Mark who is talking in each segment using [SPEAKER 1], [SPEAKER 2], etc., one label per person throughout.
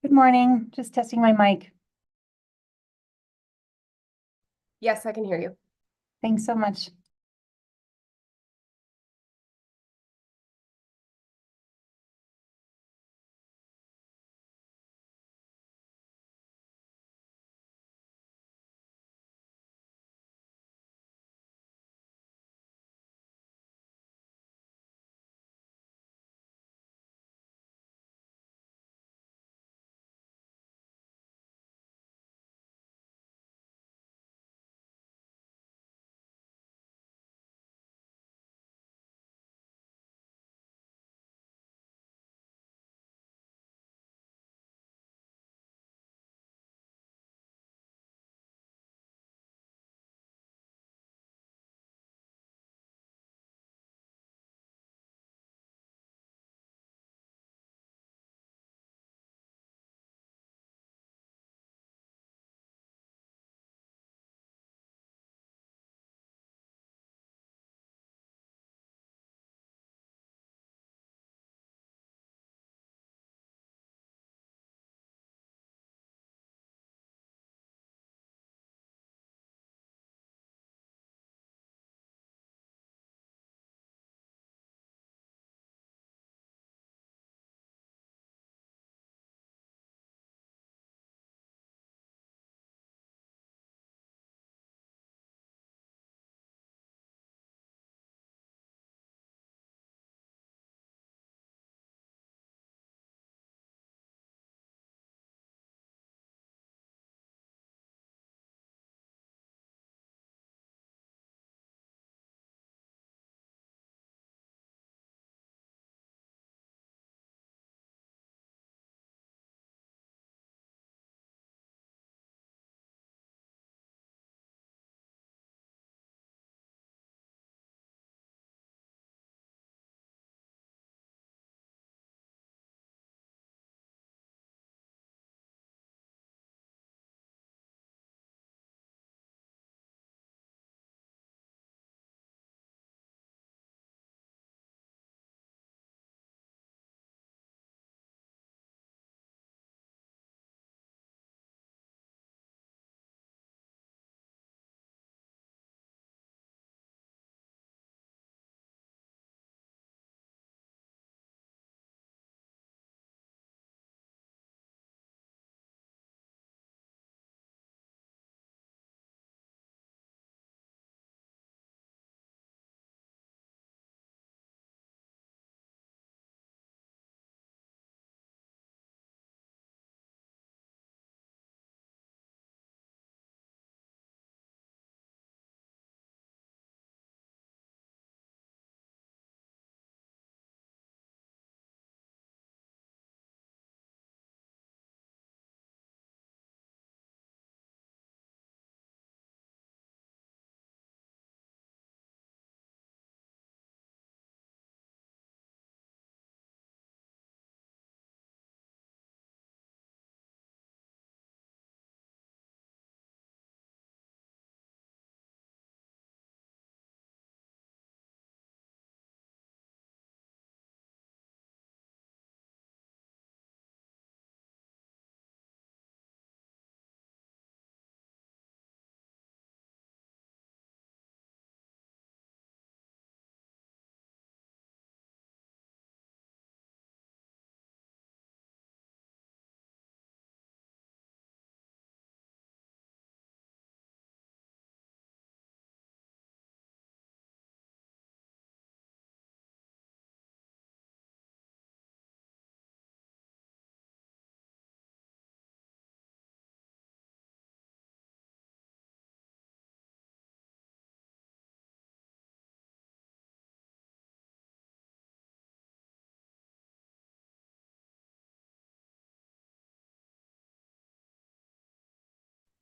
[SPEAKER 1] Good morning, just testing my mic.
[SPEAKER 2] Yes, I can hear you.
[SPEAKER 1] Thanks so much.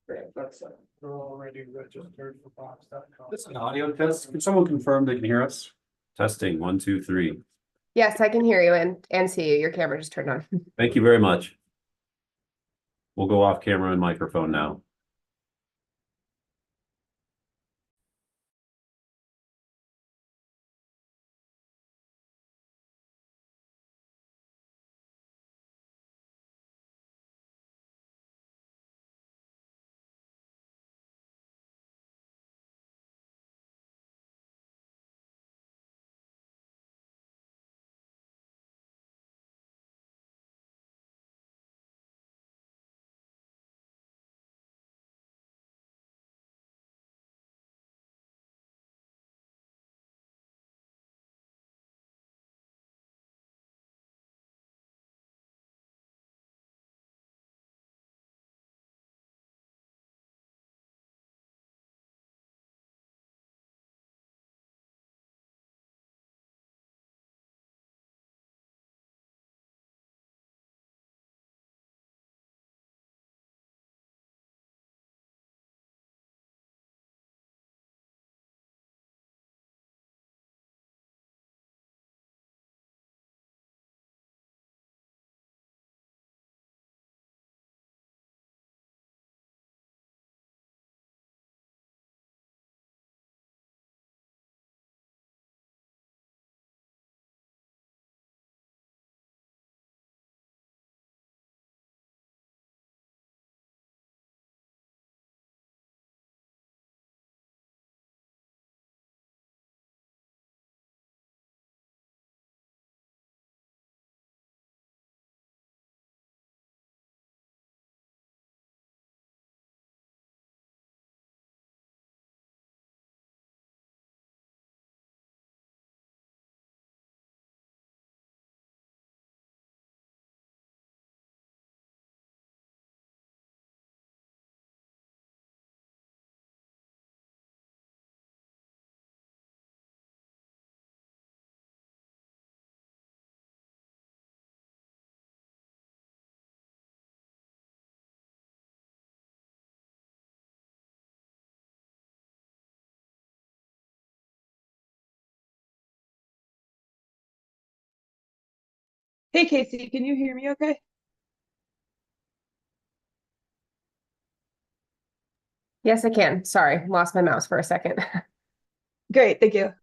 [SPEAKER 3] Great, that's we're already registered for box.com.
[SPEAKER 4] This is an audio test. Can someone confirm they can hear us? Testing, 1, 2, 3.
[SPEAKER 2] Yes, I can hear you and see you. Your camera just turned on.
[SPEAKER 4] Thank you very much. We'll go off camera and microphone now.
[SPEAKER 5] Hey Casey, can you hear me okay?
[SPEAKER 2] Yes, I can. Sorry, lost my mouse for a second.
[SPEAKER 5] Great, thank you.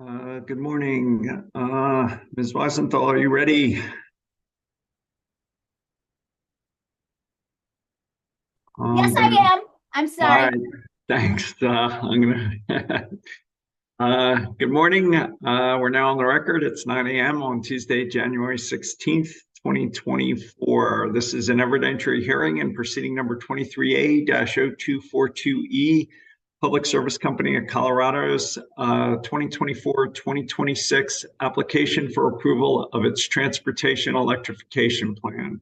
[SPEAKER 6] Good morning. Ms. Weisenthal, are you ready?
[SPEAKER 7] Yes, I am. I'm
[SPEAKER 6] All
[SPEAKER 7] sorry.
[SPEAKER 6] right, thanks. Good morning. We're now on the record. It's 9 a.m. on Tuesday, January 16th, 2024. This is an evidentiary hearing and proceeding number 23A-0242E, Public Service Company of Colorado's 2024-2026 application for approval of its transportation electrification plan.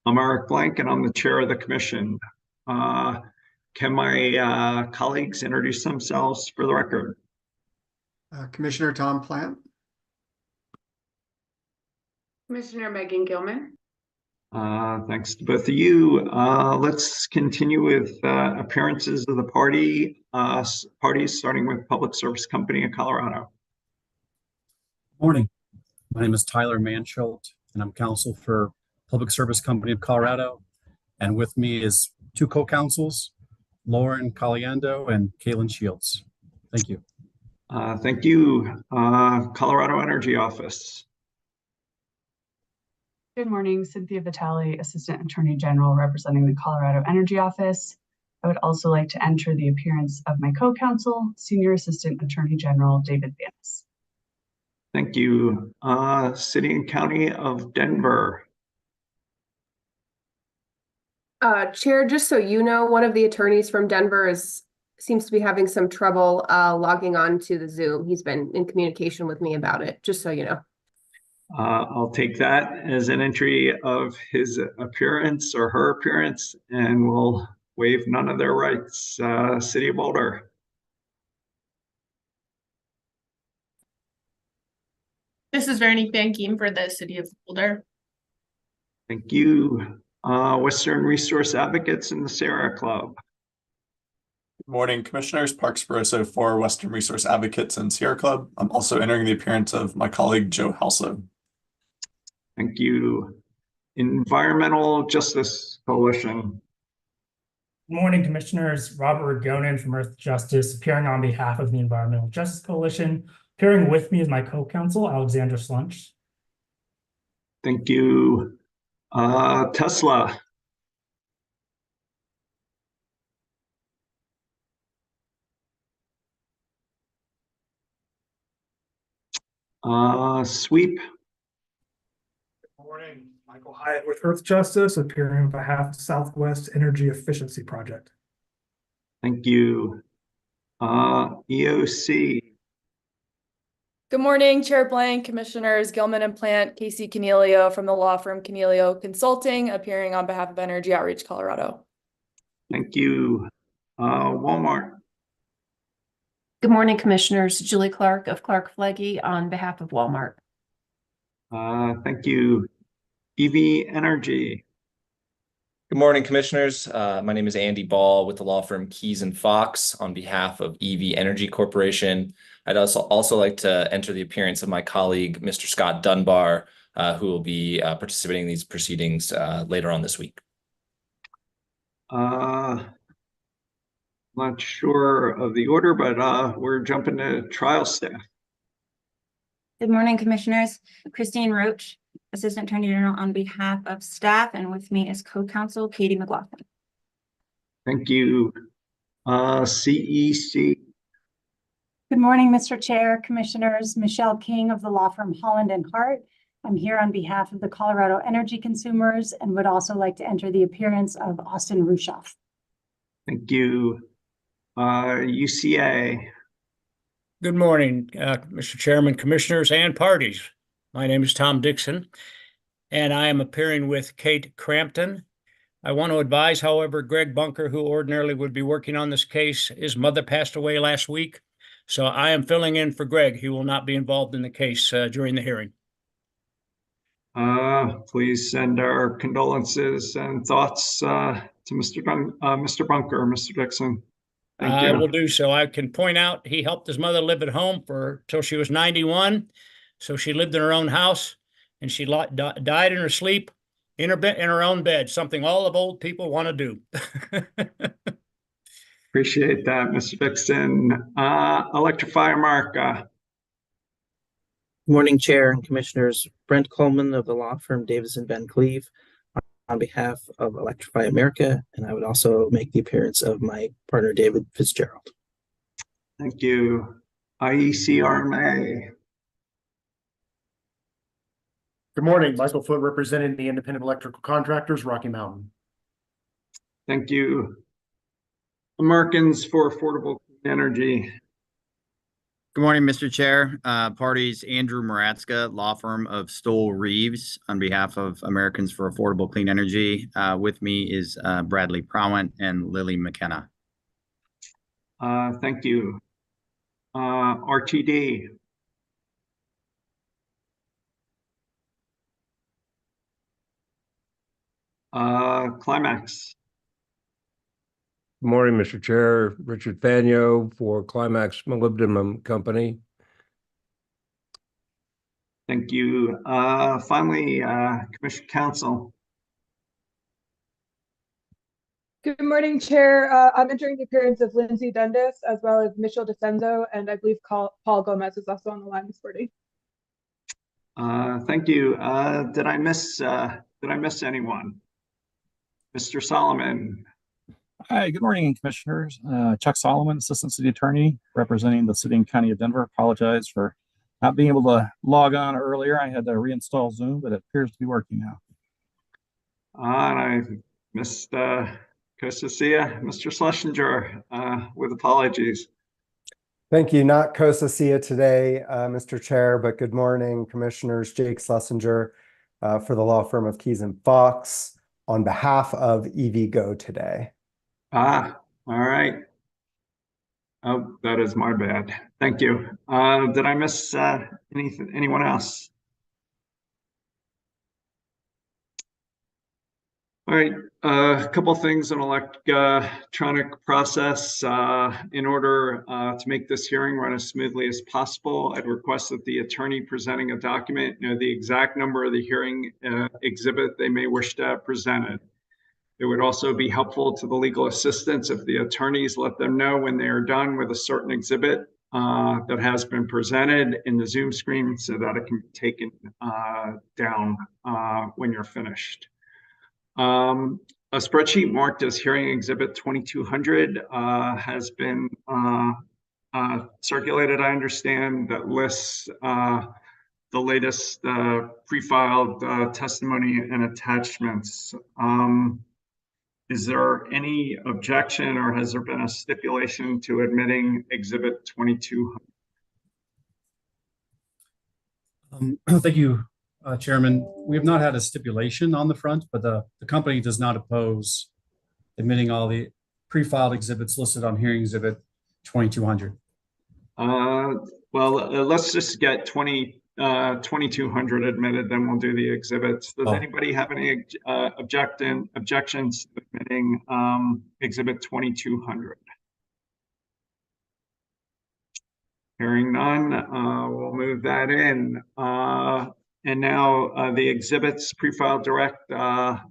[SPEAKER 6] I'm Eric Blank, and I'm the chair of the commission. Can my colleagues introduce themselves for the record?
[SPEAKER 8] Commissioner Tom Plant.
[SPEAKER 9] Commissioner Megan Gilman.
[SPEAKER 6] Thanks to both of you. Let's continue with appearances of the parties, starting with Public Service Company of Colorado.
[SPEAKER 10] Morning. My name is Tyler Mansholt, and I'm counsel for Public Service Company of Colorado. And with me is two co-counsels, Lauren Caliendo and Kaylin Shields. Thank you.
[SPEAKER 6] Thank you. Colorado Energy Office.
[SPEAKER 9] Good morning, Cynthia Vitale, Assistant Attorney General representing the Colorado Energy Office. I would also like to enter the appearance of my co-counsel, Senior Assistant Attorney General David Vanis.
[SPEAKER 6] Thank you. City and County of Denver.
[SPEAKER 2] Chair, just so you know, one of the attorneys from Denver seems to be having some trouble logging on to the Zoom. He's been in communication with me about it, just so you know.
[SPEAKER 6] I'll take that as an entry of his appearance or her appearance, and we'll waive none of their rights. City of Boulder.
[SPEAKER 11] This is Veronique Van Giem for the City of Boulder.
[SPEAKER 6] Thank you. Western Resource Advocates in the Sierra Club.
[SPEAKER 12] Good morning, Commissioners. Parks Barroso for Western Resource Advocates and Sierra Club. I'm also entering the appearance of my colleague, Joe Halso.
[SPEAKER 6] Thank you. Environmental Justice Coalition.
[SPEAKER 3] Good morning, Commissioners. Robert Ragonin from Earth Justice, appearing on behalf of the Environmental Justice Coalition. Appearing with me is my co-counsel, Alexander Slunch.
[SPEAKER 6] Thank you. Tesla. Sweep.
[SPEAKER 3] Good morning, Michael Hyatt with Earth Justice, appearing on behalf of Southwest Energy Efficiency Project.
[SPEAKER 6] Thank you. EOC.
[SPEAKER 13] Good morning, Chair Blank, Commissioners Gilman and Plant, Casey Canelio from the law firm Canelio Consulting, appearing on behalf of Energy Outreach Colorado.
[SPEAKER 6] Thank you. Walmart.
[SPEAKER 14] Good morning, Commissioners. Julie Clark of Clark Flegge on behalf of Walmart.
[SPEAKER 6] Thank you. EV Energy.
[SPEAKER 15] Good morning, Commissioners. My name is Andy Ball with the law firm Keys and Fox on behalf of EV Energy Corporation. I'd also like to enter the appearance of my colleague, Mr. Scott Dunbar, who will be participating in these proceedings later on this week.
[SPEAKER 6] Not sure of the order, but we're jumping to trial staff.
[SPEAKER 16] Good morning, Commissioners. Christine Roach, Assistant Attorney General on behalf of staff, and with me is co-counsel Katie McLaughlin.
[SPEAKER 6] Thank you. CEC.
[SPEAKER 1] Good morning, Mr. Chair, Commissioners. Michelle King of the law firm Holland and Hart. I'm here on behalf of the Colorado Energy Consumers and would also like to enter the appearance of Austin Rushoff.
[SPEAKER 6] Thank you. UCA.
[SPEAKER 17] Good morning, Mr. Chairman, Commissioners, and parties. My name is Tom Dixon, and I am appearing with Kate Crampton. I want to advise, however, Greg Bunker, who ordinarily would be working on this case, his mother passed away last week, so I am filling in for Greg. He will not be involved in the case during the hearing.
[SPEAKER 6] Please send our condolences and thoughts to Mr. Bunker, Mr. Dixon. Thank you.
[SPEAKER 17] I will do so. I can point out he helped his mother live at home till she was 91. So she lived in her own house, and she died in her sleep in her own bed, something all of old people want to do.
[SPEAKER 6] Appreciate that, Mr. Dixon. Electrify America.
[SPEAKER 18] Morning, Chair and Commissioners. Brent Coleman of the law firm Davis and Van Cleve on behalf of Electrify America, and I would also make the appearance of my partner, David Fitzgerald.
[SPEAKER 6] Thank you. IECRMA.
[SPEAKER 19] Good morning, Michael Foote representing the Independent Electrical Contractors, Rocky Mountain.
[SPEAKER 6] Thank you. Americans for Affordable Energy.
[SPEAKER 20] Good morning, Mr. Chair. Parties Andrew Moratska, law firm of Stoll Reeves, on behalf of Americans for Affordable Clean Energy. With me is Bradley Prowant and Lily McKenna.
[SPEAKER 6] Thank you. RTD. Climax.
[SPEAKER 21] Good morning, Mr. Chair. Richard Fanyo for Climax Molybdenum Company.
[SPEAKER 6] Thank you. Finally, Commission Counsel.
[SPEAKER 5] Good morning, Chair. I'm entering the appearance of Lindsay Dundas as well as Michelle DeCenzo, and I believe Paul Gomez is also on the line this morning.
[SPEAKER 6] Thank you. Did I miss anyone? Mr. Solomon.
[SPEAKER 22] Hi, good morning, Commissioners. Chuck Solomon, Assistant City Attorney, representing the City and County of Denver. Apologize for not being able to log on earlier. I had to reinstall Zoom, but it appears to be working now.
[SPEAKER 6] And I missed Kostasia, Mr. Schlesinger, with apologies.
[SPEAKER 23] Thank you. Not Kostasia today, Mr. Chair, but good morning, Commissioners. Jake Schlesinger for the law firm of Keys and Fox on behalf of EVgo today.
[SPEAKER 6] All right. Oh, that is my bad. Thank you. Did I miss anyone else? All right, a couple things on electronic process. In order to make this hearing run as smoothly as possible, I'd request that the attorney presenting a document know the exact number of the hearing exhibit they may wish to have presented. It would also be helpful to the legal assistants if the attorneys let them know when they are done with a certain exhibit that has been presented in the Zoom screen so that it can be taken down when you're finished. A spreadsheet marked as hearing exhibit 2200 has been circulated, I understand, that lists the latest pre-filed testimony and attachments. Is there any objection or has there been a stipulation to admitting exhibit 2200?
[SPEAKER 10] Thank you, Chairman. We have not had a stipulation on the front, but the company does not oppose admitting all the pre-filed exhibits listed on hearing exhibit 2200.
[SPEAKER 6] Well, let's just get 2200 admitted, then we'll do the exhibits. Does anybody have any objections to admitting exhibit 2200? Hearing none, we'll move that in. And now the exhibits pre-filed direct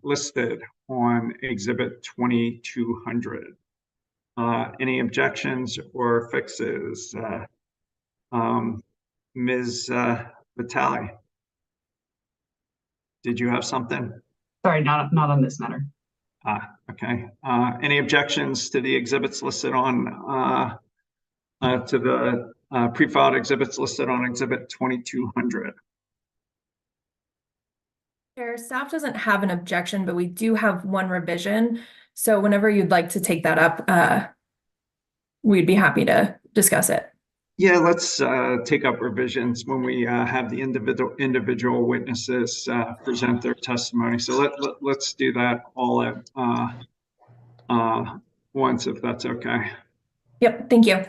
[SPEAKER 6] listed on exhibit 2200. Any objections or fixes? Ms. Vitale, did you have something?
[SPEAKER 9] Sorry, not on this matter.
[SPEAKER 6] Okay. Any objections to the exhibits listed on to the pre-filed exhibits listed on exhibit 2200?
[SPEAKER 13] Chair, staff doesn't have an objection, but we do have one revision. So whenever you'd like to take that up, we'd be happy to discuss it.
[SPEAKER 6] Yeah, let's take up revisions when we have the individual witnesses present their testimony. So let's do that all at once, if that's okay.
[SPEAKER 13] Yep, thank you.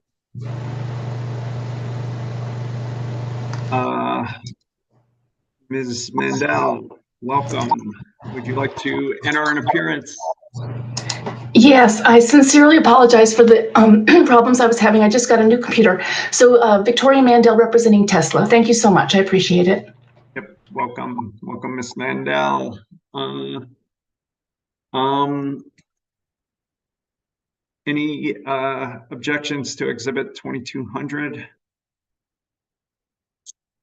[SPEAKER 6] Ms. Mandel, welcome. Would you like to enter an appearance?
[SPEAKER 24] Yes, I sincerely apologize for the problems I was having. I just got a new computer. So Victoria Mandel representing Tesla. Thank you so much. I appreciate it.
[SPEAKER 6] Yep, welcome. Welcome, Ms. Mandel. Any objections to exhibit 2200?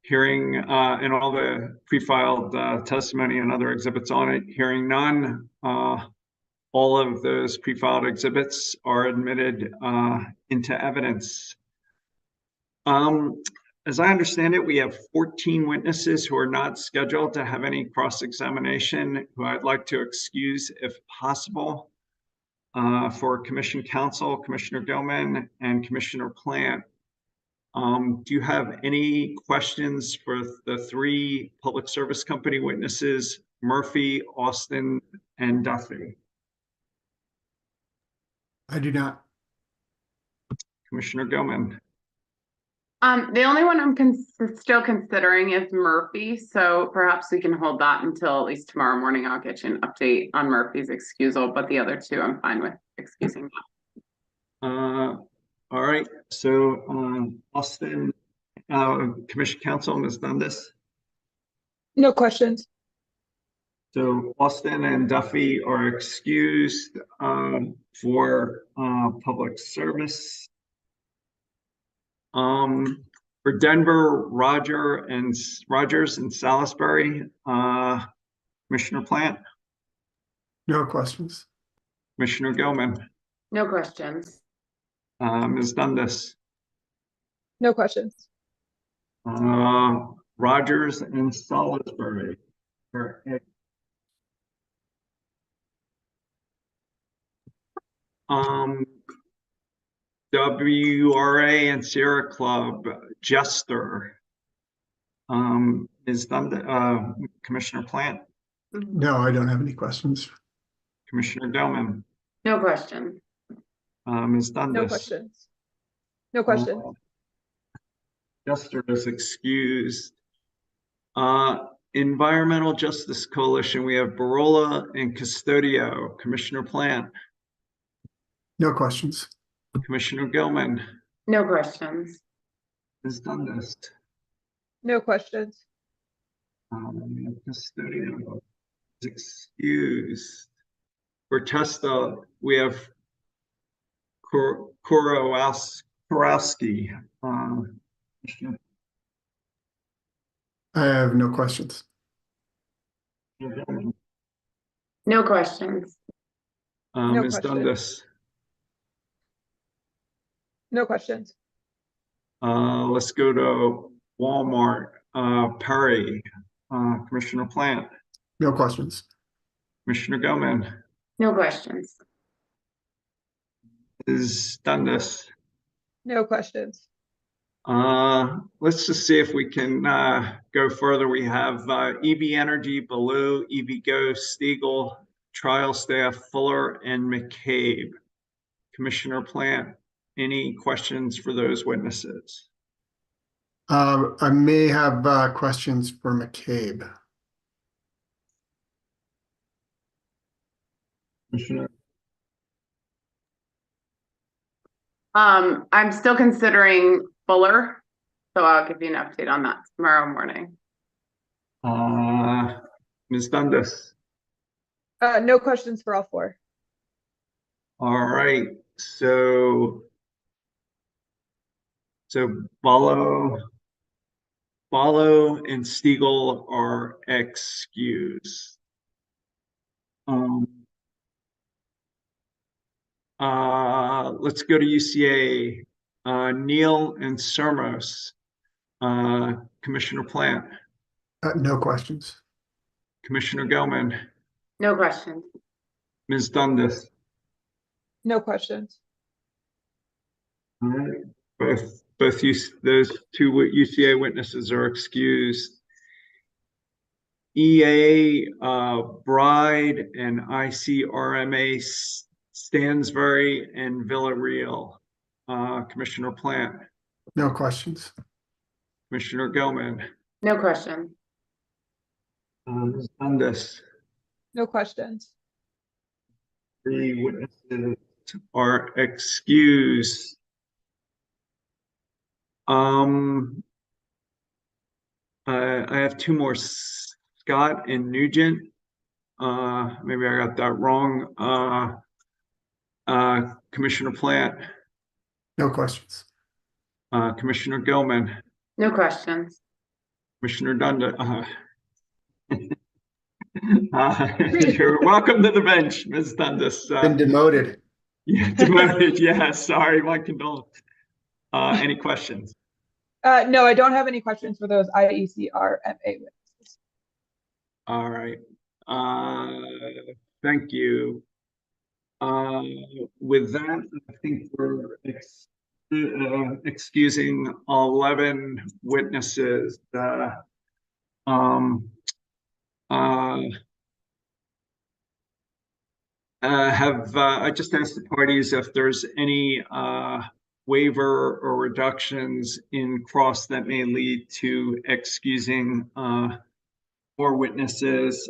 [SPEAKER 6] Hearing and all the pre-filed testimony and other exhibits on it, hearing none, all of those pre-filed exhibits are admitted into evidence. As I understand it, we have 14 witnesses who are not scheduled to have any cross-examination, who I'd like to excuse if possible. For Commission Counsel, Commissioner Gilman and Commissioner Plant. Do you have any questions for the three Public Service Company witnesses, Murphy, Austin, and Duffy?
[SPEAKER 19] I do not.
[SPEAKER 6] Commissioner Gilman.
[SPEAKER 2] The only one I'm still considering is Murphy, so perhaps we can hold that until at least tomorrow morning. I'll get you an update on Murphy's excusal, but the other two I'm fine with excusing.
[SPEAKER 6] All right, so Austin, Commission Counsel, Ms. Dundas.
[SPEAKER 5] No questions.
[SPEAKER 6] So Austin and Duffy are excused for public service. For Denver, Rogers and Salisbury, Commissioner Plant.
[SPEAKER 19] No questions.
[SPEAKER 6] Commissioner Gilman.
[SPEAKER 2] No questions.
[SPEAKER 6] Ms. Dundas.
[SPEAKER 5] No questions.
[SPEAKER 6] Rogers and Salisbury. WRA and Sierra Club, Jester. Is done. Commissioner Plant.
[SPEAKER 19] No, I don't have any questions.
[SPEAKER 6] Commissioner Gilman.
[SPEAKER 2] No question.
[SPEAKER 6] Ms. Dundas.
[SPEAKER 5] No questions. No questions.
[SPEAKER 6] Jester is excused. Environmental Justice Coalition, we have Barola and Custodio. Commissioner Plant.
[SPEAKER 19] No questions.
[SPEAKER 6] Commissioner Gilman.
[SPEAKER 2] No questions.
[SPEAKER 6] Ms. Dundas.
[SPEAKER 5] No questions.
[SPEAKER 6] Custodio is excused. For Testa, we have Kurowski.
[SPEAKER 19] I have no questions.
[SPEAKER 2] No questions.
[SPEAKER 6] Ms. Dundas.
[SPEAKER 5] No questions.
[SPEAKER 6] Let's go to Walmart. Perry. Commissioner Plant.
[SPEAKER 19] No questions.
[SPEAKER 6] Commissioner Gilman.
[SPEAKER 2] No questions.
[SPEAKER 6] Ms. Dundas.
[SPEAKER 5] No questions.
[SPEAKER 6] Let's just see if we can go further. We have EV Energy, Baloo, EV Go, Stiegel, trial staff, Fuller, and McCabe. Commissioner Plant, any questions for those witnesses?
[SPEAKER 19] I may have questions for McCabe.
[SPEAKER 6] Commissioner.
[SPEAKER 2] I'm still considering Fuller, so I'll give you an update on that tomorrow morning.
[SPEAKER 6] Ms. Dundas.
[SPEAKER 5] No questions for all four.
[SPEAKER 6] All right, so Ballo and Stiegel are excused. Let's go to UCA. Neal and Sermos. Commissioner Plant.
[SPEAKER 19] No questions.
[SPEAKER 6] Commissioner Gilman.
[SPEAKER 2] No questions.
[SPEAKER 6] Ms. Dundas.
[SPEAKER 5] No questions.
[SPEAKER 6] All right. Both those two UCA witnesses are excused. EA, Bride, and ICRMA, Stansbury and Villarreal. Commissioner Plant.
[SPEAKER 19] No questions.
[SPEAKER 6] Commissioner Gilman.
[SPEAKER 2] No question.
[SPEAKER 6] Ms. Dundas.
[SPEAKER 5] No questions.
[SPEAKER 6] Three witnesses are excused. I have two more, Scott and Nugent. Maybe I got that wrong. Commissioner Plant.
[SPEAKER 19] No questions.
[SPEAKER 6] Commissioner Gilman.
[SPEAKER 2] No questions.
[SPEAKER 6] Commissioner Dundas. You're welcome to the bench, Ms. Dundas.
[SPEAKER 19] Been demoted.
[SPEAKER 6] Yeah, demoted. Yeah, sorry, my condolences. Any questions?
[SPEAKER 5] No, I don't have any questions for those IECRMA witnesses.
[SPEAKER 6] All right. Thank you. With that, I think we're excusing 11 witnesses. I just asked the parties if there's any waiver or reductions in cross that may lead to excusing more witnesses.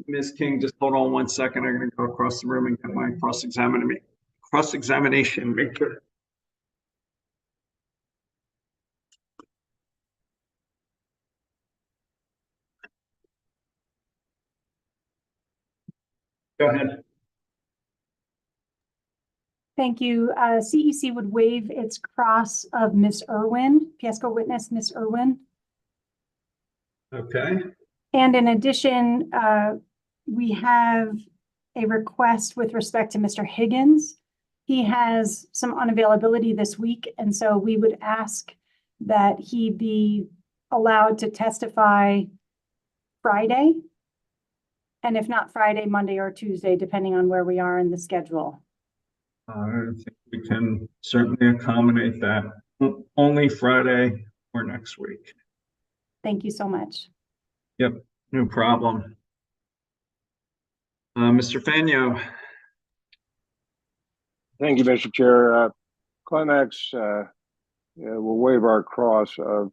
[SPEAKER 6] Ms. King, just hold on 1 second. I'm going to go across the room and get my cross-examination. Make sure. Go ahead.
[SPEAKER 1] Thank you. CEC would waive its cross of Ms. Irwin, fiasco witness Ms. Irwin.
[SPEAKER 6] Okay.
[SPEAKER 1] And in addition, we have a request with respect to Mr. Higgins. He has some unavailability this week, and so we would ask that he be allowed to testify Friday. And if not Friday, Monday or Tuesday, depending on where we are in the schedule.
[SPEAKER 6] I think we can certainly accommodate that. Only Friday or next week.
[SPEAKER 1] Thank you so much.
[SPEAKER 6] Yep, no problem. Mr. Fanyo.
[SPEAKER 4] Thank you, Mr. Chair. Climax will waive our cross of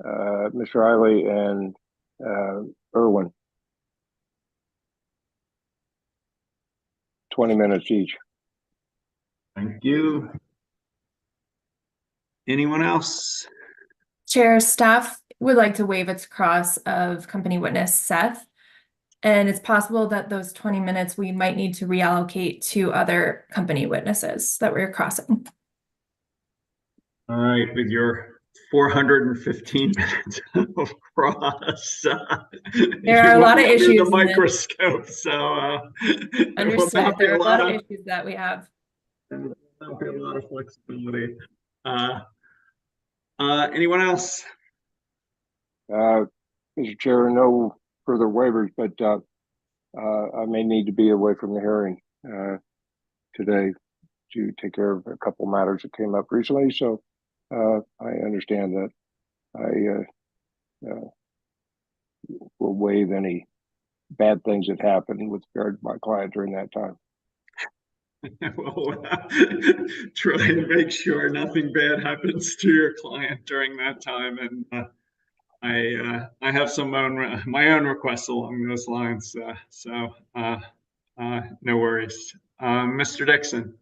[SPEAKER 4] Mr. Eiley and Irwin. 20 minutes each.
[SPEAKER 6] Thank you. Anyone else?
[SPEAKER 13] Chair, staff would like to waive its cross of company witness Seth. And it's possible that those 20 minutes we might need to reallocate to other company witnesses that we're crossing.
[SPEAKER 6] All right, with your 415 minutes of cross.
[SPEAKER 13] There are a lot of issues.
[SPEAKER 6] The microscope, so
[SPEAKER 13] understood. There are a lot of issues that we have.
[SPEAKER 6] There'll be a lot of flexibility. Anyone else?
[SPEAKER 4] Mr. Chair, no further waivers, but I may need to be away from the hearing today to take care of a couple matters that came up recently. So I understand that I will waive any bad things that happen with regard to my client during that time.
[SPEAKER 6] Well, try to make sure nothing bad happens to your client during that time, and I have my own requests along those lines. So no worries. Mr. Dixon.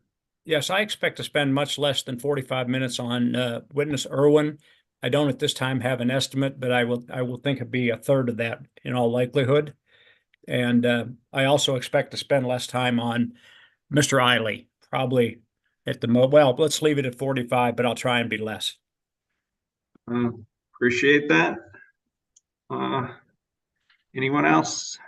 [SPEAKER 17] Yes, I expect to spend much less than 45 minutes on witness Irwin. I don't at this time have an estimate, but I will think it'd be a third of that in all likelihood. And I also expect to spend less time on Mr. Eiley, probably at the well, let's leave it at 45, but I'll try and be less.
[SPEAKER 6] Appreciate that. Anyone else?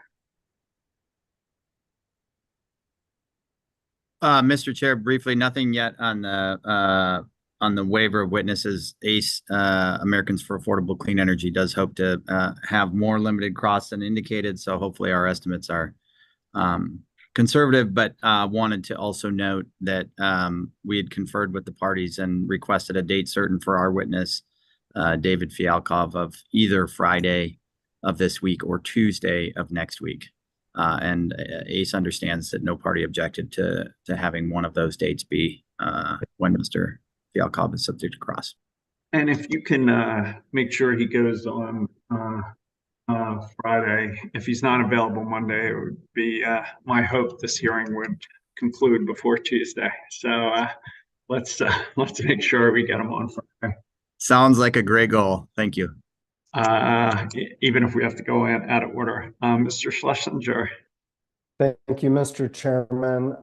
[SPEAKER 20] Mr. Chair, briefly, nothing yet on the waiver of witnesses. ACE, Americans for Affordable Clean Energy, does hope to have more limited cross than indicated, so hopefully our estimates are conservative, but wanted to also note that we had conferred with the parties and requested a date certain for our witness, David Fialkov, of either Friday of this week or Tuesday of next week. And ACE understands that no party objected to having one of those dates be when Mr. Fialkov is subject to cross.
[SPEAKER 6] And if you can make sure he goes on Friday, if he's not available Monday, it would be my hope this hearing would conclude before Tuesday. So let's make sure we get him on Friday.
[SPEAKER 20] Sounds like a great goal. Thank you.
[SPEAKER 6] Even if we have to go out of order. Mr. Schlesinger.
[SPEAKER 23] Thank you, Mr. Chairman.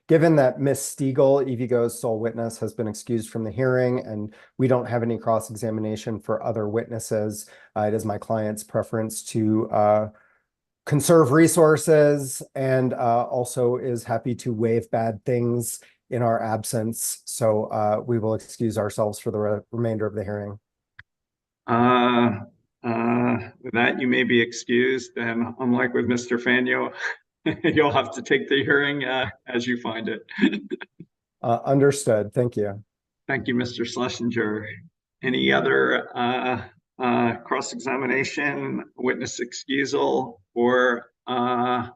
[SPEAKER 23] Given that Ms. Stiegel, EVgo's sole witness, has been excused from the hearing and we don't have any cross-examination for other witnesses, it is my client's preference to conserve resources and also is happy to waive bad things in our absence. So we will excuse ourselves for the remainder of the hearing.
[SPEAKER 6] With that, you may be excused, and unlike with Mr. Fanyo, you'll have to take the hearing as you find it.
[SPEAKER 23] Understood. Thank you.
[SPEAKER 6] Thank you, Mr. Schlesinger. Any other cross-examination, witness excusal, or I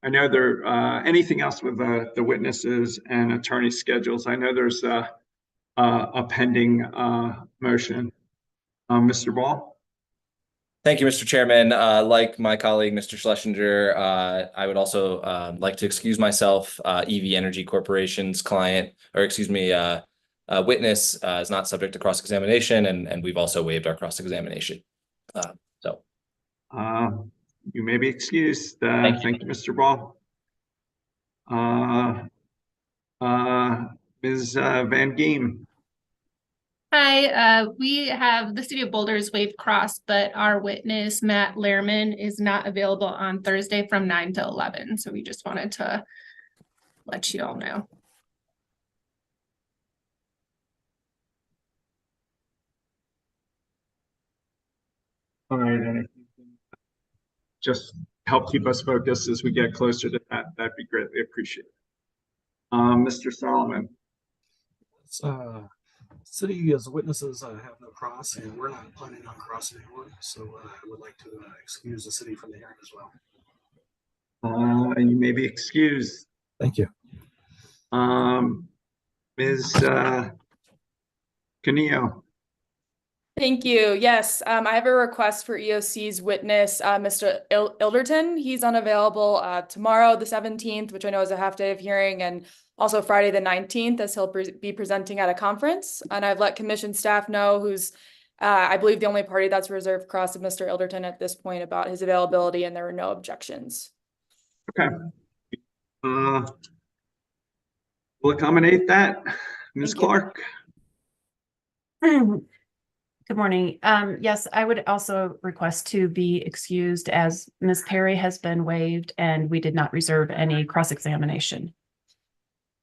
[SPEAKER 6] know there anything else with the witnesses and attorney schedules? I know there's a pending motion. Mr. Ball?
[SPEAKER 15] Thank you, Mr. Chairman. Like my colleague, Mr. Schlesinger, I would also like to excuse myself. EV Energy Corporation's client, or excuse me, witness is not subject to cross-examination, and we've also waived our cross-examination.
[SPEAKER 6] You may be excused. Thank you, Mr. Ball. Ms. Van Geem.
[SPEAKER 7] Hi, we have the City of Boulder's waived cross, but our witness, Matt Lehrman, is not available on Thursday from 9 to 11. So we just wanted to let you all know.
[SPEAKER 6] All right, just help keep us focused as we get closer to that. That'd be greatly appreciated. Mr. Solomon.
[SPEAKER 22] City as witnesses have no cross, and we're not planning on crossing anyone, so I would like to excuse the city from the hearing as well.
[SPEAKER 6] You may be excused.
[SPEAKER 22] Thank you.
[SPEAKER 6] Ms. Canillo.
[SPEAKER 8] Thank you. Yes, I have a request for EOC's witness, Mr. Ilderton. He's unavailable tomorrow, the 17th, which I know is a half day of hearing, and also Friday the 19th, as he'll be presenting at a conference. And I've let commission staff know, who's, I believe, the only party that's reserved cross of Mr. Ilderton at this point, about his availability, and there were no objections.
[SPEAKER 6] Okay. We'll accommodate that. Ms. Clark.
[SPEAKER 14] Good morning. Yes, I would also request to be excused, as Ms. Perry has been waived and we did not reserve any cross-examination.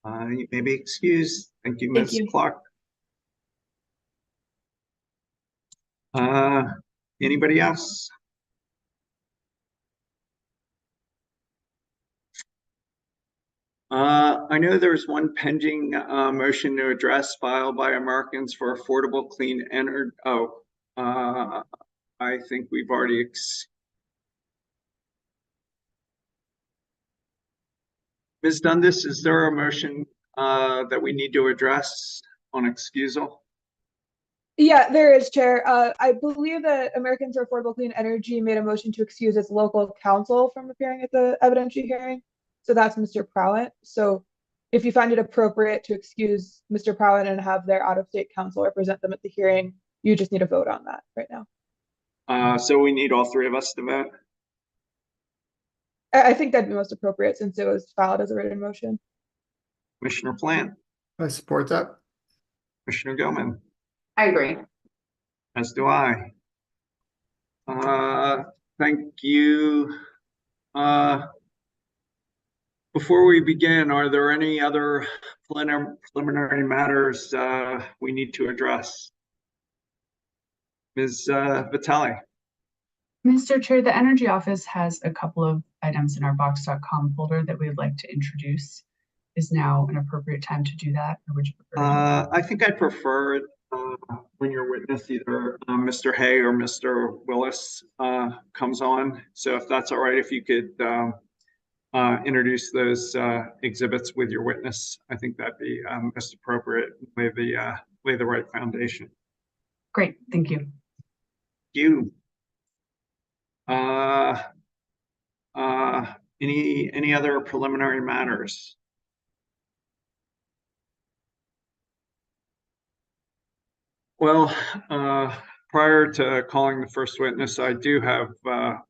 [SPEAKER 6] You may be excused. Thank you, Ms. Clark. Anybody else? I know there's one pending motion to address filed by Americans for Affordable Clean Energy. I think we've already Ms. Dundas, is there a motion that we need to address on excusal?
[SPEAKER 5] Yeah, there is, Chair. I believe that Americans for Affordable Clean Energy made a motion to excuse its local counsel from appearing at the evidentiary hearing. So that's Mr. Prowett. So if you find it appropriate to excuse Mr. Prowett and have their out-of-state counsel represent them at the hearing, you just need a vote on that right now.
[SPEAKER 6] So we need all three of us to vote?
[SPEAKER 5] I think that'd be most appropriate since it was filed as a written motion.
[SPEAKER 6] Commissioner Plant.
[SPEAKER 19] I support that.
[SPEAKER 6] Commissioner Gilman.
[SPEAKER 2] I agree.
[SPEAKER 6] As do I. Thank you. Before we begin, are there any other preliminary matters we need to address? Ms. Vitale.
[SPEAKER 9] Mr. Chair, the Energy Office has a couple of items in our box.com folder that we would like to introduce. Is now an appropriate time to do that, or would you prefer?
[SPEAKER 6] I think I'd prefer it when your witness, either Mr. Hay or Mr. Willis, comes on. So if that's all right, if you could introduce those exhibits with your witness, I think that'd be most appropriate. Lay the right foundation.
[SPEAKER 9] Great, thank you.
[SPEAKER 6] Thank you. Any other preliminary matters? Well, prior to calling the first witness, I do have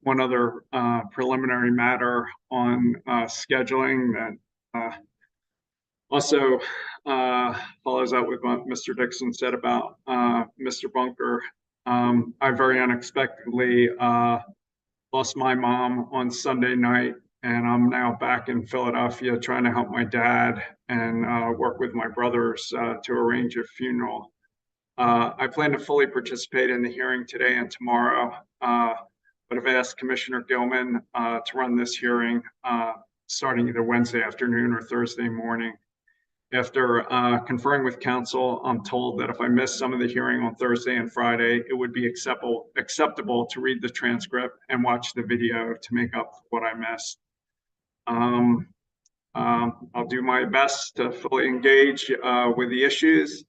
[SPEAKER 6] one other preliminary matter on scheduling that also follows up with what Mr. Dixon said about Mr. Bunker. I very unexpectedly lost my mom on Sunday night, and I'm now back in Philadelphia trying to help my dad and work with my brothers to arrange a funeral. I plan to fully participate in the hearing today and tomorrow, but I've asked Commissioner Gilman to run this hearing starting either Wednesday afternoon or Thursday morning. After conferring with counsel, I'm told that if I miss some of the hearing on Thursday and Friday, it would be acceptable to read the transcript and watch the video to make up for what I missed. I'll do my best to fully engage with the issues.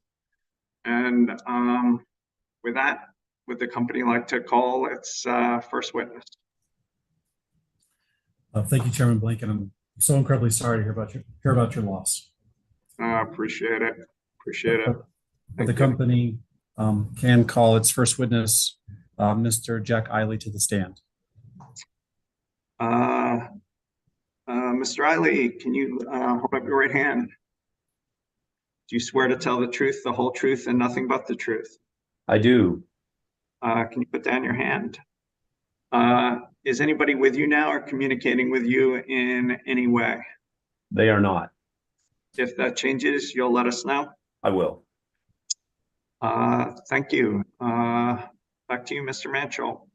[SPEAKER 6] And with that, would the company like to call its first witness?
[SPEAKER 10] Thank you, Chairman Blinken. I'm so incredibly sorry to hear about your loss.
[SPEAKER 6] Appreciate it. Appreciate it.
[SPEAKER 10] The company can call its first witness, Mr. Jack Eiley, to the stand.
[SPEAKER 6] Mr. Eiley, can you hold up your right hand? Do you swear to tell the truth, the whole truth, and nothing but the truth?
[SPEAKER 3] I do.
[SPEAKER 6] Can you put down your hand? Is anybody with you now or communicating with you in any way?
[SPEAKER 3] They are not.
[SPEAKER 6] If that changes, you'll let us know.
[SPEAKER 3] I will.
[SPEAKER 6] Thank you. Back to you, Mr. Manchell.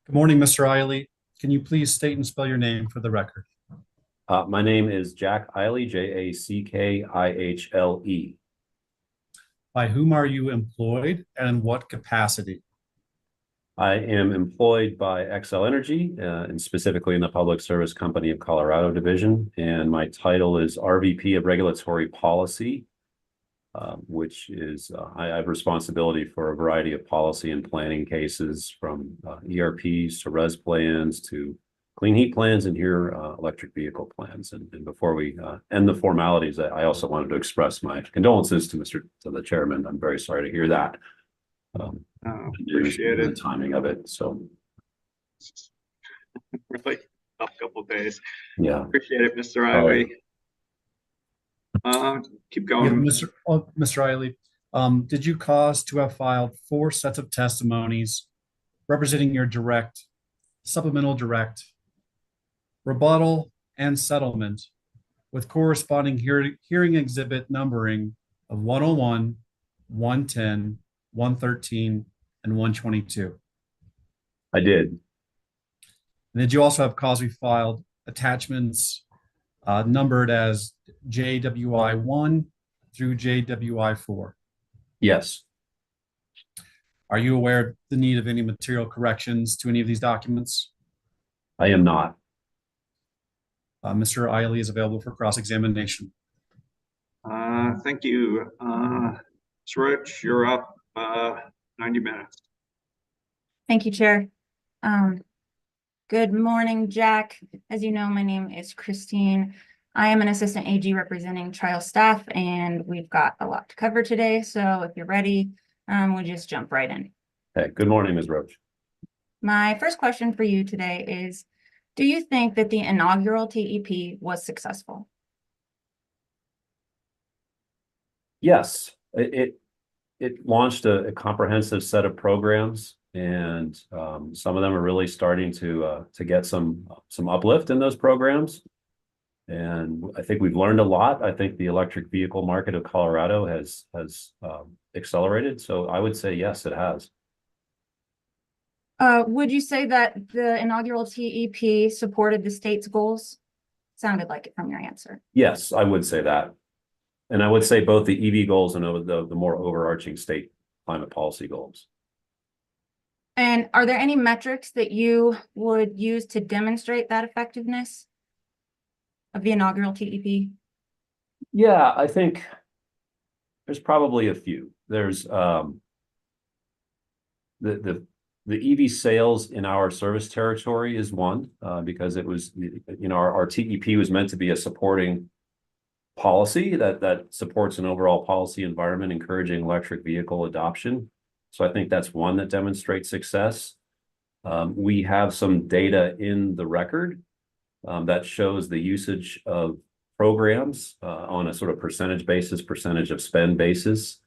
[SPEAKER 10] Good morning, Mr. Eiley. Can you please state and spell your name for the record?
[SPEAKER 3] My name is Jack Eiley, Jackihle.
[SPEAKER 10] By whom are you employed and in what capacity?
[SPEAKER 3] I am employed by Xcel Energy, and specifically in the Public Service Company of Colorado Division. And my title is RVP of Regulatory Policy, which is, I have responsibility for a variety of policy and planning cases, from ERPs to RES plans to clean heat plans, and here electric vehicle plans. And before we end the formalities, I also wanted to express my condolences to the chairman. I'm very sorry to hear that.
[SPEAKER 6] Appreciate it.
[SPEAKER 3] The timing of it. So
[SPEAKER 6] really tough couple days.
[SPEAKER 3] Yeah.
[SPEAKER 6] Appreciate it, Mr. Eiley. Keep going.
[SPEAKER 10] Yeah, Mr. Eiley, did you cause to have filed 4 sets of testimonies representing your direct, supplemental direct, rebuttal, and settlement with corresponding hearing exhibit numbering of 101, 110, 113, and 122?
[SPEAKER 3] I did.
[SPEAKER 10] And did you also have cause we filed attachments numbered as JWI1 through JWI4?
[SPEAKER 3] Yes.
[SPEAKER 10] Are you aware of the need of any material corrections to any of these documents?
[SPEAKER 3] I am not.
[SPEAKER 10] Mr. Eiley is available for cross-examination.
[SPEAKER 6] Thank you. Rich, you're up 90 minutes.
[SPEAKER 11] Thank you, Chair. Good morning, Jack. As you know, my name is Christine. I am an assistant AG representing trial staff, and we've got a lot to cover today. So if you're ready, we'll just jump right in.
[SPEAKER 3] Hey, good morning, Ms. Roach.
[SPEAKER 11] My first question for you today is, do you think that the inaugural TEP was successful?
[SPEAKER 3] Yes, it launched a comprehensive set of programs, and some of them are really starting to get some uplift in those programs. And I think we've learned a lot. I think the electric vehicle market of Colorado has accelerated. So I would say yes, it has.
[SPEAKER 11] Would you say that the inaugural TEP supported the state's goals? Sounded like it from your answer.
[SPEAKER 3] Yes, I would say that. And I would say both the EV goals and the more overarching state climate policy goals.
[SPEAKER 11] And are there any metrics that you would use to demonstrate that effectiveness of the inaugural TEP?
[SPEAKER 3] Yeah, I think there's probably a few. There's the EV sales in our service territory is one, because it was, our TEP was meant to be a supporting policy that supports an overall policy environment encouraging electric vehicle adoption. So I think that's one that demonstrates success. We have some data in the record that shows the usage of programs on a sort of percentage basis, percentage of spend basis.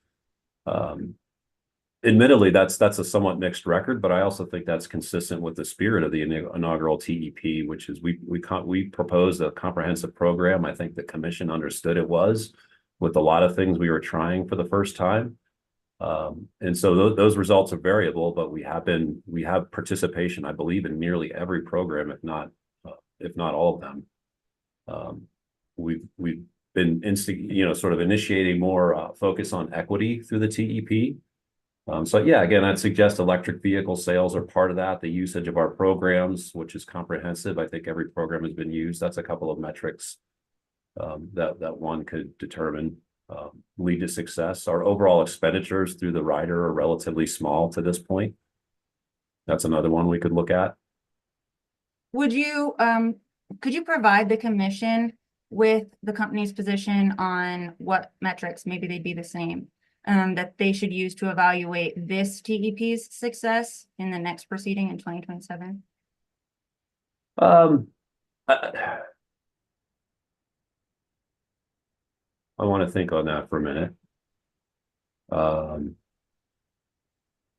[SPEAKER 3] Admittedly, that's a somewhat mixed record, but I also think that's consistent with the spirit of the inaugural TEP, which is we proposed a comprehensive program. I think the commission understood it was, with a lot of things we were trying for the first time. And so those results are variable, but we have participation, I believe, in nearly every program, if not all of them. We've been sort of initiating more focus on equity through the TEP. So yeah, again, I'd suggest electric vehicle sales are part of that. The usage of our programs, which is comprehensive. I think every program has been used. That's a couple of metrics that one could determine lead to success. Our overall expenditures through the rider are relatively small to this point. That's another one we could look at.
[SPEAKER 11] Would you, could you provide the commission with the company's position on what metrics, maybe they'd be the same, that they should use to evaluate this TEP's success in the next proceeding in 2027?
[SPEAKER 3] I want to think on that for a minute.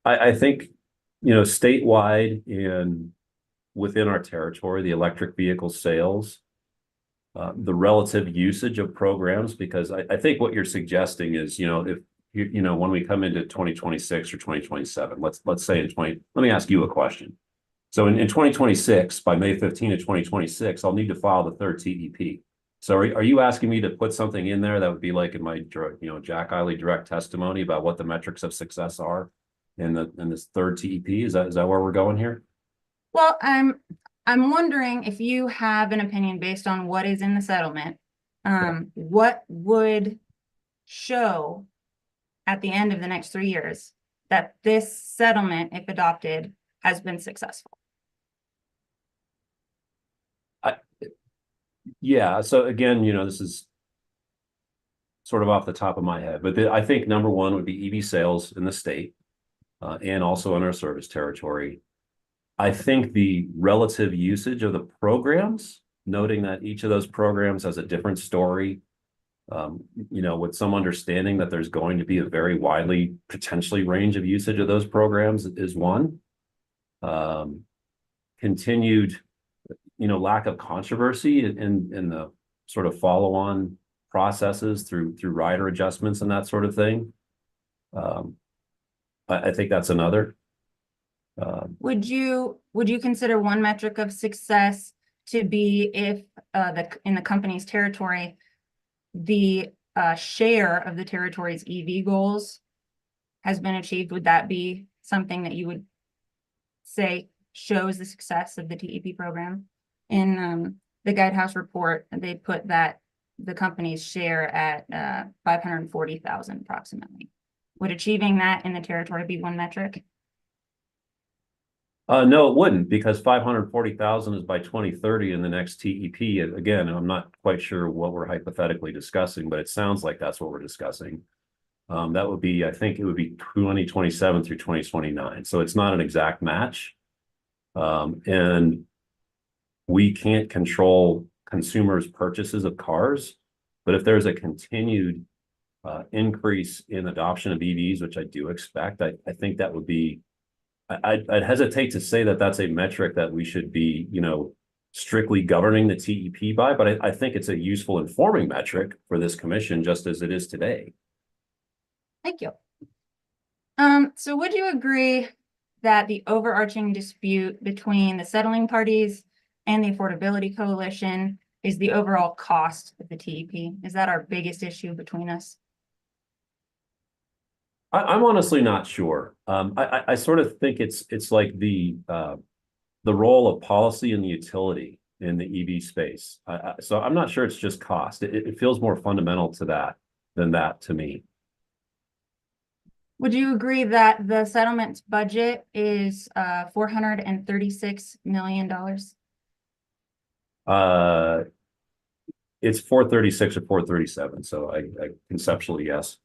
[SPEAKER 3] I think, statewide and within our territory, the electric vehicle sales, the relative usage of programs, because I think what you're suggesting is, if when we come into 2026 or 2027, let's say let me ask you a question. So in 2026, by May 15 of 2026, I'll need to file the third TEP. So are you asking me to put something in there that would be like in my Jack Eiley direct testimony about what the metrics of success are in this third TEP? Is that where we're going here?
[SPEAKER 11] Well, I'm wondering if you have an opinion based on what is in the settlement. What would show at the end of the next 3 years that this settlement, if adopted, has been successful?
[SPEAKER 3] Yeah. So again, this is sort of off the top of my head, but I think number one would be EV sales in the state and also in our service territory. I think the relative usage of the programs, noting that each of those programs has a different story, with some understanding that there's going to be a very widely potentially range of usage of those programs is one. Continued lack of controversy in the sort of follow-on processes through rider adjustments and that sort of thing. I think that's another.
[SPEAKER 11] Would you consider one metric of success to be if in the company's territory, the share of the territory's EV goals has been achieved? Would that be something that you would say shows the success of the TEP program? In the Guidehouse report, they put that the company's share at 540,000 approximately. Would achieving that in the territory be one metric?
[SPEAKER 3] No, it wouldn't, because 540,000 is by 2030 in the next TEP. Again, I'm not quite sure what we're hypothetically discussing, but it sounds like that's what we're discussing. That would be, I think it would be 2027 through 2029. So it's not an exact match. And we can't control consumers' purchases of cars, but if there's a continued increase in adoption of EVs, which I do expect, I think that would be, I'd hesitate to say that that's a metric that we should be, strictly governing the TEP by, but I think it's a useful informing metric for this commission, just as it is today.
[SPEAKER 11] Thank you. So would you agree that the overarching dispute between the settling parties and the Affordability Coalition is the overall cost of the TEP? Is that our biggest issue between us?
[SPEAKER 3] I'm honestly not sure. I sort of think it's like the role of policy and the utility in the EV space. So I'm not sure it's just cost. It feels more fundamental to that than that to me.
[SPEAKER 11] Would you agree that the settlement's budget is $436 million?
[SPEAKER 3] It's 436 or 437. So I conceptually, yes.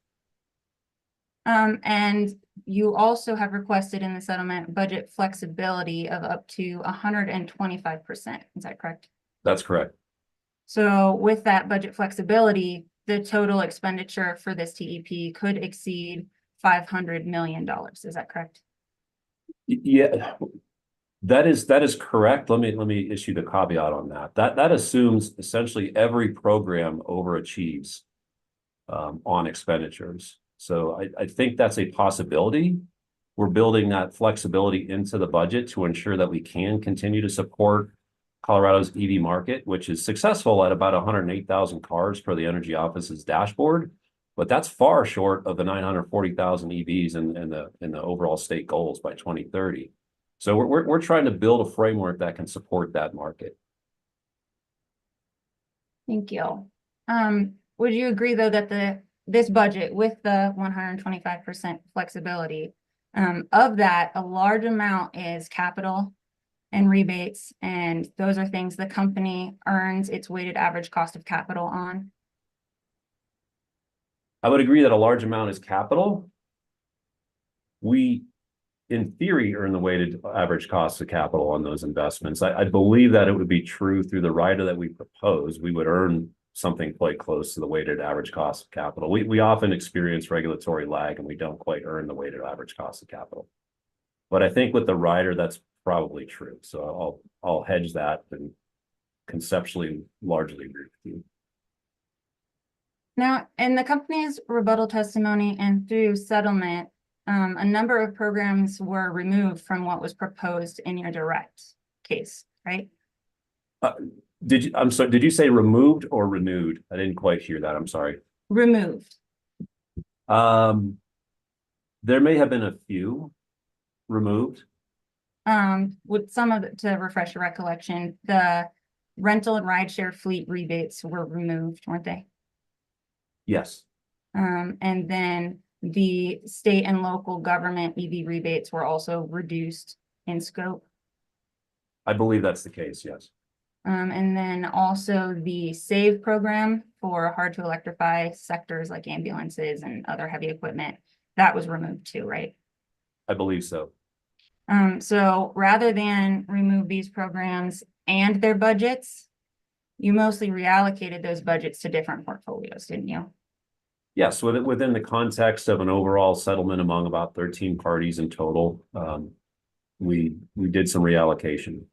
[SPEAKER 11] And you also have requested in the settlement budget flexibility of up to 125%. Is that correct?
[SPEAKER 3] That's correct.
[SPEAKER 11] So with that budget flexibility, the total expenditure for this TEP could exceed $500 million. Is that correct?
[SPEAKER 3] Yeah, that is correct. Let me issue the caveat on that. That assumes essentially every program overachieves on expenditures. So I think that's a possibility. We're building that flexibility into the budget to ensure that we can continue to support Colorado's EV market, which is successful at about 108,000 cars per the Energy Office's dashboard. But that's far short of the 940,000 EVs in the overall state goals by 2030. So we're trying to build a framework that can support that market.
[SPEAKER 11] Thank you. Would you agree though that this budget with the 125% flexibility, of that, a large amount is capital and rebates, and those are things the company earns its weighted average cost of capital on?
[SPEAKER 3] I would agree that a large amount is capital. We, in theory, earn the weighted average cost of capital on those investments. I believe that it would be true through the rider that we propose. We would earn something quite close to the weighted average cost of capital. We often experience regulatory lag and we don't quite earn the weighted average cost of capital. But I think with the rider, that's probably true. So I'll hedge that and conceptually largely agree with you.
[SPEAKER 11] Now, in the company's rebuttal testimony and through settlement, a number of programs were removed from what was proposed in your direct case, right?
[SPEAKER 3] I'm sorry, did you say removed or renewed? I didn't quite hear that. I'm sorry.
[SPEAKER 11] Removed.
[SPEAKER 3] There may have been a few removed.
[SPEAKER 11] With some of it, to refresh your recollection, the rental and rideshare fleet rebates were removed, weren't they?
[SPEAKER 3] Yes.
[SPEAKER 11] And then the state and local government EV rebates were also reduced in scope.
[SPEAKER 3] I believe that's the case, yes.
[SPEAKER 11] And then also the SAVE program for hard to electrify sectors like ambulances and other heavy equipment, that was removed too, right?
[SPEAKER 3] I believe so.
[SPEAKER 11] So rather than remove these programs and their budgets, you mostly reallocated those budgets to different portfolios, didn't you?
[SPEAKER 3] Yes, within the context of an overall settlement among about 13 parties in total, we did some reallocation.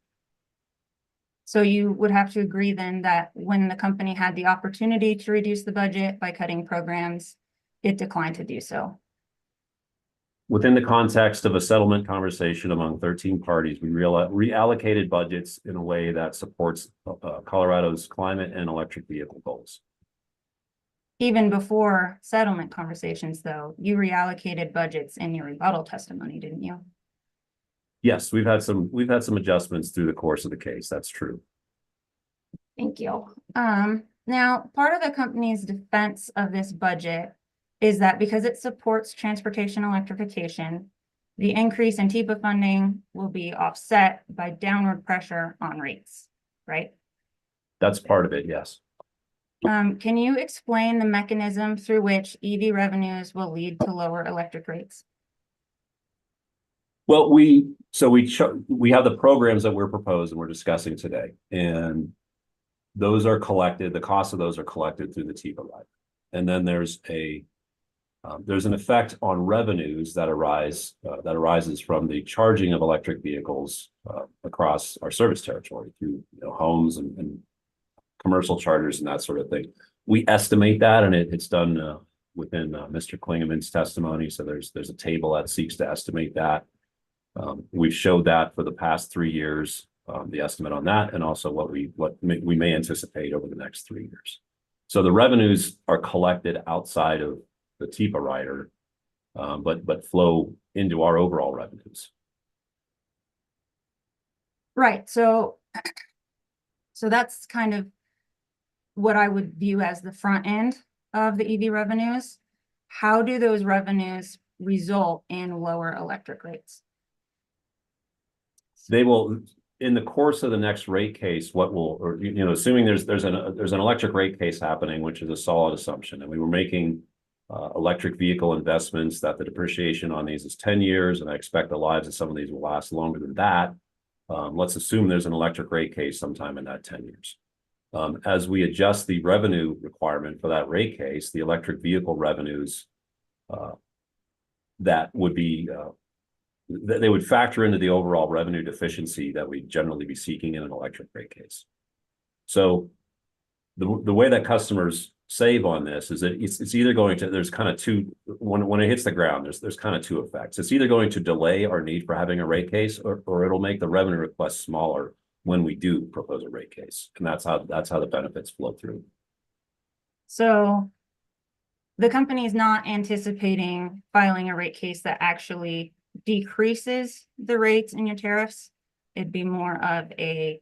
[SPEAKER 11] So you would have to agree then that when the company had the opportunity to reduce the budget by cutting programs, it declined to do so.
[SPEAKER 3] Within the context of a settlement conversation among 13 parties, we reallocated budgets in a way that supports Colorado's climate and electric vehicle goals.
[SPEAKER 11] Even before settlement conversations, though, you reallocated budgets in your rebuttal testimony, didn't you?
[SPEAKER 3] Yes, we've had some adjustments through the course of the case. That's true.
[SPEAKER 11] Thank you. Now, part of the company's defense of this budget is that because it supports transportation electrification, the increase in TEPA funding will be offset by downward pressure on rates, right?
[SPEAKER 3] That's part of it, yes.
[SPEAKER 11] Can you explain the mechanism through which EV revenues will lead to lower electric rates?
[SPEAKER 3] Well, we have the programs that we're proposed and we're discussing today, and those are collected. The costs of those are collected through the TEPA rider, and then there's an effect on revenues that arises from the charging of electric vehicles across our service territory through homes and commercial chargers and that sort of thing. We estimate that, and it's done within Mr. Klingeman's testimony. So there's a table that seeks to estimate that. We've showed that for the past 3 years, the estimate on that, and also what we may anticipate over the next 3 years. So the revenues are collected outside of the TEPA rider, but flow into our overall revenues.
[SPEAKER 11] Right. So that's kind of what I would view as the front end of the EV revenues. How do those revenues result in lower electric rates?
[SPEAKER 3] They will, in the course of the next rate case, assuming there's an electric rate case happening, which is a solid assumption, and we were making electric vehicle investments, that the depreciation on these is 10 years, and I expect the lives of some of these will last longer than that. Let's assume there's an electric rate case sometime in that 10 years. As we adjust the revenue requirement for that rate case, the electric vehicle revenues that would be they would factor into the overall revenue deficiency that we'd generally be seeking in an electric rate case. So the way that customers save on this is that it's either going to, there's kind of two, when it hits the ground, there's kind of two effects. It's either going to delay our need for having a rate case, or it'll make the revenue request smaller when we do propose a rate case. And that's how the benefits flow through.
[SPEAKER 11] So the company is not anticipating filing a rate case that actually decreases the rates in your tariffs. It'd be more of a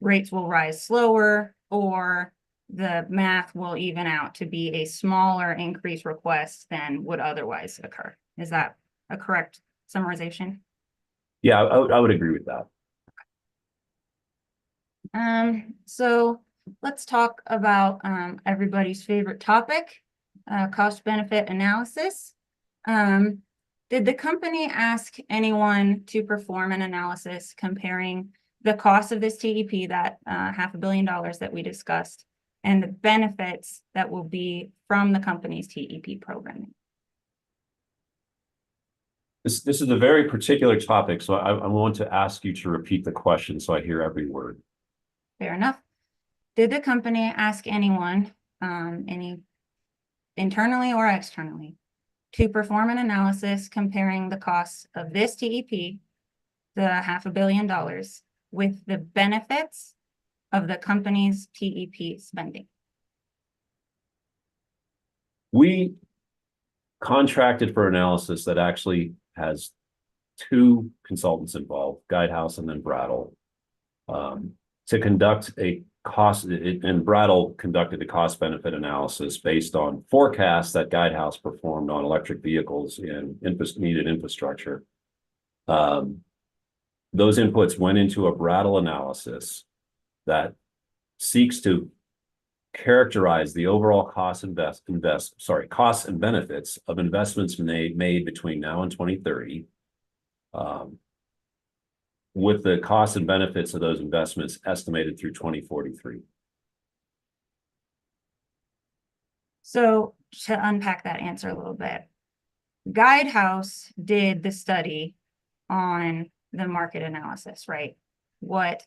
[SPEAKER 11] rates will rise slower, or the math will even out to be a smaller increase request than would otherwise occur. Is that a correct summarization?
[SPEAKER 3] Yeah, I would agree with that.
[SPEAKER 11] So let's talk about everybody's favorite topic, cost benefit analysis. Did the company ask anyone to perform an analysis comparing the cost of this TEP, that $500 million that we discussed, and the benefits that will be from the company's TEP programming?
[SPEAKER 3] This is a very particular topic, so I want to ask you to repeat the question so I hear every word.
[SPEAKER 11] Fair enough. Did the company ask anyone, any internally or externally, to perform an analysis comparing the costs of this TEP, the $500 million, with the benefits of the company's TEP spending?
[SPEAKER 3] We contracted for analysis that actually has two consultants involved, Guidehouse and then Brattle, to conduct a cost, and Brattle conducted a cost benefit analysis based on forecasts that Guidehouse performed on electric vehicles and needed infrastructure. Those inputs went into a Brattle analysis that seeks to characterize the overall costs and benefits of investments made between now and 2030, with the costs and benefits of those investments estimated through 2043.
[SPEAKER 11] So to unpack that answer a little bit, Guidehouse did the study on the market analysis, right? What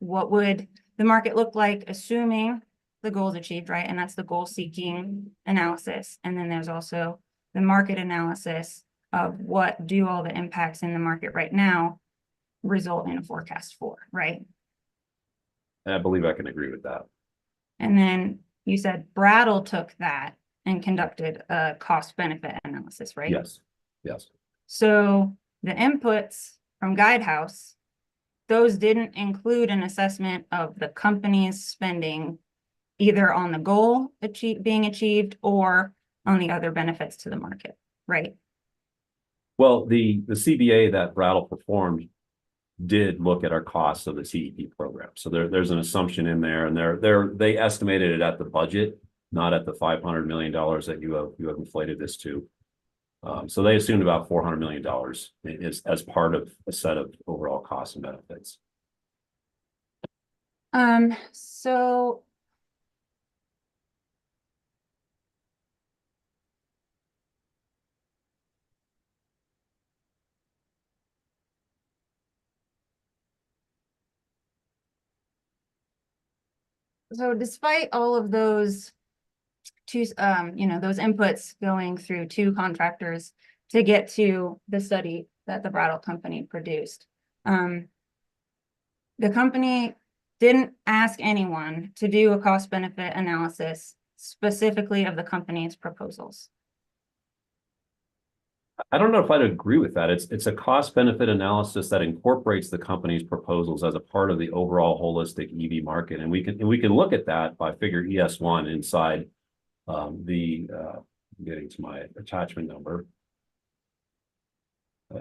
[SPEAKER 11] would the market look like assuming the goals achieved, right? And that's the goal seeking analysis. And then there's also the market analysis of what do all the impacts in the market right now result in a forecast for, right?
[SPEAKER 3] And I believe I can agree with that.
[SPEAKER 11] And then you said Brattle took that and conducted a cost benefit analysis, right?
[SPEAKER 3] Yes, yes.
[SPEAKER 11] So the inputs from Guidehouse, those didn't include an assessment of the company's spending either on the goal being achieved or on the other benefits to the market, right?
[SPEAKER 3] Well, the CBA that Brattle performed did look at our costs of the CEP program. So there's an assumption in there, and they estimated it at the budget, not at the $500 million that you have inflated this to. So they assumed about $400 million as part of a set of overall costs and benefits.
[SPEAKER 11] So despite all of those those inputs going through two contractors to get to the study that the Brattle company produced, the company didn't ask anyone to do a cost benefit analysis specifically of the company's proposals.
[SPEAKER 3] I don't know if I'd agree with that. It's a cost benefit analysis that incorporates the company's proposals as a part of the overall holistic EV market, and we can look at that by figure ES1 inside I'm getting to my attachment number.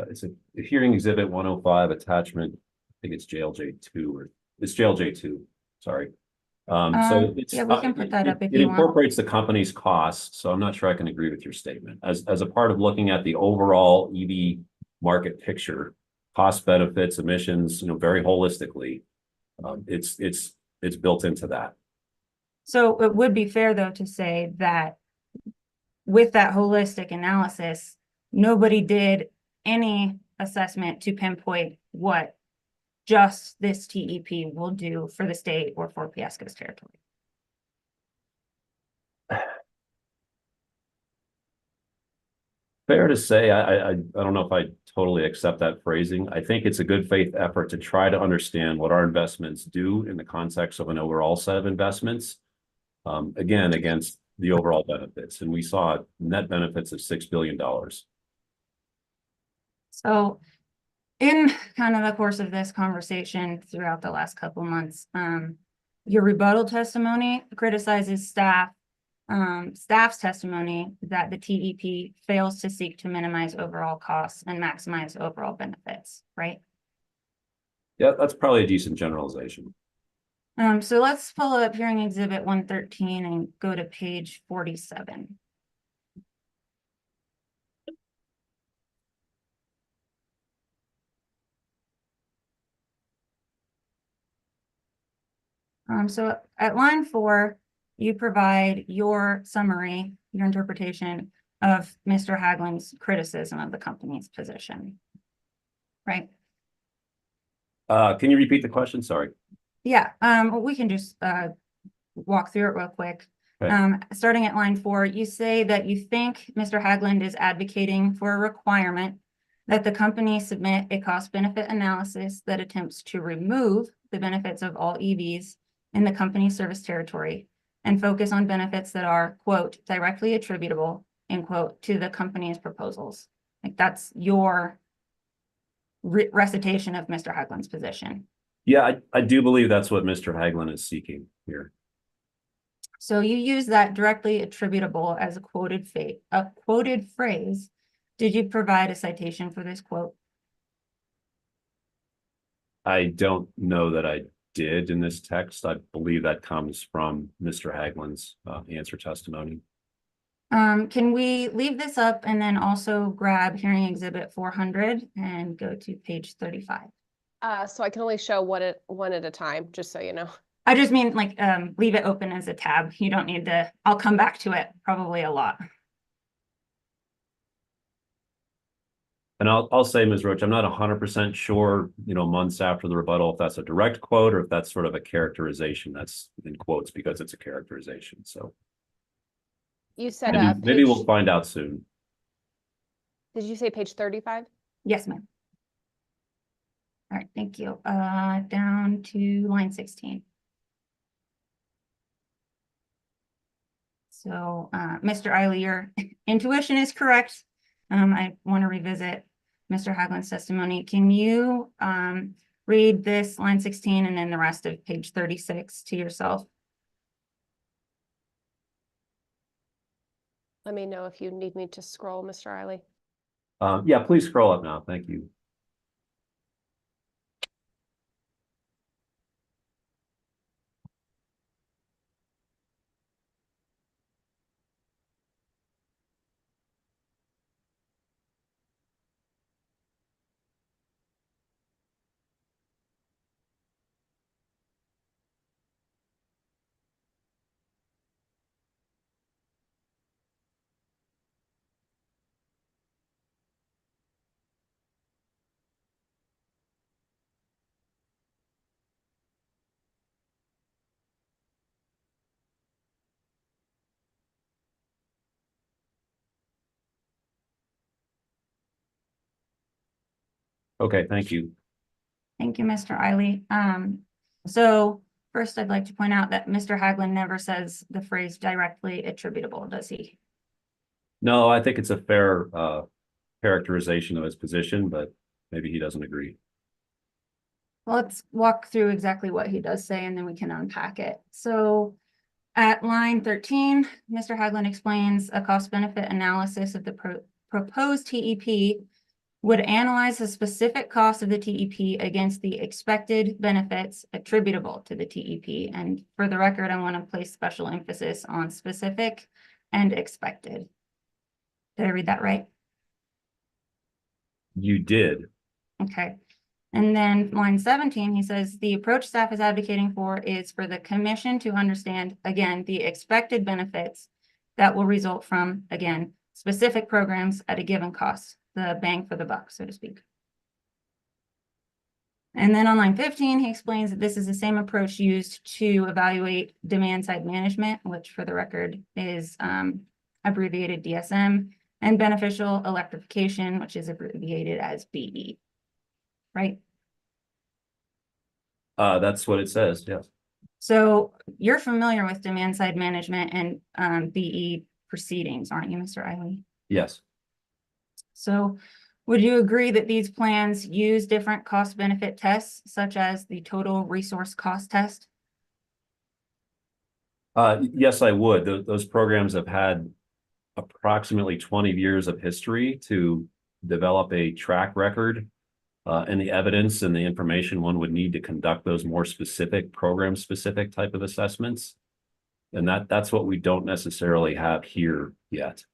[SPEAKER 3] It's a hearing exhibit 105 attachment. I think it's JLJ2, or it's JLJ2. Sorry. So it's,
[SPEAKER 11] yeah, we can put that up if
[SPEAKER 3] it
[SPEAKER 11] you want.
[SPEAKER 3] incorporates the company's costs, so I'm not sure I can agree with your statement. As a part of looking at the overall EV market picture, cost, benefits, emissions, very holistically, it's built into that.
[SPEAKER 11] So it would be fair, though, to say that with that holistic analysis, nobody did any assessment to pinpoint what just this TEP will do for the state or for Piesco's territory.
[SPEAKER 3] Fair to say, I don't know if I totally accept that phrasing. I think it's a good faith effort to try to understand what our investments do in the context of an overall set of investments. Again, against the overall benefits, and we saw net benefits of $6 billion.
[SPEAKER 11] So in kind of the course of this conversation throughout the last couple months, your rebuttal testimony criticizes staff's testimony that the TEP fails to seek to minimize overall costs and maximize overall benefits, right?
[SPEAKER 3] Yeah, that's probably a decent generalization.
[SPEAKER 11] So let's pull up hearing exhibit 113 and go to page 47. So at line 4, you provide your summary, your interpretation of Mr. Haglund's criticism of the company's position, right?
[SPEAKER 3] Can you repeat the question? Sorry.
[SPEAKER 11] Yeah, we can just walk through it real quick.
[SPEAKER 3] Okay.
[SPEAKER 11] Starting at line 4, you say that you think Mr. Haglund is advocating for a requirement that the company submit a cost-benefit analysis that attempts to remove the benefits of all EVs in the company's service territory and focus on benefits that are, quote, directly attributable, end quote, to the company's proposals. Like that's your recitation of Mr. Haglund's position.
[SPEAKER 3] Yeah, I do believe that's what Mr. Haglund is seeking here.
[SPEAKER 11] So you use that directly attributable as a quoted phrase. Did you provide a citation for this quote?
[SPEAKER 3] I don't know that I did in this text. I believe that comes from Mr. Haglund's answer testimony.
[SPEAKER 11] Can we leave this up and then also grab hearing exhibit 400 and go to page 35?
[SPEAKER 12] So I can only show one at a time, just so you know.
[SPEAKER 11] I just mean like leave it open as a tab. You don't need to, I'll come back to it probably a lot.
[SPEAKER 3] And I'll say, Ms. Roach, I'm not 100% sure, months after the rebuttal, if that's a direct quote or if that's sort of a characterization that's in quotes because it's a characterization. So
[SPEAKER 12] you said
[SPEAKER 3] maybe we'll find out soon.
[SPEAKER 12] Did you say page 35?
[SPEAKER 11] Yes, ma'am. All right, thank you. Down to line 16. So, Mr. Eiley, your intuition is correct. I want to revisit Mr. Haglund's testimony. Can you read this line 16 and then the rest of page 36 to yourself?
[SPEAKER 12] Let me know if you need me to scroll, Mr. Eiley.
[SPEAKER 3] Yeah, please scroll up now. Thank you. Okay, thank you.
[SPEAKER 11] Thank you, Mr. Eiley. So first, I'd like to point out that Mr. Haglund never says the phrase directly attributable, does he?
[SPEAKER 3] No, I think it's a fair characterization of his position, but maybe he doesn't agree.
[SPEAKER 11] Well, let's walk through exactly what he does say, and then we can unpack it. So at line 13, Mr. Haglund explains a cost-benefit analysis of the proposed TEP would analyze the specific cost of the TEP against the expected benefits attributable to the TEP. And for the record, I want to place special emphasis on specific and expected. Did I read that right?
[SPEAKER 3] You did.
[SPEAKER 11] Okay. And then line 17, he says, the approach staff is advocating for is for the commission to understand, again, the expected benefits that will result from, again, specific programs at a given cost, the bang for the buck, so to speak. And then on line 15, he explains that this is the same approach used to evaluate demand side management, which for the record is abbreviated DSM, and beneficial electrification, which is abbreviated as BE. Right?
[SPEAKER 3] That's what it says, yes.
[SPEAKER 11] So you're familiar with demand side management and BE proceedings, aren't you, Mr. Eiley?
[SPEAKER 3] Yes.
[SPEAKER 11] So would you agree that these plans use different cost benefit tests, such as the total resource cost test?
[SPEAKER 3] Yes, I would. Those programs have had approximately 20 years of history to develop a track record and the evidence and the information one would need to conduct those more specific program specific type of assessments. And that's what we don't necessarily have here yet.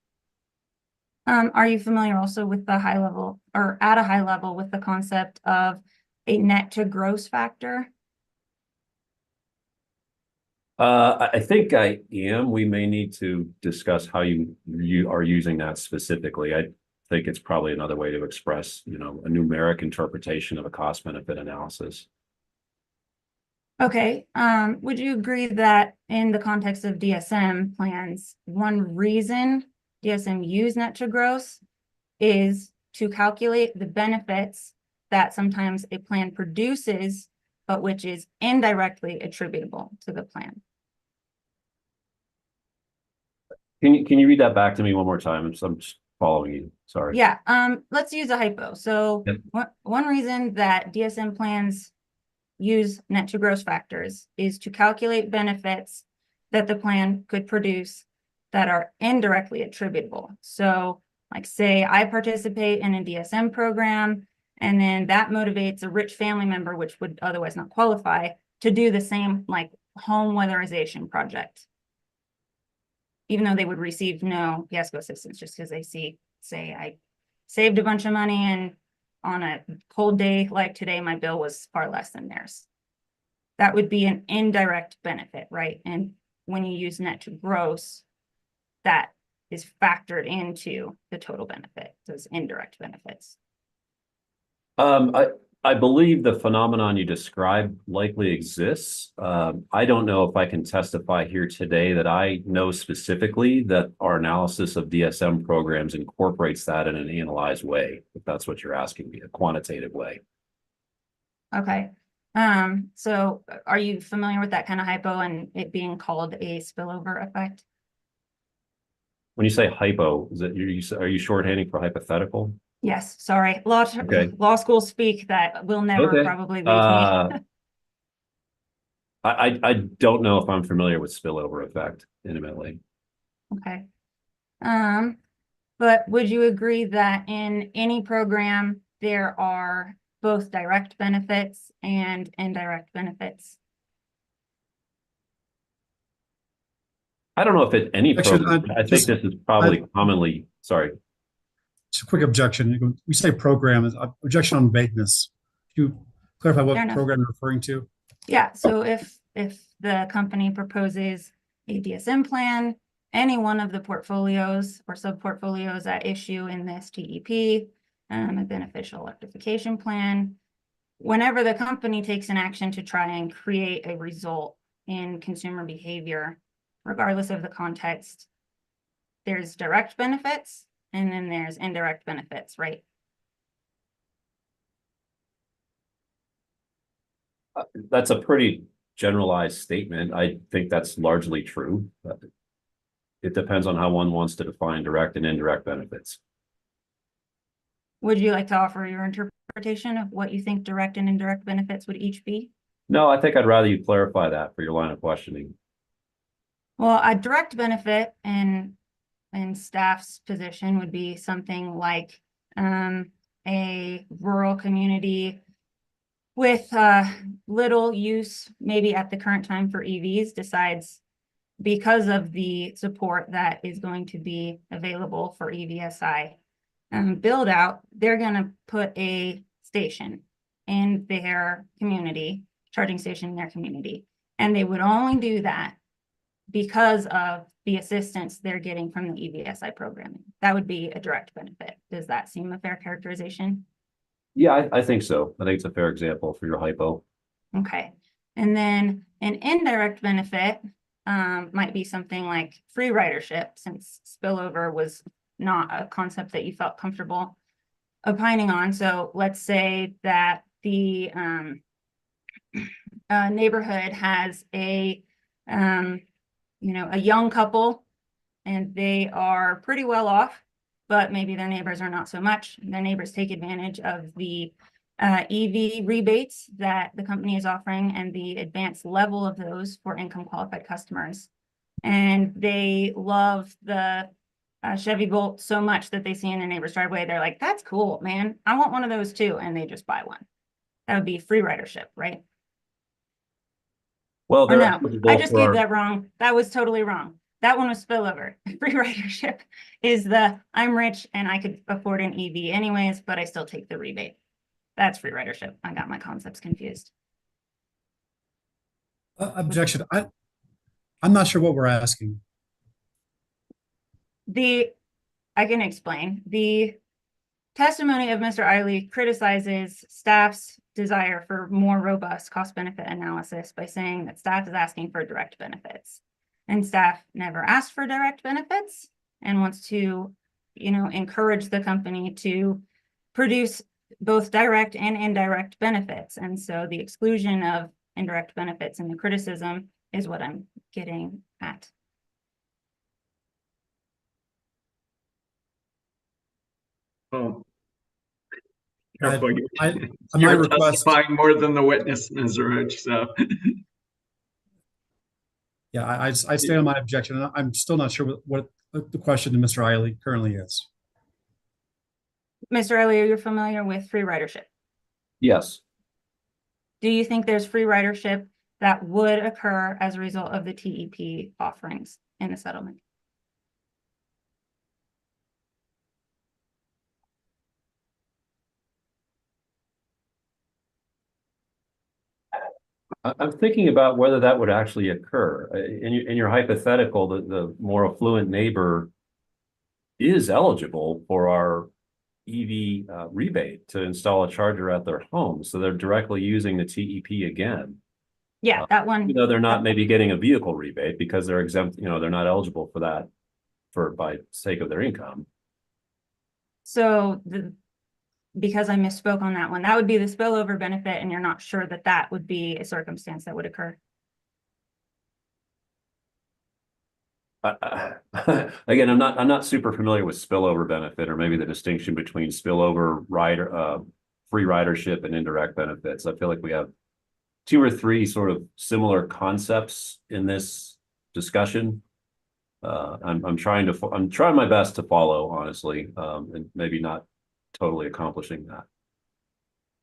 [SPEAKER 11] Are you familiar also with the high level or at a high level with the concept of a net to gross factor?
[SPEAKER 3] I think I am. We may need to discuss how you are using that specifically. I think it's probably another way to express, a numeric interpretation of a cost benefit analysis.
[SPEAKER 11] Okay. Would you agree that in the context of DSM plans, one reason DSM use net to gross is to calculate the benefits that sometimes a plan produces, but which is indirectly attributable to the plan?
[SPEAKER 3] Can you read that back to me one more time? I'm just following you. Sorry.
[SPEAKER 11] Yeah. Let's use a hypo. So one reason that DSM plans use net to gross factors is to calculate benefits that the plan could produce that are indirectly attributable. So like say I participate in a DSM program and then that motivates a rich family member, which would otherwise not qualify, to do the same like home weatherization project. Even though they would receive no PSCO assistance just because they say I saved a bunch of money and on a cold day like today, my bill was far less than theirs. That would be an indirect benefit, right? And when you use net to gross, that is factored into the total benefit, those indirect benefits.
[SPEAKER 3] I believe the phenomenon you described likely exists. I don't know if I can testify here today that I know specifically that our analysis of DSM programs incorporates that in an analyzed way, if that's what you're asking me, a quantitative way.
[SPEAKER 11] Okay. So are you familiar with that kind of hypo and it being called a spillover effect?
[SPEAKER 3] When you say hypo, are you shorthanding for hypothetical?
[SPEAKER 11] Yes, sorry. Law school speak that will never probably leave me.
[SPEAKER 3] I don't know if I'm familiar with spillover effect intimately.
[SPEAKER 11] Okay. But would you agree that in any program there are both direct benefits and indirect benefits?
[SPEAKER 3] I don't know if it's any program. I think this is probably commonly, sorry.
[SPEAKER 22] Just a quick objection. We say program is objection on vagueness. Can you clarify what program you're referring to?
[SPEAKER 11] Yeah, so if the company proposes a DSM plan, any one of the portfolios or sub-portfolios at issue in this TEP, a beneficial electrification plan, whenever the company takes an action to try and create a result in consumer behavior, regardless of the context, there's direct benefits and then there's indirect benefits, right?
[SPEAKER 3] That's a pretty generalized statement. I think that's largely true. It depends on how one wants to define direct and indirect benefits.
[SPEAKER 11] Would you like to offer your interpretation of what you think direct and indirect benefits would each be?
[SPEAKER 3] No, I think I'd rather you clarify that for your line of questioning.
[SPEAKER 11] Well, a direct benefit in staff's position would be something like a rural community with little use, maybe at the current time for EVs, decides because of the support that is going to be available for EVSI build out, they're going to put a station in their community, charging station in their community. And they would only do that because of the assistance they're getting from the EVSI programming. That would be a direct benefit. Does that seem a fair characterization?
[SPEAKER 3] Yeah, I think so. I think it's a fair example for your hypo.
[SPEAKER 11] Okay. And then an indirect benefit might be something like free ridership, since spillover was not a concept that you felt comfortable opining on. So let's say that the neighborhood has a a young couple and they are pretty well off, but maybe their neighbors are not so much. Their neighbors take advantage of the EV rebates that the company is offering and the advanced level of those for income qualified customers. And they love the Chevy Bolt so much that they see in their neighbor's driveway. They're like, that's cool, man. I want one of those too. And they just buy one. That would be free ridership, right?
[SPEAKER 3] Well,
[SPEAKER 11] Or no, I just gave that wrong. That was totally wrong. That one was spillover. Free ridership is the I'm rich and I could afford an EV anyways, but I still take the rebate. That's free ridership. I got my concepts confused.
[SPEAKER 22] Objection. I'm not sure what we're asking.
[SPEAKER 11] I can explain. The testimony of Mr. Eiley criticizes staff's desire for more robust cost-benefit analysis by saying that staff is asking for direct benefits. And staff never asked for direct benefits and wants to, encourage the company to produce both direct and indirect benefits. And so the exclusion of indirect benefits and the criticism is what I'm getting at.
[SPEAKER 6] Oh.
[SPEAKER 22] My
[SPEAKER 6] You're
[SPEAKER 22] request-
[SPEAKER 6] testifying more than the witness, Ms. Roach, so.
[SPEAKER 22] Yeah, I stand on my objection, and I'm still not sure what the question to Mr. Eiley currently is.
[SPEAKER 11] Mr. Eiley, you're familiar with free ridership?
[SPEAKER 3] Yes.
[SPEAKER 11] Do you think there's free ridership that would occur as a result of the TEP offerings in the settlement?
[SPEAKER 3] I'm thinking about whether that would actually occur. In your hypothetical, the more affluent neighbor is eligible for our EV rebate to install a charger at their home. So they're directly using the TEP again.
[SPEAKER 11] Yeah, that one.
[SPEAKER 3] They're not maybe getting a vehicle rebate because they're exempt, they're not eligible for that by sake of their income.
[SPEAKER 11] So because I misspoke on that one, that would be the spillover benefit, and you're not sure that that would be a circumstance that would occur.
[SPEAKER 3] Again, I'm not super familiar with spillover benefit, or maybe the distinction between spillover free ridership and indirect benefits. I feel like we have 2 or 3 sort of similar concepts in this discussion. I'm trying my best to follow, honestly, and maybe not totally accomplishing that.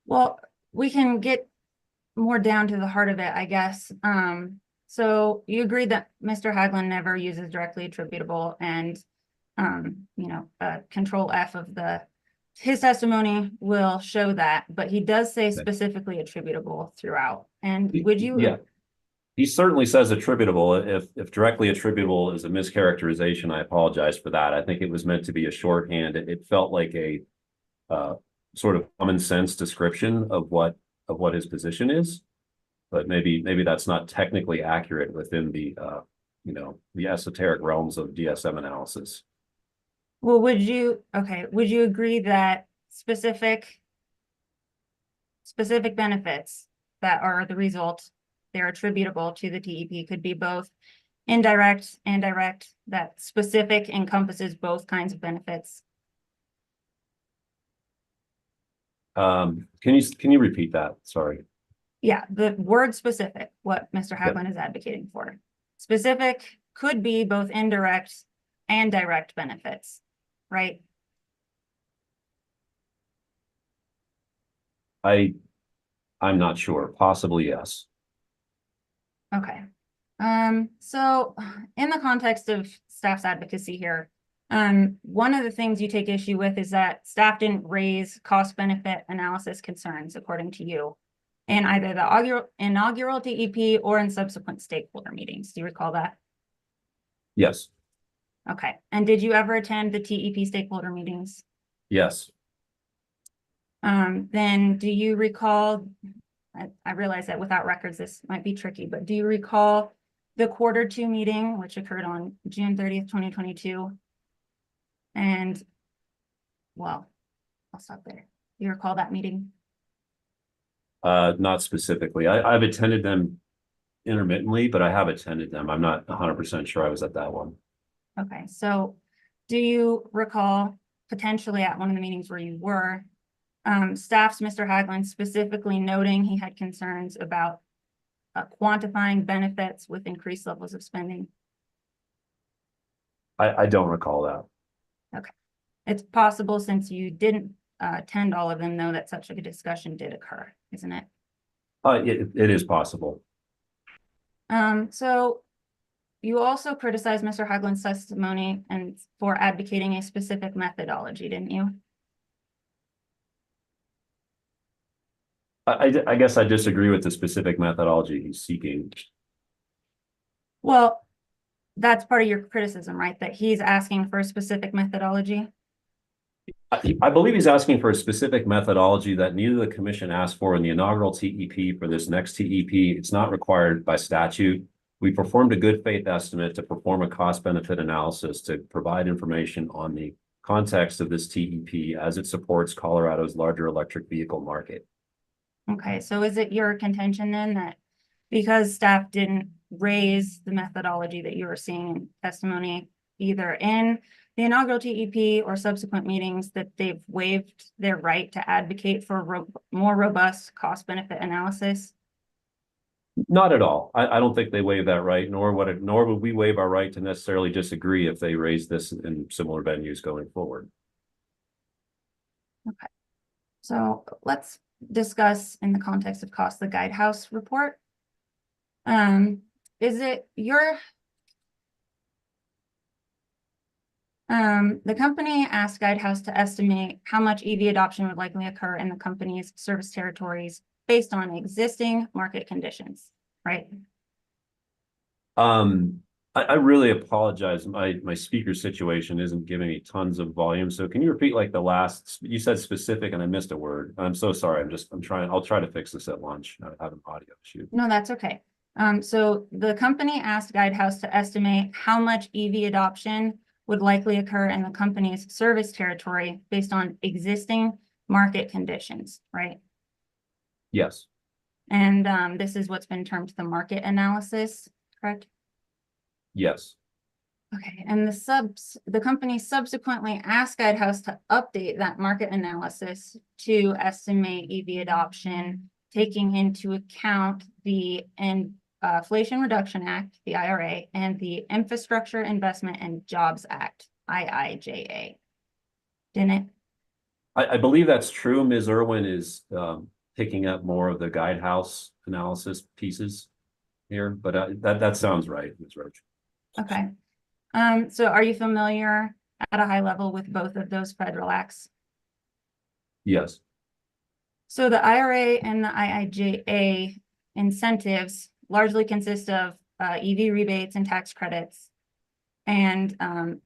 [SPEAKER 11] Well, we can get more down to the heart of it, I guess. So you agreed that Mr. Haglund never uses directly attributable, and control F of his testimony will show that, but he does say specifically attributable throughout. And would you?
[SPEAKER 3] Yeah, he certainly says attributable. If directly attributable is a mischaracterization, I apologize for that. I think it was meant to be a shorthand. It felt like a sort of common sense description of what his position is, but maybe that's not technically accurate within the esoteric realms of DSM analysis.
[SPEAKER 11] Well, would you agree that specific benefits that are the result, they're attributable to the TEP, could be both indirect and direct, that specific encompasses both kinds of benefits?
[SPEAKER 3] Can you repeat that? Sorry.
[SPEAKER 11] Yeah, the word specific, what Mr. Haglund is advocating for. Specific could be both indirect and direct benefits, right?
[SPEAKER 3] I'm not sure. Possibly, yes.
[SPEAKER 11] Okay. So in the context of staff's advocacy here, one of the things you take issue with is that staff didn't raise cost benefit analysis concerns, according to you, in either the inaugural TEP or in subsequent stakeholder meetings. Do you recall that?
[SPEAKER 3] Yes.
[SPEAKER 11] Okay. And did you ever attend the TEP stakeholder meetings?
[SPEAKER 3] Yes.
[SPEAKER 11] Then do you recall, I realize that without records, this might be tricky, but do you recall the Q2 meeting, which occurred on June 30th, 2022? And, well, I'll stop there. Do you recall that meeting?
[SPEAKER 3] Not specifically. I've attended them intermittently, but I have attended them. I'm not 100% sure I was at that one.
[SPEAKER 11] Okay, so do you recall potentially at one of the meetings where you were, staff's Mr. Haglund specifically noting he had concerns about quantifying benefits with increased levels of spending?
[SPEAKER 3] I don't recall that.
[SPEAKER 11] Okay. It's possible, since you didn't attend all of them, though, that such a discussion did occur, isn't it?
[SPEAKER 3] It is possible.
[SPEAKER 11] So you also criticized Mr. Haglund's testimony and for advocating a specific methodology, didn't you?
[SPEAKER 3] I guess I disagree with the specific methodology he's seeking.
[SPEAKER 11] Well, that's part of your criticism, right? That he's asking for a specific methodology?
[SPEAKER 3] I believe he's asking for a specific methodology that neither the commission asked for in the inaugural TEP for this next TEP. It's not required by statute. We performed a good faith estimate to perform a cost benefit analysis to provide information on the context of this TEP as it supports Colorado's larger electric vehicle market.
[SPEAKER 11] Okay, so is it your contention then that because staff didn't raise the methodology that you were seeing in testimony, either in the inaugural TEP or subsequent meetings, that they've waived their right to advocate for more robust cost benefit analysis?
[SPEAKER 3] Not at all. I don't think they waive that right, nor would we waive our right to necessarily disagree if they raise this in similar venues going forward.
[SPEAKER 11] Okay, so let's discuss in the context of cost the Guidehouse report. Is it your the company asked Guidehouse to estimate how much EV adoption would likely occur in the company's service territories based on existing market conditions, right?
[SPEAKER 3] I really apologize. My speaker situation isn't giving me tons of volume. So can you repeat like the last, you said specific and I missed a word. I'm so sorry. I'll try to fix this at lunch. I have an audio issue.
[SPEAKER 11] No, that's okay. So the company asked Guidehouse to estimate how much EV adoption would likely occur in the company's service territory based on existing market conditions, right?
[SPEAKER 3] Yes.
[SPEAKER 11] And this is what's been termed the market analysis, correct?
[SPEAKER 3] Yes.
[SPEAKER 11] Okay, and the company subsequently asked Guidehouse to update that market analysis to estimate EV adoption, taking into account the Inflation Reduction Act, the IRA, and the Infrastructure Investment and Jobs Act, IIJA. Didn't it?
[SPEAKER 3] I believe that's true. Ms. Irwin is picking up more of the Guidehouse analysis pieces here, but that sounds right, Ms. Roach.
[SPEAKER 11] Okay. So are you familiar at a high level with both of those federal acts?
[SPEAKER 3] Yes.
[SPEAKER 11] So the IRA and the IIJA incentives largely consist of EV rebates and tax credits and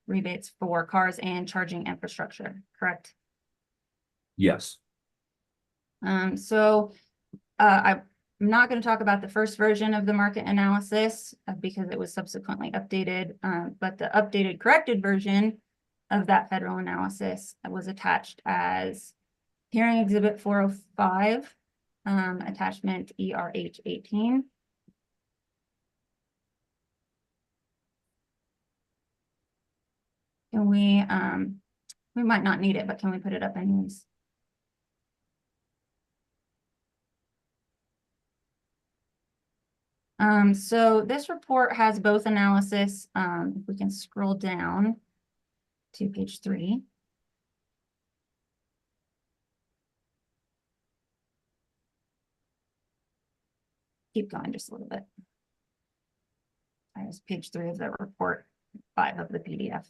[SPEAKER 11] rebates for cars and charging infrastructure, correct?
[SPEAKER 3] Yes.
[SPEAKER 11] So I'm not going to talk about the first version of the market analysis because it was subsequently updated, but the updated corrected version of that federal analysis was attached as Hearing Exhibit 405, attachment ERH 18. Can we might not need it, but can we put it up anyways? So this report has both analysis. If we can scroll down to page 3. keep going just a little bit. I was page 3 of the report, 5 of the PDF.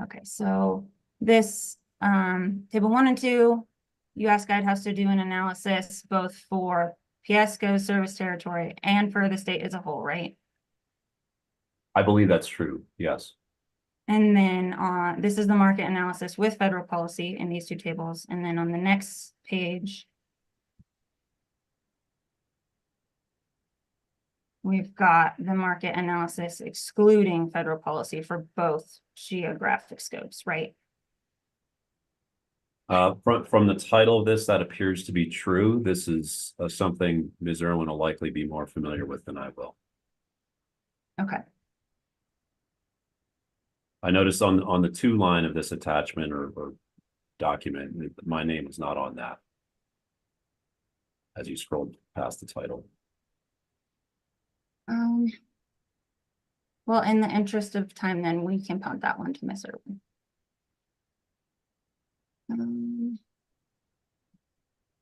[SPEAKER 11] Okay, so this table 1 and 2, you asked Guidehouse to do an analysis both for Piesco's service territory and for the state as a whole, right?
[SPEAKER 3] I believe that's true, yes.
[SPEAKER 11] And then this is the market analysis with federal policy in these 2 tables. And then on the next page, we've got the market analysis excluding federal policy for both geographic scopes, right?
[SPEAKER 3] From the title of this, that appears to be true. This is something Ms. Irwin will likely be more familiar with than I will.
[SPEAKER 11] Okay.
[SPEAKER 3] I noticed on the 2 line of this attachment or document, my name is not on that as you scroll past the title.
[SPEAKER 11] Well, in the interest of time, then we can punt that one to Ms. Irwin.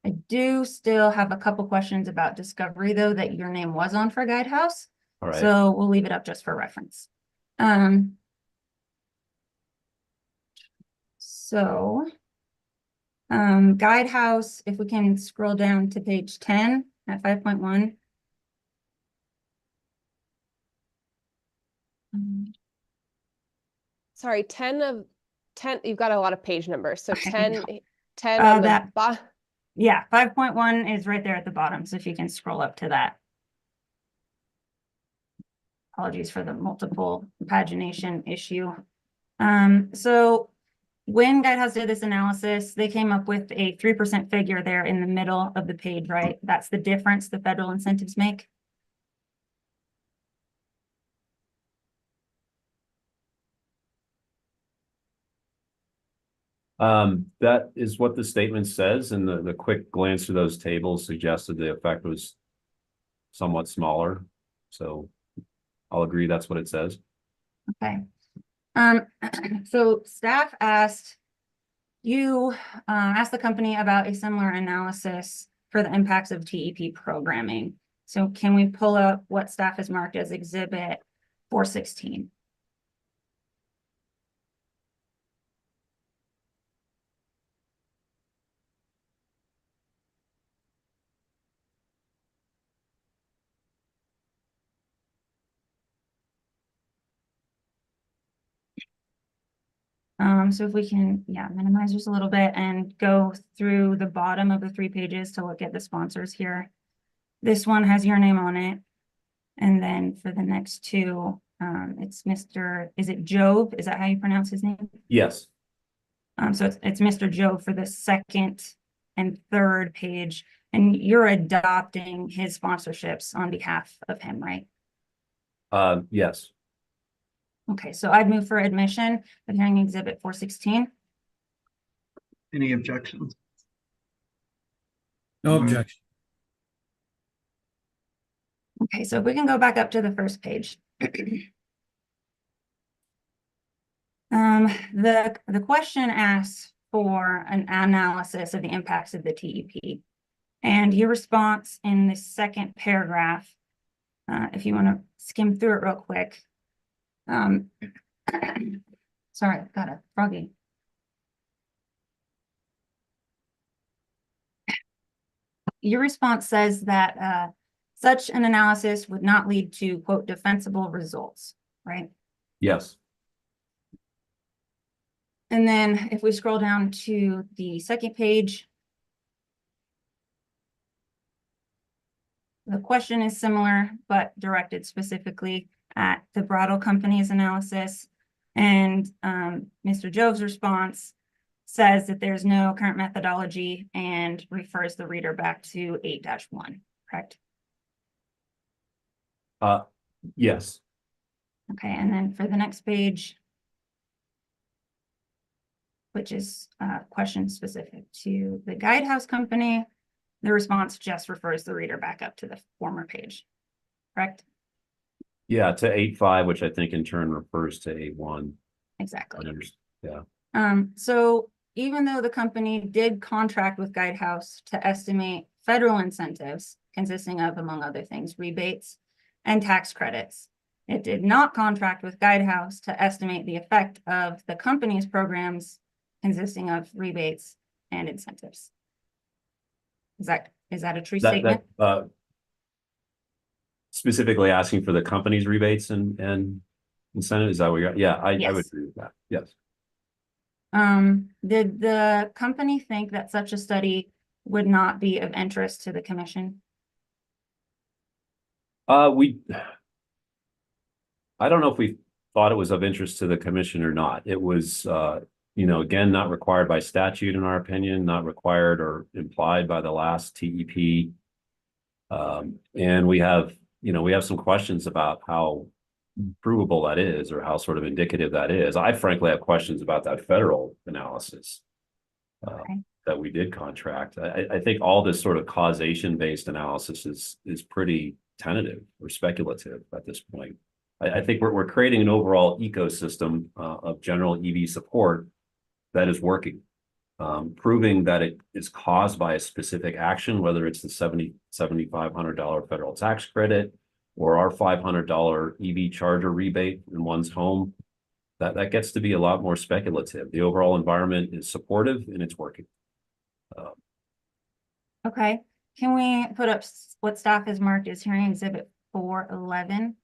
[SPEAKER 11] I do still have a couple questions about discovery, though, that your name was on for Guidehouse.
[SPEAKER 3] All right.
[SPEAKER 11] So we'll leave it up just for reference. Guidehouse, if we can scroll down to page 10 at 5.1.
[SPEAKER 12] Sorry, 10 of 10, you've got a lot of page numbers. So 10 on
[SPEAKER 11] that,
[SPEAKER 12] the bottom.
[SPEAKER 11] Yeah, 5.1 is right there at the bottom. So if you can scroll up to that. Apologies for the multiple pagination issue. So when Guidehouse did this analysis, they came up with a 3% figure there in the middle of the page, right? That's the difference the federal incentives make.
[SPEAKER 3] That is what the statement says, and the quick glance through those tables suggested the effect was somewhat smaller. So I'll agree that's what it says.
[SPEAKER 11] Okay. So staff asked the company about a similar analysis for the impacts of TEP programming. So can we pull up what staff has marked as exhibit 416? So if we can, minimize just a little bit and go through the bottom of the 3 pages to look at the sponsors here. This one has your name on it. And then for the next 2, it's Mr. Is it Jove? Is that how you pronounce his name?
[SPEAKER 3] Yes.
[SPEAKER 11] So it's Mr. Jove for the 2nd and 3rd page, and you're adopting his sponsorships on behalf of him, right?
[SPEAKER 3] Yes.
[SPEAKER 11] Okay, so I'd move for admission of hearing exhibit 416.
[SPEAKER 6] Any objections?
[SPEAKER 22] No objection.
[SPEAKER 11] Okay, so if we can go back up to the first page. The question asks for an analysis of the impacts of the TEP. And your response in the 2nd paragraph, if you want to skim through it real quick. Sorry, I've got a froggy. Your response says that such an analysis would not lead to, quote, defensible results, right?
[SPEAKER 3] Yes.
[SPEAKER 11] And then if we scroll down to the 2nd page, the question is similar, but directed specifically at the Brattle Company's analysis. And Mr. Jove's response says that there's no current methodology and refers the reader back to 8-1, correct?
[SPEAKER 3] Yes.
[SPEAKER 11] Okay, and then for the next page, which is question specific to the Guidehouse Company, the response just refers the reader back up to the former page, correct?
[SPEAKER 3] Yeah, to 8.5, which I think in turn refers to 8.1.
[SPEAKER 11] Exactly.
[SPEAKER 3] Yeah.
[SPEAKER 11] So even though the company did contract with Guidehouse to estimate federal incentives consisting of, among other things, rebates and tax credits, it did not contract with Guidehouse to estimate the effect of the company's programs consisting of rebates and incentives. Is that a true statement?
[SPEAKER 3] Specifically asking for the company's rebates and incentives, is that what you're, yeah, I would agree with that, yes.
[SPEAKER 11] Did the company think that such a study would not be of interest to the commission?
[SPEAKER 3] I don't know if we thought it was of interest to the commission or not. It was, you know, again, not required by statute, in our opinion, not required or implied by the last TEP. And we have, you know, we have some questions about how provable that is, or how sort of indicative that is. I frankly have questions about that federal analysis that we did contract. I think all this sort of causation-based analysis is pretty tentative or speculative at this point. I think we're creating an overall ecosystem of general EV support that is working, proving that it is caused by a specific action, whether it's the $7,500 federal tax credit or our $500 EV charger rebate in one's home. That gets to be a lot more speculative. The overall environment is supportive and it's working.
[SPEAKER 11] Okay, can we put up what staff has marked as hearing exhibit 411?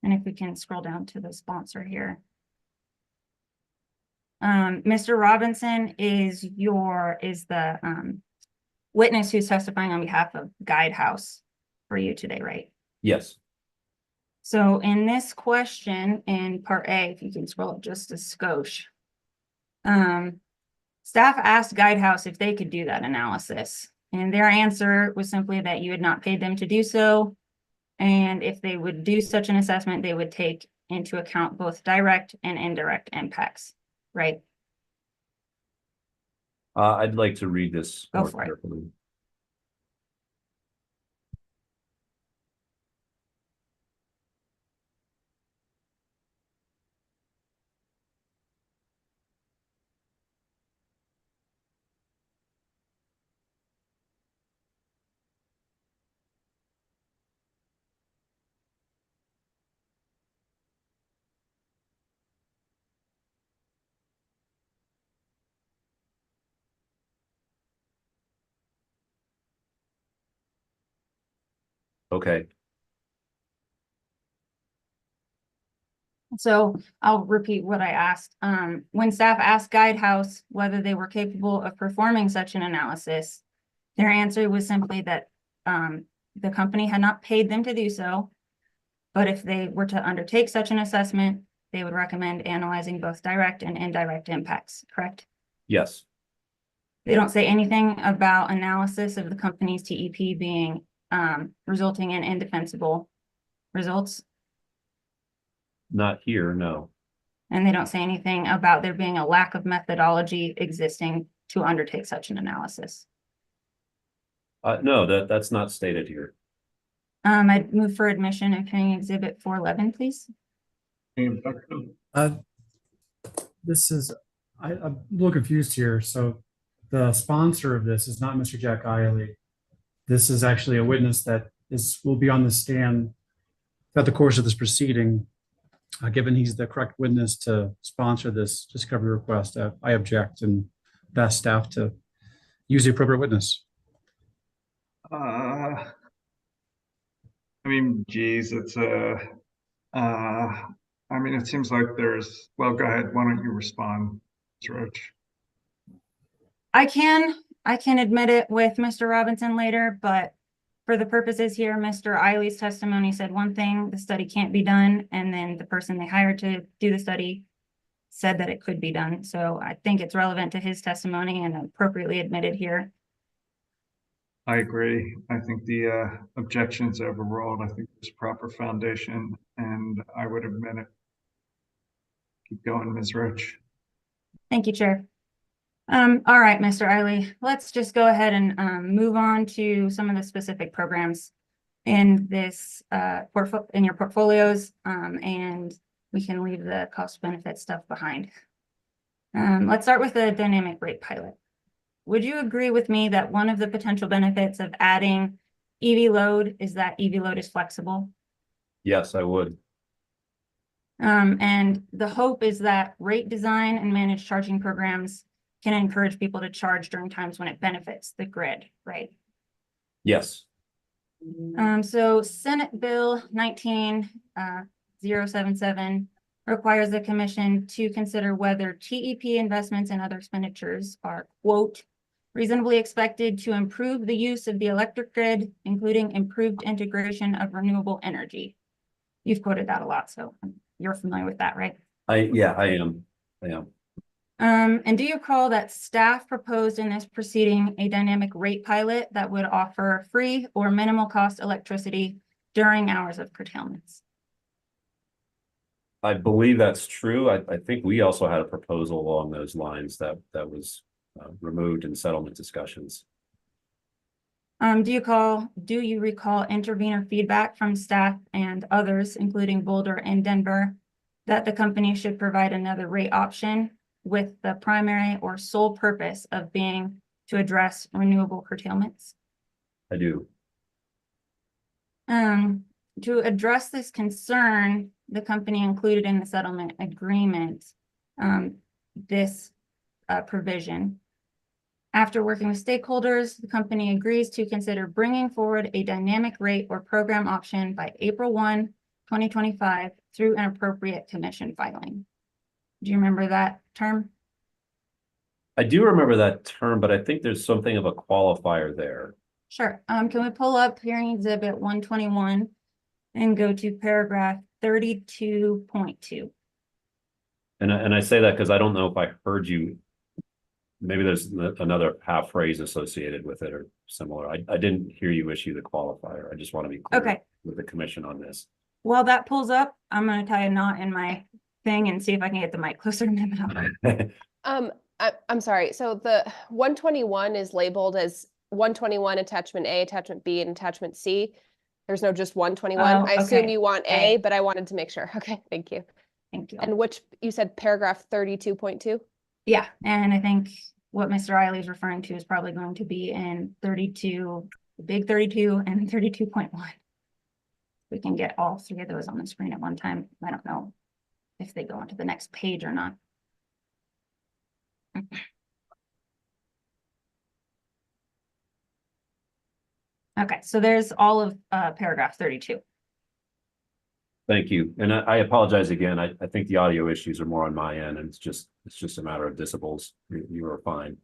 [SPEAKER 11] And if we can scroll down to the sponsor here. Mr. Robinson is the witness who's testifying on behalf of Guidehouse for you today, right?
[SPEAKER 3] Yes.
[SPEAKER 11] So in this question in part A, if you can scroll up just a skosh, staff asked Guidehouse if they could do that analysis, and their answer was simply that you had not paid them to do so. And if they would do such an assessment, they would take into account both direct and indirect impacts, right?
[SPEAKER 3] I'd like to read this
[SPEAKER 11] Go
[SPEAKER 3] more
[SPEAKER 11] for it.
[SPEAKER 3] carefully. Okay.
[SPEAKER 11] So I'll repeat what I asked. When staff asked Guidehouse whether they were capable of performing such an analysis, their answer was simply that the company had not paid them to do so. But if they were to undertake such an assessment, they would recommend analyzing both direct and indirect impacts, correct?
[SPEAKER 3] Yes.
[SPEAKER 11] They don't say anything about analysis of the company's TEP being resulting in indefensible results.
[SPEAKER 3] Not here, no.
[SPEAKER 11] And they don't say anything about there being a lack of methodology existing to undertake such an analysis.
[SPEAKER 3] No, that's not stated here.
[SPEAKER 11] I'd move for admission of hearing exhibit 411, please.
[SPEAKER 22] This is, I'm a little confused here. So the sponsor of this is not Mr. Jack Eiley. This is actually a witness that will be on the stand throughout the course of this proceeding. Given he's the correct witness to sponsor this discovery request, I object and ask staff to use the appropriate witness.
[SPEAKER 6] I mean, geez, it's I mean, it seems like there's, well, go ahead. Why don't you respond, Rich?
[SPEAKER 11] I can admit it with Mr. Robinson later, but for the purposes here, Mr. Eiley's testimony said one thing, the study can't be done, and then the person they hired to do the study said that it could be done. So I think it's relevant to his testimony and appropriately admitted here.
[SPEAKER 6] I agree. I think the objections overruled. I think there's proper foundation, and I would admit it. Keep going, Ms. Rich.
[SPEAKER 11] Thank you, Chair. All right, Mr. Eiley, let's just go ahead and move on to some of the specific programs in this in your portfolios, and we can leave the cost benefit stuff behind. Let's start with the dynamic rate pilot. Would you agree with me that one of the potential benefits of adding EV load is that EV load is flexible?
[SPEAKER 3] Yes, I would.
[SPEAKER 11] And the hope is that rate design and managed charging programs can encourage people to charge during times when it benefits the grid, right?
[SPEAKER 3] Yes.
[SPEAKER 11] So Senate Bill 19077 requires the commission to consider whether TEP investments and other expenditures are, quote, reasonably expected to improve the use of the electric grid, including improved integration of renewable energy. You've quoted that a lot, so you're familiar with that, right?
[SPEAKER 3] Yeah, I am. I am.
[SPEAKER 11] And do you recall that staff proposed in this proceeding a dynamic rate pilot that would offer free or minimal cost electricity during hours of curtailments?
[SPEAKER 3] I believe that's true. I think we also had a proposal along those lines that was removed in settlement discussions.
[SPEAKER 11] Do you recall intervener feedback from staff and others, including Boulder and Denver, that the company should provide another rate option with the primary or sole purpose of being to address renewable curtailments?
[SPEAKER 3] I do.
[SPEAKER 11] To address this concern, the company included in the settlement agreement this provision. After working with stakeholders, the company agrees to consider bringing forward a dynamic rate or program option by April 1, 2025 through an appropriate commission filing. Do you remember that term?
[SPEAKER 3] I do remember that term, but I think there's something of a qualifier there.
[SPEAKER 11] Sure. Can we pull up hearing exhibit 121 and go to paragraph 32.2?
[SPEAKER 3] And I say that because I don't know if I heard you. Maybe there's another half phrase associated with it or similar. I didn't hear you issue the qualifier. I just want to be clear with the commission on this.
[SPEAKER 11] While that pulls up, I'm going to tie a knot in my thing and see if I can get the mic closer to my mouth.
[SPEAKER 12] I'm sorry. So the 121 is labeled as 121 attachment A, attachment B, and attachment C. There's no just 121.
[SPEAKER 11] Oh,
[SPEAKER 12] I assume
[SPEAKER 11] okay.
[SPEAKER 12] you want A, but I wanted to make sure. Okay, thank you.
[SPEAKER 11] Thank you.
[SPEAKER 12] And which you said paragraph 32.2?
[SPEAKER 11] Yeah, and I think what Mr. Eiley is referring to is probably going to be in 32, the big 32 and 32.1. We can get all three of those on the screen at one time. I don't know if they go onto the next page or not. Okay, so there's all of paragraph 32.
[SPEAKER 3] Thank you. And I apologize again. I think the audio issues are more on my end, and it's just a matter of decibels. You are fine.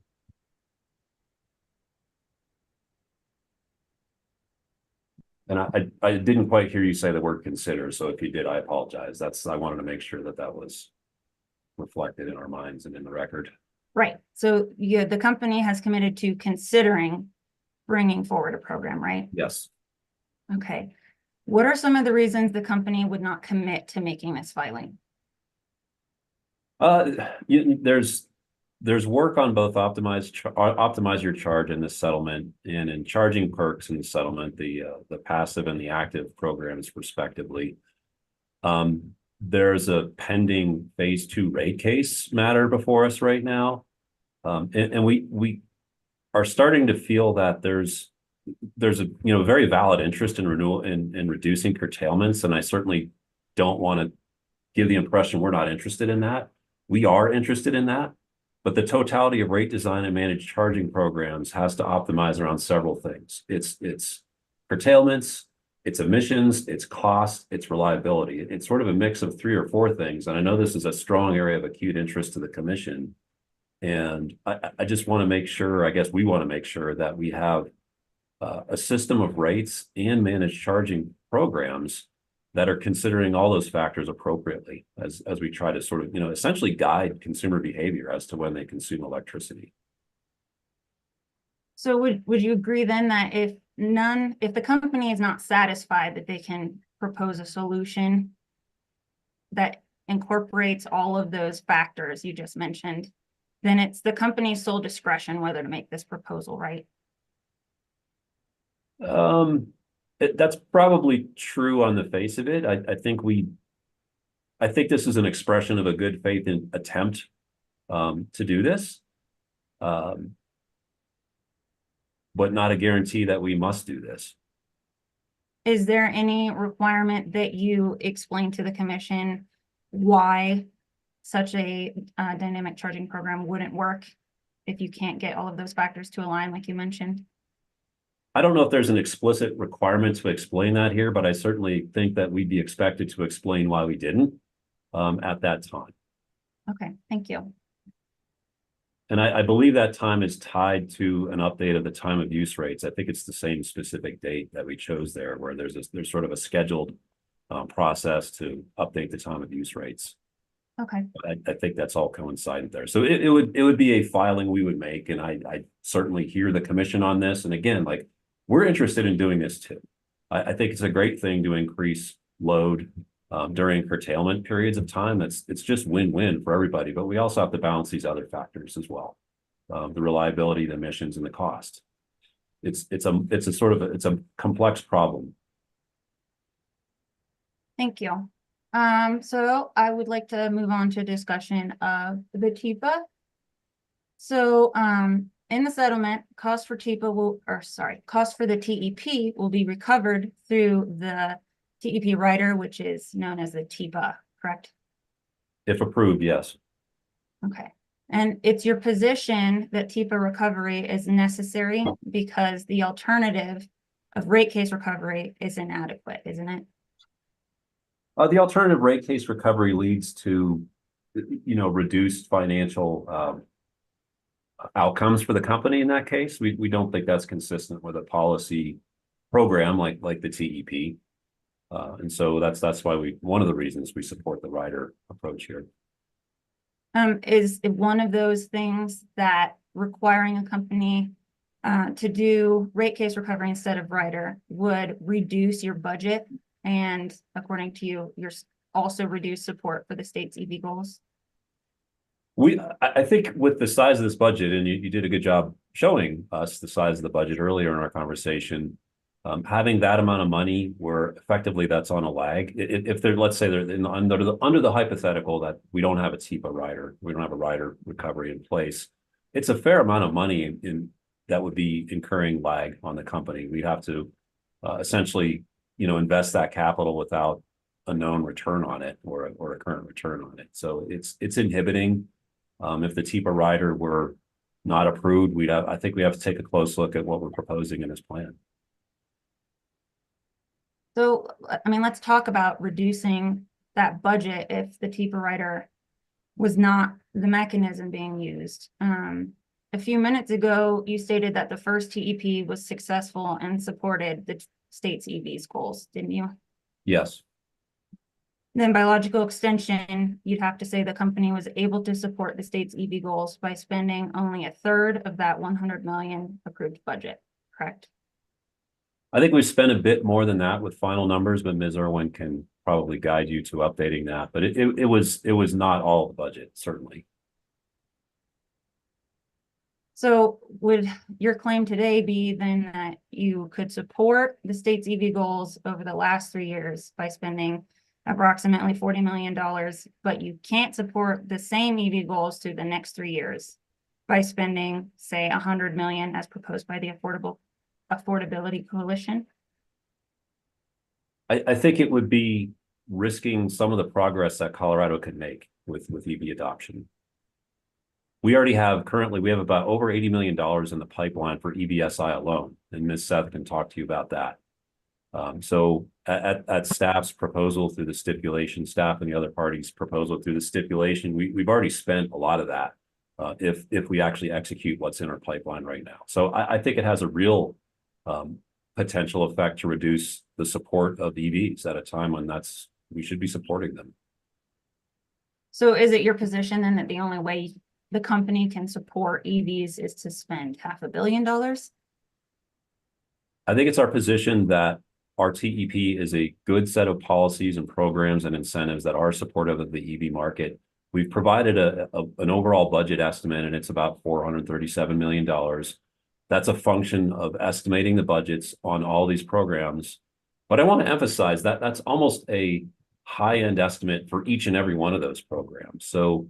[SPEAKER 3] And I didn't quite hear you say the word consider. So if you did, I apologize. I wanted to make sure that was reflected in our minds and in the record.
[SPEAKER 11] Right. So the company has committed to considering bringing forward a program, right?
[SPEAKER 3] Yes.
[SPEAKER 11] Okay. What are some of the reasons the company would not commit to making this filing?
[SPEAKER 3] There's work on both optimize your charge in the settlement and in charging perks in the settlement, the passive and the active programs respectively. There's a pending phase 2 rate case matter before us right now. And we are starting to feel that there's a very valid interest in renewal in reducing curtailments. And I certainly don't want to give the impression we're not interested in that. We are interested in that. But the totality of rate design and managed charging programs has to optimize around several things. It's curtailments, it's emissions, it's cost, it's reliability. It's sort of a mix of 3 or 4 things. And I know this is a strong area of acute interest to the commission. And I just want to make sure, I guess we want to make sure that we have a system of rates and managed charging programs that are considering all those factors appropriately as we try to sort of, essentially guide consumer behavior as to when they consume electricity.
[SPEAKER 11] So would you agree then that if the company is not satisfied that they can propose a solution that incorporates all of those factors you just mentioned, then it's the company's sole discretion whether to make this proposal, right?
[SPEAKER 3] That's probably true on the face of it. I think this is an expression of a good faith attempt to do this, but not a guarantee that we must do this.
[SPEAKER 11] Is there any requirement that you explain to the commission why such a dynamic charging program wouldn't work if you can't get all of those factors to align, like you mentioned?
[SPEAKER 3] I don't know if there's an explicit requirement to explain that here, but I certainly think that we'd be expected to explain why we didn't at that time.
[SPEAKER 11] Okay, thank you.
[SPEAKER 3] And I believe that time is tied to an update of the time of use rates. I think it's the same specific date that we chose there, where there's sort of a scheduled process to update the time of use rates.
[SPEAKER 11] Okay.
[SPEAKER 3] I think that's all coincided there. So it would be a filing we would make, and I certainly hear the commission on this. And again, like, we're interested in doing this too. I think it's a great thing to increase load during curtailment periods of time. It's just win-win for everybody, but we also have to balance these other factors as well. The reliability, the emissions, and the cost. It's a complex problem.
[SPEAKER 11] Thank you. So I would like to move on to discussion of the TEPA. So in the settlement, cost for the TEP will be recovered through the TEP rider, which is known as the TEPA, correct?
[SPEAKER 3] If approved, yes.
[SPEAKER 11] Okay. And it's your position that TEPA recovery is necessary because the alternative of rate case recovery is inadequate, isn't it?
[SPEAKER 3] The alternative rate case recovery leads to, reduced financial outcomes for the company in that case. We don't think that's consistent with a policy program like the TEP. And so that's why one of the reasons we support the rider approach here.
[SPEAKER 11] Is it one of those things that requiring a company to do rate case recovery instead of rider would reduce your budget, and according to you, you're also reduce support for the state's EV goals?
[SPEAKER 3] I think with the size of this budget, and you did a good job showing us the size of the budget earlier in our conversation, having that amount of money where effectively that's on a lag. If they're, let's say they're under the hypothetical that we don't have a TEPA rider, we don't have a rider recovery in place, it's a fair amount of money that would be incurring lag on the company. We'd have to essentially, invest that capital without a known return on it or a current return on it. So it's inhibiting. If the TEPA rider were not approved, I think we have to take a close look at what we're proposing in this plan.
[SPEAKER 11] So, let's talk about reducing that budget if the TEPA rider was not the mechanism being used. A few minutes ago, you stated that the first TEP was successful and supported the state's EVs goals, didn't you?
[SPEAKER 3] Yes.
[SPEAKER 11] Then by logical extension, you'd have to say the company was able to support the state's EV goals by spending only a third of that 100 million approved budget, correct?
[SPEAKER 3] I think we've spent a bit more than that with final numbers, but Ms. Irwin can probably guide you to updating that. But it was not all the budget, certainly.
[SPEAKER 11] So would your claim today be then that you could support the state's EV goals over the last 3 years by spending approximately $40 million, but you can't support the same EV goals through the next 3 years by spending, say, 100 million as proposed by the Affordability Coalition?
[SPEAKER 3] I think it would be risking some of the progress that Colorado could make with EV adoption. We already currently we have about over $80 million in the pipeline for EVSI alone, and Ms. Seth can talk to you about that. So at staff's proposal through the stipulation, staff and the other parties' proposal through the stipulation, we've already spent a lot of that if we actually execute what's in our pipeline right now. So I think it has a real potential effect to reduce the support of EVs at a time when we should be supporting them.
[SPEAKER 11] So is it your position then that the only way the company can support EVs is to spend $500 million?
[SPEAKER 3] I think it's our position that our TEP is a good set of policies and programs and incentives that are supportive of the EV market. We've provided an overall budget estimate, and it's about $437 million. That's a function of estimating the budgets on all these programs. But I want to emphasize that that's almost a high-end estimate for each and every one of those programs. So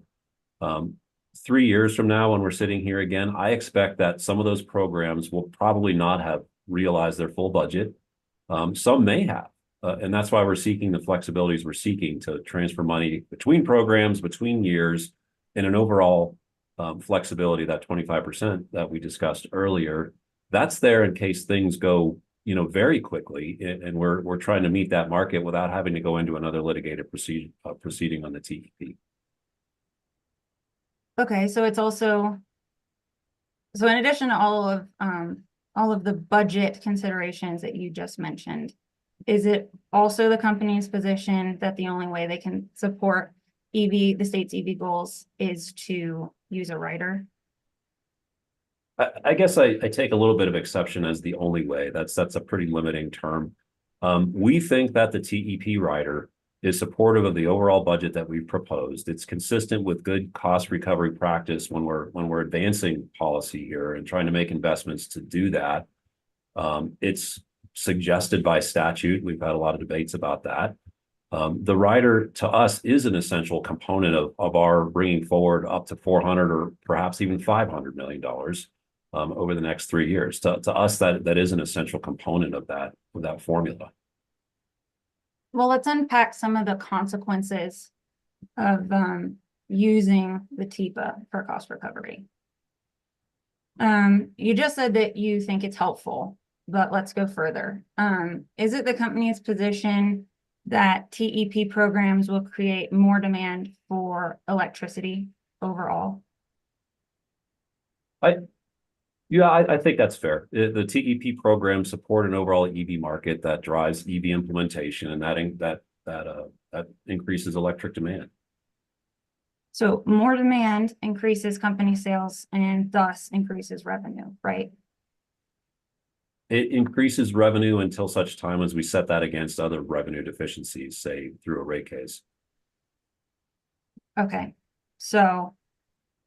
[SPEAKER 3] 3 years from now, when we're sitting here again, I expect that some of those programs will probably not have realized their full budget. Some may have. And that's why we're seeking the flexibilities we're seeking to transfer money between programs, between years, and an overall flexibility, that 25% that we discussed earlier. That's there in case things go, very quickly, and we're trying to meet that market without having to go into another litigated proceeding on the TEP.
[SPEAKER 11] Okay, so it's also, so in addition to all of the budget considerations that you just mentioned, is it also the company's position that the only way they can support the state's EV goals is to use a rider?
[SPEAKER 3] I guess I take a little bit of exception as the only way. That's a pretty limiting term. We think that the TEP rider is supportive of the overall budget that we've proposed. It's consistent with good cost recovery practice when we're advancing policy here and trying to make investments to do that. It's suggested by statute. We've had a lot of debates about that. The rider to us is an essential component of our bringing forward up to $400 or perhaps even $500 million over the next 3 years. To us, that is an essential component of that formula.
[SPEAKER 11] Well, let's unpack some of the consequences of using the TEPA for cost recovery. You just said that you think it's helpful, but let's go further. Is it the company's position that TEP programs will create more demand for electricity overall?
[SPEAKER 3] I think that's fair. The TEP programs support an overall EV market that drives EV implementation, and that increases electric demand.
[SPEAKER 11] So more demand increases company sales and thus increases revenue, right?
[SPEAKER 3] It increases revenue until such time as we set that against other revenue deficiencies, say through a rate case.
[SPEAKER 11] Okay, so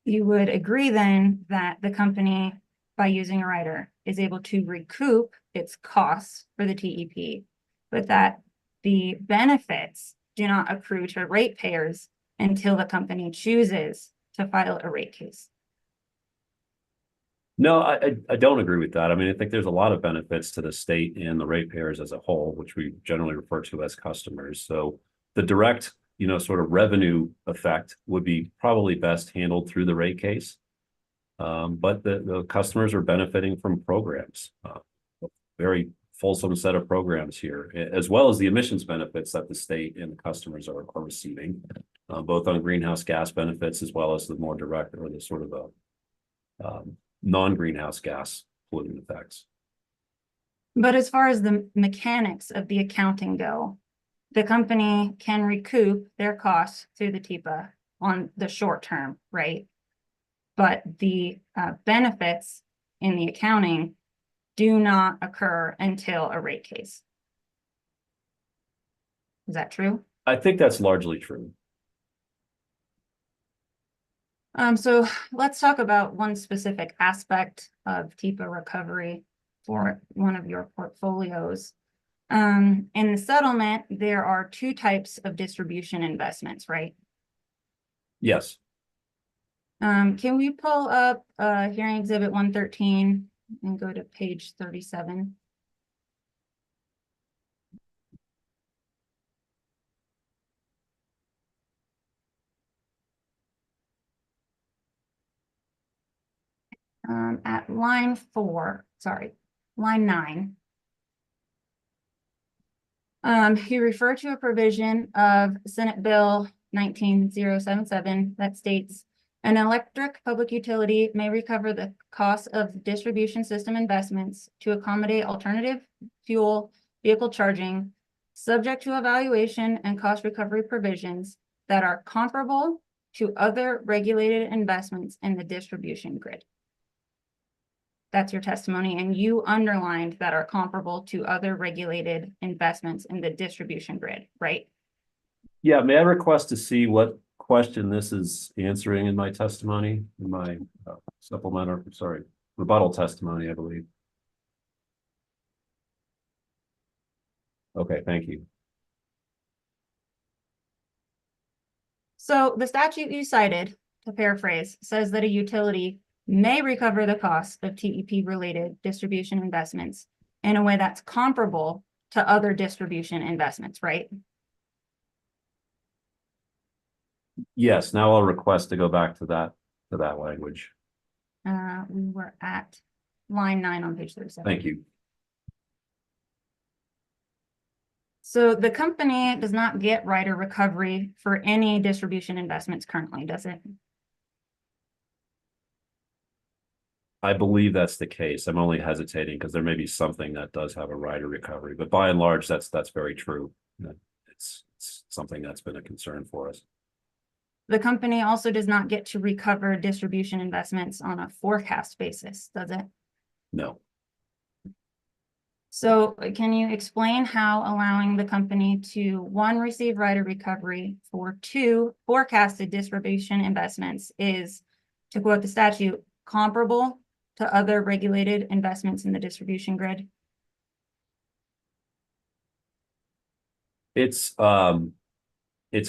[SPEAKER 11] you would agree then that the company, by using a rider, is able to recoup its costs for the TEP, but that the benefits do not accrue to ratepayers until the company chooses to file a rate case.
[SPEAKER 3] No, I don't agree with that. I mean, I think there's a lot of benefits to the state and the ratepayers as a whole, which we generally refer to as customers. So the direct, sort of revenue effect would be probably best handled through the rate case. But the customers are benefiting from programs, very fulsome set of programs here, as well as the emissions benefits that the state and the customers are receiving, both on greenhouse gas benefits as well as the more direct or the sort of non-greenhouse gas polluting effects.
[SPEAKER 11] But as far as the mechanics of the accounting go, the company can recoup their costs through the TEPA on the short term, right? But the benefits in the accounting do not occur until a rate case. Is that true?
[SPEAKER 3] I think that's largely true.
[SPEAKER 11] So let's talk about one specific aspect of TEPA recovery for one of your portfolios. In the settlement, there are 2 types of distribution investments, right?
[SPEAKER 3] Yes.
[SPEAKER 11] Can we pull up hearing exhibit 113 and go to page 37? At line 9. You refer to a provision of Senate Bill 19077 that states an electric public utility may recover the cost of distribution system investments to accommodate alternative fuel vehicle charging, subject to evaluation and cost recovery provisions that are comparable to other regulated investments in the distribution grid. That's your testimony, and you underlined that are comparable to other regulated investments in the distribution grid, right?
[SPEAKER 3] Yeah, may I request to see what question this is answering in my testimony, in my rebuttal testimony, I believe. Okay, thank you.
[SPEAKER 11] So the statute you cited, to paraphrase, says that a utility may recover the cost of TEP related distribution investments in a way that's comparable to other distribution investments, right?
[SPEAKER 3] Yes, now I'll request to go back to that language.
[SPEAKER 11] We were at line 9 on page 37.
[SPEAKER 3] Thank you.
[SPEAKER 11] So the company does not get rider recovery for any distribution investments currently, does it?
[SPEAKER 3] I believe that's the case. I'm only hesitating because there may be something that does have a rider recovery, but by and large, that's very true. It's something that's been a concern for us.
[SPEAKER 11] The company also does not get to recover distribution investments on a forecast basis, does it?
[SPEAKER 3] No.
[SPEAKER 11] So can you explain how allowing the company to, 1, receive rider recovery for 2, forecasted distribution investments is, to quote the statute, comparable to other regulated investments in the distribution grid?
[SPEAKER 3] It's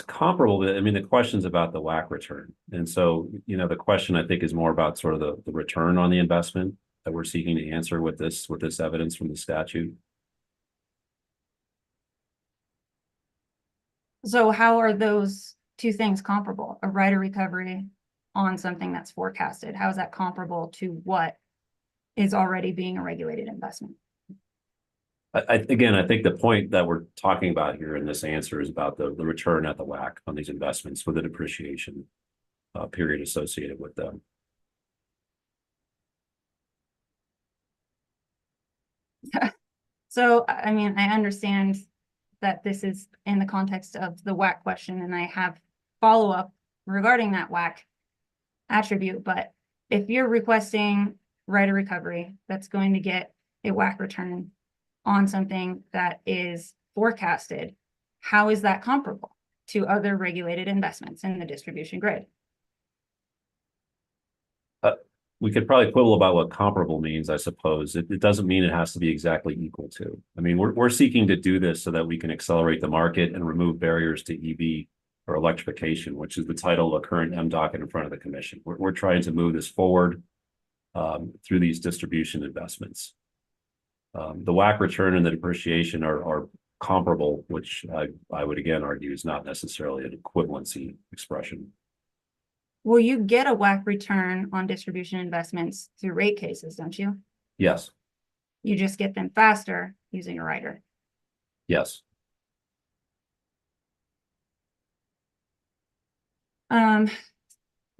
[SPEAKER 3] comparable, but I mean, the question's about the WACC return. And so, the question I think is more about sort of the return on the investment that we're seeking to answer with this evidence from the statute.
[SPEAKER 11] So how are those two things comparable? A rider recovery on something that's forecasted, how is that comparable to what is already being a regulated investment?
[SPEAKER 3] Again, I think the point that we're talking about here in this answer is about the return at the WACC on these investments with a depreciation period associated with them.
[SPEAKER 11] So, I mean, I understand that this is in the context of the WACC question, and I have follow-up regarding that WACC attribute, but if you're requesting rider recovery that's going to get a WACC return on something that is forecasted, how is that comparable to other regulated investments in the distribution grid?
[SPEAKER 3] We could probably quibble about what comparable means, I suppose. It doesn't mean it has to be exactly equal to. I mean, we're seeking to do this so that we can accelerate the market and remove barriers to EV or electrification, which is the title of the current M docket in front of the commission. We're trying to move this forward through these distribution investments. The WACC return and the depreciation are comparable, which I would again argue is not necessarily an equivalency expression.
[SPEAKER 11] Well, you get a WACC return on distribution investments through rate cases, don't you?
[SPEAKER 3] Yes.
[SPEAKER 11] You just get them faster using a rider.
[SPEAKER 3] Yes.
[SPEAKER 11] Do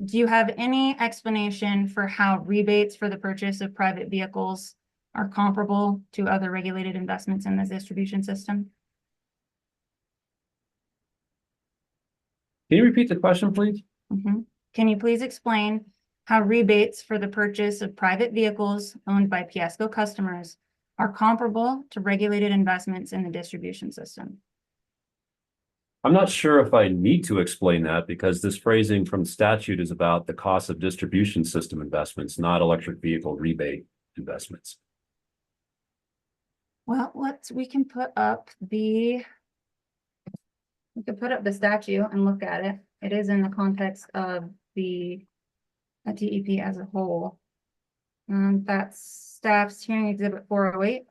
[SPEAKER 11] you have any explanation for how rebates for the purchase of private vehicles are comparable to other regulated investments in the distribution system?
[SPEAKER 3] Can you repeat the question, please?
[SPEAKER 11] Can you please explain how rebates for the purchase of private vehicles owned by Piesco customers are comparable to regulated investments in the distribution system?
[SPEAKER 3] I'm not sure if I need to explain that because this phrasing from statute is about the cost of distribution system investments, not electric vehicle rebate investments.
[SPEAKER 11] Well, we can put up the statute and look at it. It is in the context of the TEP as a whole. That's staff's hearing exhibit 408.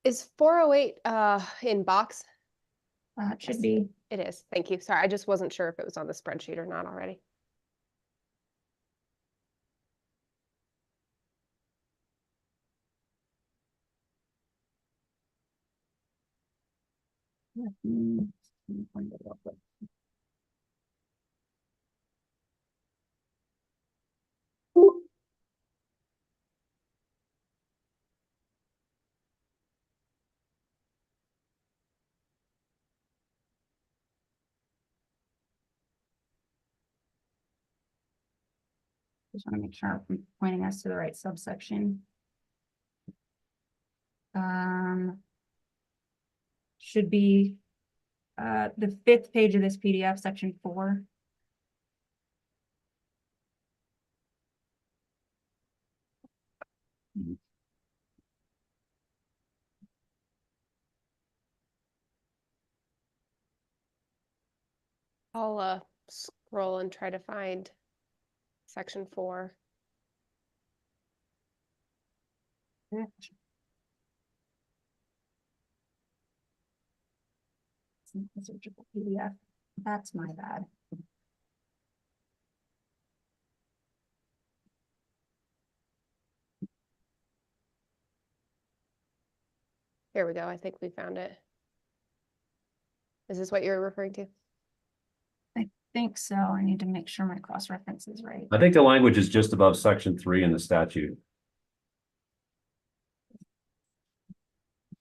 [SPEAKER 12] Is 408 in box?
[SPEAKER 11] It should be.
[SPEAKER 12] It is. Thank you. Sorry, I just wasn't sure if it was on the spreadsheet or not already.
[SPEAKER 11] Just want to make sure I'm pointing us to the right subsection. Should be the 5th page of this PDF, section 4.
[SPEAKER 12] I'll scroll and try to find section 4.
[SPEAKER 11] Searchable PDF. That's my bad.
[SPEAKER 12] Here we go. I think we found it. Is this what you're referring to?
[SPEAKER 11] I think so. I need to make sure my cross-reference is right.
[SPEAKER 3] I think the language is just above section 3 in the statute.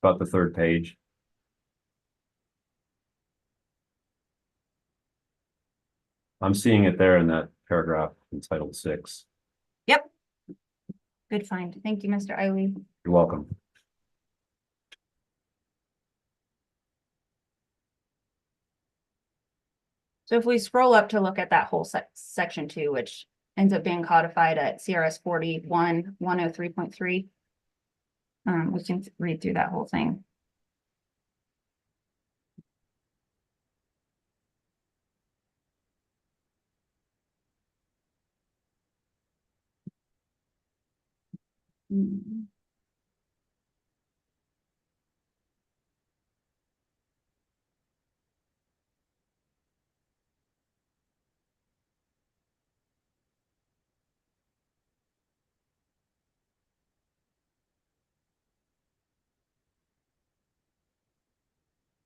[SPEAKER 3] About the 3rd page. I'm seeing it there in that paragraph entitled 6.
[SPEAKER 11] Yep. Good find. Thank you, Mr. Eiley.
[SPEAKER 3] You're welcome.
[SPEAKER 11] So if we scroll up to look at that whole section 2, which ends up being codified at CRS 41-103.3, we can read through that whole thing.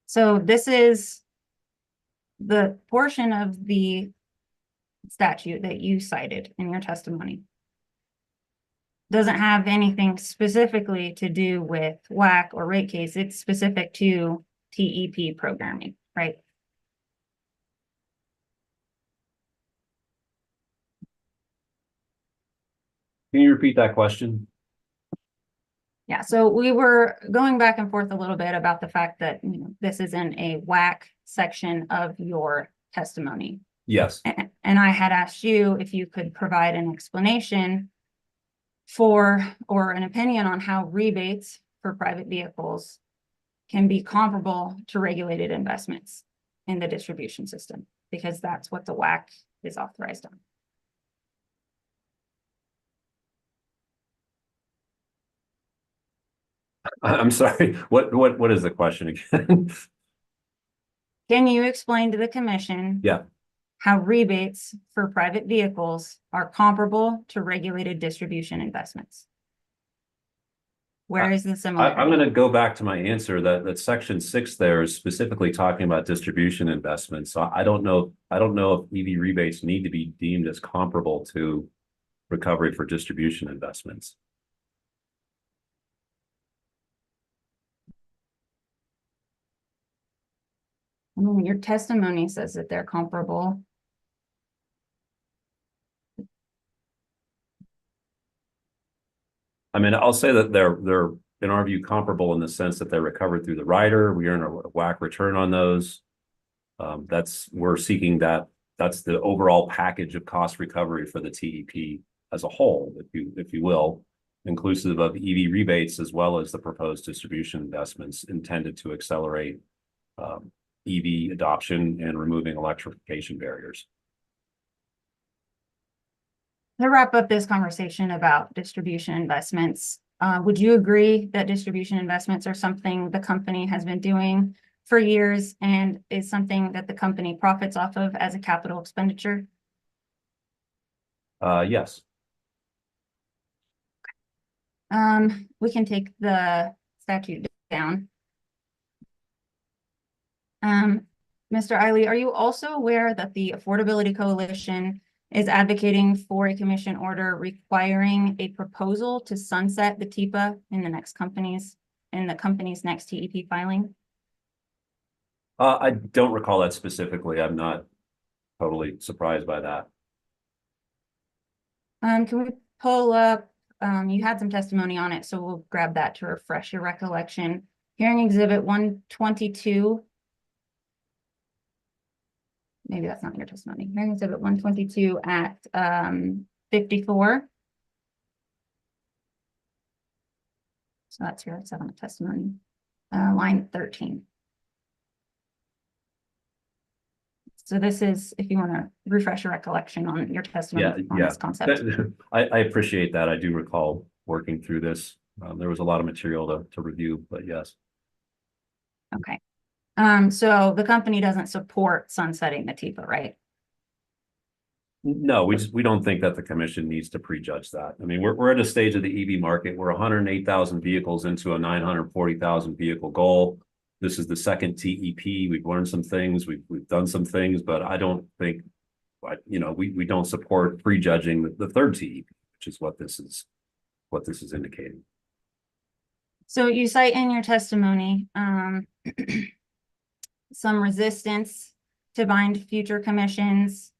[SPEAKER 11] So this is the portion of the statute that you cited in your testimony. Doesn't have anything specifically to do with WAC or rate case. It's specific to TEP programming, right?
[SPEAKER 3] Can you repeat that question?
[SPEAKER 11] Yeah, so we were going back and forth a little bit about the fact that, you know, this is in a WAC section of your testimony.
[SPEAKER 3] Yes.
[SPEAKER 11] And I had asked you if you could provide an explanation for, or an opinion on how rebates for private vehicles can be comparable to regulated investments in the distribution system, because that's what the WAC is authorized on.
[SPEAKER 3] I'm sorry. What is the question again?
[SPEAKER 11] Can you explain to the commission
[SPEAKER 3] Yeah.
[SPEAKER 11] how rebates for private vehicles are comparable to regulated distribution investments? Where is the similarity?
[SPEAKER 3] I'm going to go back to my answer that section 6 there is specifically talking about distribution investments. So I don't know if EV rebates need to be deemed as comparable to recovery for distribution investments.
[SPEAKER 11] I mean, your testimony says that they're comparable.
[SPEAKER 3] I mean, I'll say that they're in our view comparable in the sense that they're recovered through the rider. We earn a WAC return on those. We're seeking that. That's the overall package of cost recovery for the TEP as a whole, if you will, inclusive of EV rebates as well as the proposed distribution investments intended to accelerate EV adoption and removing electrification barriers.
[SPEAKER 11] To wrap up this conversation about distribution investments, would you agree that distribution investments are something the company has been doing for years and is something that the company profits off of as a capital expenditure?
[SPEAKER 3] Yes.
[SPEAKER 11] We can take the statute down. Mr. Eiley, are you also aware that the Affordability Coalition is advocating for a commission order requiring a proposal to sunset the TEPA in the company's next TEP filing?
[SPEAKER 3] I don't recall that specifically. I'm not totally surprised by that.
[SPEAKER 11] Can we pull up, you had some testimony on it, so we'll grab that to refresh your recollection. Hearing exhibit 122. maybe that's not your testimony. Hearing exhibit 122 at 54. So that's your seventh testimony, line 13. So this is, if you want to refresh your recollection on your testimony on this concept.
[SPEAKER 3] I appreciate that. I do recall working through this. There was a lot of material to review, but yes.
[SPEAKER 11] Okay. So the company doesn't support sunsetting the TEPA, right?
[SPEAKER 3] No, we don't think that the commission needs to prejudge that. I mean, we're at a stage of the EV market. We're 108,000 vehicles into a 940,000 vehicle goal. This is the second TEP. We've learned some things. We've done some things, but I don't think, we don't support prejudging the third TEP, which is what this is indicating.
[SPEAKER 11] So you cite in your testimony some resistance to bind future commissions,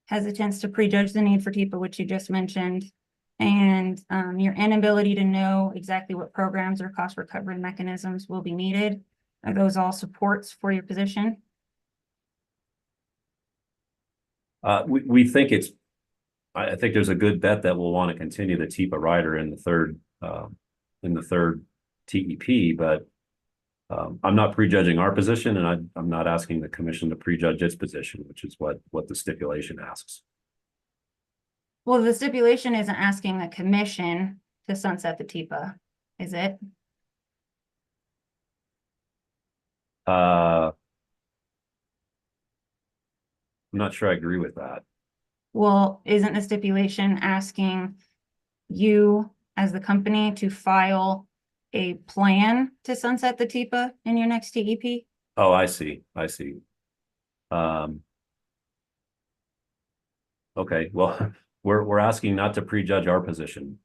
[SPEAKER 11] hesitance to prejudge the need for TEPA, which you just mentioned, and your inability to know exactly what programs or cost recovery mechanisms will be needed. Are those all supports for your position?
[SPEAKER 3] We think I think there's a good bet that we'll want to continue the TEPA rider in the third TEP, but I'm not prejudging our position, and I'm not asking the commission to prejudge its position, which is what the stipulation asks.
[SPEAKER 11] Well, the stipulation isn't asking the commission to sunset the TEPA, is it?
[SPEAKER 3] I'm not sure I agree with that.
[SPEAKER 11] Well, isn't the stipulation asking you as the company to file a plan to sunset the TEPA in your next TEP?
[SPEAKER 3] Oh, I see. Okay, well, we're asking not to prejudge our position.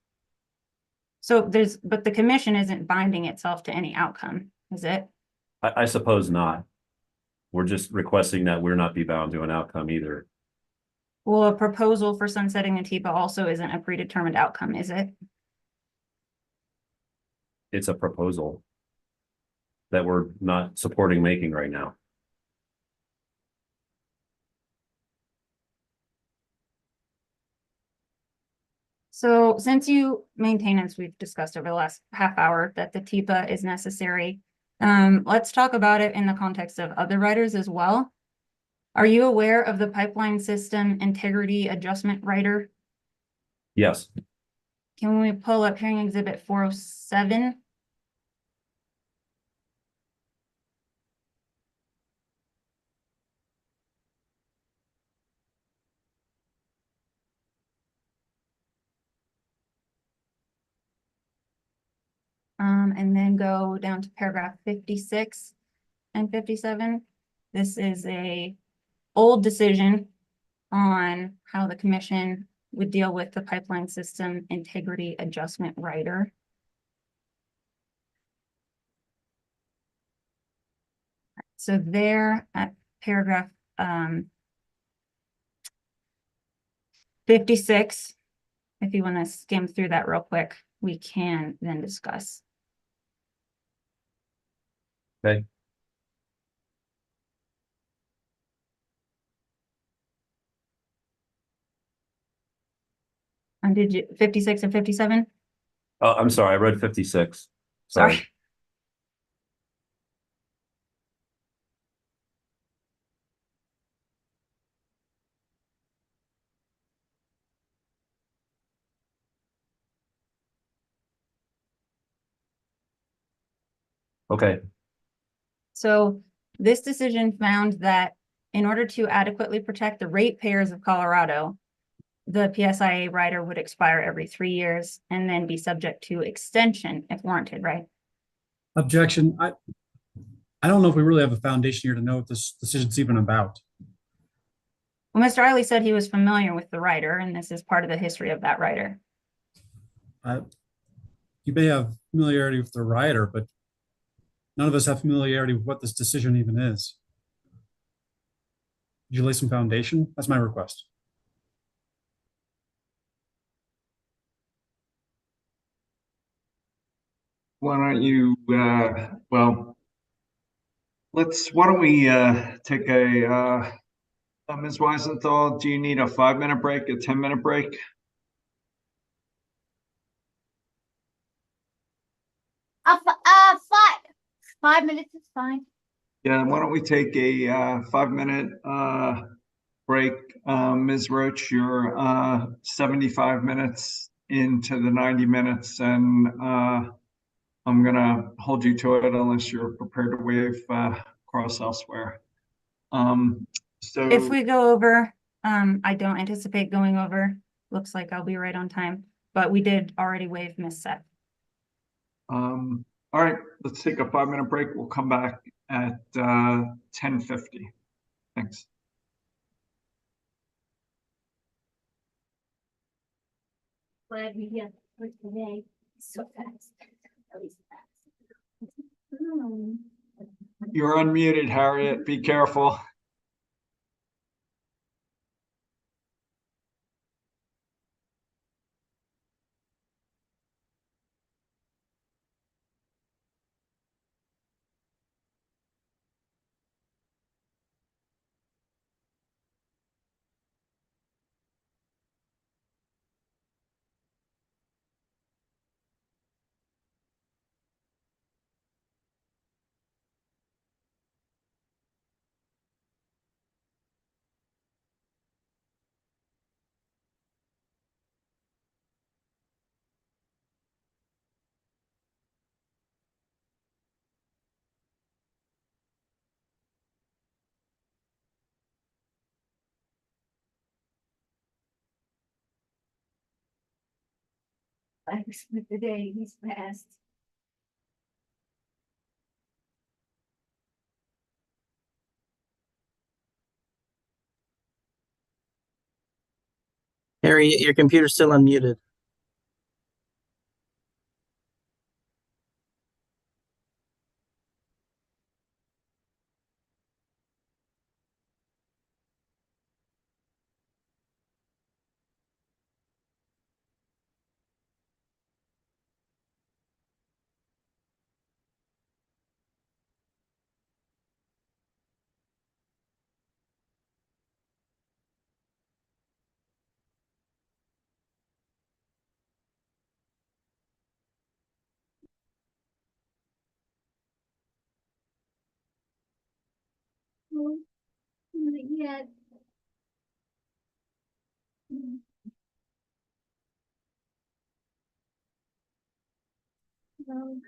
[SPEAKER 11] So but the commission isn't binding itself to any outcome, is it?
[SPEAKER 3] I suppose not. We're just requesting that we're not be bound to an outcome either.
[SPEAKER 11] Well, a proposal for sunsetting the TEPA also isn't a predetermined outcome, is it?
[SPEAKER 3] It's a proposal that we're not supporting making right now.
[SPEAKER 11] So since you maintain, as we've discussed over the last half hour, that the TEPA is necessary, let's talk about it in the context of other riders as well. Are you aware of the pipeline system integrity adjustment rider?
[SPEAKER 3] Yes.
[SPEAKER 11] Can we pull up hearing exhibit 407? And then go down to paragraph 56 and 57. This is a old decision on how the commission would deal with the pipeline system integrity adjustment rider. So there at paragraph 56, if you want to skim through that real quick, we can then discuss.
[SPEAKER 3] Okay.
[SPEAKER 11] And did you 56 and 57?
[SPEAKER 3] Oh, I'm sorry. I read 56. Sorry. Okay.
[SPEAKER 11] So this decision found that in order to adequately protect the ratepayers of Colorado, the PSIA rider would expire every 3 years and then be subject to extension if warranted, right?
[SPEAKER 22] Objection. I don't know if we really have a foundation here to know what this decision's even about.
[SPEAKER 11] Well, Mr. Eiley said he was familiar with the rider, and this is part of the history of that rider.
[SPEAKER 22] You may have familiarity with the rider, but none of us have familiarity with what this decision even is. Did you lay some foundation? That's my request.
[SPEAKER 6] Why don't you, why don't we take a Ms. Weisenthal, do you need a 5-minute break, a 10-minute break?
[SPEAKER 16] Five minutes is fine.
[SPEAKER 6] Yeah, why don't we take a 5-minute break? Ms. Roach, you're 75 minutes into the 90 minutes, and I'm gonna hold you to it unless you're prepared to waive cross elsewhere. So
[SPEAKER 11] If we go over, I don't anticipate going over. Looks like I'll be right on time, but we did already waive Miss Seth.
[SPEAKER 6] all right, let's take a 5-minute break. We'll come back at 10:50. Thanks.
[SPEAKER 16] Glad we get for today. So fast. At least fast.
[SPEAKER 6] You're unmuted, Harriet. Be careful.
[SPEAKER 16] Thanks for today. He's fast.
[SPEAKER 18] Harry, your computer's still unmuted.
[SPEAKER 16] Not yet. No.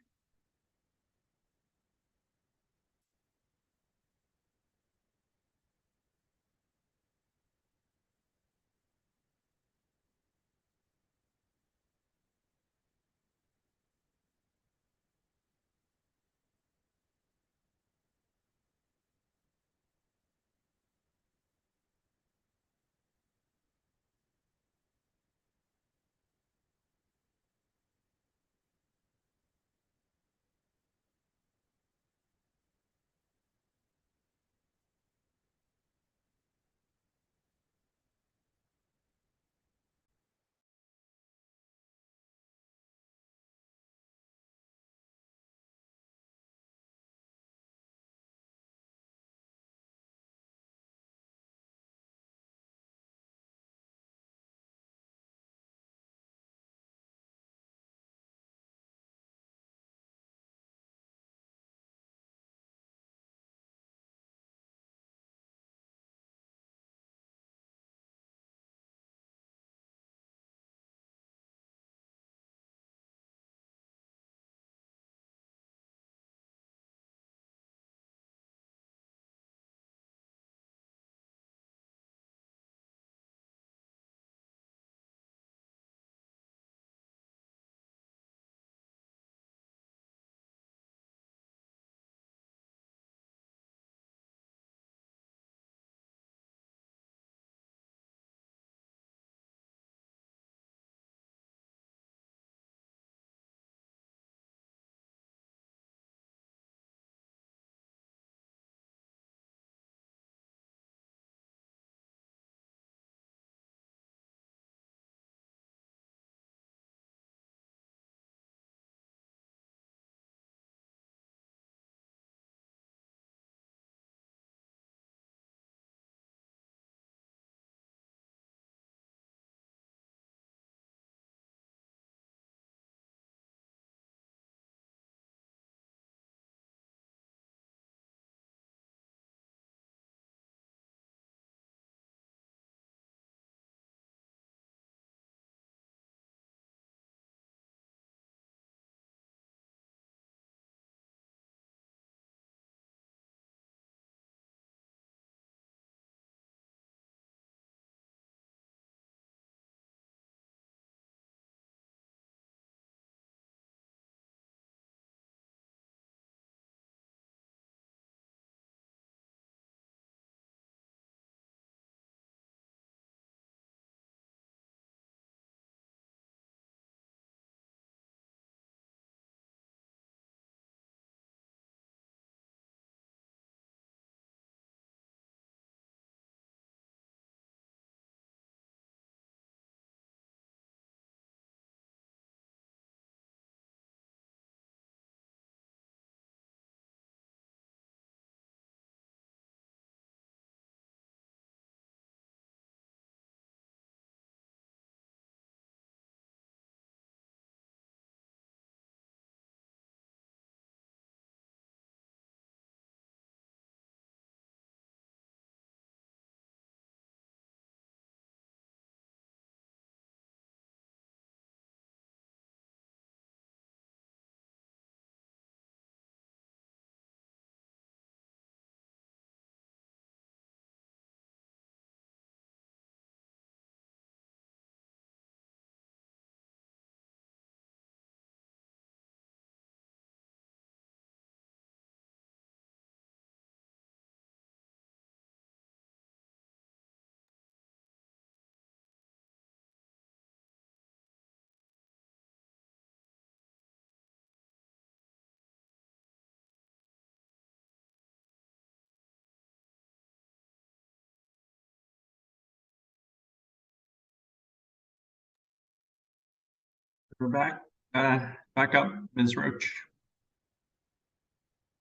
[SPEAKER 6] We're back. Back up, Ms. Roach.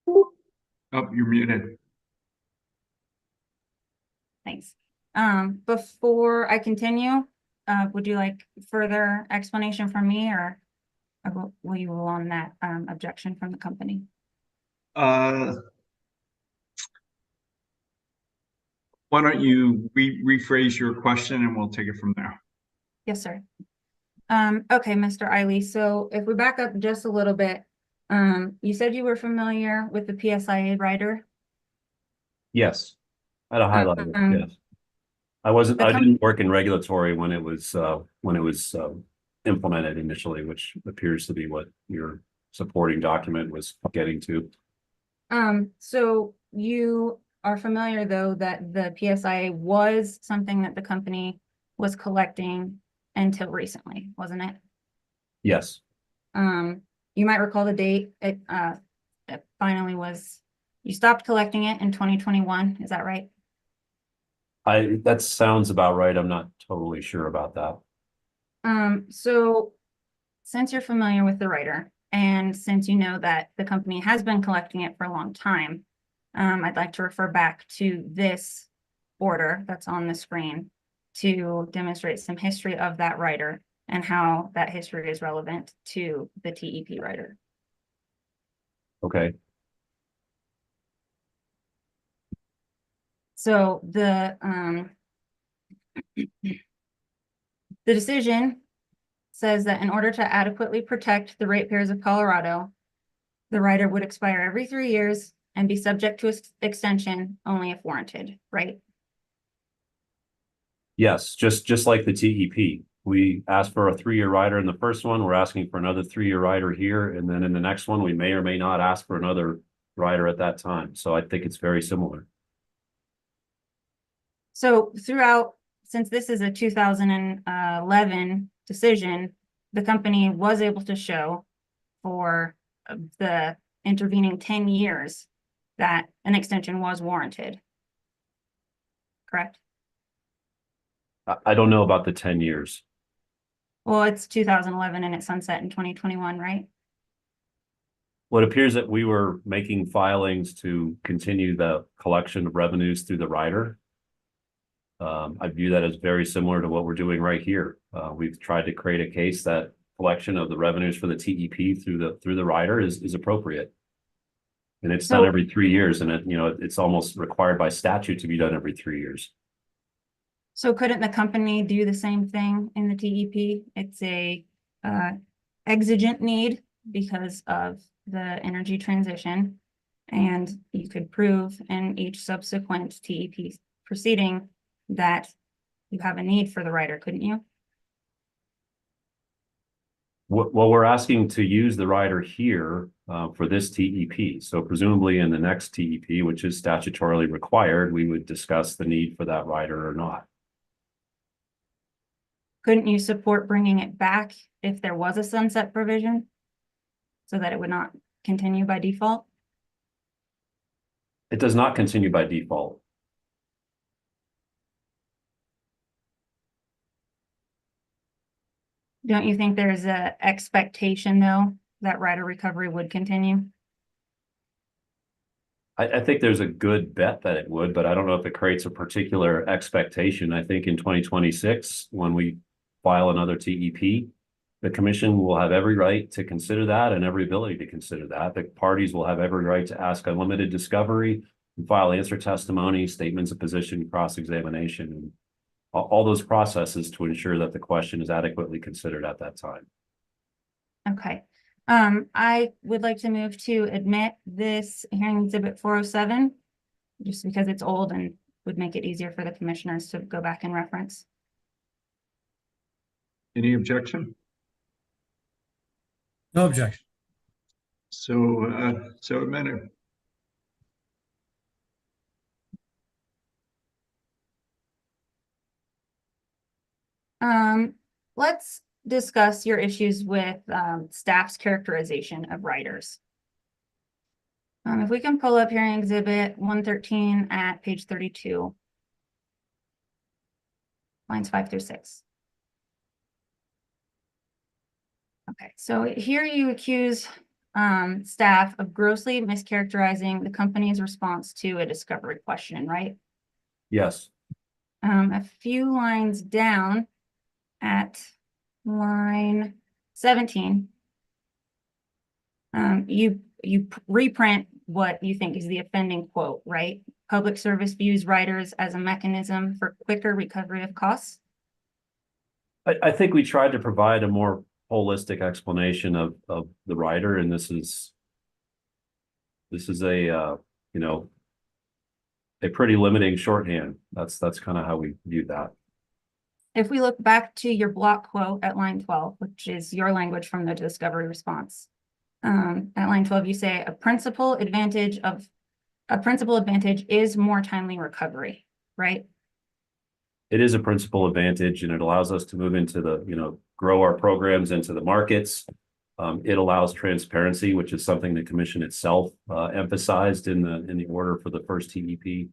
[SPEAKER 6] Oh, you're muted.
[SPEAKER 11] Thanks. Before I continue, would you like further explanation from me, or will you rule on that objection from the company?
[SPEAKER 6] Why don't you rephrase your question and we'll take it from there.
[SPEAKER 11] Yes, sir. Okay, Mr. Eiley, so if we back up just a little bit, you said you were familiar with the PSIA rider?
[SPEAKER 3] Yes, at a high level,
[SPEAKER 11] Um,
[SPEAKER 3] yes. I didn't work in regulatory when it was implemented initially, which appears to be what your supporting document was getting to.
[SPEAKER 11] So you are familiar, though, that the PSIA was something that the company was collecting until recently, wasn't it?
[SPEAKER 3] Yes.
[SPEAKER 11] You might recall the date it finally was, you stopped collecting it in 2021, is that right?
[SPEAKER 3] That sounds about right. I'm not totally sure about that.
[SPEAKER 11] So since you're familiar with the writer, and since you know that the company has been collecting it for a long time, I'd like to refer back to this order that's on the screen to demonstrate some history of that writer and how that history is relevant to the TEP writer.
[SPEAKER 3] Okay.
[SPEAKER 11] So the decision says that in order to adequately protect the ratepayers of Colorado, the rider would expire every 3 years and be subject to extension only if warranted, right?
[SPEAKER 3] Yes, just like the TEP. We asked for a 3-year rider in the first one. We're asking for another 3-year rider here. And then in the next one, we may or may not ask for another rider at that time. So I think it's very similar.
[SPEAKER 11] So throughout, since this is a 2011 decision, the company was able to show for the intervening 10 years that an extension was warranted. Correct?
[SPEAKER 3] I don't know about the 10 years.
[SPEAKER 11] Well, it's 2011 and it sunset in 2021, right?
[SPEAKER 3] Well, it appears that we were making filings to continue the collection of revenues through the rider. I view that as very similar to what we're doing right here. We've tried to create a case that collection of the revenues for the TEP through the rider is appropriate. And it's done every 3 years, and it's almost required by statute to be done every 3 years.
[SPEAKER 11] So couldn't the company do the same thing in the TEP? It's a exigent need because of the energy transition. And you could prove in each subsequent TEP proceeding that you have a need for the rider, couldn't you?
[SPEAKER 3] Well, we're asking to use the rider here for this TEP. So presumably in the next TEP, which is statutorily required, we would discuss the need for that rider or not.
[SPEAKER 11] Couldn't you support bringing it back if there was a sunset provision so that it would not continue by default?
[SPEAKER 3] It does not continue by default.
[SPEAKER 11] Don't you think there's a expectation, though, that rider recovery would continue?
[SPEAKER 3] I think there's a good bet that it would, but I don't know if it creates a particular expectation. I think in 2026, when we file another TEP, the commission will have every right to consider that and every ability to consider that. The parties will have every right to ask unlimited discovery and file answer testimony, statements of position, cross-examination, and all those processes to ensure that the question is adequately considered at that time.
[SPEAKER 11] Okay. I would like to move to admit this hearing exhibit 407, just because it's old and would make it easier for the commissioners to go back and reference.
[SPEAKER 6] Any objection?
[SPEAKER 22] No objection.
[SPEAKER 6] So admitted.
[SPEAKER 11] Let's discuss your issues with staff's characterization of riders. If we can pull up hearing exhibit 113 at page 32, lines 5 through 6. Okay, so here you accuse staff of grossly mischaracterizing the company's response to a discovery question, right?
[SPEAKER 3] Yes.
[SPEAKER 11] A few lines down at line 17, you reprint what you think is the offending quote, right? Public service views riders as a mechanism for quicker recovery of costs.
[SPEAKER 3] I think we tried to provide a more holistic explanation of the rider, and this is a you know, a pretty limiting shorthand. That's kind of how we view that.
[SPEAKER 11] If we look back to your block quote at line 12, which is your language from the discovery response, at line 12, you say a principal advantage is more timely recovery, right?
[SPEAKER 3] It is a principal advantage, and it allows us to move into the, grow our programs into the markets. It allows transparency, which is something the commission itself emphasized in the order for the first TEP.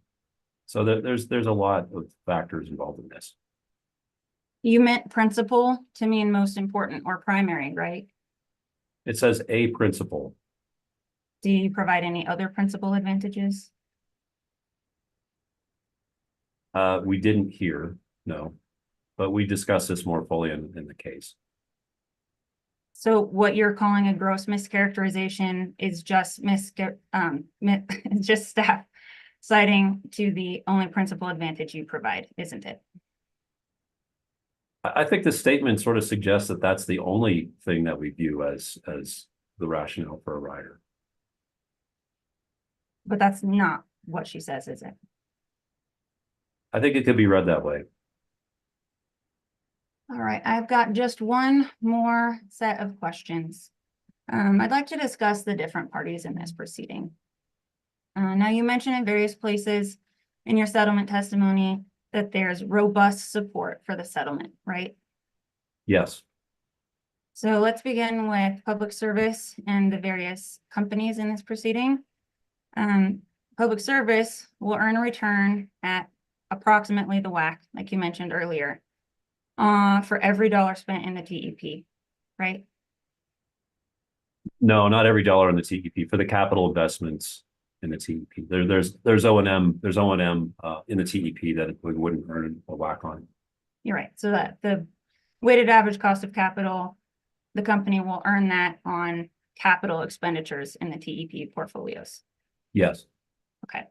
[SPEAKER 3] So there's a lot of factors involved in this.
[SPEAKER 11] You meant principal to mean most important or primary, right?
[SPEAKER 3] It says a principal.
[SPEAKER 11] Do you provide any other principal advantages?
[SPEAKER 3] We didn't hear, no, but we discussed this more fully in the case.
[SPEAKER 11] So what you're calling a gross mischaracterization is just just staff citing to the only principal advantage you provide, isn't it?
[SPEAKER 3] I think the statement sort of suggests that that's the only thing that we view as the rationale for a rider.
[SPEAKER 11] But that's not what she says, is it?
[SPEAKER 3] I think it could be read that way.
[SPEAKER 11] All right, I've got just one more set of questions. I'd like to discuss the different parties in this proceeding. Now, you mentioned in various places in your settlement testimony that there's robust support for the settlement, right?
[SPEAKER 3] Yes.
[SPEAKER 11] So let's begin with public service and the various companies in this proceeding. Public service will earn a return at approximately the WACC, like you mentioned earlier, for every dollar spent in the TEP, right?
[SPEAKER 3] No, not every dollar in the TEP. For the capital investments in the TEP, there's O&M in the TEP that we wouldn't earn a WACC on.
[SPEAKER 11] You're right. So that the weighted average cost of capital, the company will earn that on capital expenditures in the TEP portfolios.
[SPEAKER 3] Yes.
[SPEAKER 11] Okay.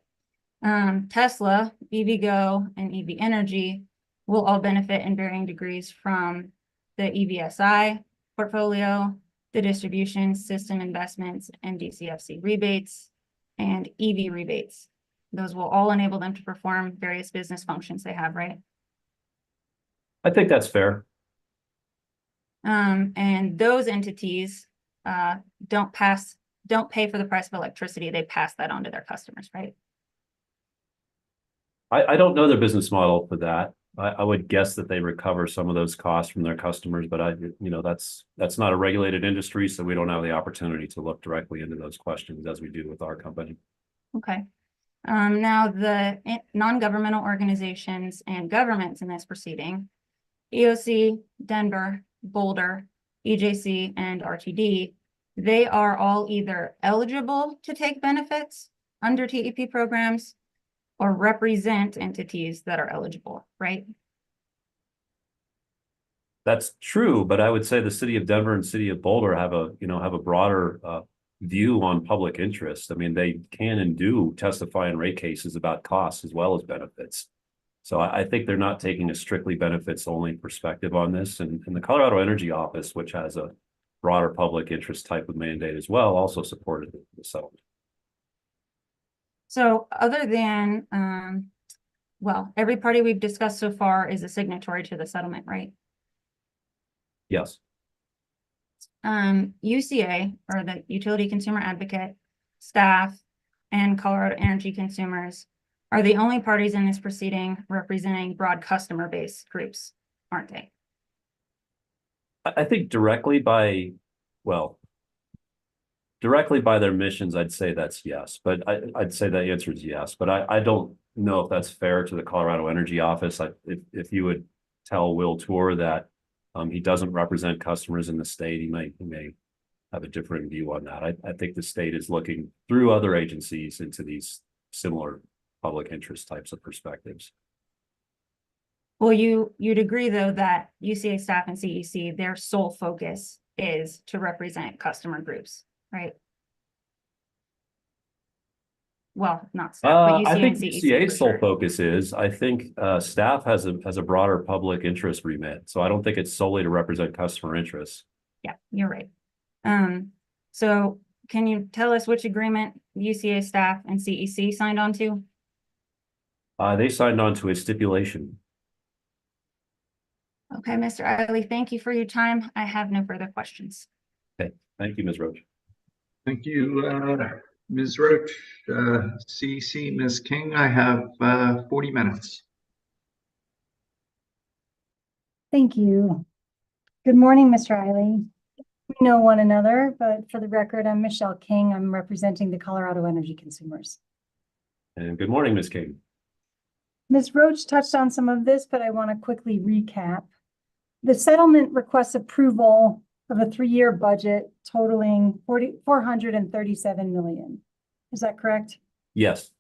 [SPEAKER 11] Tesla, EVgo, and EV Energy will all benefit in varying degrees from the EVSI portfolio, the distribution system investments, and DCFC rebates, and EV rebates. Those will all enable them to perform various business functions they have, right?
[SPEAKER 3] I think that's fair.
[SPEAKER 11] And those entities don't pay for the price of electricity. They pass that on to their customers, right?
[SPEAKER 3] I don't know their business model for that. I would guess that they recover some of those costs from their customers, but that's not a regulated industry, so we don't have the opportunity to look directly into those questions as we do with our company.
[SPEAKER 11] Okay. Now the non-governmental organizations and governments in this proceeding, EOC, Denver, Boulder, EJC, and RTD, they are all either eligible to take benefits under TEP programs or represent entities that are eligible, right?
[SPEAKER 3] That's true, but I would say the city of Denver and city of Boulder have a broader view on public interest. I mean, they can and do testify in rate cases about costs as well as benefits. So I think they're not taking a strictly benefits only perspective on this. And the Colorado Energy Office, which has a broader public interest type of mandate as well, also supported the settlement.
[SPEAKER 11] So other than, well, every party we've discussed so far is a signatory to the settlement, right?
[SPEAKER 3] Yes.
[SPEAKER 11] UCA, or the Utility Consumer Advocate, staff, and Colorado Energy Consumers are the only parties in this proceeding representing broad customer base groups, aren't they?
[SPEAKER 3] I think directly by their missions, I'd say that's yes, but I'd say the answer is yes, but I don't know if that's fair to the Colorado Energy Office. If you would tell Will Tour that He doesn't represent customers in the state. He may have a different view on that. I think the state is looking through other agencies into these similar public interest types of perspectives.
[SPEAKER 11] Well, you'd agree though that UCA staff and CEC, their sole focus is to represent customer groups, right? Well, not staff, but UCA
[SPEAKER 3] I think
[SPEAKER 11] and CEC.
[SPEAKER 3] UCA's
[SPEAKER 11] for
[SPEAKER 3] sole
[SPEAKER 11] sure.
[SPEAKER 3] focus is, I think staff has a broader public interest remit. So I don't think it's solely to represent customer interests.
[SPEAKER 11] Yeah, you're right. So can you tell us which agreement UCA staff and CEC signed on to?
[SPEAKER 3] They signed on to a stipulation.
[SPEAKER 11] Okay, Mr. Eiley, thank you for your time. I have no further questions.
[SPEAKER 3] Okay, thank you, Ms. Roach.
[SPEAKER 6] Thank you, Ms. Roach. CC, Ms. King, I have 40 minutes.
[SPEAKER 1] Thank you. Good morning, Mr. Eiley. We know one another, but for the record, I'm Michelle King. I'm representing the Colorado Energy Consumers.
[SPEAKER 3] And good morning, Ms. King.
[SPEAKER 1] Ms. Roach touched on some of this, but I want to quickly recap. The settlement requests approval of a 3-year budget totaling $437 million. Is that correct?
[SPEAKER 3] Yes.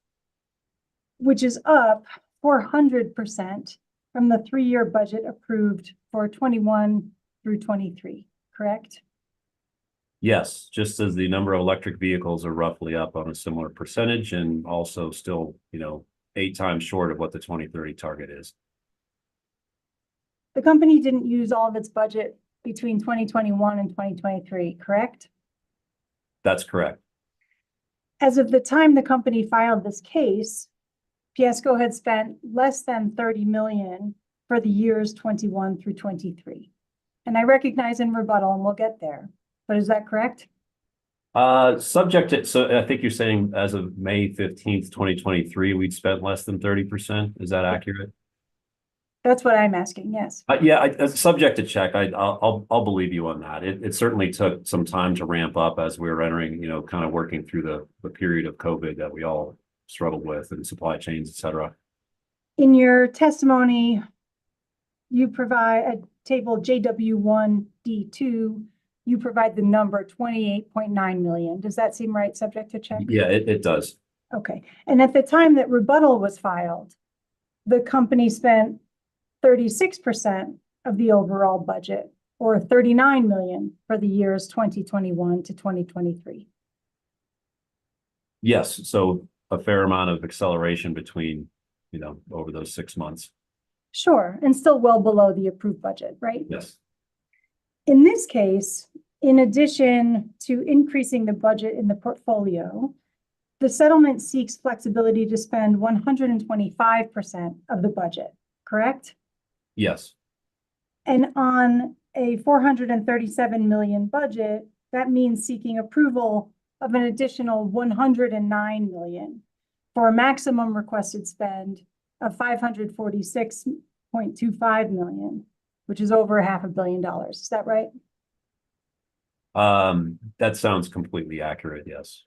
[SPEAKER 1] Which is up 400% from the 3-year budget approved for 21 through 23, correct?
[SPEAKER 3] Yes, just as the number of electric vehicles are roughly up on a similar percentage and also still, 8 times short of what the 2030 target is.
[SPEAKER 1] The company didn't use all of its budget between 2021 and 2023, correct?
[SPEAKER 3] That's correct.
[SPEAKER 1] As of the time the company filed this case, Piesco had spent less than $30 million for the years 21 through 23. And I recognize in rebuttal, and we'll get there, but is that correct?
[SPEAKER 3] Subject to, so I think you're saying as of May 15th, 2023, we'd spent less than 30%. Is that accurate?
[SPEAKER 1] That's what I'm asking, yes.
[SPEAKER 3] Yeah, subject to check. I'll believe you on that. It certainly took some time to ramp up as we were entering, kind of working through the period of COVID that we all struggled with and supply chains, et cetera.
[SPEAKER 1] In your testimony, you provide a table JW1D2, you provide the number 28.9 million. Does that seem right, subject to check?
[SPEAKER 3] Yeah, it does.
[SPEAKER 1] Okay. And at the time that rebuttal was filed, the company spent 36% of the overall budget, or 39 million for the years 2021 to 2023.
[SPEAKER 3] Yes, so a fair amount of acceleration between, over those 6 months.
[SPEAKER 1] Sure, and still well below the approved budget, right?
[SPEAKER 3] Yes.
[SPEAKER 1] In this case, in addition to increasing the budget in the portfolio, the settlement seeks flexibility to spend 125% of the budget, correct?
[SPEAKER 3] Yes.
[SPEAKER 1] And on a 437 million budget, that means seeking approval of an additional 109 million for a maximum requested spend of 546.25 million, which is over $500 million. Is that right?
[SPEAKER 3] That sounds completely accurate. Yes.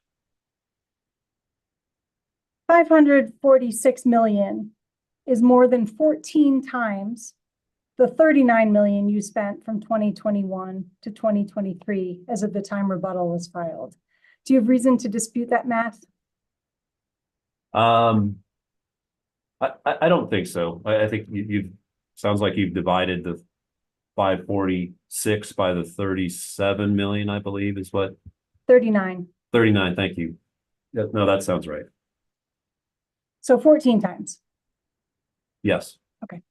[SPEAKER 1] 546 million is more than 14 times the 39 million you spent from 2021 to 2023 as of the time rebuttal was filed. Do you have reason to dispute that math?
[SPEAKER 3] I don't think so. I think you've sounds like you've divided the 546 by the 37 million, I believe is what?
[SPEAKER 1] 39.
[SPEAKER 3] 39, thank you. Yeah, no, that sounds right.
[SPEAKER 1] So 14 times.
[SPEAKER 3] Yes.
[SPEAKER 1] Okay.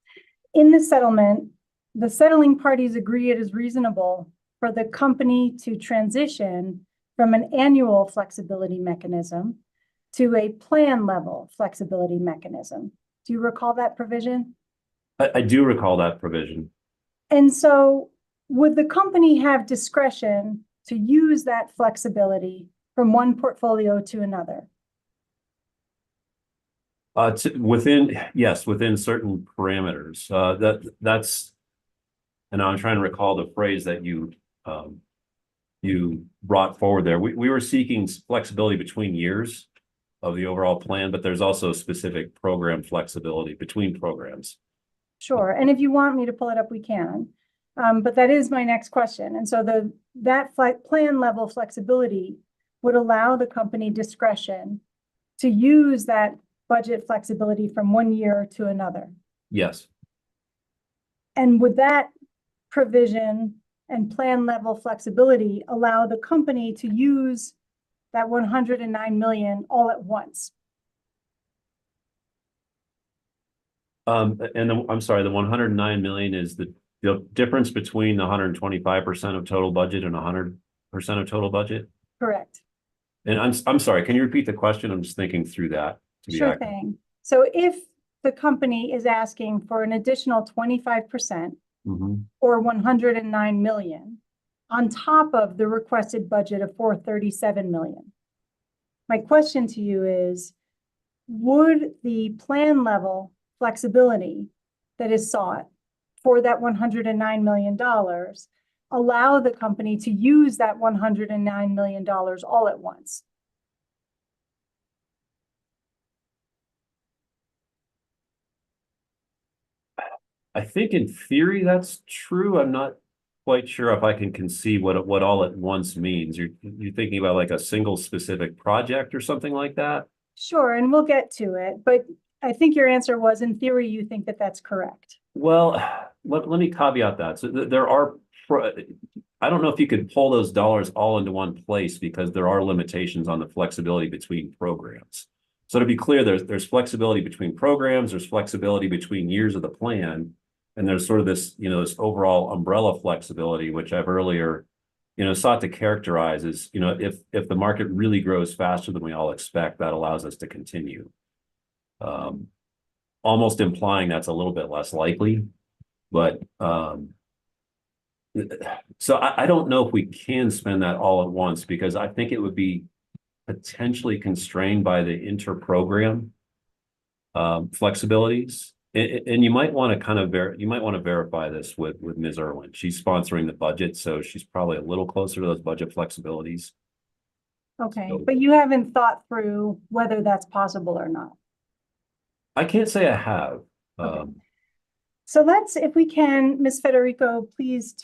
[SPEAKER 1] In the settlement, the settling parties agree it is reasonable for the company to transition from an annual flexibility mechanism to a plan level flexibility mechanism. Do you recall that provision?
[SPEAKER 3] I do recall that provision.
[SPEAKER 1] And so would the company have discretion to use that flexibility from one portfolio to another?
[SPEAKER 3] Within certain parameters. That's, and I'm trying to recall the phrase that you brought forward there. We were seeking flexibility between years of the overall plan, but there's also specific program flexibility between programs.
[SPEAKER 1] Sure. And if you want me to pull it up, we can. But that is my next question. And so that plan level flexibility would allow the company discretion to use that budget flexibility from one year to another.
[SPEAKER 3] Yes.
[SPEAKER 1] And would that provision and plan level flexibility allow the company to use that 109 million all at once?
[SPEAKER 3] I'm sorry, the 109 million is the difference between the 125% of total budget and 100% of total budget?
[SPEAKER 1] Correct.
[SPEAKER 3] And I'm sorry, can you repeat the question? I'm just thinking through that.
[SPEAKER 1] Sure thing. So if the company is asking for an additional 25% or 109 million on top of the requested budget of 437 million, my question to you is, would the plan level flexibility that is sought for that $109 million allow the company to use that $109 million all at once?
[SPEAKER 3] I think in theory that's true. I'm not quite sure if I can conceive what all at once means. You're thinking about like a single specific project or something like that?
[SPEAKER 1] Sure, and we'll get to it, but I think your answer was, in theory, you think that that's correct.
[SPEAKER 3] Well, let me caveat that. So there are, I don't know if you could pull those dollars all into one place because there are limitations on the flexibility between programs. So to be clear, there's flexibility between programs, there's flexibility between years of the plan, and there's sort of this, this overall umbrella flexibility, which I've earlier, sought to characterize as, if the market really grows faster than we all expect, that allows us to continue. Almost implying that's a little bit less likely, but so I don't know if we can spend that all at once because I think it would be potentially constrained by the inter-program flexibilities. And you might want to kind of verify this with Ms. Irwin. She's sponsoring the budget, so she's probably a little closer to those budget flexibilities.
[SPEAKER 1] Okay, but you haven't thought through whether that's possible or not.
[SPEAKER 3] I can't say I have.
[SPEAKER 1] Okay. So let's, if we can, Ms. Federico, please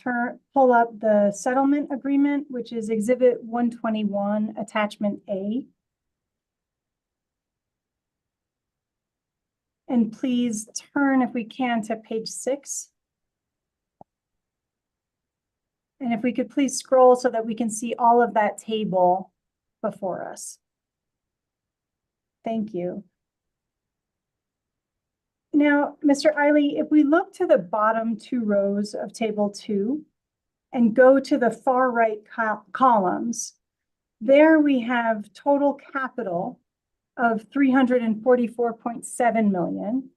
[SPEAKER 1] pull up the settlement agreement, which is Exhibit 121, Attachment A. And please turn, if we can, to page 6. And if we could please scroll so that we can see all of that table before us. Thank you. Now, Mr. Eiley, if we look to the bottom 2 rows of table 2 and go to the far right columns, there we have total capital of 344.7 million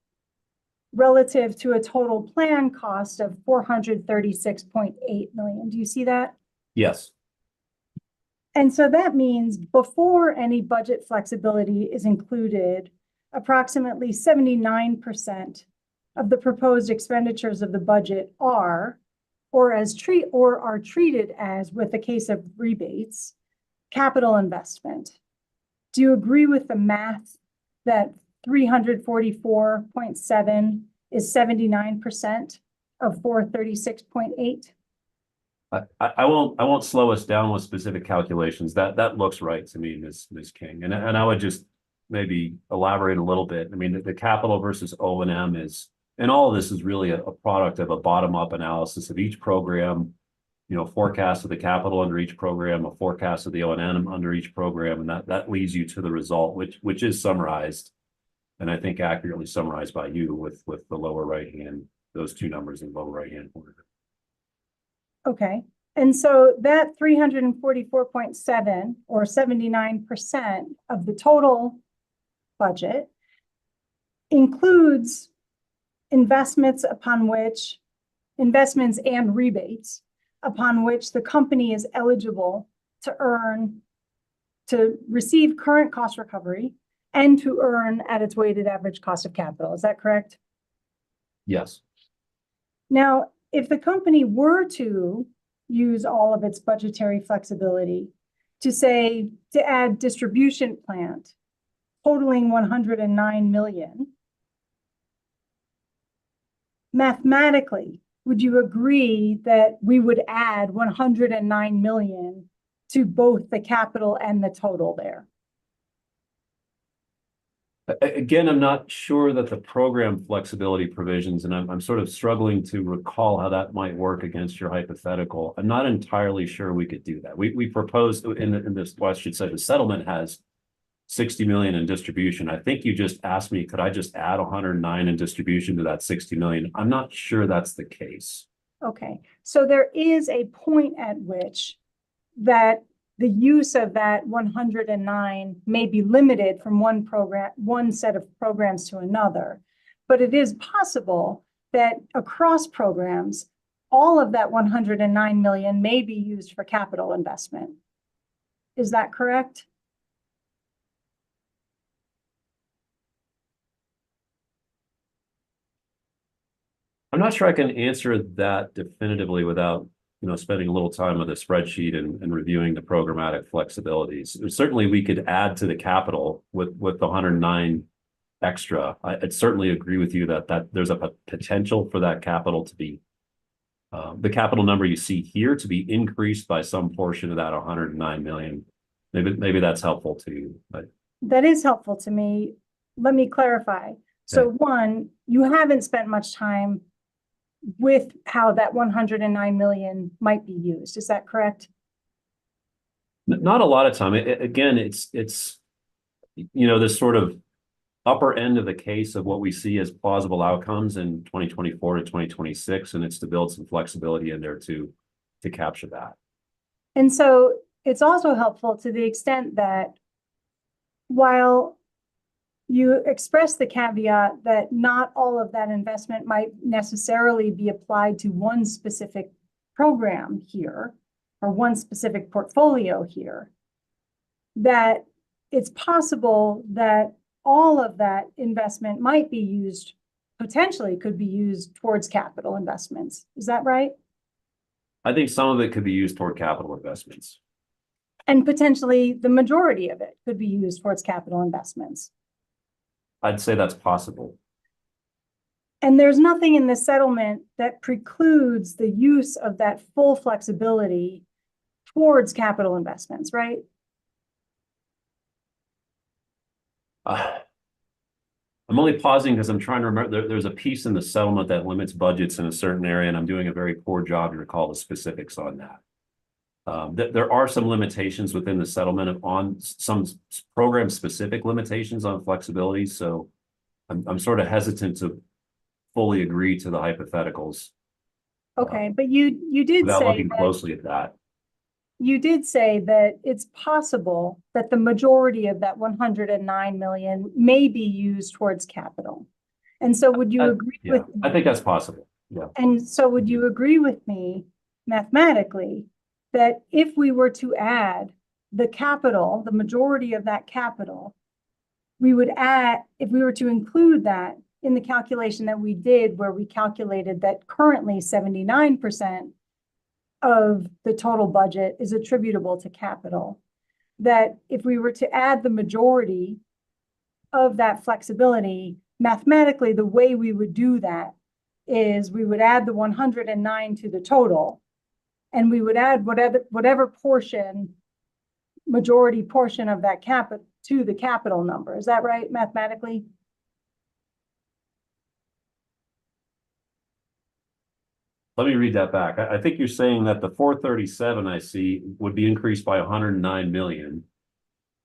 [SPEAKER 1] relative to a total plan cost of 436.8 million. Do you see that?
[SPEAKER 3] Yes.
[SPEAKER 1] And so that means before any budget flexibility is included, approximately 79% of the proposed expenditures of the budget are treated as, with the case of rebates, capital investment. Do you agree with the math that 344.7 is 79% of 436.8?
[SPEAKER 3] I won't slow us down with specific calculations. That looks right to me, Ms. King. And I would just maybe elaborate a little bit. I mean, the capital versus O&M is, and all of this is really a product of a bottom-up analysis of each program, forecast of the capital under each program, a forecast of the O&M under each program, and that leads you to the result, which is summarized, and I think accurately summarized by you with the lower right hand, those 2 numbers in the lower right hand corner.
[SPEAKER 1] Okay. And so that 344.7 or 79% of the total budget includes investments and rebates upon which the company is eligible to receive current cost recovery and to earn at its weighted average cost of capital. Is that correct?
[SPEAKER 3] Yes.
[SPEAKER 1] Now, if the company were to use all of its budgetary flexibility to add distribution plant totaling 109 million, mathematically, would you agree that we would add 109 million to both the capital and the total there?
[SPEAKER 3] Again, I'm not sure that the program flexibility provisions, and I'm sort of struggling to recall how that might work against your hypothetical. I'm not entirely sure we could do that. We proposed in this, well, I should say the settlement has 60 million in distribution. I think you just asked me, could I just add 109 in distribution to that 60 million? I'm not sure that's the case.
[SPEAKER 1] Okay, so there is a point at which that the use of that 109 may be limited from one set of programs to another. But it is possible that across programs, all of that 109 million may be used for capital investment. Is that correct?
[SPEAKER 3] I'm not sure I can answer that definitively without spending a little time with a spreadsheet and reviewing the programmatic flexibilities. Certainly, we could add to the capital with the 109 extra. I'd certainly agree with you that there's a potential for that capital to be the capital number you see here to be increased by some portion of that 109 million. Maybe that's helpful to you. But
[SPEAKER 1] that is helpful to me. Let me clarify. So one, you haven't spent much time with how that 109 million might be used. Is that correct?
[SPEAKER 3] Not a lot of time. Again, it's this sort of upper end of the case of what we see as plausible outcomes in 2024 to 2026, and it's to build some flexibility in there to capture that.
[SPEAKER 1] And so it's also helpful to the extent that while you express the caveat that not all of that investment might necessarily be applied to one specific program here or one specific portfolio here, that it's possible that all of that investment might be used, potentially could be used towards capital investments. Is that right?
[SPEAKER 3] I think some of it could be used toward capital investments.
[SPEAKER 1] And potentially the majority of it could be used towards capital investments.
[SPEAKER 3] I'd say that's possible.
[SPEAKER 1] And there's nothing in the settlement that precludes the use of that full flexibility towards capital investments, right?
[SPEAKER 3] I'm only pausing because I'm trying to remember. There's a piece in the settlement that limits budgets in a certain area, and I'm doing a very poor job to recall the specifics on that. There are some limitations within the settlement on some program-specific limitations on flexibility. So I'm sort of hesitant to fully agree to the hypotheticals.
[SPEAKER 1] Okay, but you did
[SPEAKER 3] without
[SPEAKER 1] say
[SPEAKER 3] looking closely at that.
[SPEAKER 1] You did say that it's possible that the majority of that 109 million may be used towards capital. And so would you agree with me?
[SPEAKER 3] I think that's possible. Yeah.
[SPEAKER 1] And so would you agree with me mathematically that if we were to add the capital, the majority of that capital, we would add, if we were to include that in the calculation that we did, where we calculated that currently 79% of the total budget is attributable to capital, that if we were to add the majority of that flexibility, mathematically, the way we would do that is we would add the 109 to the total, and we would add whatever portion, majority portion of that capital to the capital number. Is that right, mathematically?
[SPEAKER 3] Let me read that back. I think you're saying that the 437 I see would be increased by 109 million,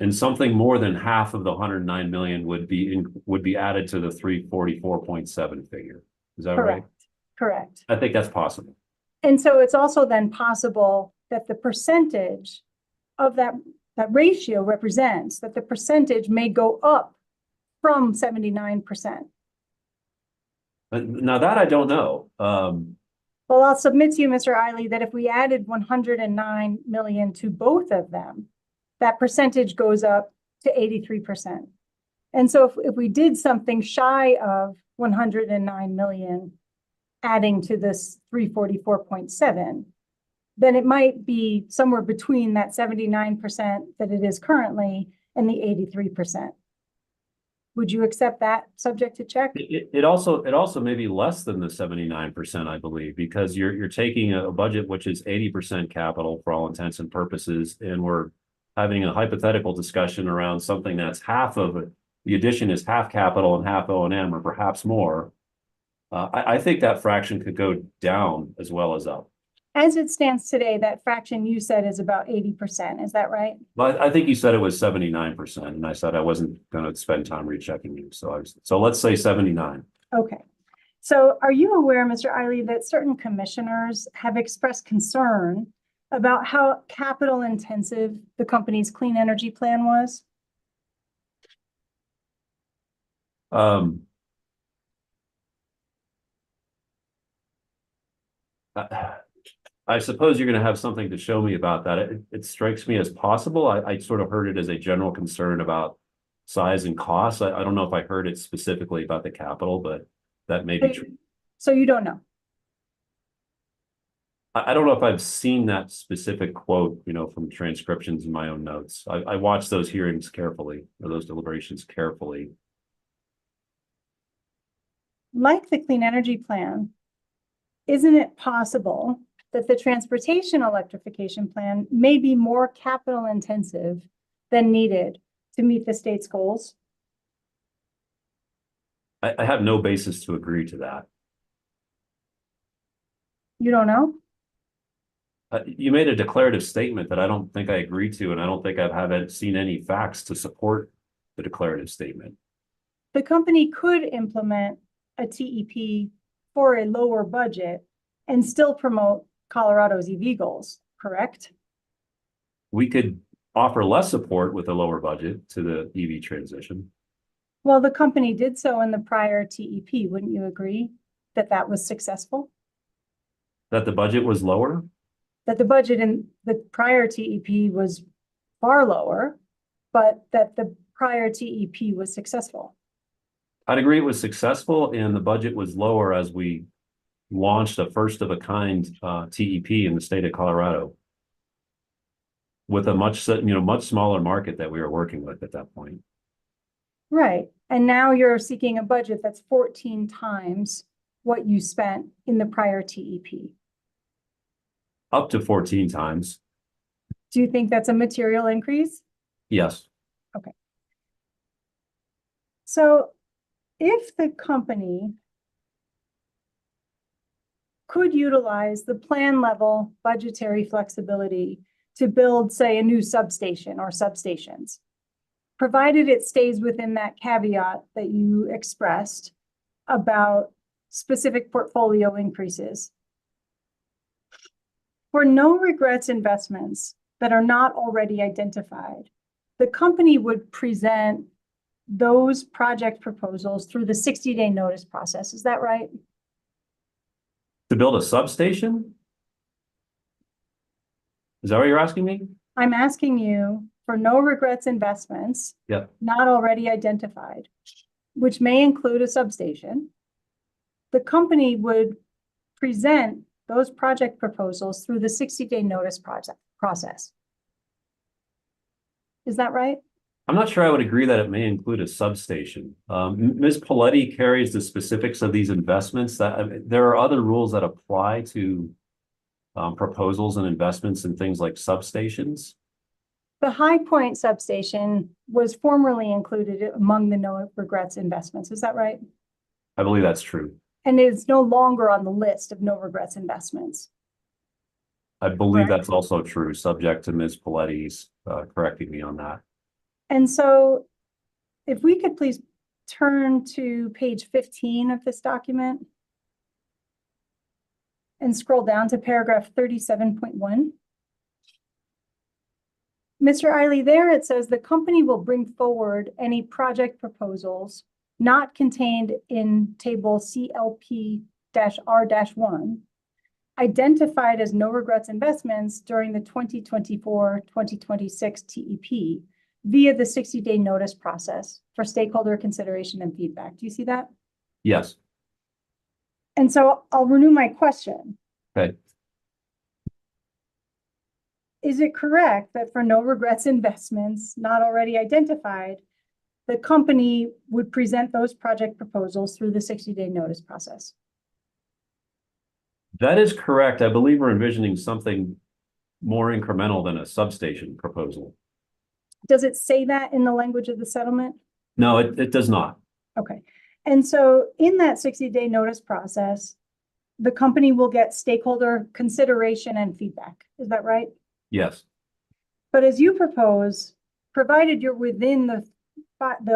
[SPEAKER 3] and something more than half of the 109 million would be added to the 344.7 figure. Is that right?
[SPEAKER 1] Correct.
[SPEAKER 3] I think that's possible.
[SPEAKER 1] And so it's also then possible that the percentage of that ratio represents that the percentage may go up from 79%.
[SPEAKER 3] Now that I don't know.
[SPEAKER 1] Well, I'll submit to you, Mr. Eiley, that if we added 109 million to both of them, that percentage goes up to 83%. And so if we did something shy of 109 million, adding to this 344.7, then it might be somewhere between that 79% that it is currently and the 83%. Would you accept that subject to check?
[SPEAKER 3] It also may be less than the 79%, I believe, because you're taking a budget which is 80% capital for all intents and purposes, and we're having a hypothetical discussion around something that's half of it. The addition is half capital and half O&M, or perhaps more. I think that fraction could go down as well as up.
[SPEAKER 1] As it stands today, that fraction you said is about 80%. Is that right?
[SPEAKER 3] But I think you said it was 79%, and I said I wasn't going to spend time rechecking you. So let's say 79.
[SPEAKER 1] Okay. So are you aware, Mr. Eiley, that certain commissioners have expressed concern about how capital intensive the company's clean energy plan was?
[SPEAKER 3] I suppose you're going to have something to show me about that. It strikes me as possible. I sort of heard it as a general concern about size and cost. I don't know if I heard it specifically about the capital, but that may be true.
[SPEAKER 1] So you don't know?
[SPEAKER 3] I don't know if I've seen that specific quote, from transcriptions in my own notes. I watched those hearings carefully, or those deliberations carefully.
[SPEAKER 1] Like the clean energy plan, isn't it possible that the transportation electrification plan may be more capital intensive than needed to meet the state's goals?
[SPEAKER 3] I have no basis to agree to that.
[SPEAKER 1] You don't know?
[SPEAKER 3] You made a declarative statement that I don't think I agree to, and I don't think I haven't seen any facts to support the declarative statement.
[SPEAKER 1] The company could implement a TEP for a lower budget and still promote Colorado's EV goals, correct?
[SPEAKER 3] We could offer less support with a lower budget to the EV transition.
[SPEAKER 1] Well, the company did so in the prior TEP. Wouldn't you agree that that was successful?
[SPEAKER 3] That the budget was lower?
[SPEAKER 1] That the budget in the prior TEP was far lower, but that the prior TEP was successful.
[SPEAKER 3] I'd agree it was successful, and the budget was lower as we launched a first of a kind TEP in the state of Colorado with a much smaller market that we were working with at that point.
[SPEAKER 1] Right. And now you're seeking a budget that's 14 times what you spent in the prior TEP.
[SPEAKER 3] Up to 14 times.
[SPEAKER 1] Do you think that's a material increase?
[SPEAKER 3] Yes.
[SPEAKER 1] Okay. So if the company could utilize the plan level budgetary flexibility to build, say, a new substation or substations, provided it stays within that caveat that you expressed about specific portfolio increases, for no regrets investments that are not already identified, the company would present those project proposals through the 60-day notice process. Is that right?
[SPEAKER 3] To build a substation? Is that what you're asking me?
[SPEAKER 1] I'm asking you for no regrets investments not already identified, which may include a substation. The company would present those project proposals through the 60-day notice process. Is that right?
[SPEAKER 3] I'm not sure I would agree that it may include a substation. Ms. Paletti carries the specifics of these investments. There are other rules that apply to proposals and investments in things like substations.
[SPEAKER 1] The High Point substation was formerly included among the no regrets investments. Is that right?
[SPEAKER 3] I believe that's true.
[SPEAKER 1] And is no longer on the list of no regrets investments.
[SPEAKER 3] I believe that's also true, subject to Ms. Paletti's correcting me on that.
[SPEAKER 1] And so if we could please turn to page 15 of this document and scroll down to paragraph 37.1. Mr. Eiley, there it says the company will bring forward any project proposals not contained in table CLP-R-1 identified as no regrets investments during the 2024-2026 TEP via the 60-day notice process for stakeholder consideration and feedback. Do you see that?
[SPEAKER 3] Yes.
[SPEAKER 1] And so I'll renew my question.
[SPEAKER 3] Okay.
[SPEAKER 1] Is it correct that for no regrets investments not already identified, the company would present those project proposals through the 60-day notice process.
[SPEAKER 3] That is correct. I believe we're envisioning something more incremental than a substation proposal.
[SPEAKER 1] Does it say that in the language of the settlement?
[SPEAKER 3] No, it does not.
[SPEAKER 1] Okay. And so in that 60-day notice process, the company will get stakeholder consideration and feedback. Is that right?
[SPEAKER 3] Yes.
[SPEAKER 1] But as you propose, provided you're within the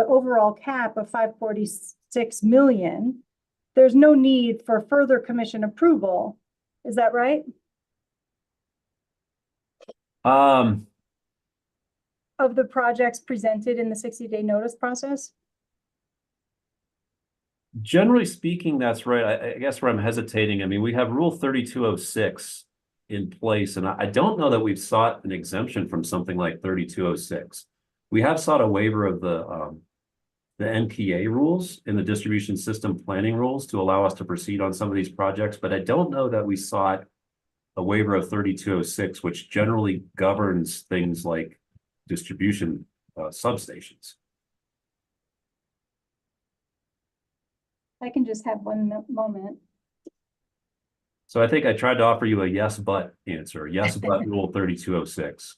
[SPEAKER 1] overall cap of 546 million, there's no need for further commission approval. Is that right? Of the projects presented in the 60-day notice process?
[SPEAKER 3] Generally speaking, that's right. I guess where I'm hesitating, I mean, we have Rule 3206 in place, and I don't know that we've sought an exemption from something like 3206. We have sought a waiver of the NPA rules in the distribution system planning rules to allow us to proceed on some of these projects, but I don't know that we sought a waiver of 3206, which generally governs things like distribution substations.
[SPEAKER 1] I can just have one moment.
[SPEAKER 3] So I think I tried to offer you a yes, but answer. Yes, but Rule 3206.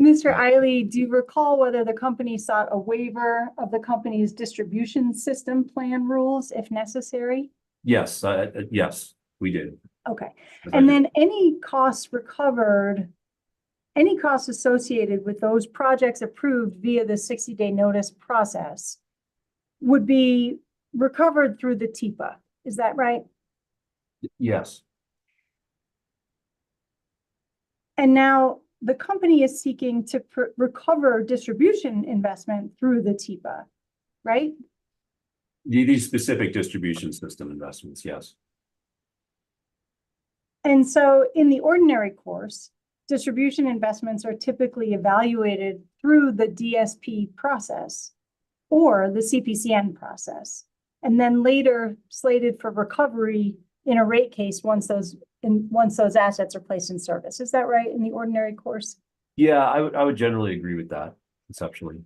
[SPEAKER 1] Mr. Eiley, do you recall whether the company sought a waiver of the company's distribution system plan rules if necessary?
[SPEAKER 3] Yes, yes, we did.
[SPEAKER 1] Okay. And then any costs recovered, any costs associated with those projects approved via the 60-day notice process would be recovered through the TEPA. Is that right?
[SPEAKER 3] Yes.
[SPEAKER 1] And now the company is seeking to recover distribution investment through the TEPA, right?
[SPEAKER 3] These specific distribution system investments, yes.
[SPEAKER 1] And so in the ordinary course, distribution investments are typically evaluated through the DSP process or the CPCN process, and then later slated for recovery in a rate case once those assets are placed in service. Is that right in the ordinary course?
[SPEAKER 3] Yeah, I would generally agree with that conceptually.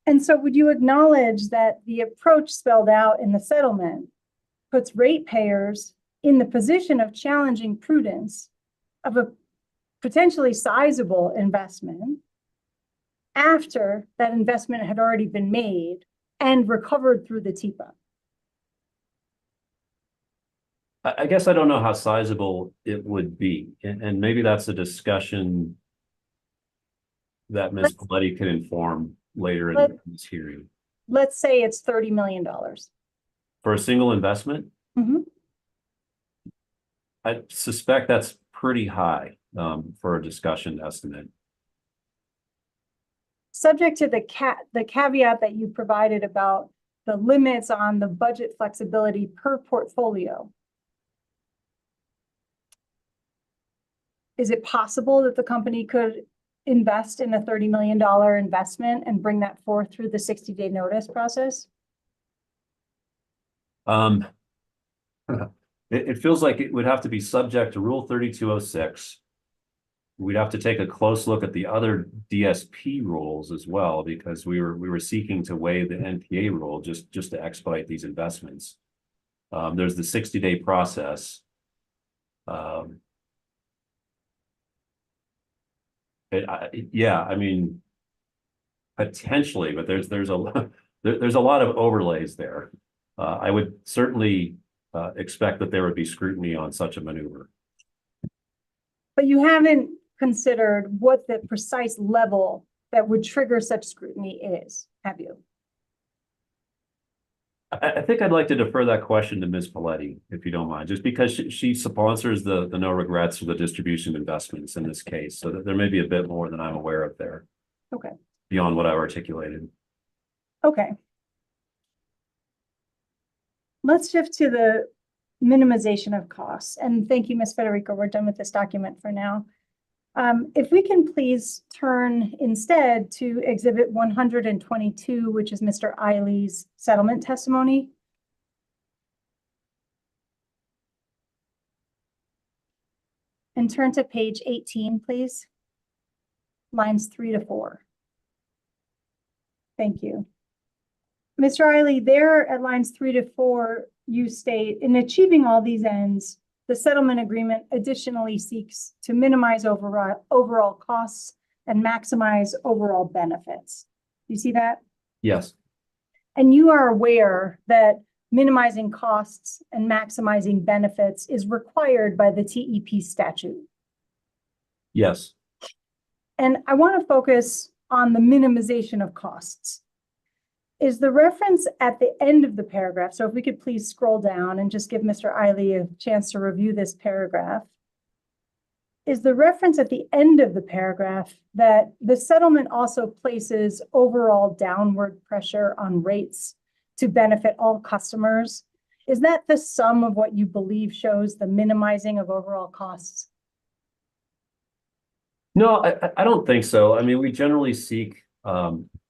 [SPEAKER 1] And so would you acknowledge that the approach spelled out in the settlement puts ratepayers in the position of challenging prudence of a potentially sizable investment after that investment had already been made and recovered through the TEPA?
[SPEAKER 3] I guess I don't know how sizable it would be. And maybe that's a discussion that Ms. Paletti can inform later in this hearing.
[SPEAKER 1] Let's say it's $30 million.
[SPEAKER 3] For a single investment?
[SPEAKER 1] Mm-hmm.
[SPEAKER 3] I suspect that's pretty high for a discussion estimate.
[SPEAKER 1] Subject to the caveat that you provided about the limits on the budget flexibility per portfolio. Is it possible that the company could invest in a $30 million investment and bring that forth through the 60-day notice process?
[SPEAKER 3] It feels like it would have to be subject to Rule 3206. We'd have to take a close look at the other DSP rules as well, because we were seeking to waive the NPA rule just to expedite these investments. There's the 60-day process. Yeah, I mean, potentially, but there's a lot of overlays there. I would certainly expect that there would be scrutiny on such a maneuver.
[SPEAKER 1] But you haven't considered what the precise level that would trigger such scrutiny is, have you?
[SPEAKER 3] I think I'd like to defer that question to Ms. Paletti, if you don't mind, just because she sponsors the no regrets for the distribution investments in this case. So that there may be a bit more than I'm aware of there.
[SPEAKER 1] Okay.
[SPEAKER 3] Beyond what I articulated.
[SPEAKER 1] Okay. Let's shift to the minimization of costs. And thank you, Ms. Federico. We're done with this document for now. If we can please turn instead to Exhibit 122, which is Mr. Eiley's settlement testimony. And turn to page 18, please. Lines 3 to 4. Thank you. Mr. Eiley, there at lines 3 to 4, you state, in achieving all these ends, the settlement agreement additionally seeks to minimize overall costs and maximize overall benefits. You see that?
[SPEAKER 3] Yes.
[SPEAKER 1] And you are aware that minimizing costs and maximizing benefits is required by the TEP statute.
[SPEAKER 3] Yes.
[SPEAKER 1] And I want to focus on the minimization of costs. Is the reference at the end of the paragraph, so if we could please scroll down and just give Mr. Eiley a chance to review this paragraph. Is the reference at the end of the paragraph that the settlement also places overall downward pressure on rates to benefit all customers? Is that the sum of what you believe shows the minimizing of overall costs?
[SPEAKER 3] No, I don't think so. I mean, we generally seek,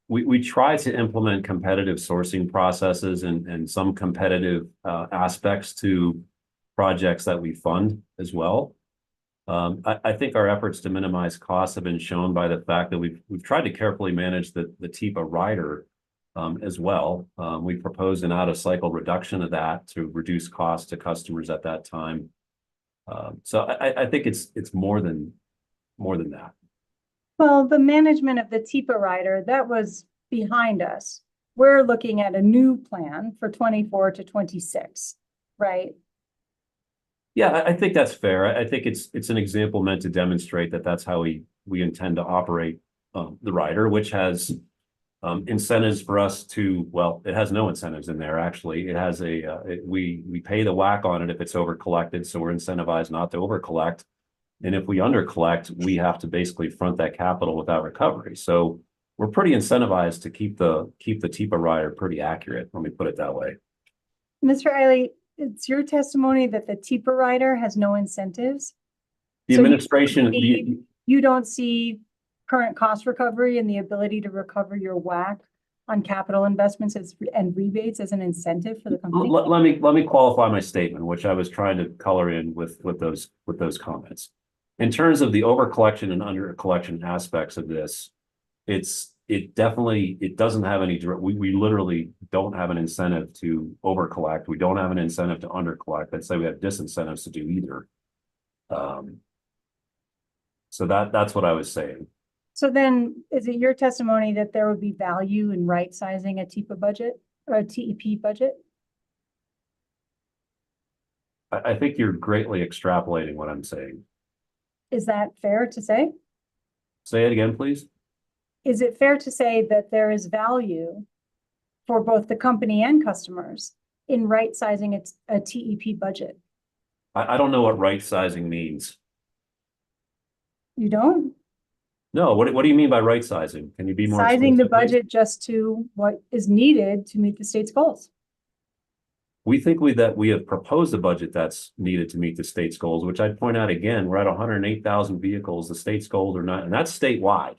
[SPEAKER 3] we try to implement competitive sourcing processes and some competitive aspects to projects that we fund as well. I think our efforts to minimize costs have been shown by the fact that we've tried to carefully manage the TEPA rider as well. We proposed an out-of-cycle reduction of that to reduce costs to customers at that time. So I think it's more than that.
[SPEAKER 1] Well, the management of the TEPA rider, that was behind us. We're looking at a new plan for 24 to 26, right?
[SPEAKER 3] Yeah, I think that's fair. I think it's an example meant to demonstrate that that's how we intend to operate the rider, which has incentives for us to, well, it has no incentives in there, actually. It has we pay the whack on it if it's over collected, so we're incentivized not to over collect. And if we under collect, we have to basically front that capital without recovery. So we're pretty incentivized to keep the TEPA rider pretty accurate, let me put it that way.
[SPEAKER 1] Mr. Eiley, it's your testimony that the TEPA rider has no incentives?
[SPEAKER 3] The
[SPEAKER 1] So
[SPEAKER 3] administration,
[SPEAKER 1] you don't see current cost recovery and the ability to recover your whack on capital investments and rebates as an incentive for the company?
[SPEAKER 3] Let me qualify my statement, which I was trying to color in with those comments. In terms of the over collection and under collection aspects of this, it doesn't have any direct, we literally don't have an incentive to over collect. We don't have an incentive to under collect. I'd say we have disincentives to do either. So that's what I was saying.
[SPEAKER 1] So then is it your testimony that there would be value in right sizing a TEPA budget or a TEP budget?
[SPEAKER 3] I think you're greatly extrapolating what I'm saying.
[SPEAKER 1] Is that fair to say?
[SPEAKER 3] Say it again, please.
[SPEAKER 1] Is it fair to say that there is value for both the company and customers in right sizing a TEP budget?
[SPEAKER 3] I don't know what right sizing means.
[SPEAKER 1] You don't?
[SPEAKER 3] No, what do you mean by right sizing? Can you be more
[SPEAKER 1] Sizing the
[SPEAKER 3] specific, please?
[SPEAKER 1] budget just to what is needed to meet the state's goals.
[SPEAKER 3] We think that we have proposed a budget that's needed to meet the state's goals, which I'd point out again, we're at 108,000 vehicles. The state's goals are not, and that's statewide.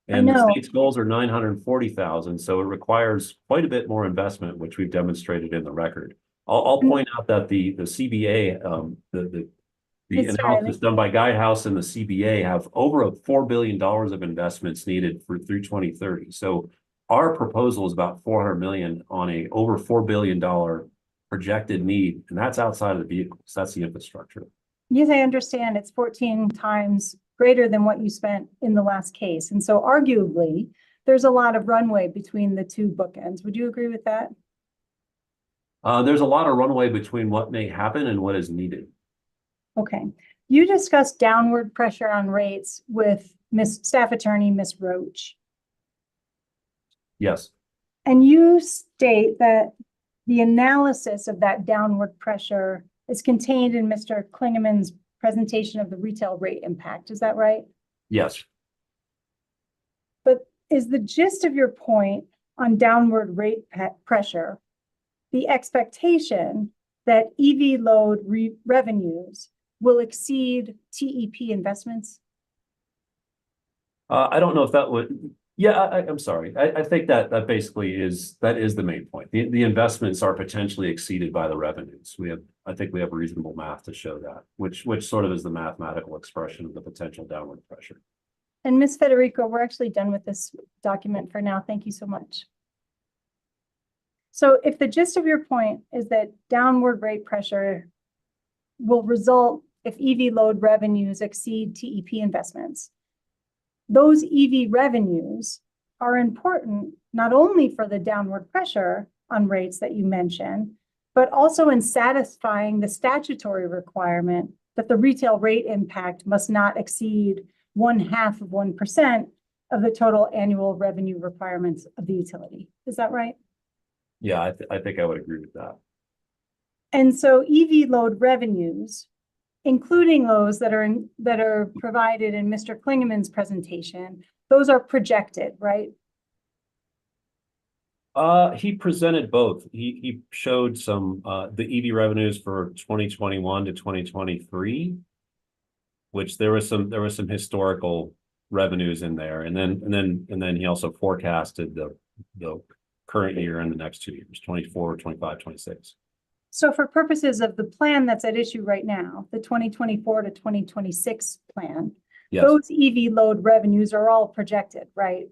[SPEAKER 3] And the state's goals are 940,000. So it requires quite a bit more investment, which we've demonstrated in the record. I'll point out that the CBA, the analysis done by Guidehouse and the CBA have over $4 billion of investments needed through 2030. So our proposal is about 400 million on a over $4 billion projected need, and that's outside of the vehicles. That's the infrastructure.
[SPEAKER 1] Yes, I understand it's 14 times greater than what you spent in the last case. And so arguably, there's a lot of runway between the two bookends. Would you agree with that?
[SPEAKER 3] There's a lot of runway between what may happen and what is needed.
[SPEAKER 1] Okay. You discussed downward pressure on rates with Staff Attorney Ms. Roach.
[SPEAKER 3] Yes.
[SPEAKER 1] And you state that the analysis of that downward pressure is contained in Mr. Klingeman's presentation of the retail rate impact. Is that right?
[SPEAKER 3] Yes.
[SPEAKER 1] But is the gist of your point on downward rate pressure the expectation that EV load revenues will exceed TEP investments?
[SPEAKER 3] I don't know if that would, yeah, I'm sorry. I think that basically is the main point. The investments are potentially exceeded by the revenues. I think we have reasonable math to show that, which sort of is the mathematical expression of the potential downward pressure.
[SPEAKER 1] And Ms. Federico, we're actually done with this document for now. Thank you so much. So if the gist of your point is that downward rate pressure will result if EV load revenues exceed TEP investments, those EV revenues are important not only for the downward pressure on rates that you mentioned, but also in satisfying the statutory requirement that the retail rate impact must not exceed 0.5% of the total annual revenue requirements of the utility. Is that right?
[SPEAKER 3] Yeah, I think I would agree with that.
[SPEAKER 1] And so EV load revenues, including those that are provided in Mr. Klingeman's presentation, those are projected, right?
[SPEAKER 3] He presented both. He showed some the EV revenues for 2021 to 2023, which there was some historical revenues in there, and then he also forecasted the current year and the next 2 years, 24, 25, 26.
[SPEAKER 1] So for purposes of the plan that's at issue right now, the 2024 to 2026 plan,
[SPEAKER 3] Yes,
[SPEAKER 1] those EV load revenues are all projected, right?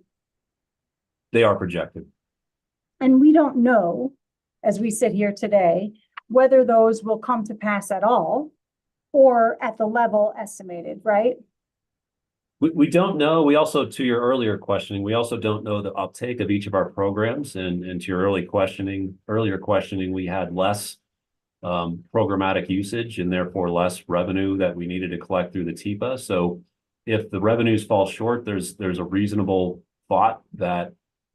[SPEAKER 3] they are projected.
[SPEAKER 1] And we don't know, as we sit here today, whether those will come to pass at all or at the level estimated, right?
[SPEAKER 3] We don't know. We also, to your earlier questioning, we also don't know the uptake of each of our programs. And to your earlier questioning, we had less programmatic usage and therefore less revenue that we needed to collect through the TEPA. So if the revenues fall short, there's a reasonable thought that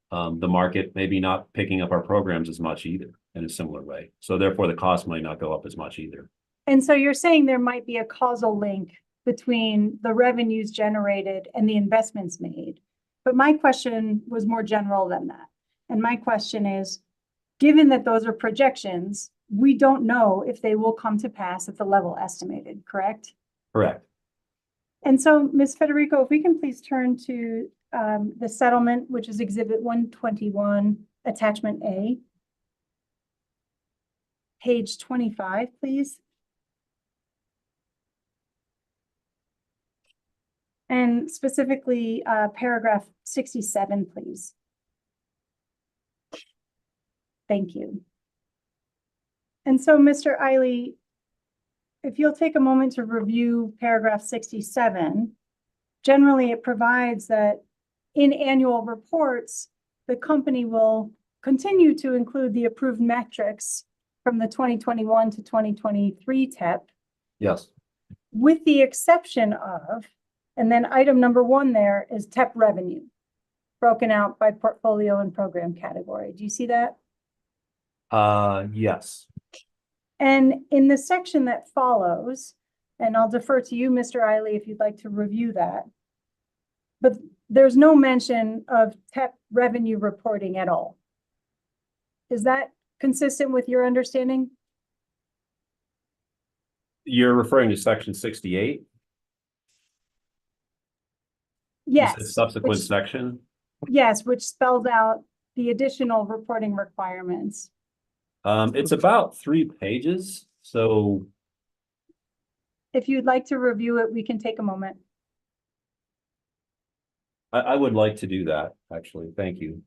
[SPEAKER 3] the market maybe not picking up our programs as much either in a similar way. So therefore the cost might not go up as much either.
[SPEAKER 1] And so you're saying there might be a causal link between the revenues generated and the investments made. But my question was more general than that. And my question is, given that those are projections, we don't know if they will come to pass at the level estimated, correct?
[SPEAKER 3] Correct.
[SPEAKER 1] And so, Ms. Federico, if we can please turn to the settlement, which is Exhibit 121, Attachment A. Page 25, please. And specifically, paragraph 67, please. Thank you. And so, Mr. Eiley, if you'll take a moment to review paragraph 67, generally it provides that in annual reports, the company will continue to include the approved metrics from the 2021 to 2023 TEP.
[SPEAKER 3] Yes.
[SPEAKER 1] With the exception of, and then item number 1 there is TEP revenue, broken out by portfolio and program category. Do you see that?
[SPEAKER 3] Yes.
[SPEAKER 1] And in the section that follows, and I'll defer to you, Mr. Eiley, if you'd like to review that, but there's no mention of TEP revenue reporting at all. Is that consistent with your understanding?
[SPEAKER 3] You're referring to section 68?
[SPEAKER 1] Yes.
[SPEAKER 3] Subsequent section?
[SPEAKER 1] Yes, which spells out the additional reporting requirements.
[SPEAKER 3] It's about 3 pages. So
[SPEAKER 1] If you'd like to review it, we can take a moment.
[SPEAKER 3] I would like to do that, actually. Thank you.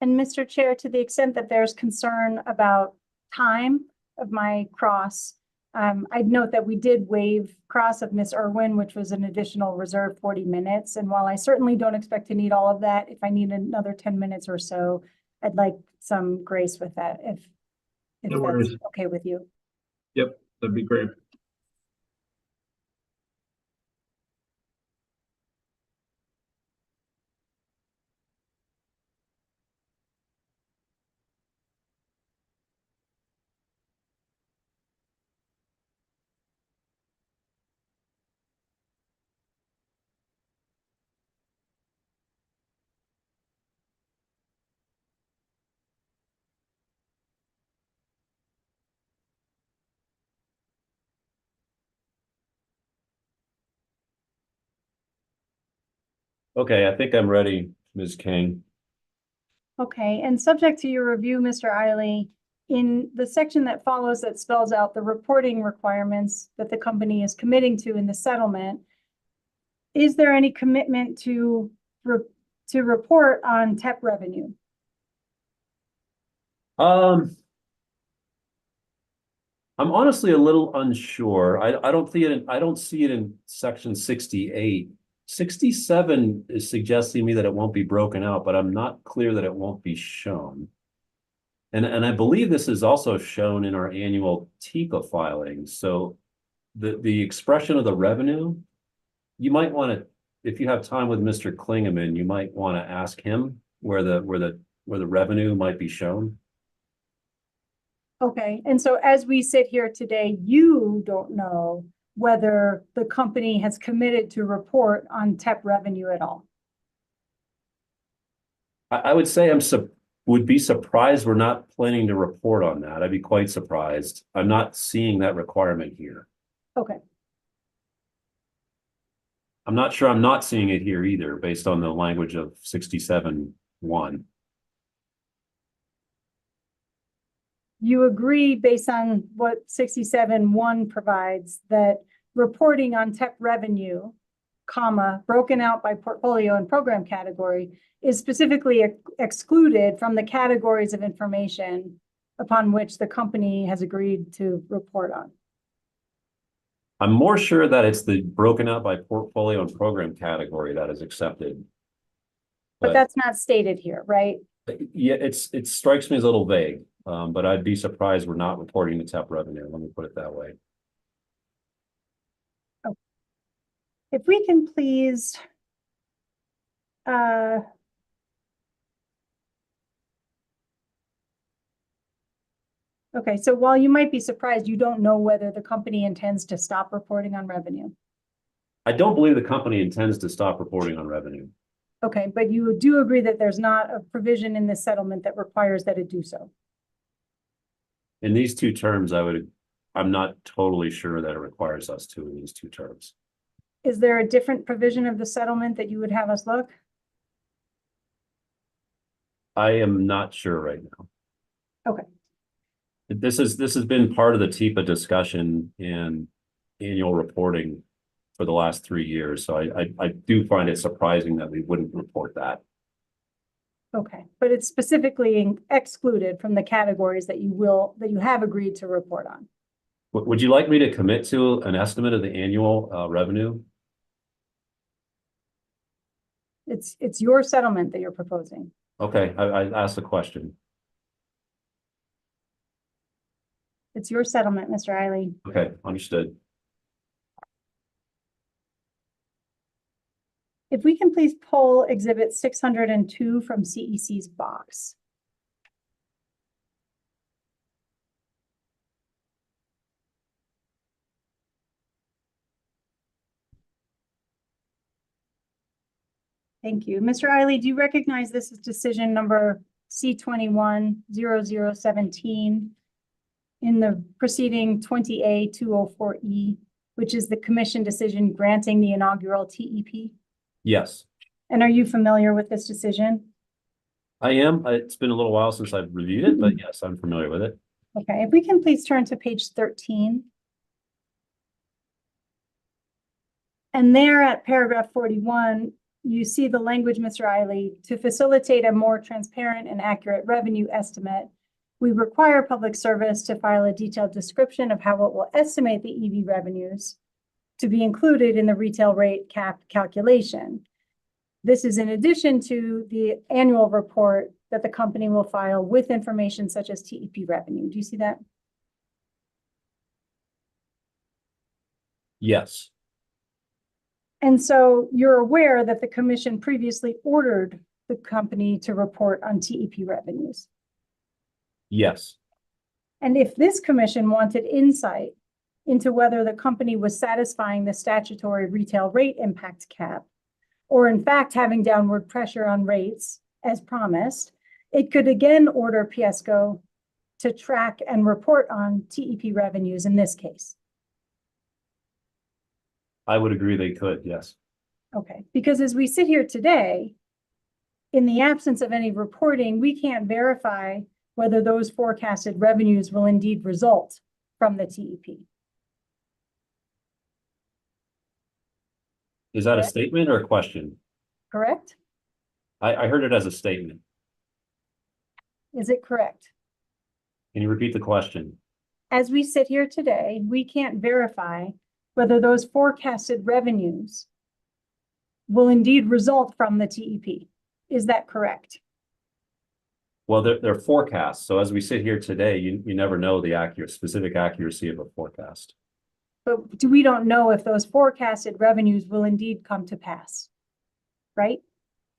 [SPEAKER 1] And Mr. Chair, to the extent that there's concern about time of my cross, I'd note that we did waive cross of Ms. Irwin, which was an additional reserve 40 minutes. And while I certainly don't expect to need all of that, if I need another 10 minutes or so, I'd like some grace with that, if
[SPEAKER 6] No
[SPEAKER 1] that's
[SPEAKER 6] worries.
[SPEAKER 1] okay with you.
[SPEAKER 6] Yep, that'd be great.
[SPEAKER 3] Okay, I think I'm ready, Ms. King.
[SPEAKER 1] Okay, and subject to your review, Mr. Eiley, in the section that follows that spells out the reporting requirements that the company is committing to in the settlement, is there any commitment to report on TEP revenue?
[SPEAKER 3] I'm honestly a little unsure. I don't see it in section 68. 67 is suggesting to me that it won't be broken out, but I'm not clear that it won't be shown. And I believe this is also shown in our annual TEPA filings. So the expression of the revenue, you might want to, if you have time with Mr. Klingeman, you might want to ask him where the revenue might be shown.
[SPEAKER 1] Okay, and so as we sit here today, you don't know whether the company has committed to report on TEP revenue at all.
[SPEAKER 3] I would say would be surprised we're not planning to report on that. I'd be quite surprised. I'm not seeing that requirement here.
[SPEAKER 1] Okay.
[SPEAKER 3] I'm not sure I'm not seeing it here either, based on the language of 67(1).
[SPEAKER 1] You agree based on what 67(1) provides that reporting on TEP revenue, comma, broken out by portfolio and program category is specifically excluded from the categories of information upon which the company has agreed to report on.
[SPEAKER 3] I'm more sure that it's the broken out by portfolio and program category that is accepted.
[SPEAKER 1] But that's not stated here, right?
[SPEAKER 3] Yeah, it strikes me as a little vague, but I'd be surprised we're not reporting the TEP revenue. Let me put it that way.
[SPEAKER 1] Oh. If we can please, okay, so while you might be surprised, you don't know whether the company intends to stop reporting on revenue.
[SPEAKER 3] I don't believe the company intends to stop reporting on revenue.
[SPEAKER 1] Okay, but you do agree that there's not a provision in this settlement that requires that it do so.
[SPEAKER 3] In these two terms, I'm not totally sure that it requires us to in these two terms.
[SPEAKER 1] Is there a different provision of the settlement that you would have us look?
[SPEAKER 3] I am not sure right now.
[SPEAKER 1] Okay.
[SPEAKER 3] This has been part of the TEPA discussion and annual reporting for the last 3 years. So I do find it surprising that we wouldn't report that.
[SPEAKER 1] Okay, but it's specifically excluded from the categories that you have agreed to report on.
[SPEAKER 3] Would you like me to commit to an estimate of the annual revenue?
[SPEAKER 1] It's your settlement that you're proposing.
[SPEAKER 3] Okay, I asked the question.
[SPEAKER 1] It's your settlement, Mr. Eiley.
[SPEAKER 3] Okay, understood.
[SPEAKER 1] If we can please pull exhibit 602 from CEC's box. Thank you. Mr. Eiley, do you recognize this as decision number C21-0017 in the preceding 20A-0242E, which is the commission decision granting the inaugural TEP?
[SPEAKER 3] Yes.
[SPEAKER 1] And are you familiar with this decision?
[SPEAKER 3] I am. It's been a little while since I've reviewed it, but yes, I'm familiar with it.
[SPEAKER 1] Okay, if we can please turn to page 13. And there at paragraph 41, you see the language, Mr. Eiley, to facilitate a more transparent and accurate revenue estimate, we require public service to file a detailed description of how it will estimate the EV revenues to be included in the retail rate cap calculation. This is in addition to the annual report that the company will file with information such as TEP revenue. Do you see that?
[SPEAKER 3] Yes.
[SPEAKER 1] And so you're aware that the commission previously ordered the company to report on TEP revenues.
[SPEAKER 3] Yes.
[SPEAKER 1] And if this commission wanted insight into whether the company was satisfying the statutory retail rate impact cap, or in fact having downward pressure on rates as promised, it could again order PSCO to track and report on TEP revenues in this case.
[SPEAKER 3] I would agree they could, yes.
[SPEAKER 1] Okay, because as we sit here today, in the absence of any reporting, we can't verify whether those forecasted revenues will indeed result from the TEP.
[SPEAKER 3] Is that a
[SPEAKER 1] Correct.
[SPEAKER 3] statement or a question?
[SPEAKER 1] Correct?
[SPEAKER 3] I heard it as a statement.
[SPEAKER 1] Is it correct?
[SPEAKER 3] Can you repeat the question?
[SPEAKER 1] As we sit here today, we can't verify whether those forecasted revenues will indeed result from the TEP. Is that correct?
[SPEAKER 3] Well, they're forecasts. So as we sit here today, you never know the specific accuracy of a forecast.
[SPEAKER 1] But we don't know if those forecasted revenues will indeed come to pass, right?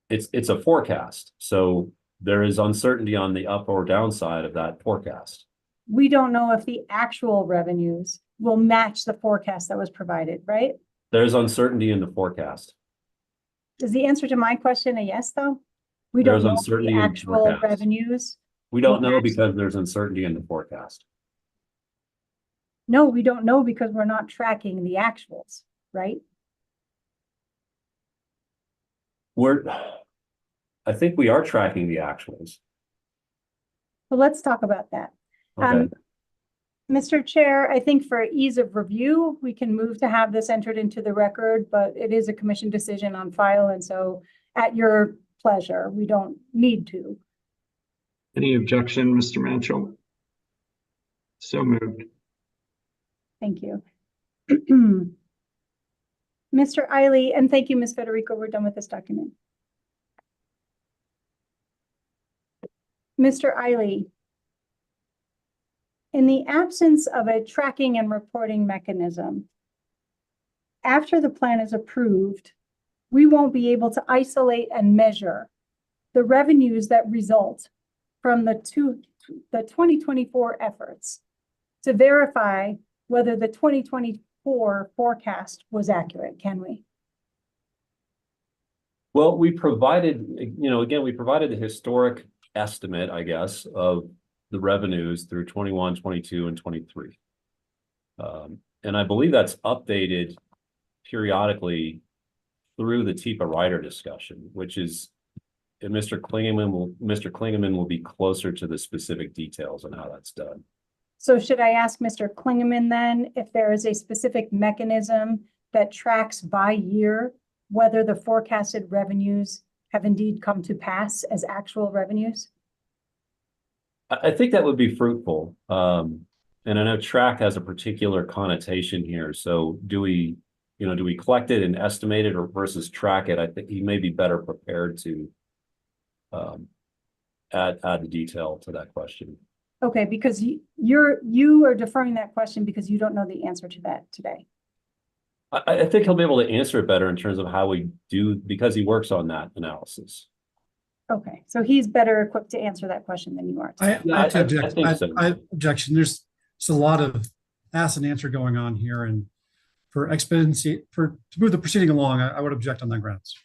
[SPEAKER 3] It's a forecast. So there is uncertainty on the up or downside of that forecast.
[SPEAKER 1] We don't know if the actual revenues will match the forecast that was provided, right?
[SPEAKER 3] There's uncertainty in the forecast.
[SPEAKER 1] Is the answer to my question a yes, though? We
[SPEAKER 3] There's
[SPEAKER 1] don't know if
[SPEAKER 3] uncertainty
[SPEAKER 1] the
[SPEAKER 3] in the
[SPEAKER 1] actual
[SPEAKER 3] forecast.
[SPEAKER 1] revenues.
[SPEAKER 3] We don't
[SPEAKER 1] will
[SPEAKER 3] know
[SPEAKER 1] match-
[SPEAKER 3] because there's uncertainty in the forecast.
[SPEAKER 1] No, we don't know because we're not tracking the actuals, right?
[SPEAKER 3] I think we are tracking the actuals.
[SPEAKER 1] So let's talk about that.
[SPEAKER 3] Okay.
[SPEAKER 1] Mr. Chair, I think for ease of review, we can move to have this entered into the record, but it is a commission decision on file. And so at your pleasure, we don't need to.
[SPEAKER 6] Any objection, Mr. Mansholt? So moved.
[SPEAKER 1] Thank you. Mr. Eiley, and thank you, Ms. Federico, we're done with this document. Mr. Eiley, in the absence of a tracking and reporting mechanism, after the plan is approved, we won't be able to isolate and measure the revenues that result from the 2024 efforts to verify whether the 2024 forecast was accurate, can we?
[SPEAKER 3] Well, we provided, again, we provided a historic estimate, I guess, of the revenues through 21, 22, and 23. And I believe that's updated periodically through the TEPA rider discussion, which is, and Mr. Klingeman will be closer to the specific details on how that's done.
[SPEAKER 1] So should I ask Mr. Klingeman then if there is a specific mechanism that tracks by year whether the forecasted revenues have indeed come to pass as actual revenues?
[SPEAKER 3] I think that would be fruitful. And I know track has a particular connotation here. So do we collect it and estimate it or versus track it? I think he may be better prepared to add the detail to that question.
[SPEAKER 1] Okay, because you are deferring that question because you don't know the answer to that today.
[SPEAKER 3] I think he'll be able to answer it better in terms of how we do, because he works on that analysis.
[SPEAKER 1] Okay, so he's better equipped to answer that question than you are today.
[SPEAKER 10] I have to object.
[SPEAKER 3] think so.
[SPEAKER 10] I objection. There's a lot of ask and answer going on here, and for expediency, to move the proceeding along, I would object on that grounds.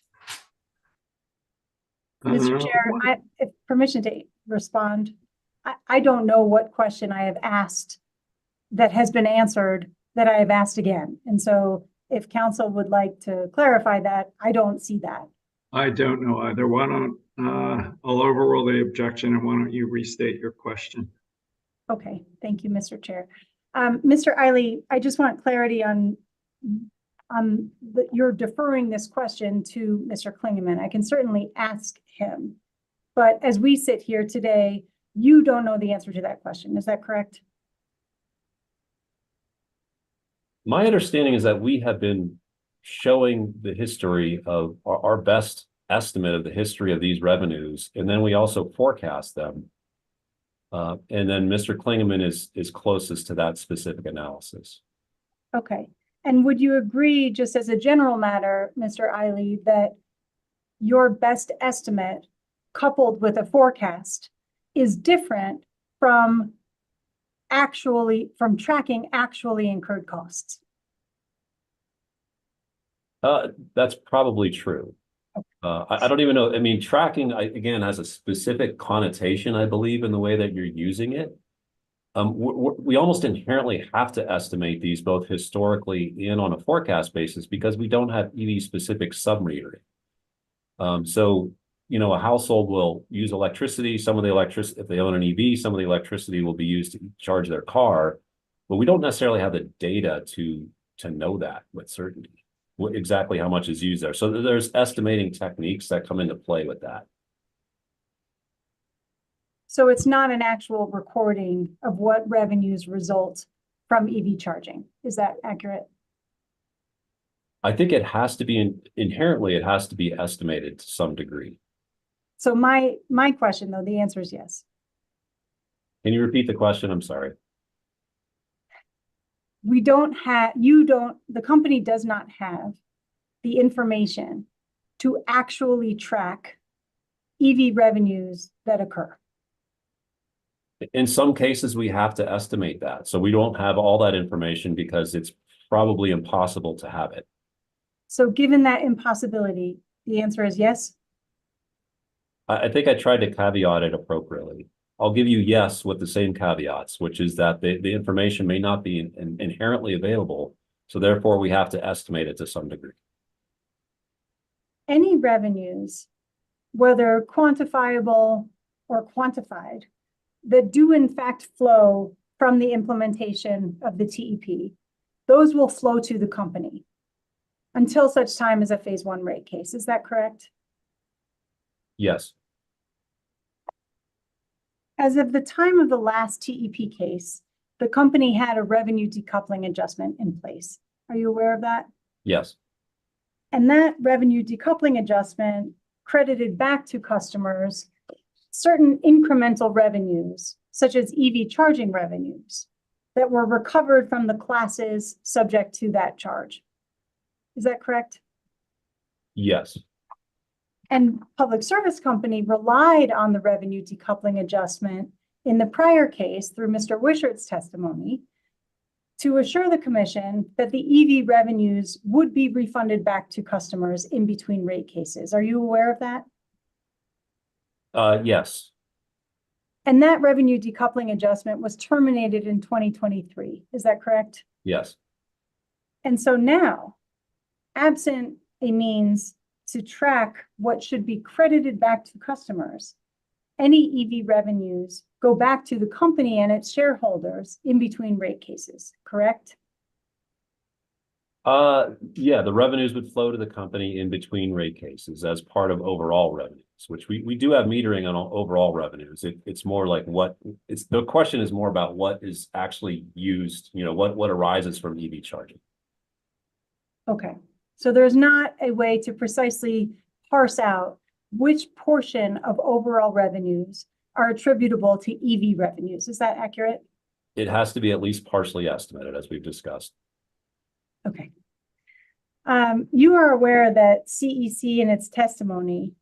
[SPEAKER 1] Mr. Chair, if permission to respond, I don't know what question I have asked that has been answered that I have asked again. And so if council would like to clarify that, I don't see that.
[SPEAKER 6] I don't know either. Why don't, I'll overrule the objection and why don't you restate your question?
[SPEAKER 1] Okay, thank you, Mr. Chair. Mr. Eiley, I just want clarity on you're deferring this question to Mr. Klingeman. I can certainly ask him, but as we sit here today, you don't know the answer to that question. Is that correct?
[SPEAKER 3] My understanding is that we have been showing the history of our best estimate of the history of these revenues, and then we also forecast them. And then Mr. Klingeman is closest to that specific analysis.
[SPEAKER 1] Okay. And would you agree, just as a general matter, Mr. Eiley, that your best estimate coupled with a forecast is different from tracking actually incurred costs?
[SPEAKER 3] That's probably true. I don't even know. I mean, tracking, again, has a specific connotation, I believe, in the way that you're using it. We almost inherently have to estimate these both historically and on a forecast basis because we don't have EV-specific submetering. So a household will use electricity. Some of the electricity, if they own an EV, some of the electricity will be used to charge their car. But we don't necessarily have the data to know that with certainty, exactly how much is used there. So there's estimating techniques that come into play with that.
[SPEAKER 1] So it's not an actual recording of what revenues result from EV charging. Is that accurate?
[SPEAKER 3] I think it has to be inherently, it has to be estimated to some degree.
[SPEAKER 1] So my question, though, the answer is yes.
[SPEAKER 3] Can you repeat the question? I'm sorry.
[SPEAKER 1] The company does not have the information to actually track EV revenues that occur.
[SPEAKER 3] In some cases, we have to estimate that. So we don't have all that information because it's probably impossible to have it.
[SPEAKER 1] So given that impossibility, the answer is yes?
[SPEAKER 3] I think I tried to caveat it appropriately. I'll give you yes with the same caveats, which is that the information may not be inherently available. So therefore, we have to estimate it to some degree.
[SPEAKER 1] Any revenues, whether quantifiable or quantified, that do in fact flow from the implementation of the TEP, those will flow to the company until such time as a phase one rate case. Is that correct?
[SPEAKER 3] Yes.
[SPEAKER 1] As of the time of the last TEP case, the company had a revenue decoupling adjustment in place. Are you aware of that?
[SPEAKER 3] Yes.
[SPEAKER 1] And that revenue decoupling adjustment credited back to customers certain incremental revenues, such as EV charging revenues, that were recovered from the classes subject to that charge. Is that correct?
[SPEAKER 3] Yes.
[SPEAKER 1] And Public Service Company relied on the revenue decoupling adjustment in the prior case through Mr. Wishart's testimony to assure the commission that the EV revenues would be refunded back to customers in between rate cases. Are you aware of that?
[SPEAKER 3] Yes.
[SPEAKER 1] And that revenue decoupling adjustment was terminated in 2023. Is that correct?
[SPEAKER 3] Yes.
[SPEAKER 1] And so now, absent a means to track what should be credited back to customers, any EV revenues go back to the company and its shareholders in between rate cases, correct?
[SPEAKER 3] Yeah, the revenues would flow to the company in between rate cases as part of overall revenues, which we do have metering on overall revenues. It's more like the question is more about what is actually used, what arises from EV charging.
[SPEAKER 1] Okay, so there's not a way to precisely parse out which portion of overall revenues are attributable to EV revenues. Is that accurate?
[SPEAKER 3] It has to be at least partially estimated, as we've discussed.
[SPEAKER 1] Okay. You are aware that CEC in its testimony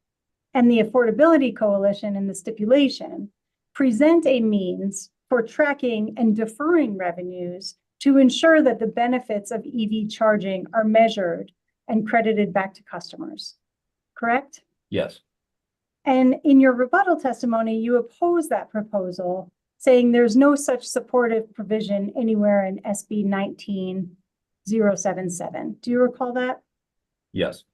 [SPEAKER 1] and the Affordability Coalition in the stipulation present a means for tracking and deferring revenues to ensure that the benefits of EV charging are measured and credited back to customers, correct?
[SPEAKER 3] Yes.
[SPEAKER 1] And in your rebuttal testimony, you oppose that proposal, saying there's no such supportive provision anywhere in SB 19077. Do you recall that?
[SPEAKER 3] Yes.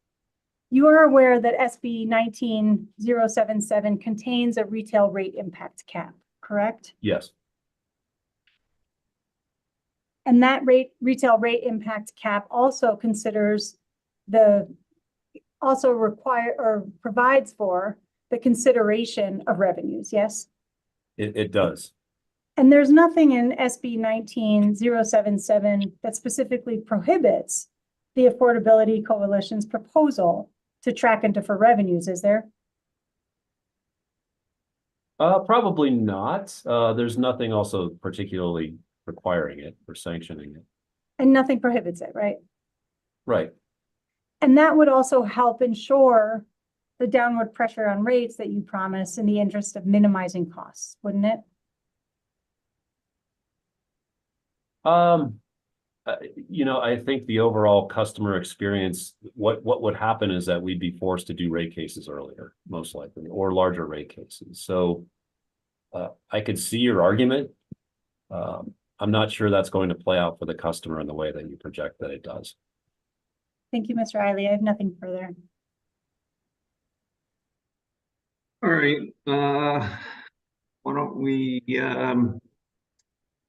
[SPEAKER 1] You are aware that SB 19077 contains a retail rate impact cap, correct?
[SPEAKER 3] Yes.
[SPEAKER 1] And that retail rate impact cap also provides for the consideration of revenues, yes?
[SPEAKER 3] It does.
[SPEAKER 1] And there's nothing in SB 19077 that specifically prohibits the Affordability Coalition's proposal to track and defer revenues, is there?
[SPEAKER 3] Probably not. There's nothing also particularly requiring it or sanctioning it.
[SPEAKER 1] And nothing prohibits it, right?
[SPEAKER 3] Right.
[SPEAKER 1] And that would also help ensure the downward pressure on rates that you promise in the interest of minimizing costs, wouldn't it?
[SPEAKER 3] I think the overall customer experience, what would happen is that we'd be forced to do rate cases earlier, most likely, or larger rate cases. So I could see your argument. I'm not sure that's going to play out for the customer in the way that you project that it does.
[SPEAKER 1] Thank you, Mr. Eiley. I have nothing further.
[SPEAKER 6] All right, why don't we, I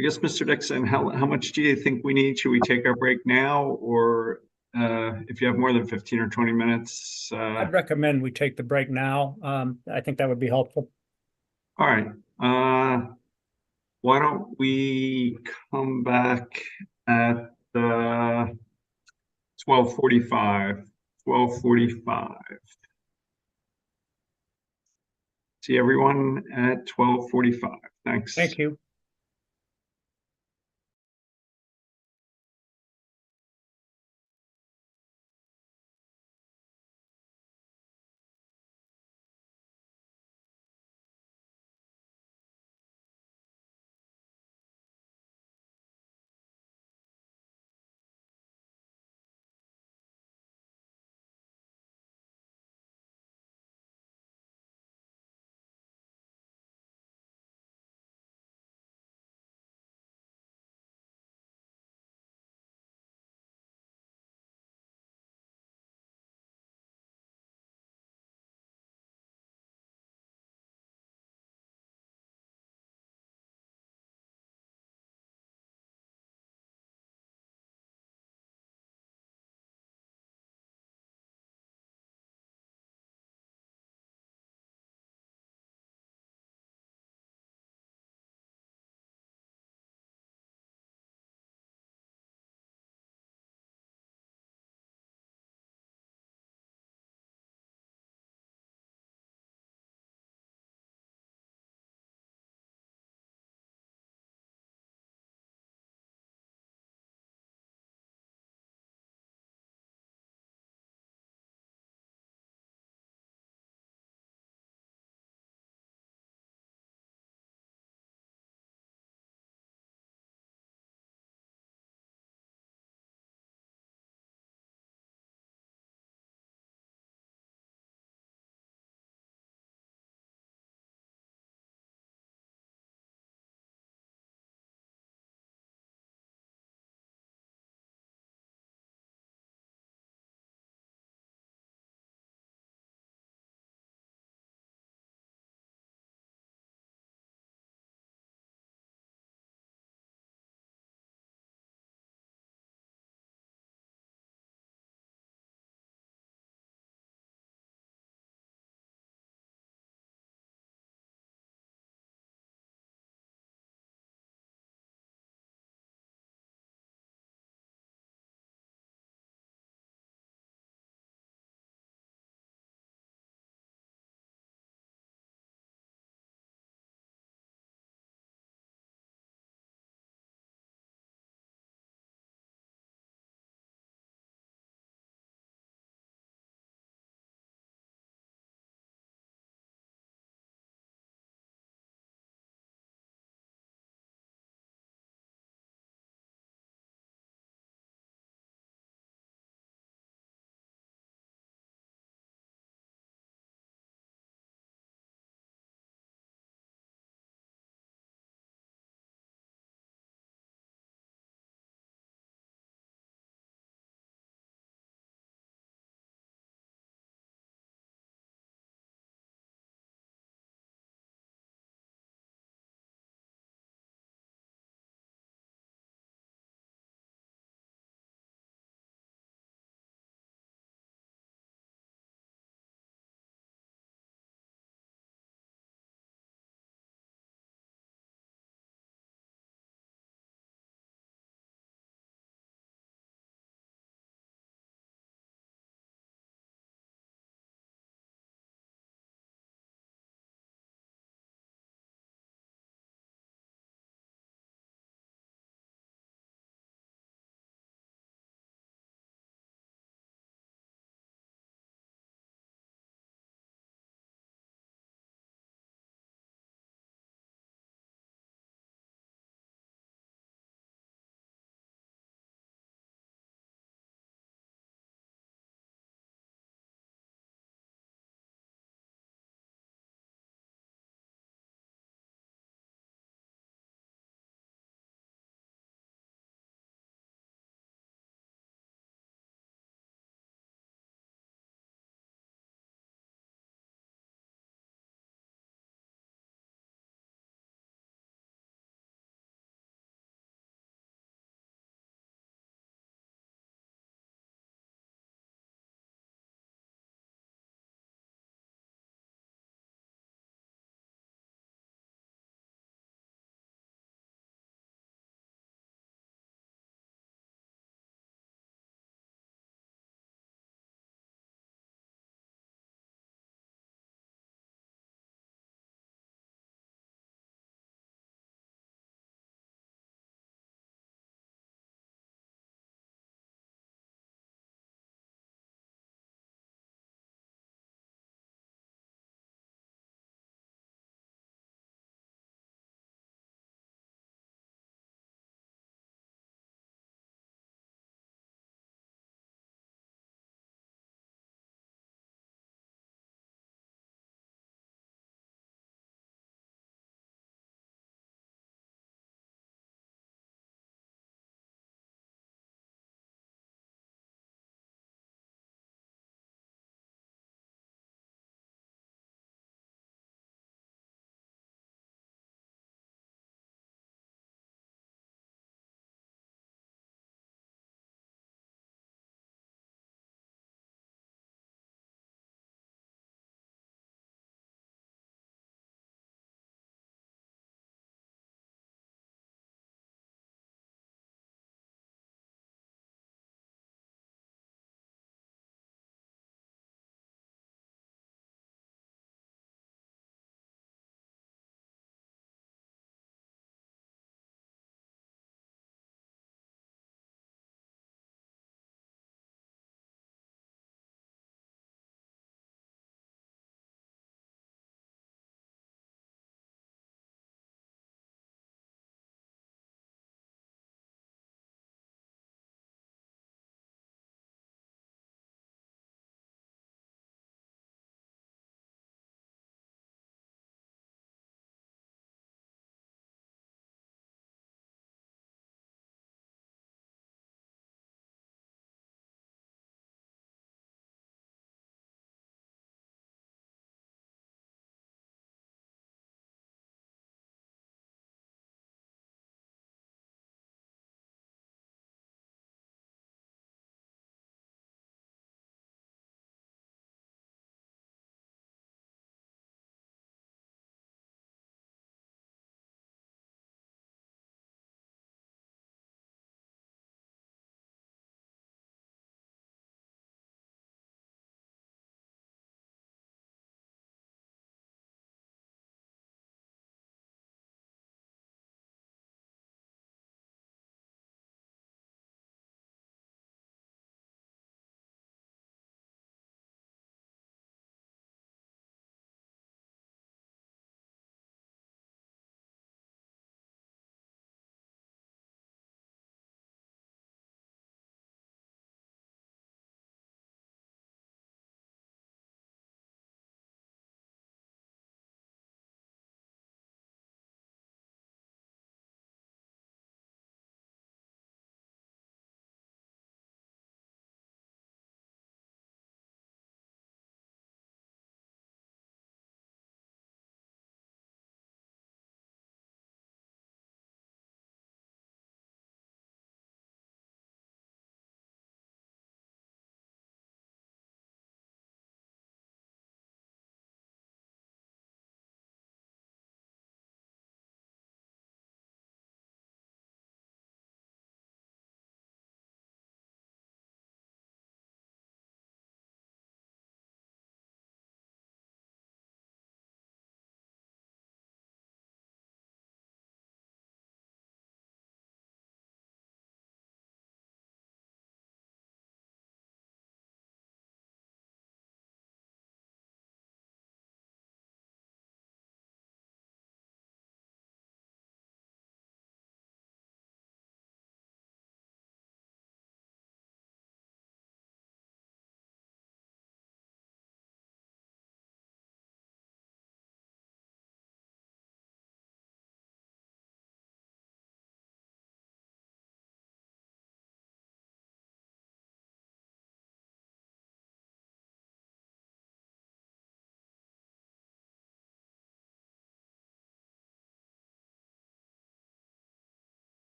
[SPEAKER 6] guess, Mr. Dixon, how much do you think we need? Should we take our break now, or if you have more than 15 or 20 minutes?
[SPEAKER 17] I'd recommend we take the break now. I think that would be helpful.
[SPEAKER 6] All right, why don't we come back at 12:45? 12:45. See everyone at 12:45. Thanks.
[SPEAKER 17] Thank you.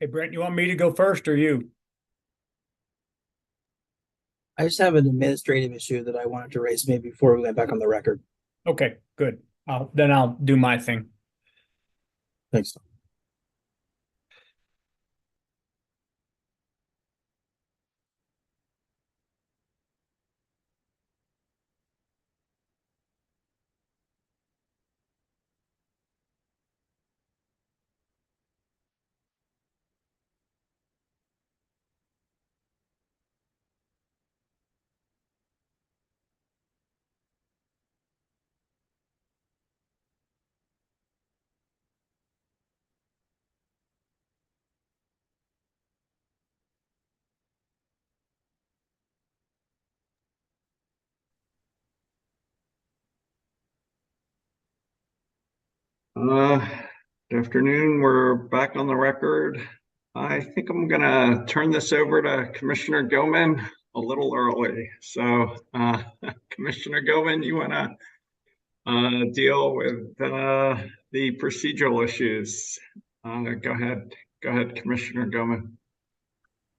[SPEAKER 17] Hey, Brent, you want me to go first or you?
[SPEAKER 18] I just have an administrative issue that I wanted to raise maybe before we went back on the record.
[SPEAKER 17] Okay, good. Then I'll do my thing.
[SPEAKER 18] Thanks.
[SPEAKER 6] Good afternoon. We're back on the record. I think I'm gonna turn this over to Commissioner Gilman a little early. So, Commissioner Gilman, you wanna deal with the procedural issues? Go ahead, Commissioner Gilman.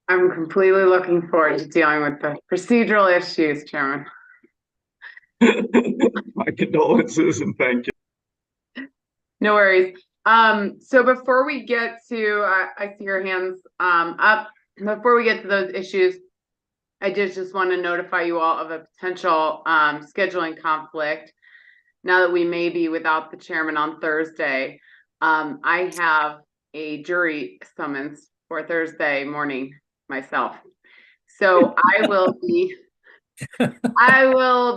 [SPEAKER 2] I'm completely looking forward to dealing with the procedural issues, Chairman.
[SPEAKER 6] My condolences and thank you.
[SPEAKER 2] No worries. So before we get to, I see your hands up. Before we get to those issues, I just want to notify you all of a potential scheduling conflict. Now that we may be without the chairman on Thursday, I have a jury summons for Thursday morning myself. So I will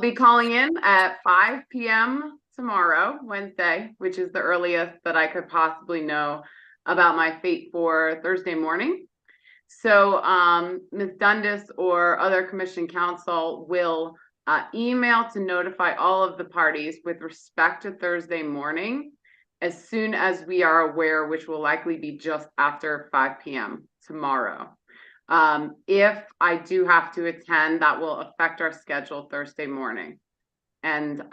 [SPEAKER 2] be calling in at 5 p.m. tomorrow, Wednesday, which is the earliest that I could possibly know about my fate for Thursday morning. So Ms. Dundas or other commission counsel will email to notify all of the parties with respect to Thursday morning as soon as we are aware, which will likely be just after 5 p.m. tomorrow. If I do have to attend, that will affect our schedule Thursday morning. And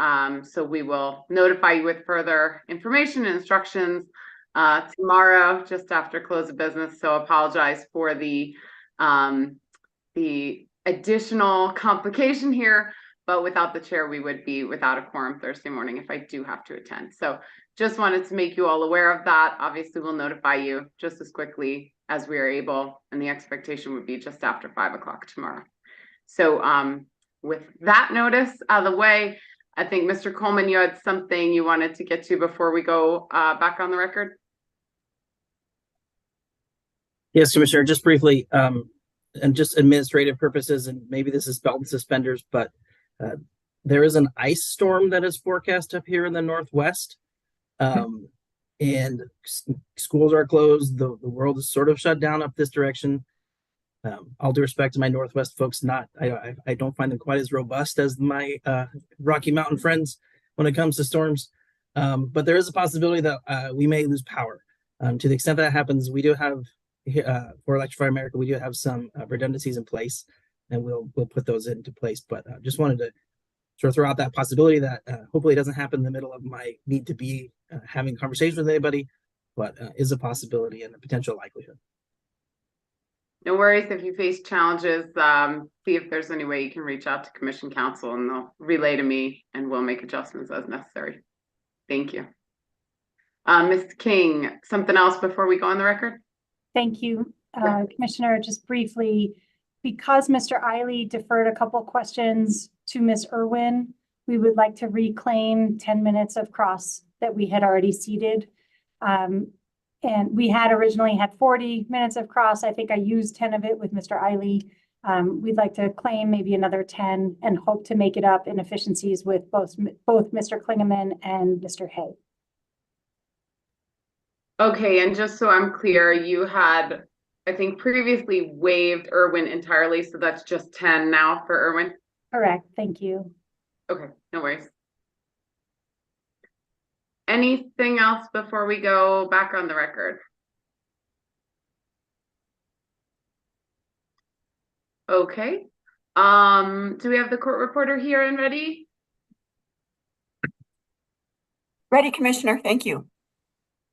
[SPEAKER 2] so we will notify you with further information and instructions tomorrow, just after close of business. So apologize for the additional complication here, but without the chair, we would be without a quorum Thursday morning if I do have to attend. So just wanted to make you all aware of that. Obviously, we'll notify you just as quickly as we are able, and the expectation would be just after 5 o'clock tomorrow. So with that notice out of the way, I think Mr. Coleman, you had something you wanted to get to before we go back on the record.
[SPEAKER 18] Yes, Commissioner, just briefly, and just administrative purposes, and maybe this is belt and suspenders, but there is an ice storm that is forecast up here in the Northwest. And schools are closed. The world is sort of shut down up this direction. All due respect to my Northwest folks, I don't find them quite as robust as my Rocky Mountain friends when it comes to storms. But there is a possibility that we may lose power. To the extent that happens, we do have for Electrify America, we do have some redundancies in place, and we'll put those into place. But just wanted to sort of throw out that possibility that hopefully it doesn't happen in the middle of my need to be having conversations with anybody, but is a possibility and a potential likelihood.
[SPEAKER 2] No worries. If you face challenges, see if there's any way you can reach out to Commission Counsel and they'll relay to me and we'll make adjustments as necessary. Thank you. Ms. King, something else before we go on the record?
[SPEAKER 1] Thank you, Commissioner. Just briefly, because Mr. Eiley deferred a couple questions to Ms. Irwin, we would like to reclaim 10 minutes of cross that we had already seated. And we had originally had 40 minutes of cross. I think I used 10 of it with Mr. Eiley. We'd like to claim maybe another 10 and hope to make it up in efficiencies with both Mr. Klingeman and Mr. Hay.
[SPEAKER 2] Okay, and just so I'm clear, you had, I think, previously waived Irwin entirely, so that's just 10 now for Irwin?
[SPEAKER 1] Correct, thank you.
[SPEAKER 2] Okay, no worries. Anything else before we go back on the record? Okay. Do we have the court reporter here and ready?
[SPEAKER 4] Ready, Commissioner. Thank you.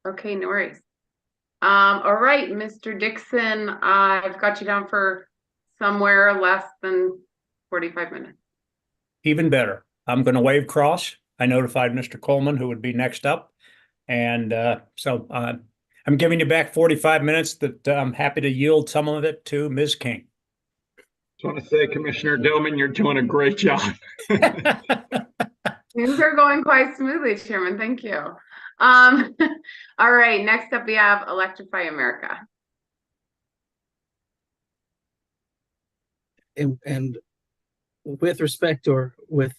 [SPEAKER 2] Okay, no worries. All right, Mr. Dixon, I've got you down for somewhere less than 45 minutes.
[SPEAKER 17] Even better. I'm going to waive cross. I notified Mr. Coleman, who would be next up. And so I'm giving you back 45 minutes that I'm happy to yield some of it to Ms. King.
[SPEAKER 6] I want to say, Commissioner Dillman, you're doing a great job.
[SPEAKER 2] Things are going quite smoothly, Chairman. Thank you. All right, next up we have Electrify America.
[SPEAKER 18] And with respect, or with,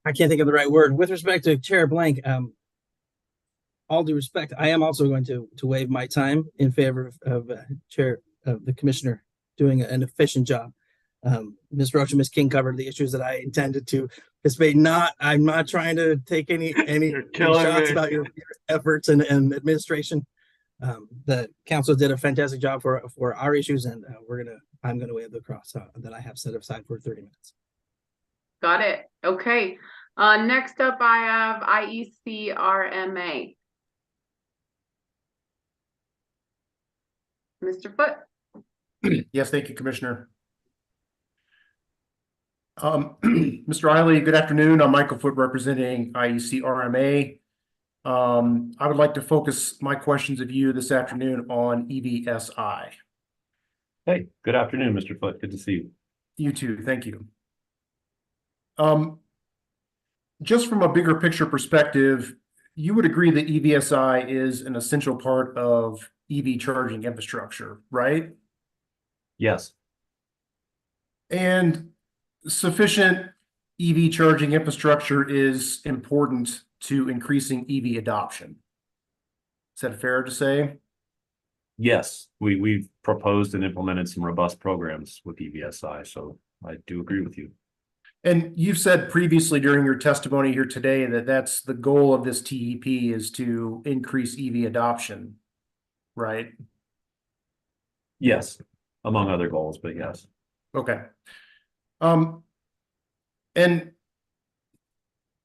[SPEAKER 18] I can't think of the right word, with respect to Chair Blank, all due respect, I am also going to waive my time in favor of Chair of the Commissioner doing an efficient job. Ms. Roach and Ms. King covered the issues that I intended to participate. I'm not trying to take any shots about your efforts and administration. The council did a fantastic job for our issues, and I'm gonna waive the cross that I have set aside for 30 minutes.
[SPEAKER 2] Got it. Okay. Next up I have IECRMA. Mr. Foote.
[SPEAKER 19] Yes, thank you, Commissioner. Mr. Eiley, good afternoon. I'm Michael Foote representing IECRMA. I would like to focus my questions of you this afternoon on EVSI.
[SPEAKER 3] Hey, good afternoon, Mr. Foote. Good to see you.
[SPEAKER 19] You too. Thank you. Just from a bigger picture perspective, you would agree that EVSI is an essential part of EV charging infrastructure, right?
[SPEAKER 3] Yes.
[SPEAKER 19] And sufficient EV charging infrastructure is important to increasing EV adoption. Is that fair to say?
[SPEAKER 3] Yes, we've proposed and implemented some robust programs with EVSI, so I do agree with you.
[SPEAKER 19] And you've said previously during your testimony here today that that's the goal of this TEP is to increase EV adoption, right?
[SPEAKER 3] Yes, among other goals, but yes.
[SPEAKER 19] Okay. And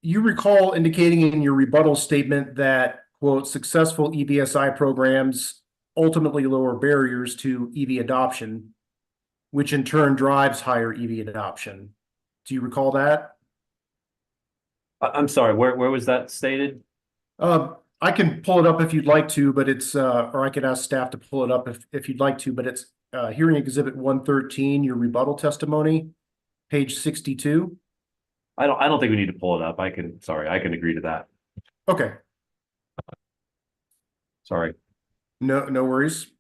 [SPEAKER 19] you recall indicating in your rebuttal statement that, quote, successful EVSI programs ultimately lower barriers to EV adoption, which in turn drives higher EV adoption. Do you recall that?
[SPEAKER 3] I'm sorry, where was that stated?
[SPEAKER 19] I can pull it up if you'd like to, but it's, or I could ask staff to pull it up if you'd like to, but it's hearing exhibit 113, your rebuttal testimony, page 62.
[SPEAKER 3] I don't think we need to pull it up. I can agree to that.
[SPEAKER 19] Okay.
[SPEAKER 3] Sorry.
[SPEAKER 19] No worries.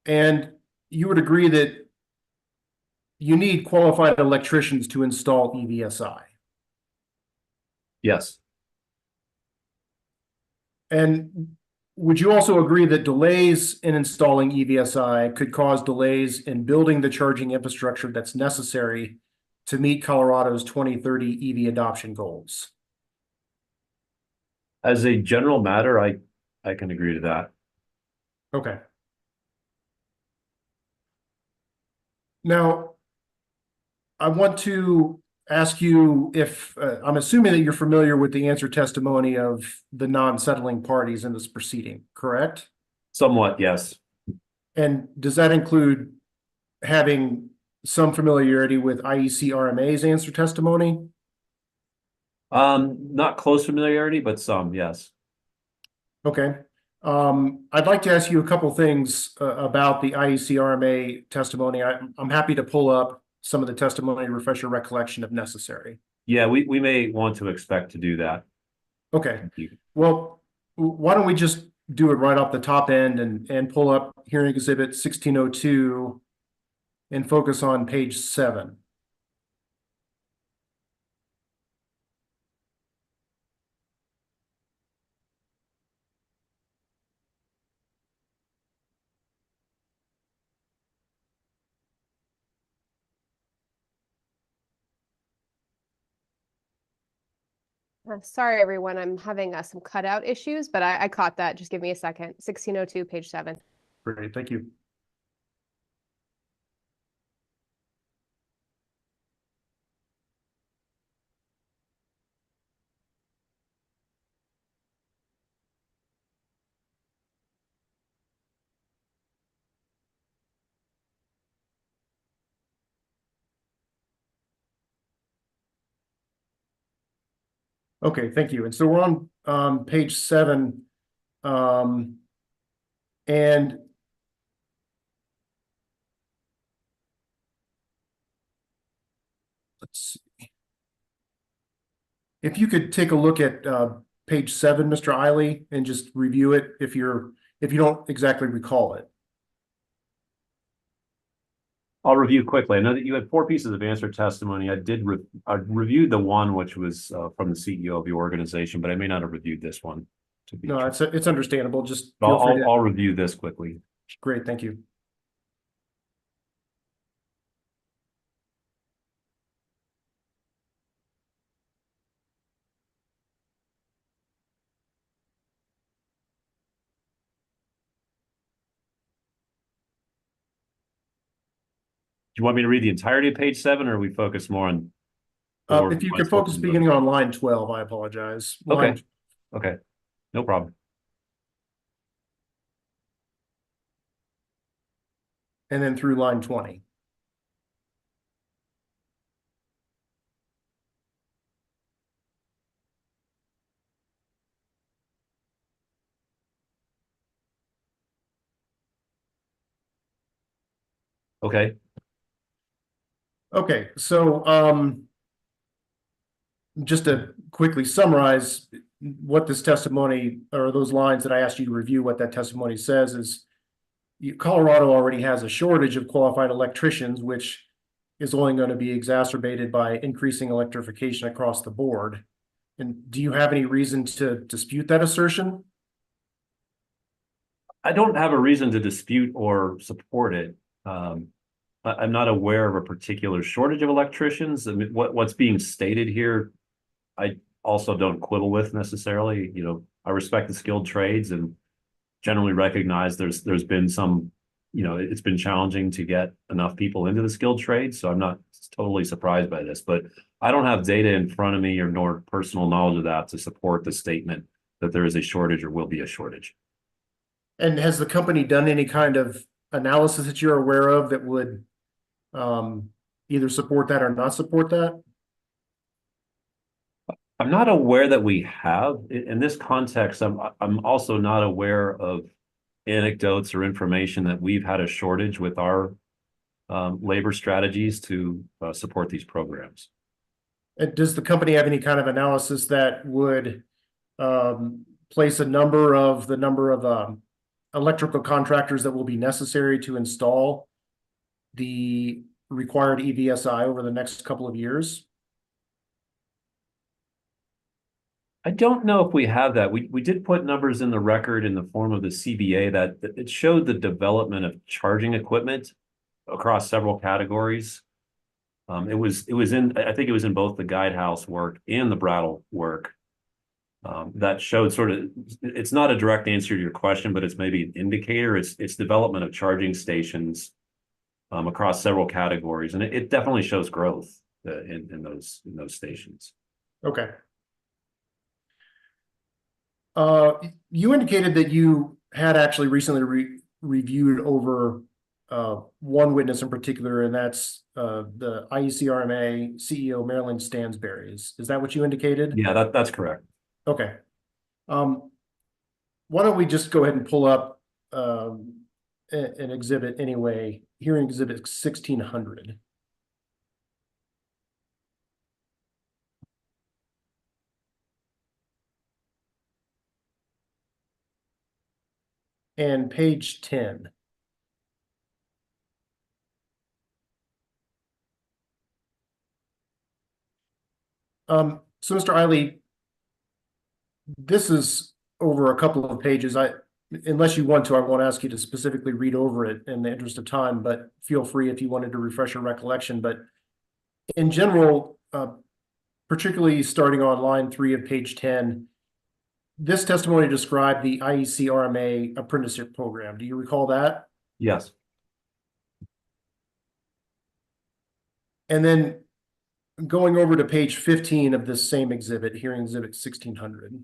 [SPEAKER 19] And you would agree that you need qualified electricians to install EVSI.
[SPEAKER 3] Yes.
[SPEAKER 19] And would you also agree that delays in installing EVSI could cause delays in building the charging infrastructure that's necessary to meet Colorado's 2030 EV adoption goals?
[SPEAKER 3] As a general matter, I can agree to that.
[SPEAKER 19] Okay. Now, I want to ask you if, I'm assuming that you're familiar with the answer testimony of the non-settling parties in this proceeding, correct?
[SPEAKER 3] Somewhat, yes.
[SPEAKER 19] And does that include having some familiarity with IECRMA's answer testimony?
[SPEAKER 3] Not close familiarity, but some, yes.
[SPEAKER 19] Okay. I'd like to ask you a couple things about the IECRMA testimony. I'm happy to pull up some of the testimony to refresh your recollection if necessary.
[SPEAKER 3] Yeah, we may want to expect to do that.
[SPEAKER 19] Okay. Well, why don't we just do it right off the top end and pull up hearing exhibit 1602 and focus on page 7.
[SPEAKER 12] Sorry, everyone. I'm having some cutout issues, but I caught that. Just give me a second. 1602, page 7.
[SPEAKER 19] Great, thank you. Okay, thank you. And so we're on page 7. And let's see. If you could take a look at page 7, Mr. Eiley, and just review it if you don't exactly recall it.
[SPEAKER 3] I'll review quickly. I know that you had 4 pieces of answer testimony. I reviewed the one which was from the CEO of the organization, but I may not have reviewed this one.
[SPEAKER 19] No, it's understandable. Just feel free to.
[SPEAKER 3] I'll review this quickly.
[SPEAKER 19] Great, thank you.
[SPEAKER 3] Do you want me to read the entirety of page 7, or we focus more on?
[SPEAKER 19] If you could focus beginning on line 12, I apologize.
[SPEAKER 3] Okay. Okay, no problem.
[SPEAKER 19] And then through line 20.
[SPEAKER 3] Okay.
[SPEAKER 19] Okay, so just to quickly summarize what this testimony, or those lines that I asked you to review, what that testimony says is Colorado already has a shortage of qualified electricians, which is only going to be exacerbated by increasing electrification across the board. And do you have any reason to dispute that assertion?
[SPEAKER 3] I don't have a reason to dispute or support it. I'm not aware of a particular shortage of electricians. I mean, what's being stated here, I also don't quibble with necessarily. You know, I respect the skilled trades and generally recognize there's been some, you know, it's been challenging to get enough people into the skilled trades. So I'm not totally surprised by this, but I don't have data in front of me nor personal knowledge of that to support the statement that there is a shortage or will be a shortage.
[SPEAKER 19] And has the company done any kind of analysis that you're aware of that would either support that or not support that?
[SPEAKER 3] I'm not aware that we have. In this context, I'm also not aware of anecdotes or information that we've had a shortage with our labor strategies to support these programs.
[SPEAKER 19] And does the company have any kind of analysis that would place a number of electrical contractors that will be necessary to install the required EVSI over the next couple of years?
[SPEAKER 3] I don't know if we have that. We did put numbers in the record in the form of the CBA that it showed the development of charging equipment across several categories. It was in, I think it was in both the Guidehouse work and the Brattle work. That showed sort of, it's not a direct answer to your question, but it's maybe an indicator. It's development of charging stations across several categories, and it definitely shows growth in those stations.
[SPEAKER 19] Okay. You indicated that you had actually recently reviewed over one witness in particular, and that's the IECRMA CEO Marilyn Stansberry. Is that what you indicated?
[SPEAKER 3] Yeah, that's correct.
[SPEAKER 19] Okay. Why don't we just go ahead and pull up an exhibit anyway, hearing exhibit 1600. And page 10. So Mr. Eiley, this is over a couple of pages. Unless you want to, I won't ask you to specifically read over it in the interest of time, but feel free if you wanted to refresh your recollection. But in general, particularly starting on line 3 of page 10, this testimony described the IECRMA apprenticeship program. Do you recall that?
[SPEAKER 3] Yes.
[SPEAKER 19] And then going over to page 15 of this same exhibit, hearing exhibit 1600.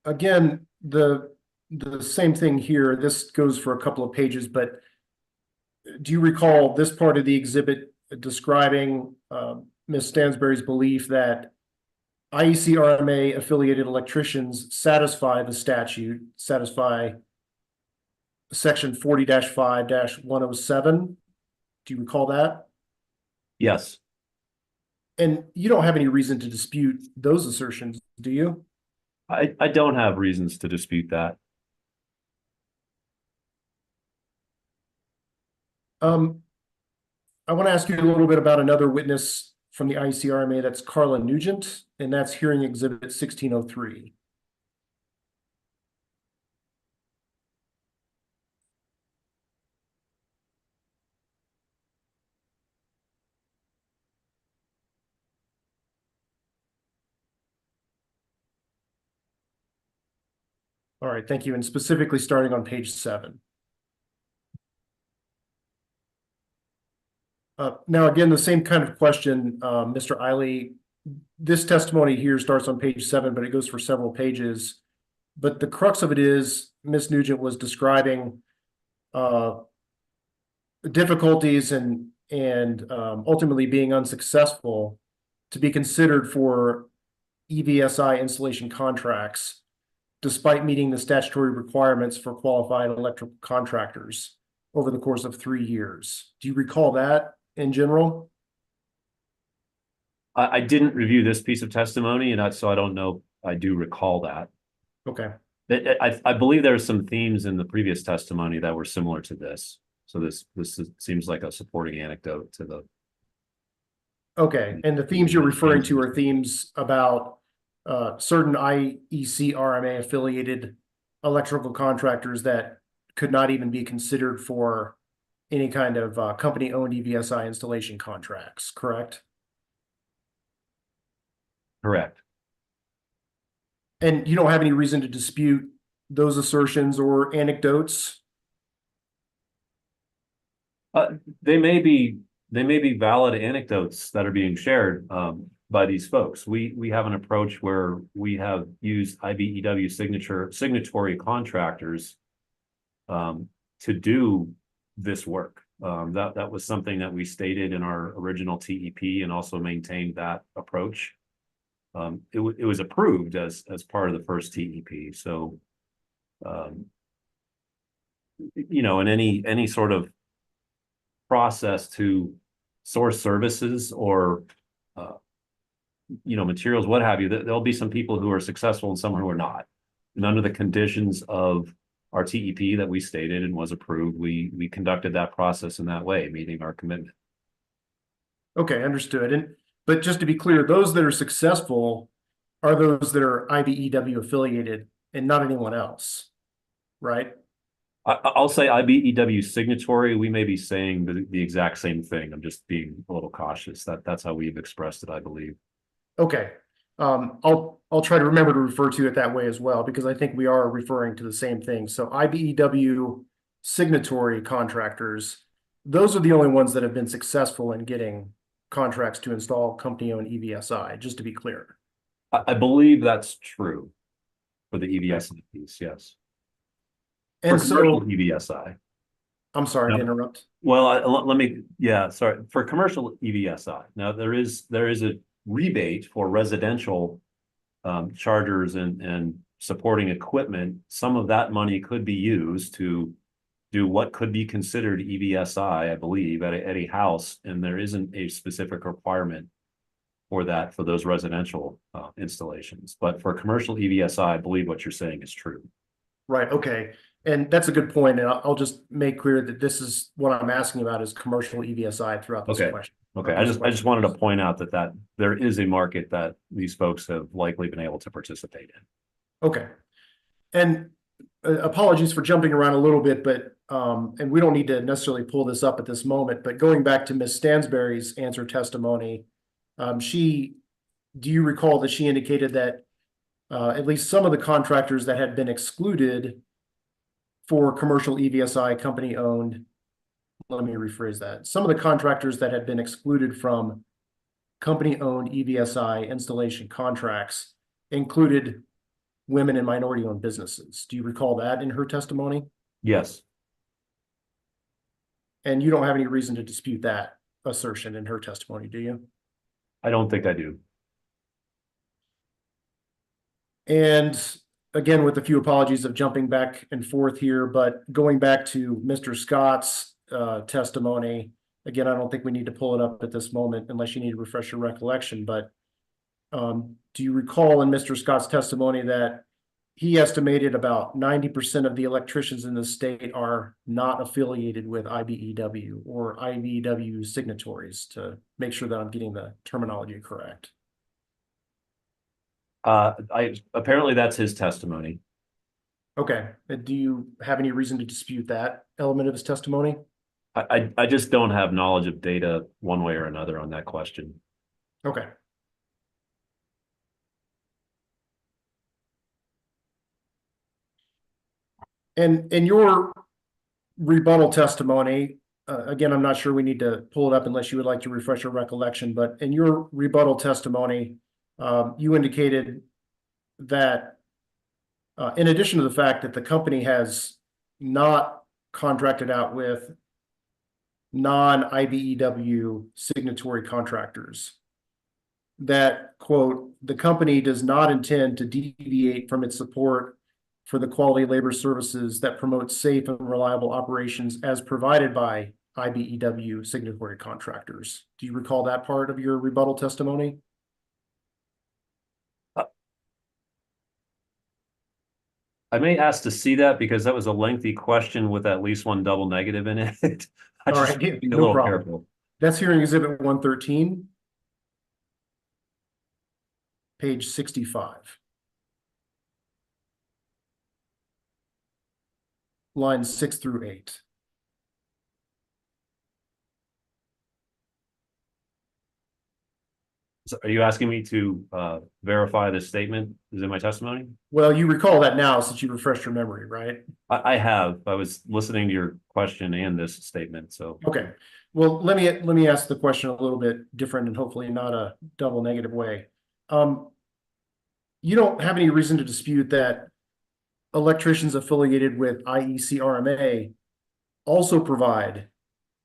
[SPEAKER 19] Again, the same thing here. This goes for a couple of pages, but do you recall this part of the exhibit describing Ms. Stansberry's belief that IEC-RMA affiliated electricians satisfy the statute, satisfy section 40-5-107? Do you recall that?
[SPEAKER 3] Yes.
[SPEAKER 19] And you don't have any reason to dispute those assertions, do you?
[SPEAKER 3] I don't have reasons to dispute that.
[SPEAKER 19] I want to ask you a little bit about another witness from the IEC-RMA. That's Carla Nugent, and that's hearing exhibit 1603. All right, thank you. And specifically starting on page 7. Now, again, the same kind of question, Mr. Eiley. This testimony here starts on page 7, but it goes for several pages. But the crux of it is Ms. Nugent was describing difficulties and ultimately being unsuccessful to be considered for EVSI installation contracts, despite meeting the statutory requirements for qualified electrical contractors over the course of 3 years. Do you recall that in general?
[SPEAKER 3] I didn't review this piece of testimony, and so I don't know. I do recall that.
[SPEAKER 19] Okay.
[SPEAKER 3] I believe there are some themes in the previous testimony that were similar to this. So this seems like a supporting anecdote to the.
[SPEAKER 19] Okay, and the themes you're referring to are themes about certain IEC-RMA affiliated electrical contractors that could not even be considered for any kind of company-owned EVSI installation contracts, correct?
[SPEAKER 3] Correct.
[SPEAKER 19] And you don't have any reason to dispute those assertions or anecdotes?
[SPEAKER 3] They may be valid anecdotes that are being shared by these folks. We have an approach where we have used IBEW signatory contractors to do this work. That was something that we stated in our original TEP and also maintained that approach. It was approved as part of the first TEP. So, you know, in any sort of process to source services or you know, materials, what have you, there'll be some people who are successful and some who are not. And under the conditions of our TEP that we stated and was approved, we conducted that process in that way, meeting our commitment.
[SPEAKER 19] Okay, understood. But just to be clear, those that are successful are those that are IBEW affiliated and not anyone else, right?
[SPEAKER 3] I'll say IBEW signatory. We may be saying the exact same thing. I'm just being a little cautious. That's how we've expressed it, I believe.
[SPEAKER 19] Okay. I'll try to remember to refer to it that way as well, because I think we are referring to the same thing. So IBEW signatory contractors, those are the only ones that have been successful in getting contracts to install company-owned EVSI, just to be clear.
[SPEAKER 3] I believe that's true for the EVSI piece, yes.
[SPEAKER 19] And
[SPEAKER 3] for
[SPEAKER 19] so
[SPEAKER 3] commercial EVSI.
[SPEAKER 19] I'm sorry to interrupt.
[SPEAKER 3] Well, let me, sorry. For commercial EVSI, now there is a rebate for residential chargers and supporting equipment. Some of that money could be used to do what could be considered EVSI, I believe, at a house, and there isn't a specific requirement for that for those residential installations. But for commercial EVSI, I believe what you're saying is true.
[SPEAKER 19] Right. Okay. And that's a good point. And I'll just make clear that this is what I'm asking about is commercial EVSI throughout this question.
[SPEAKER 3] Okay. I just wanted to point out that there is a market that these folks have likely been able to participate in.
[SPEAKER 19] Okay. And apologies for jumping around a little bit, but and we don't need to necessarily pull this up at this moment, but going back to Ms. Stansberry's answer testimony, do you recall that she indicated that at least some of the contractors that had been excluded for commercial EVSI company owned, let me rephrase that. Some of the contractors that had been excluded from company owned EVSI installation contracts included women and minority owned businesses. Do you recall that in her testimony?
[SPEAKER 3] Yes.
[SPEAKER 19] And you don't have any reason to dispute that assertion in her testimony, do you?
[SPEAKER 3] I don't think I do.
[SPEAKER 19] And again, with a few apologies of jumping back and forth here, but going back to Mr. Scott's testimony, again, I don't think we need to pull it up at this moment unless you need to refresh your recollection, but do you recall in Mr. Scott's testimony that he estimated about 90% of the electricians in the state are not affiliated with IBEW or IBEW signatories, to make sure that I'm getting the terminology correct?
[SPEAKER 3] Apparently that's his testimony.
[SPEAKER 19] Okay. Do you have any reason to dispute that element of his testimony?
[SPEAKER 3] I just don't have knowledge of data one way or another on that question.
[SPEAKER 19] Okay. And in your rebuttal testimony, again, I'm not sure we need to pull it up unless you would like to refresh your recollection, but in your rebuttal testimony, you indicated that in addition to the fact that the company has not contracted out with non-IBEW signatory contractors, that, quote, the company does not intend to deviate from its support for the quality labor services that promote safe and reliable operations as provided by IBEW signatory contractors. Do you recall that part of your rebuttal testimony?
[SPEAKER 3] I may ask to see that because that was a lengthy question with at least one double negative in it. I
[SPEAKER 19] All
[SPEAKER 3] just
[SPEAKER 19] right,
[SPEAKER 3] being a
[SPEAKER 19] no
[SPEAKER 3] little
[SPEAKER 19] problem.
[SPEAKER 3] careful.
[SPEAKER 19] That's hearing exhibit 113, page 65. Lines 6 through 8.
[SPEAKER 3] So are you asking me to verify this statement is in my testimony?
[SPEAKER 19] Well, you recall that now since you refreshed your memory, right?
[SPEAKER 3] I have. I was listening to your question and this statement. So
[SPEAKER 19] Okay. Well, let me ask the question a little bit different and hopefully not a double negative way. You don't have any reason to dispute that electricians affiliated with IECRMA also provide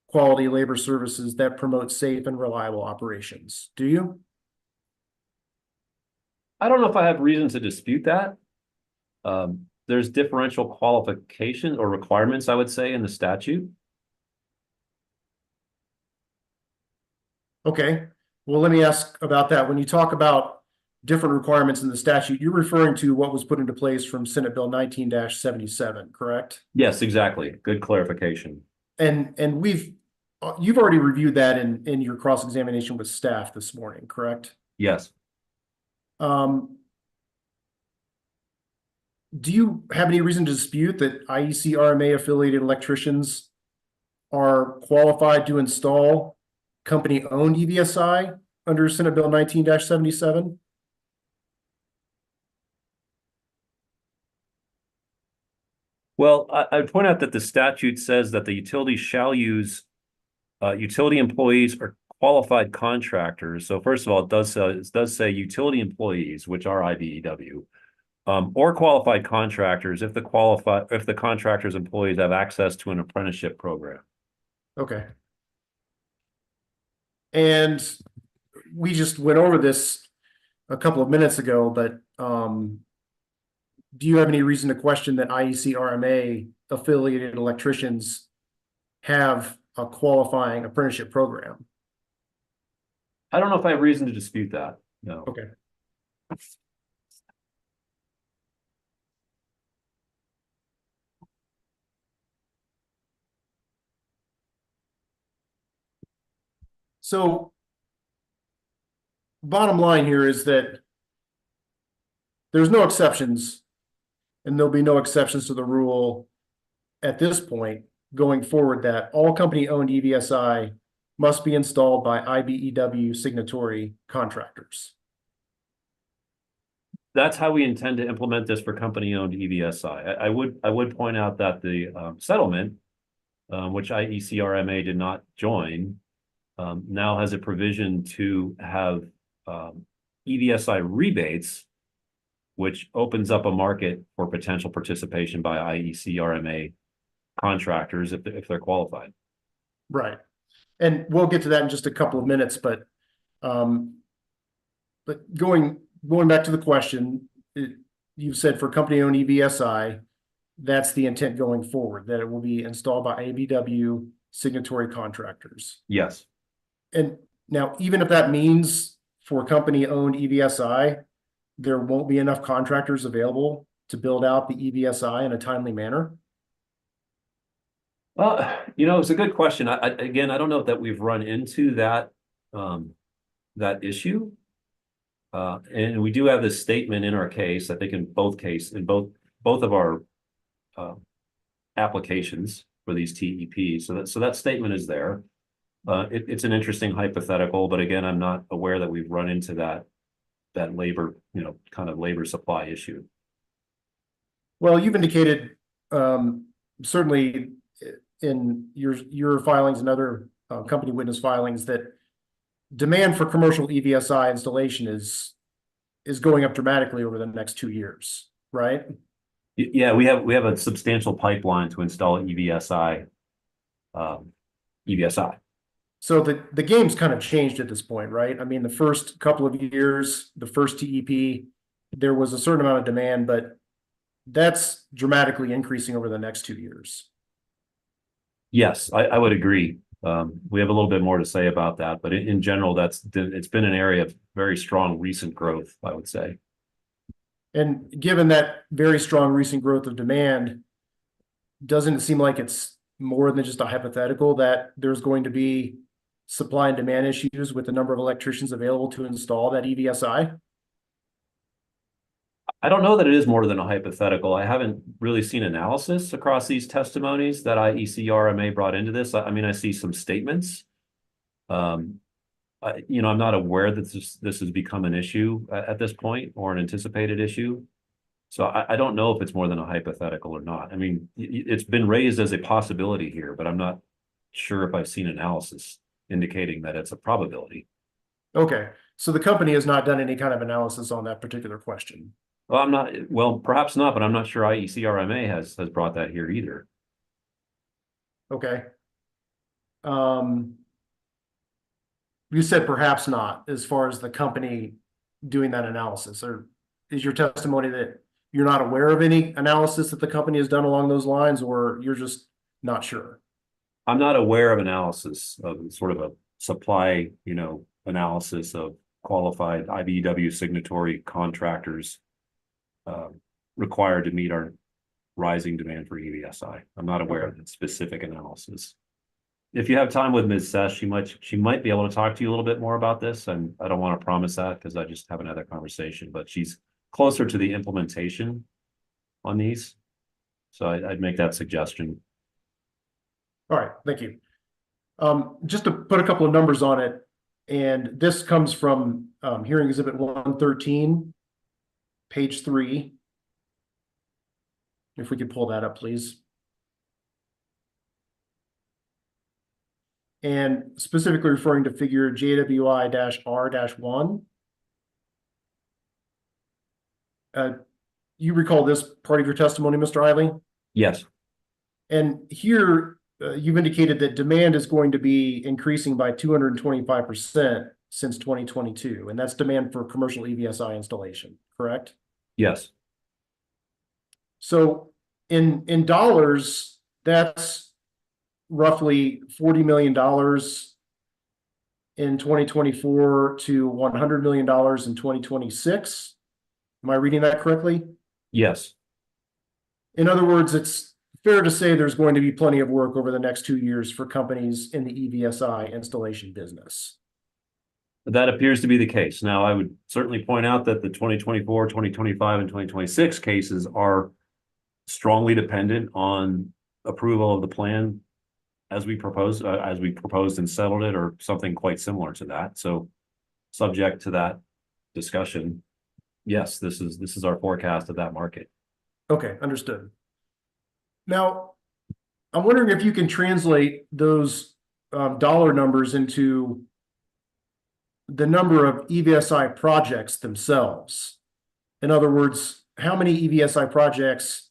[SPEAKER 19] quality labor services that promote safe and reliable operations, do you?
[SPEAKER 3] I don't know if I have reason to dispute that. There's differential qualification or requirements, I would say, in the statute.
[SPEAKER 19] Okay. Well, let me ask about that. When you talk about different requirements in the statute, you're referring to what was put into place from Senate Bill 19-77, correct?
[SPEAKER 3] Yes, exactly. Good clarification.
[SPEAKER 19] And you've already reviewed that in your cross-examination with staff this morning, correct?
[SPEAKER 3] Yes.
[SPEAKER 19] Do you have any reason to dispute that IECRMA affiliated electricians are qualified to install company-owned EVSI under Senate Bill 19-77?
[SPEAKER 3] Well, I'd point out that the statute says that the utility shall use utility employees or qualified contractors. So first of all, it does say utility employees, which are IBEW, or qualified contractors if the contractor's employees have access to an apprenticeship program.
[SPEAKER 19] Okay. And we just went over this a couple of minutes ago, but do you have any reason to question that IECRMA affiliated electricians have a qualifying apprenticeship program?
[SPEAKER 3] I don't know if I have reason to dispute that. No.
[SPEAKER 19] Okay. So bottom line here is that there's no exceptions, and there'll be no exceptions to the rule at this point going forward, that all company-owned EVSI must be installed by IBEW signatory contractors.
[SPEAKER 3] That's how we intend to implement this for company-owned EVSI. I would point out that the settlement, which IECRMA did not join, now has a provision to have EVSI rebates, which opens up a market for potential participation by IECRMA contractors if they're qualified.
[SPEAKER 19] Right. And we'll get to that in just a couple of minutes, but going back to the question, you've said for company-owned EVSI, that's the intent going forward, that it will be installed by ABW signatory contractors.
[SPEAKER 3] Yes.
[SPEAKER 19] And now, even if that means for company-owned EVSI, there won't be enough contractors available to build out the EVSI in a timely manner?
[SPEAKER 3] Well, it's a good question. Again, I don't know that we've run into that that issue. And we do have this statement in our case, I think in both of our applications for these TEPs. So that statement is there. It's an interesting hypothetical, but again, I'm not aware that we've run into that labor, kind of labor supply issue.
[SPEAKER 19] Well, you've indicated certainly in your filings and other company witness filings that demand for commercial EVSI installation is going up dramatically over the next 2 years, right?
[SPEAKER 3] Yeah, we have a substantial pipeline to install EVSI.
[SPEAKER 19] So the game's kind of changed at this point, right? I mean, the first couple of years, the first TEP, there was a certain amount of demand, but that's dramatically increasing over the next 2 years.
[SPEAKER 3] Yes, I would agree. We have a little bit more to say about that, but in general, it's been an area of very strong recent growth, I would say.
[SPEAKER 19] And given that very strong recent growth of demand, doesn't it seem like it's more than just a hypothetical that there's going to be supply and demand issues with the number of electricians available to install that EVSI?
[SPEAKER 3] I don't know that it is more than a hypothetical. I haven't really seen analysis across these testimonies that IECRMA brought into this. I mean, I see some statements. I'm not aware that this has become an issue at this point or an anticipated issue. So I don't know if it's more than a hypothetical or not. I mean, it's been raised as a possibility here, but I'm not sure if I've seen analysis indicating that it's a probability.
[SPEAKER 19] Okay, so the company has not done any kind of analysis on that particular question.
[SPEAKER 3] Well, perhaps not, but I'm not sure IECRMA has brought that here either.
[SPEAKER 19] Okay. You said perhaps not, as far as the company doing that analysis, or is your testimony that you're not aware of any analysis that the company has done along those lines, or you're just not sure?
[SPEAKER 3] I'm not aware of analysis of sort of a supply, analysis of qualified IBEW signatory contractors required to meet our rising demand for EVSI. I'm not aware of that specific analysis. If you have time with Ms. Sess, she might be able to talk to you a little bit more about this, and I don't want to promise that because I just haven't had that conversation, but she's closer to the implementation on these. So I'd make that suggestion.
[SPEAKER 19] All right, thank you. Just to put a couple of numbers on it, and this comes from Hearing Exhibit 113, page 3. If we could pull that up, please. And specifically referring to figure JWI-R-1. You recall this part of your testimony, Mr. Eiley?
[SPEAKER 3] Yes.
[SPEAKER 19] And here you've indicated that demand is going to be increasing by 225% since 2022, and that's demand for commercial EVSI installation, correct?
[SPEAKER 3] Yes.
[SPEAKER 19] So in dollars, that's roughly $40 million in 2024 to $100 million in 2026. Am I reading that correctly?
[SPEAKER 3] Yes.
[SPEAKER 19] In other words, it's fair to say there's going to be plenty of work over the next 2 years for companies in the EVSI installation business.
[SPEAKER 3] That appears to be the case. Now, I would certainly point out that the 2024, 2025, and 2026 cases are strongly dependent on approval of the plan as we proposed and settled it, or something quite similar to that. So subject to that discussion, yes, this is our forecast of that market.
[SPEAKER 19] Okay, understood. Now, I'm wondering if you can translate those dollar numbers into the number of EVSI projects themselves. In other words, how many EVSI projects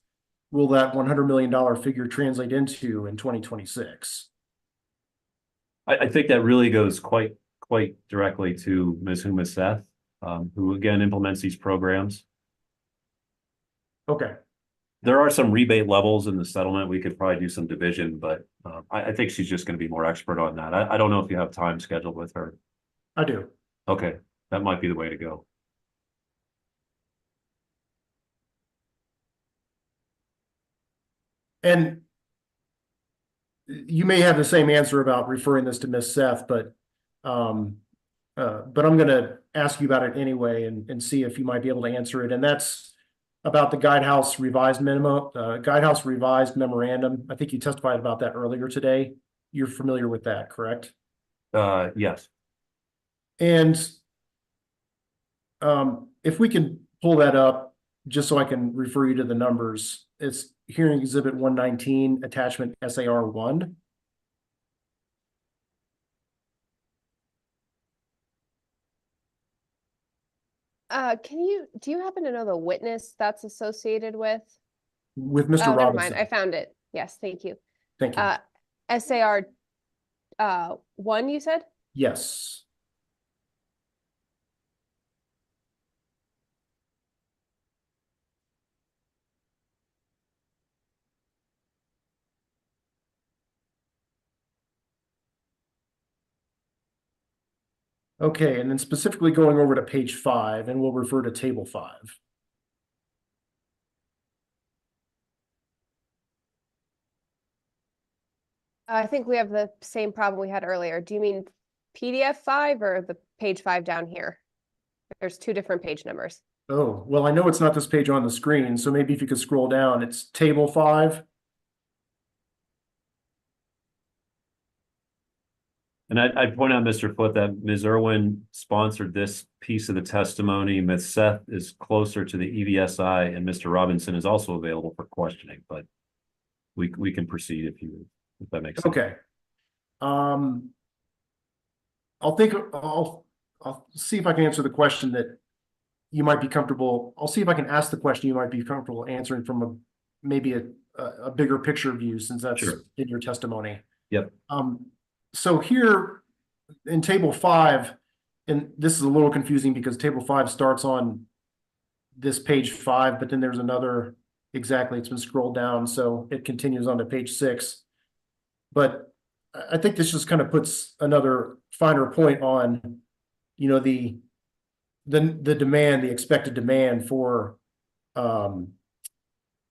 [SPEAKER 19] will that $100 million figure translate into in 2026?
[SPEAKER 3] I think that really goes quite directly to Ms. Huma Seth, who again implements these programs.
[SPEAKER 19] Okay.
[SPEAKER 3] There are some rebate levels in the settlement. We could probably do some division, but I think she's just going to be more expert on that. I don't know if you have time scheduled with her.
[SPEAKER 19] I do.
[SPEAKER 3] Okay, that might be the way to go.
[SPEAKER 19] And you may have the same answer about referring this to Miss Seth, but I'm going to ask you about it anyway and see if you might be able to answer it. And that's about the Guidehouse Revised Guidehouse Revised Memorandum. I think you testified about that earlier today. You're familiar with that, correct?
[SPEAKER 3] Yes.
[SPEAKER 19] And if we can pull that up, just so I can refer you to the numbers, it's Hearing Exhibit 119, Attachment SAR 1.
[SPEAKER 12] Do you happen to know the witness that's associated with?
[SPEAKER 19] With Mr.
[SPEAKER 12] Oh, never
[SPEAKER 19] Robinson.
[SPEAKER 12] mind. I found it. Yes, thank you.
[SPEAKER 19] Thank you.
[SPEAKER 12] SAR 1, you said?
[SPEAKER 19] Yes. Okay, and then specifically going over to page 5, and we'll refer to table 5.
[SPEAKER 12] I think we have the same problem we had earlier. Do you mean PDF 5 or the page 5 down here? There's two different page numbers.
[SPEAKER 19] Oh, well, I know it's not this page on the screen, so maybe if you could scroll down, it's table 5.
[SPEAKER 3] And I'd point out, Mr. Foote, that Ms. Irwin sponsored this piece of the testimony. Ms. Seth is closer to the EVSI, and Mr. Robinson is also available for questioning, but we can proceed if that makes sense.
[SPEAKER 19] Okay. I'll see if I can answer the question that you might be comfortable. I'll see if I can ask the question you might be comfortable answering from maybe a bigger picture view, since that's
[SPEAKER 3] Sure.
[SPEAKER 19] in your testimony.
[SPEAKER 3] Yep.
[SPEAKER 19] So here in table 5, and this is a little confusing because table 5 starts on this page 5, but then there's another, exactly, it's been scrolled down, so it continues on to page 6. But I think this just kind of puts another finer point on, you know, the demand, the expected demand for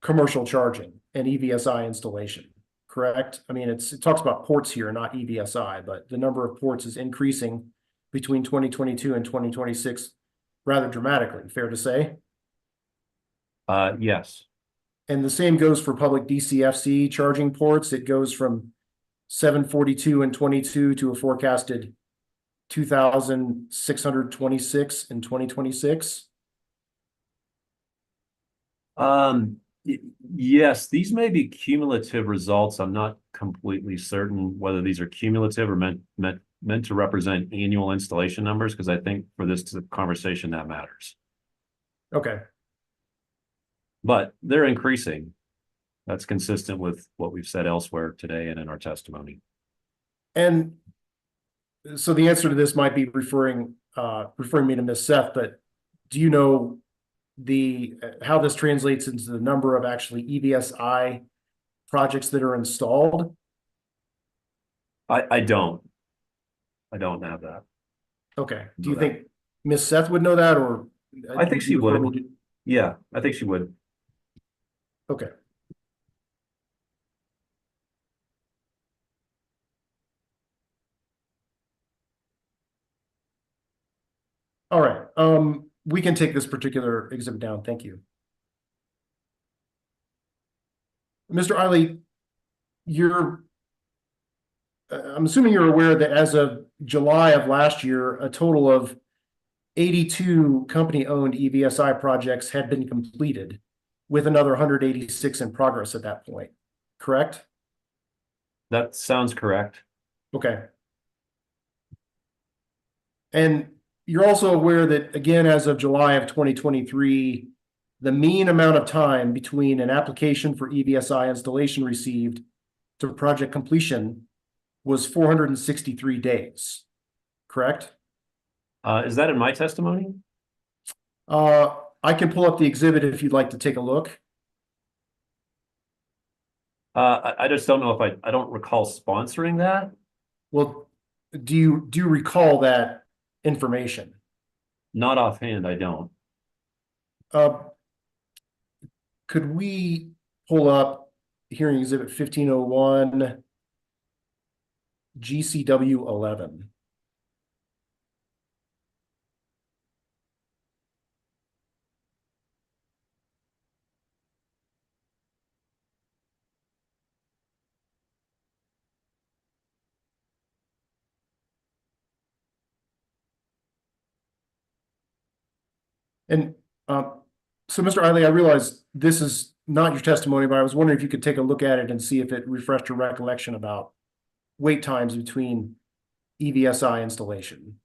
[SPEAKER 19] commercial charging and EVSI installation. Correct? I mean, it talks about ports here, not EVSI, but the number of ports is increasing between 2022 and 2026 rather dramatically, fair to say?
[SPEAKER 3] Yes.
[SPEAKER 19] And the same goes for public DCFC charging ports. It goes from 742 in 22 to a forecasted 2,626 in 2026.
[SPEAKER 3] Yes, these may be cumulative results. I'm not completely certain whether these are cumulative or meant to represent annual installation numbers, because I think for this conversation that matters.
[SPEAKER 19] Okay.
[SPEAKER 3] But they're increasing. That's consistent with what we've said elsewhere today and in our testimony.
[SPEAKER 19] And so the answer to this might be referring me to Ms. Seth, but do you know how this translates into the number of actually EVSI projects that are installed?
[SPEAKER 3] I don't have that.
[SPEAKER 19] Okay. Do you think Ms. Seth would know that, or?
[SPEAKER 3] I think she would. Yeah, I think she would.
[SPEAKER 19] Okay. All right. We can take this particular exhibit down. Thank you. Mr. Eiley, I'm assuming you're aware that as of July of last year, a total of 82 company-owned EVSI projects had been completed, with another 186 in progress at that point, correct?
[SPEAKER 3] That sounds correct.
[SPEAKER 19] Okay. And you're also aware that, again, as of July of 2023, the mean amount of time between an application for EVSI installation received to project completion was 463 days, correct?
[SPEAKER 3] Is that in my testimony?
[SPEAKER 19] I can pull up the exhibit if you'd like to take a look.
[SPEAKER 3] I just don't know if I don't recall sponsoring that.
[SPEAKER 19] Well, do you recall that information?
[SPEAKER 3] Not offhand, I don't.
[SPEAKER 19] Could we pull up hearing exhibit 1501 GCW 11? And so, Mr. Eiley, I realize this is not your testimony, but I was wondering if you could take a look at it and see if it refreshed your recollection about wait times between EVSI installation.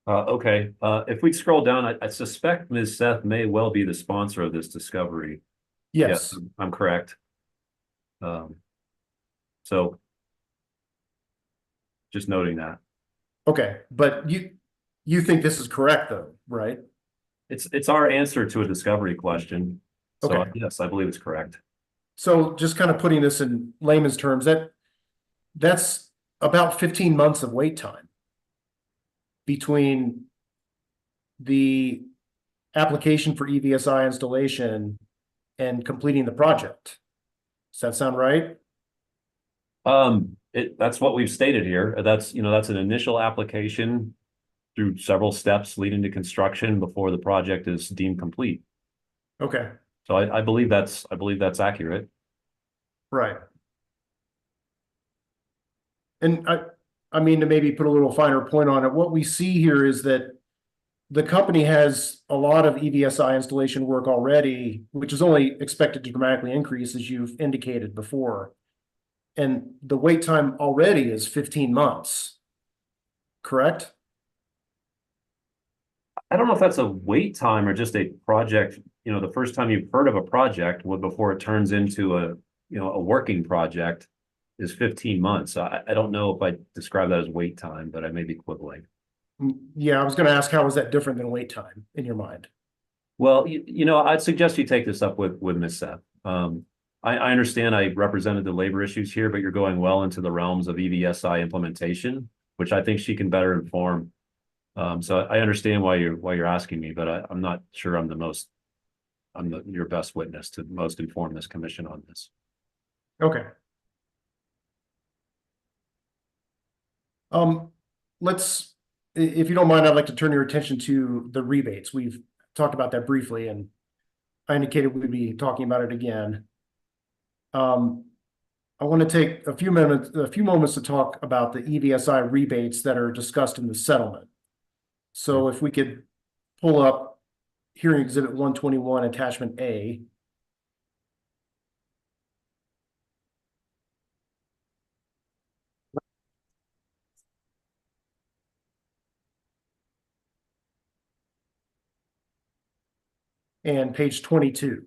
[SPEAKER 3] Okay, if we scroll down, I suspect Ms. Seth may well be the sponsor of this discovery.
[SPEAKER 19] Yes.
[SPEAKER 3] I'm correct. So just noting that.
[SPEAKER 19] Okay, but you think this is correct though, right?
[SPEAKER 3] It's our answer to a discovery question. So
[SPEAKER 19] Okay.
[SPEAKER 3] yes, I believe it's correct.
[SPEAKER 19] So just kind of putting this in layman's terms, that's about 15 months of wait time between the application for EVSI installation and completing the project. Does that sound right?
[SPEAKER 3] That's what we've stated here. That's an initial application through several steps leading to construction before the project is deemed complete.
[SPEAKER 19] Okay.
[SPEAKER 3] So I believe that's accurate.
[SPEAKER 19] Right. And I mean, to maybe put a little finer point on it, what we see here is that the company has a lot of EVSI installation work already, which is only expected to dramatically increase, as you've indicated before. And the wait time already is 15 months, correct?
[SPEAKER 3] I don't know if that's a wait time or just a project. The first time you've heard of a project before it turns into a working project is 15 months. I don't know if I describe that as wait time, but I may be quibbling.
[SPEAKER 19] Yeah, I was going to ask, how is that different than wait time in your mind?
[SPEAKER 3] Well, I'd suggest you take this up with Ms. Seth. I understand I represented the labor issues here, but you're going well into the realms of EVSI implementation, which I think she can better inform. So I understand why you're asking me, but I'm not sure I'm your best witness to most inform this commission on this.
[SPEAKER 19] Okay. If you don't mind, I'd like to turn your attention to the rebates. We've talked about that briefly, and I indicated we'd be talking about it again. I want to take a few moments to talk about the EVSI rebates that are discussed in the settlement. So if we could pull up hearing exhibit 121, attachment A. And page 22.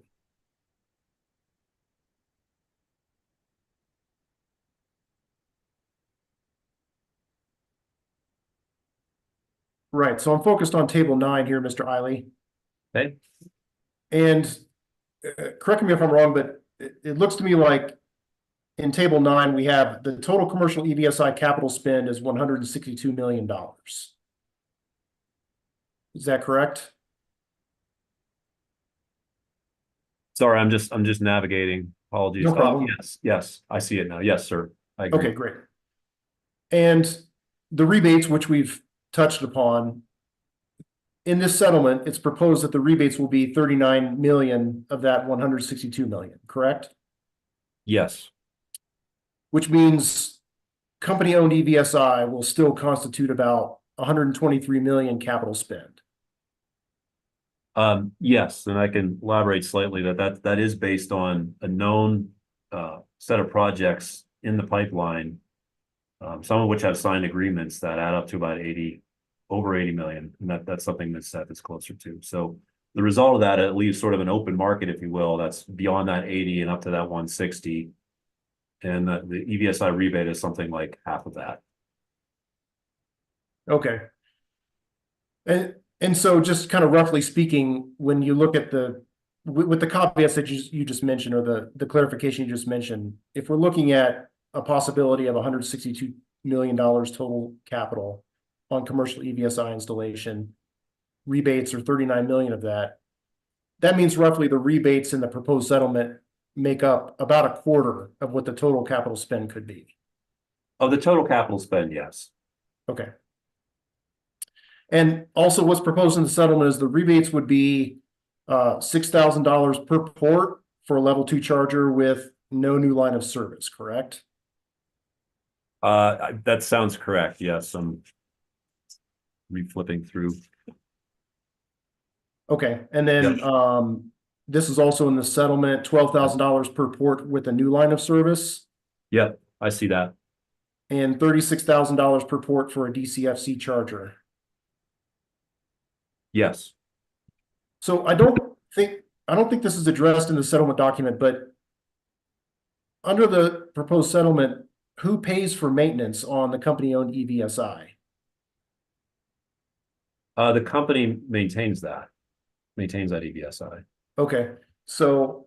[SPEAKER 19] Right, so I'm focused on table 9 here, Mr. Eiley.
[SPEAKER 3] Okay.
[SPEAKER 19] And correct me if I'm wrong, but it looks to me like in table 9, we have the total commercial EVSI capital spend is $162 million. Is that correct?
[SPEAKER 3] Sorry, I'm just navigating. Apologies.
[SPEAKER 19] No problem.
[SPEAKER 3] Yes, I see it now. Yes, sir. I agree.
[SPEAKER 19] Okay, great. And the rebates, which we've touched upon, in this settlement, it's proposed that the rebates will be 39 million of that 162 million, correct?
[SPEAKER 3] Yes.
[SPEAKER 19] Which means company-owned EVSI will still constitute about 123 million capital spend.
[SPEAKER 3] Yes, and I can elaborate slightly that is based on a known set of projects in the pipeline, some of which have signed agreements that add up to about over 80 million, and that's something that Seth is closer to. So the result of that, it leaves sort of an open market, if you will, that's beyond that 80 and up to that 160. And the EVSI rebate is something like half of that.
[SPEAKER 19] Okay. And so just kind of roughly speaking, when you look at with the caveats that you just mentioned, or the clarification you just mentioned, if we're looking at a possibility of $162 million total capital on commercial EVSI installation, rebates are 39 million of that. That means roughly the rebates in the proposed settlement make up about a quarter of what the total capital spend could be.
[SPEAKER 3] Of the total capital spend, yes.
[SPEAKER 19] Okay. And also what's proposed in the settlement is the rebates would be $6,000 per port for a level 2 charger with no new line of service, correct?
[SPEAKER 3] That sounds correct. Yes, I'm reflipping through.
[SPEAKER 19] Okay, and then this is also in the settlement, $12,000 per port with a new line of service.
[SPEAKER 3] Yep, I see that.
[SPEAKER 19] And $36,000 per port for a DCFC charger.
[SPEAKER 3] Yes.
[SPEAKER 19] So I don't think this is addressed in the settlement document, but under the proposed settlement, who pays for maintenance on the company-owned EVSI?
[SPEAKER 3] The company maintains that EVSI.
[SPEAKER 19] Okay, so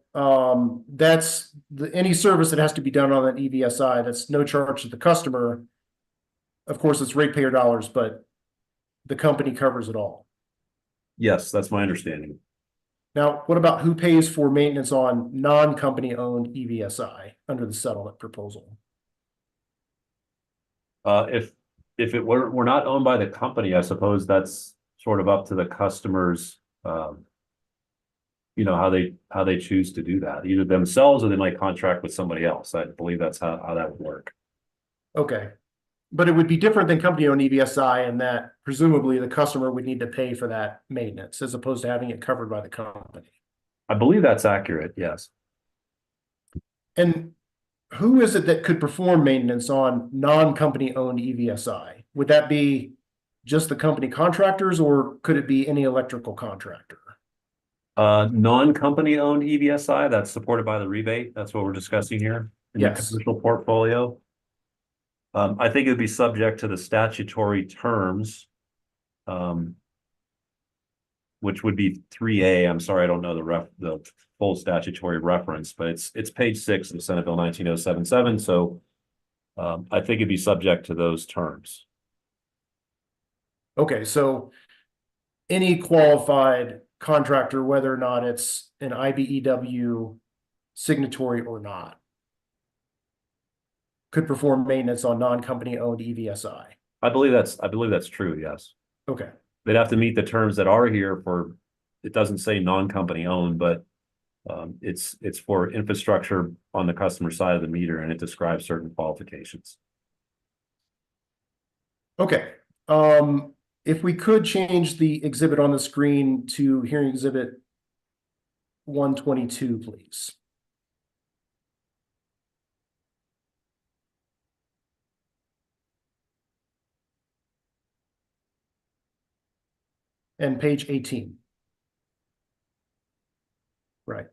[SPEAKER 19] that's any service that has to be done on that EVSI, that's no charge to the customer. Of course, it's ratepayer dollars, but the company covers it all.
[SPEAKER 3] Yes, that's my understanding.
[SPEAKER 19] Now, what about who pays for maintenance on non-company owned EVSI under the settlement proposal?
[SPEAKER 3] If it were not owned by the company, I suppose that's sort of up to the customers, how they choose to do that, either themselves or they might contract with somebody else. I believe that's how that would work.
[SPEAKER 19] Okay. But it would be different than company-owned EVSI in that presumably the customer would need to pay for that maintenance as opposed to having it covered by the company.
[SPEAKER 3] I believe that's accurate, yes.
[SPEAKER 19] And who is it that could perform maintenance on non-company owned EVSI? Would that be just the company contractors, or could it be any electrical contractor?
[SPEAKER 3] Non-company owned EVSI that's supported by the rebate. That's what we're discussing here in the commercial portfolio. I think it'd be subject to the statutory terms, which would be 3A. I'm sorry, I don't know the full statutory reference, but it's page 6 of Senate Bill 19077. So I think it'd be subject to those terms.
[SPEAKER 19] Okay, so any qualified contractor, whether or not it's an IBEW signatory or not, could perform maintenance on non-company owned EVSI.
[SPEAKER 3] I believe that's true, yes.
[SPEAKER 19] Okay.
[SPEAKER 3] They'd have to meet the terms that are here for, it doesn't say non-company owned, but it's for infrastructure on the customer side of the meter, and it describes certain qualifications.
[SPEAKER 19] Okay. If we could change the exhibit on the screen to hearing exhibit 122, please. And page 18. Right.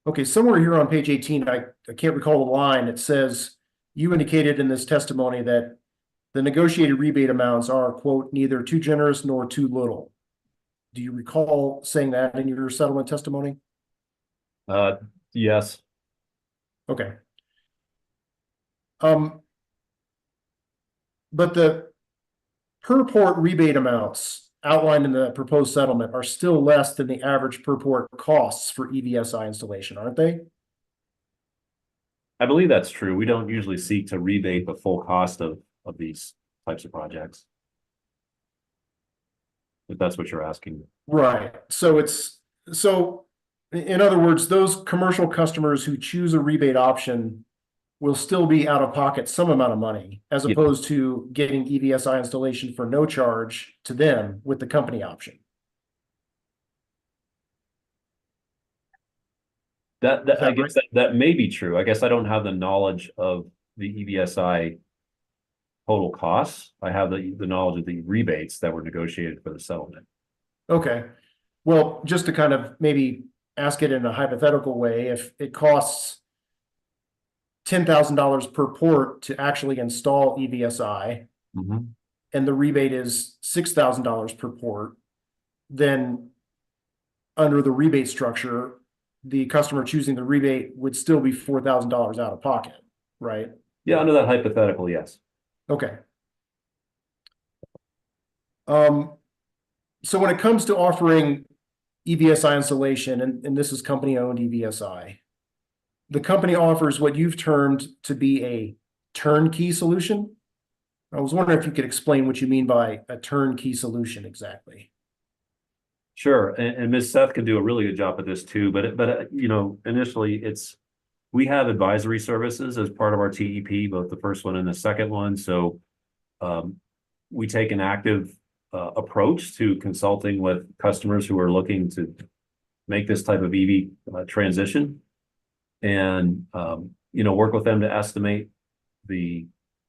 [SPEAKER 19] Okay, somewhere here on page 18, I can't recall the line. It says, you indicated in this testimony that the negotiated rebate amounts are, quote, neither too generous nor too little. Do you recall saying that in your settlement testimony?
[SPEAKER 3] Yes.
[SPEAKER 19] Okay. But the per port rebate amounts outlined in the proposed settlement are still less than the average per port costs for EVSI installation, aren't they?
[SPEAKER 3] I believe that's true. We don't usually seek to rebate the full cost of these types of projects. if that's what you're asking.
[SPEAKER 19] Right. So in other words, those commercial customers who choose a rebate option will still be out of pocket some amount of money, as opposed to getting EVSI installation for no charge to them with the company option.
[SPEAKER 3] I guess that may be true. I guess I don't have the knowledge of the EVSI total costs. I have the knowledge of the rebates that were negotiated for the settlement.
[SPEAKER 19] Okay. Well, just to kind of maybe ask it in a hypothetical way, if it costs $10,000 per port to actually install EVSI, and the rebate is $6,000 per port, then under the rebate structure, the customer choosing the rebate would still be $4,000 out of pocket, right?
[SPEAKER 3] Yeah, under that hypothetical, yes.
[SPEAKER 19] Okay. So when it comes to offering EVSI installation, and this is company-owned EVSI, the company offers what you've termed to be a turnkey solution. I was wondering if you could explain what you mean by a turnkey solution exactly.
[SPEAKER 3] Sure, and Ms. Seth can do a really good job at this too. But you know, initially we have advisory services as part of our TEP, both the first one and the second one. So we take an active approach to consulting with customers who are looking to make this type of EV transition, and you know, work with them to estimate the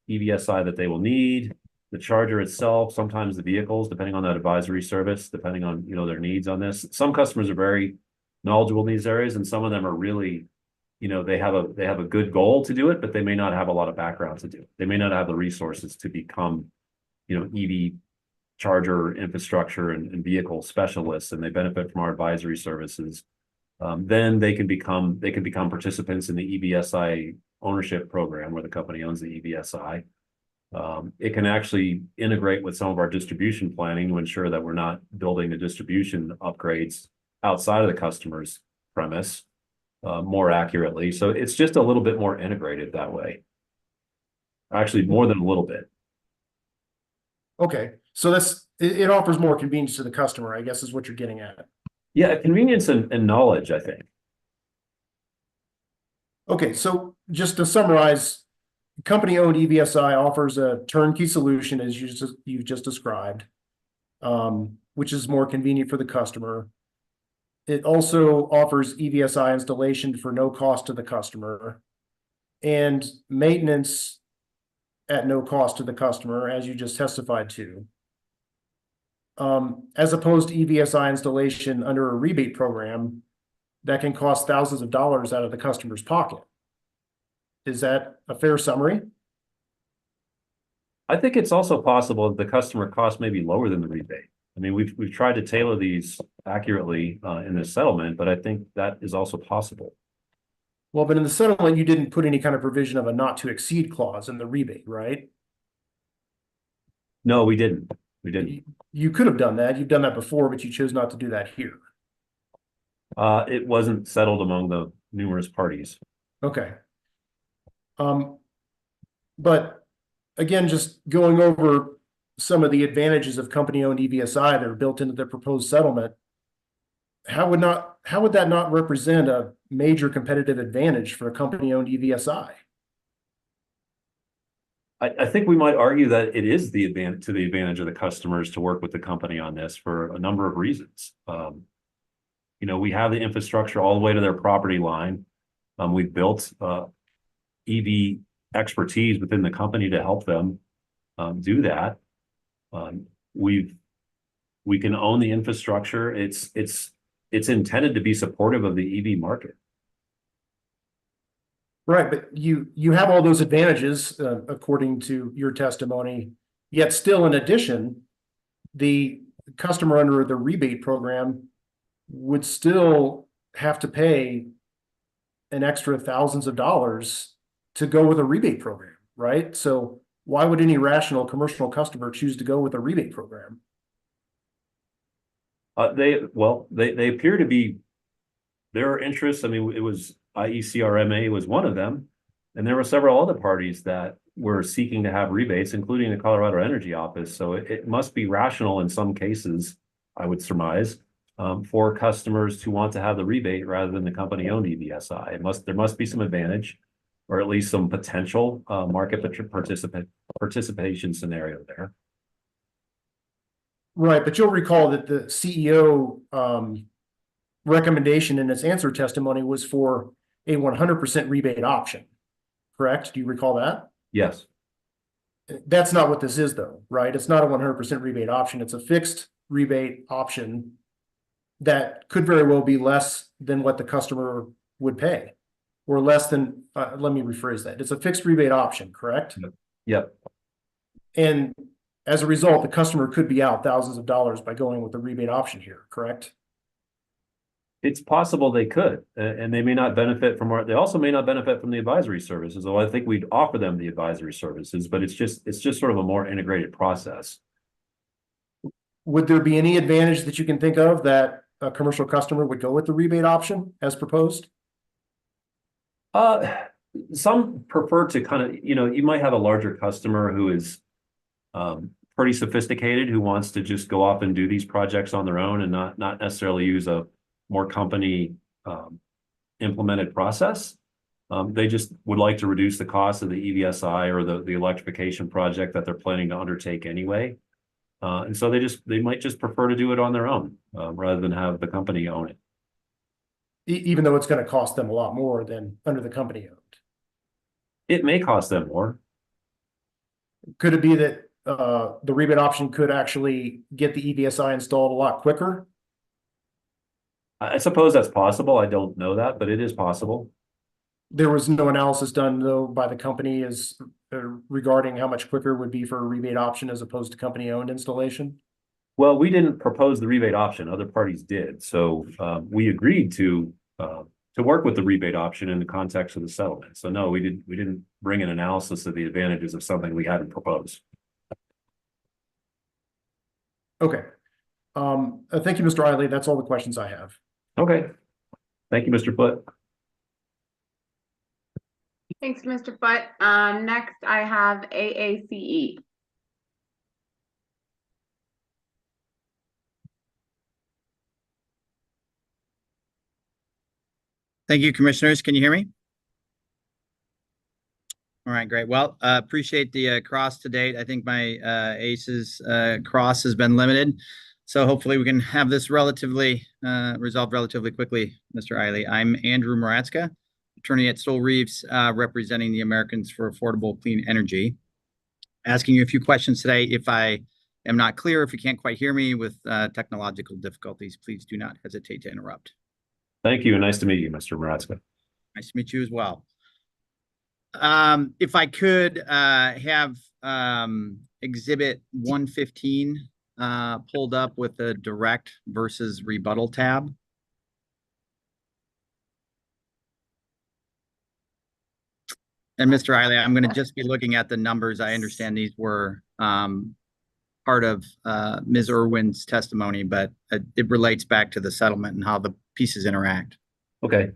[SPEAKER 3] EVSI that they will need, the charger itself, sometimes the vehicles, depending on that advisory service, depending on, you know, their needs on this. Some customers are very knowledgeable in these areas, and some of them are really, you know, they have a good goal to do it, but they may not have a lot of background to do it. They may not have the resources to become, you know, EV charger infrastructure and vehicle specialists, and they benefit from our advisory services. Then they can become participants in the EVSI ownership program, where the company owns the EVSI. It can actually integrate with some of our distribution planning to ensure that we're not building the distribution upgrades outside of the customer's premise more accurately. So it's just a little bit more integrated that way. Actually, more than a little bit.
[SPEAKER 19] Okay, so it offers more convenience to the customer, I guess, is what you're getting at.
[SPEAKER 3] Yeah, convenience and knowledge, I think.
[SPEAKER 19] Okay, so just to summarize, company-owned EVSI offers a turnkey solution, as you've just described, which is more convenient for the customer. It also offers EVSI installation for no cost to the customer, and maintenance at no cost to the customer, as you just testified to. As opposed to EVSI installation under a rebate program that can cost thousands of dollars out of the customer's pocket. Is that a fair summary?
[SPEAKER 3] I think it's also possible that the customer cost may be lower than the rebate. I mean, we've tried to tailor these accurately in this settlement, but I think that is also possible.
[SPEAKER 19] Well, but in the settlement, you didn't put any kind of provision of a not to exceed clause in the rebate, right?
[SPEAKER 3] No, we didn't. We didn't.
[SPEAKER 19] You could have done that. You've done that before, but you chose not to do that here.
[SPEAKER 3] It wasn't settled among the numerous parties.
[SPEAKER 19] Okay. But again, just going over some of the advantages of company-owned EVSI that are built into the proposed settlement, how would that not represent a major competitive advantage for a company-owned EVSI?
[SPEAKER 3] I think we might argue that it is the advantage of the customers to work with the company on this for a number of reasons. You know, we have the infrastructure all the way to their property line. We've built EV expertise within the company to help them do that. We can own the infrastructure. It's intended to be supportive of the EV market.
[SPEAKER 19] Right, but you have all those advantages according to your testimony, yet still in addition, the customer under the rebate program would still have to pay an extra thousands of dollars to go with a rebate program, right? So why would any rational commercial customer choose to go with a rebate program?
[SPEAKER 3] They appear to be, there are interests. I mean, it was IECRMA was one of them, and there were several other parties that were seeking to have rebates, including the Colorado Energy Office. So it must be rational in some cases I would surmise, for customers who want to have the rebate rather than the company-owned EVSI. There must be some advantage, or at least some potential market participation scenario there.
[SPEAKER 19] Right, but you'll recall that the CEO recommendation in its answer testimony was for a 100% rebate option, correct? Do you recall that?
[SPEAKER 3] Yes.
[SPEAKER 19] That's not what this is though, right? It's not a 100% rebate option. It's a fixed rebate option that could very well be less than what the customer would pay, or less than, let me rephrase that. It's a fixed rebate option, correct?
[SPEAKER 3] Yep.
[SPEAKER 19] And as a result, the customer could be out thousands of dollars by going with the rebate option here, correct?
[SPEAKER 3] It's possible they could, and they may not benefit from they also may not benefit from the advisory services, although I think we'd offer them the advisory services, but it's just sort of a more integrated process.
[SPEAKER 19] Would there be any advantage that you can think of that a commercial customer would go with the rebate option as proposed?
[SPEAKER 3] Some prefer to kind of, you might have a larger customer who is pretty sophisticated, who wants to just go off and do these projects on their own and not necessarily use a more company implemented process. They just would like to reduce the cost of the EVSI or the electrification project that they're planning to undertake anyway. And so they might just prefer to do it on their own rather than have the company own it.
[SPEAKER 19] Even though it's going to cost them a lot more than under the company owned.
[SPEAKER 3] It may cost them more.
[SPEAKER 19] Could it be that the rebate option could actually get the EVSI installed a lot quicker?
[SPEAKER 3] I suppose that's possible. I don't know that, but it is possible.
[SPEAKER 19] There was no analysis done though by the company as regarding how much quicker it would be for a rebate option as opposed to company owned installation.
[SPEAKER 3] Well, we didn't propose the rebate option. Other parties did. So we agreed to work with the rebate option in the context of the settlement. So no, we didn't bring an analysis of the advantages of something we hadn't proposed.
[SPEAKER 19] Okay. Thank you, Mr. Eiley. That's all the questions I have.
[SPEAKER 3] Okay. Thank you, Mr. Foote.
[SPEAKER 2] Thanks, Mr. Foote. Next I have AACE.
[SPEAKER 20] Thank you, commissioners. Can you hear me? All right, great. Well, appreciate the cross to date. I think my ACE's cross has been limited. So hopefully we can have this relatively resolved relatively quickly, Mr. Eiley. I'm Andrew Moratzka, attorney at Stoll Reeves, representing the Americans for Affordable Clean Energy. Asking you a few questions today. If I am not clear, if you can't quite hear me with technological difficulties, please do not hesitate to interrupt.
[SPEAKER 3] Thank you. Nice to meet you, Mr. Moratzka.
[SPEAKER 20] Nice to meet you as well. If I could have Exhibit 115 pulled up with a direct versus rebuttal tab. And Mr. Eiley, I'm going to just be looking at the numbers. I understand these were part of Ms. Irwin's testimony, but it relates back to the settlement and how the pieces interact.
[SPEAKER 3] Okay.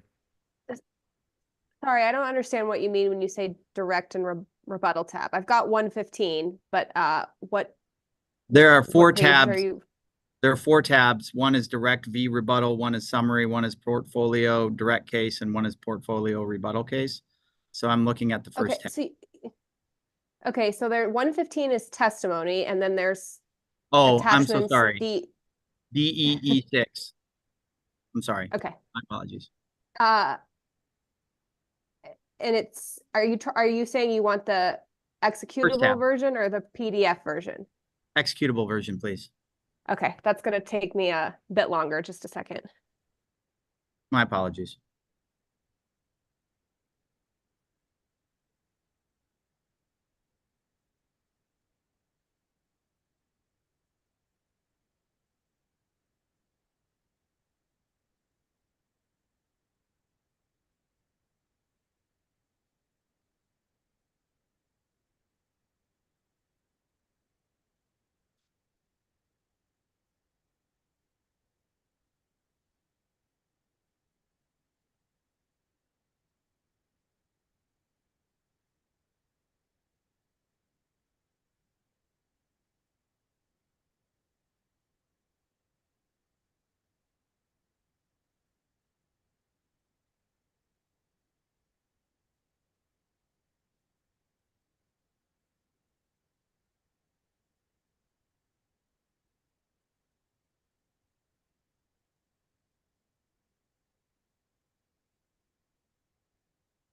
[SPEAKER 12] Sorry, I don't understand what you mean when you say direct and rebuttal tab. I've got 115, but what?
[SPEAKER 20] There are four
[SPEAKER 12] what page
[SPEAKER 20] tabs.
[SPEAKER 12] are you?
[SPEAKER 20] There are four tabs. One is direct v rebuttal, one is summary, one is portfolio direct case, and one is portfolio rebuttal case. So I'm looking at the first tab.
[SPEAKER 12] Okay, so there 115 is testimony, and then there's
[SPEAKER 20] I'm so
[SPEAKER 12] attachments
[SPEAKER 20] sorry. DEE6. I'm sorry.
[SPEAKER 12] Okay.
[SPEAKER 20] My apologies.
[SPEAKER 12] And it's are you saying you want the executable version or the PDF version?
[SPEAKER 20] Executable version, please.
[SPEAKER 12] Okay, that's going to take me a bit longer. Just a second.
[SPEAKER 20] My apologies.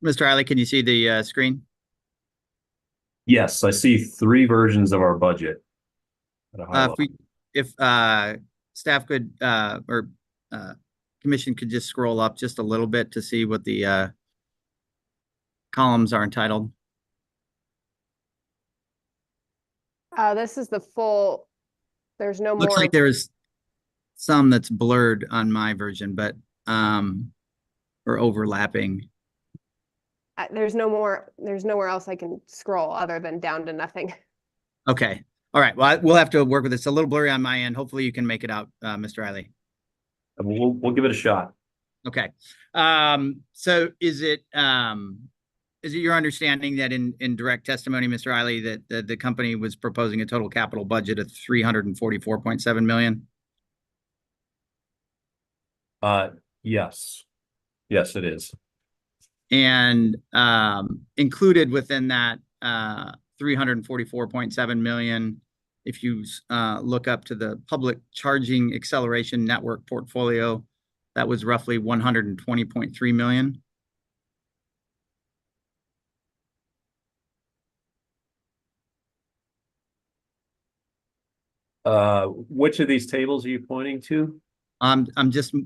[SPEAKER 20] Mr. Eiley, can you see the screen?
[SPEAKER 3] Yes, I see three versions of our budget. At a high level.
[SPEAKER 20] If staff could or commission could just scroll up just a little bit to see what the columns are entitled.
[SPEAKER 12] This is the full, there's no
[SPEAKER 20] Looks
[SPEAKER 12] more.
[SPEAKER 20] like there's some that's blurred on my version, but or overlapping.
[SPEAKER 12] There's nowhere else I can scroll other than down to nothing.
[SPEAKER 20] Okay. All right. Well, we'll have to work with this. It's a little blurry on my end. Hopefully you can make it out, Mr. Eiley.
[SPEAKER 3] We'll give it a shot.
[SPEAKER 20] Okay. So is it your understanding that in direct testimony, Mr. Eiley, that the company was proposing a total capital budget of $344.7 million?
[SPEAKER 3] Yes. Yes, it is.
[SPEAKER 20] And included within that $344.7 million, if you look up to the public charging acceleration network portfolio, that was roughly $120.3 million.
[SPEAKER 3] Which of these tables are you pointing to?
[SPEAKER 20] I'm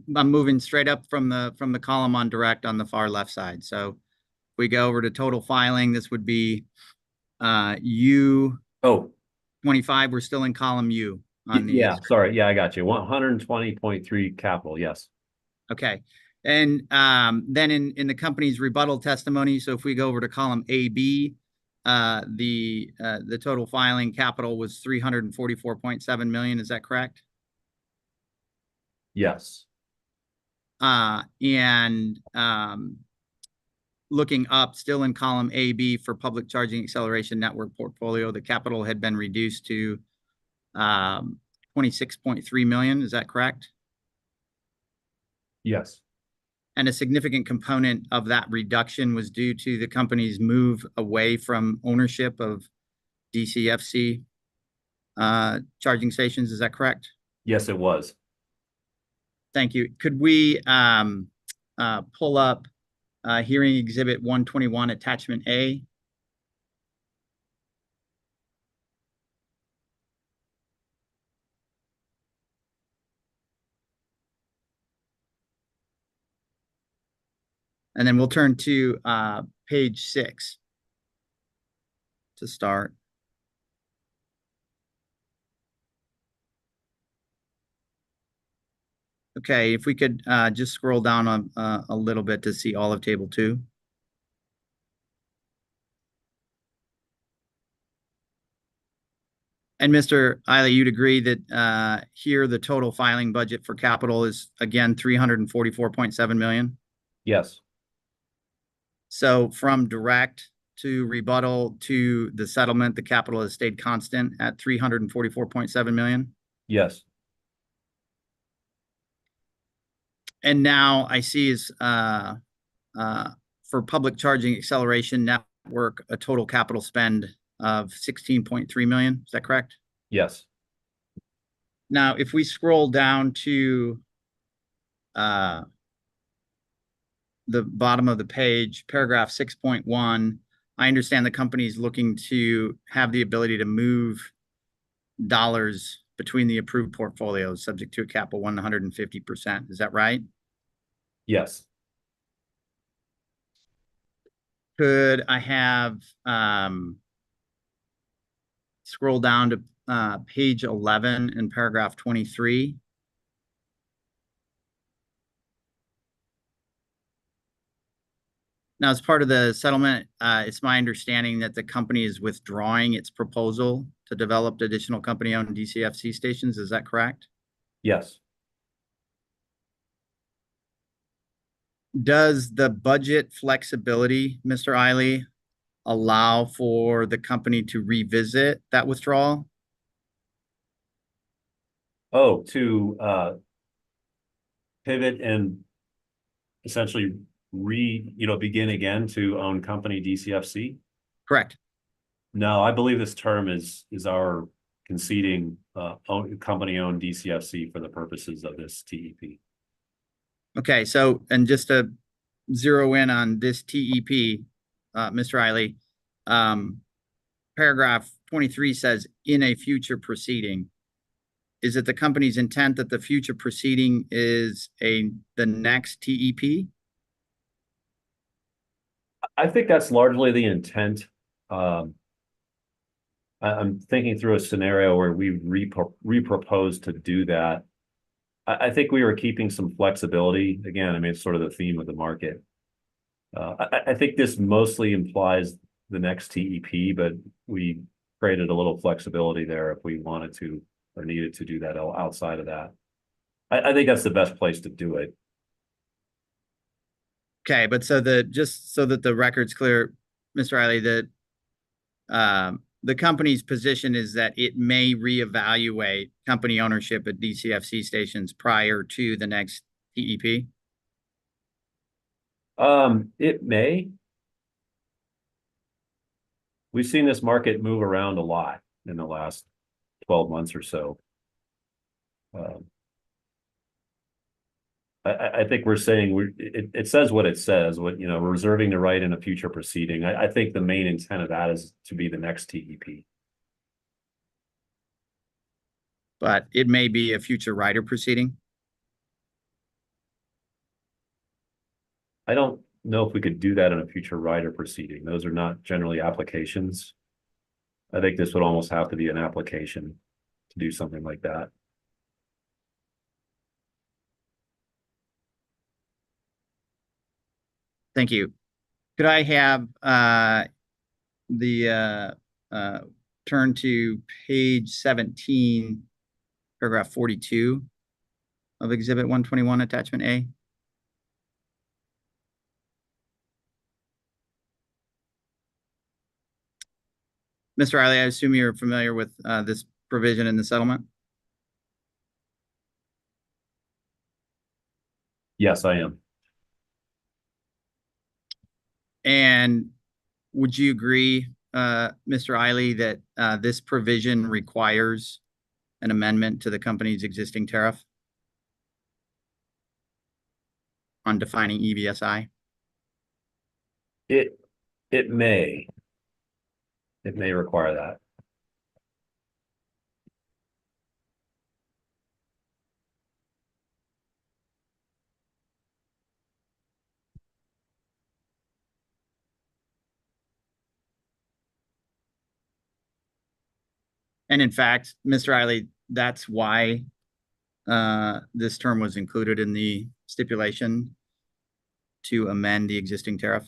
[SPEAKER 20] moving straight up from the column on direct on the far left side. So if we go over to total filing, this would be U.
[SPEAKER 3] Oh,
[SPEAKER 20] 25. We're still in column U on the.
[SPEAKER 3] Yeah, sorry. Yeah, I got you. 120.3 capital. Yes.
[SPEAKER 20] Okay. And then in the company's rebuttal testimony, so if we go over to column AB, the total filing capital was $344.7 million. Is that correct?
[SPEAKER 3] Yes.
[SPEAKER 20] And looking up, still in column AB for public charging acceleration network portfolio, the capital had been reduced to $26.3 million. Is that correct?
[SPEAKER 3] Yes.
[SPEAKER 20] And a significant component of that reduction was due to the company's move away from ownership of DCFC charging stations. Is that correct?
[SPEAKER 3] Yes, it was.
[SPEAKER 20] Thank you. Could we pull up hearing exhibit 121 attachment A? And then we'll turn to page 6 to start. Okay, if we could just scroll down a little bit to see all of table 2. And Mr. Eiley, you'd agree that here the total filing budget for capital is again $344.7 million?
[SPEAKER 3] Yes.
[SPEAKER 20] So from direct to rebuttal to the settlement, the capital has stayed constant at $344.7 million?
[SPEAKER 3] Yes.
[SPEAKER 20] And now I see is for public charging acceleration network, a total capital spend of $16.3 million. Is that correct?
[SPEAKER 3] Yes.
[SPEAKER 20] Now, if we scroll down to the bottom of the page, paragraph 6.1, I understand the company is looking to have the ability to move dollars between the approved portfolios subject to a cap of 150%. Is that right?
[SPEAKER 3] Yes.
[SPEAKER 20] Could I have scroll down to page 11 in paragraph 23? Now, as part of the settlement, it's my understanding that the company is withdrawing its proposal to develop additional company-owned DCFC stations. Is that correct?
[SPEAKER 3] Yes.
[SPEAKER 20] Does the budget flexibility, Mr. Eiley, allow for the company to revisit that withdrawal?
[SPEAKER 3] Oh, to pivot and essentially begin again to own company DCFC?
[SPEAKER 20] Correct.
[SPEAKER 3] No, I believe this term is our conceding company-owned DCFC for the purposes of this TEP.
[SPEAKER 20] Okay, so, and just to zero in on this TEP, Mr. Riley. Paragraph 23 says, in a future proceeding. Is it the company's intent that the future proceeding is the next TEP?
[SPEAKER 3] I think that's largely the intent. I'm thinking through a scenario where we repropose to do that. I think we were keeping some flexibility. Again, I mean, it's sort of the theme of the market. I think this mostly implies the next TEP, but we created a little flexibility there if we wanted to or needed to do that outside of that. I think that's the best place to do it.
[SPEAKER 20] Okay, but just so that the record's clear, Mr. Riley, that the company's position is that it may reevaluate company ownership at DCFC stations prior to the next TEP?
[SPEAKER 3] It may. We've seen this market move around a lot in the last 12 months or so. I think we're saying it says what it says, what, reserving the right in a future proceeding. I think the main intent of that is to be the next TEP.
[SPEAKER 20] But it may be a future rider proceeding?
[SPEAKER 3] I don't know if we could do that in a future rider proceeding. Those are not generally applications. I think this would almost have to be an application to do something like that.
[SPEAKER 20] Thank you. Could I have turn to page 17, paragraph 42 of Exhibit 121, Attachment A? Mr. Riley, I assume you're familiar with this provision in the settlement?
[SPEAKER 3] Yes, I am.
[SPEAKER 20] And would you agree, Mr. Eiley, that this provision requires an amendment to the company's existing tariff on defining EVSI?
[SPEAKER 3] It may. It may require that.
[SPEAKER 20] And in fact, Mr. Eiley, that's why this term was included in the stipulation to amend the existing tariff?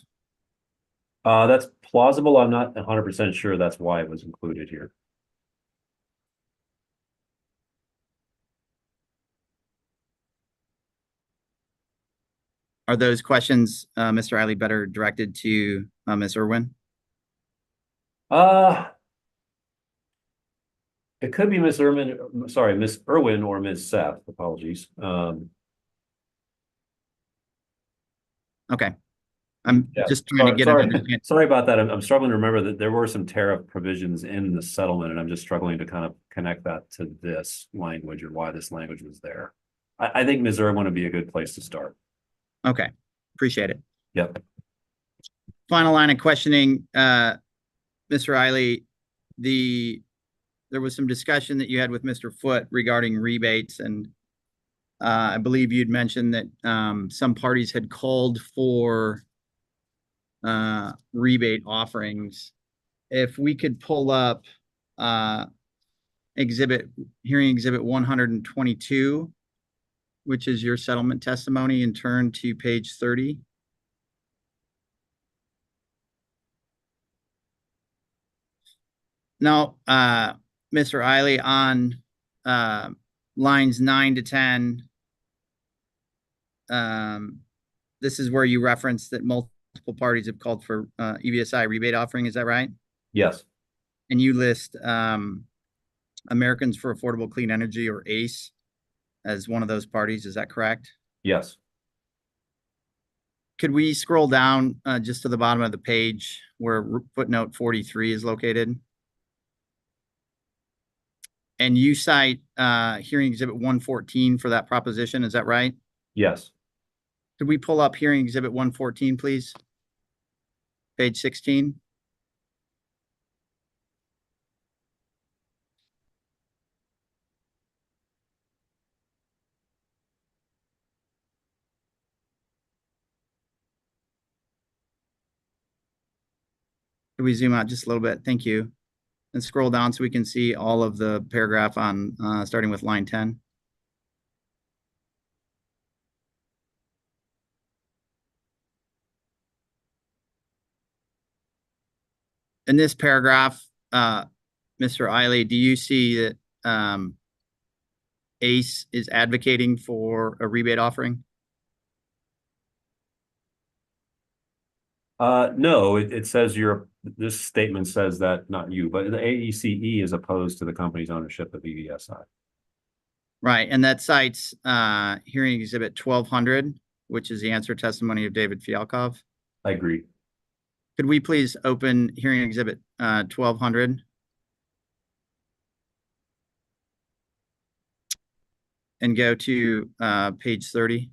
[SPEAKER 3] That's plausible. I'm not 100% sure that's why it was included here.
[SPEAKER 20] Are those questions, Mr. Eiley, better directed to Ms. Irwin?
[SPEAKER 3] It could be Ms. Irwin, sorry, Ms. Irwin or Ms. Seth. Apologies.
[SPEAKER 20] Okay. I'm just trying to get an understanding.
[SPEAKER 3] Sorry about that. I'm struggling to remember that there were some tariff provisions in the settlement, and I'm just struggling to kind of connect that to this language or why this language was there. I think Ms. Irwin would be a good place to start.
[SPEAKER 20] Okay. Appreciate it.
[SPEAKER 3] Yep.
[SPEAKER 20] Final line of questioning, Mr. Eiley, there was some discussion that you had with Mr. Foote regarding rebates, and I believe you'd mentioned that some parties had called for rebate offerings. If we could pull up hearing exhibit 122, which is your settlement testimony, and turn to page 30. Now, Mr. Eiley, on lines 9 to 10, this is where you referenced that multiple parties have called for EVSI rebate offering. Is that right?
[SPEAKER 3] Yes.
[SPEAKER 20] And you list Americans for Affordable Clean Energy, or ACE, as one of those parties. Is that correct?
[SPEAKER 3] Yes.
[SPEAKER 20] Could we scroll down just to the bottom of the page where footnote 43 is located? And you cite hearing exhibit 114 for that proposition. Is that right?
[SPEAKER 3] Yes.
[SPEAKER 20] Could we pull up hearing exhibit 114, please? Page 16. Could we zoom out just a little bit? Thank you. And scroll down so we can see all of the paragraph on starting with line 10. In this paragraph, Mr. Eiley, do you see that ACE is advocating for a rebate offering?
[SPEAKER 3] No, it says this statement says that, not you, but the AECE is opposed to the company's ownership of EVSI.
[SPEAKER 20] Right, and that cites hearing exhibit 1200, which is the answer testimony of David Fialkov.
[SPEAKER 3] I agree.
[SPEAKER 20] Could we please open hearing exhibit 1200? And go to page 30.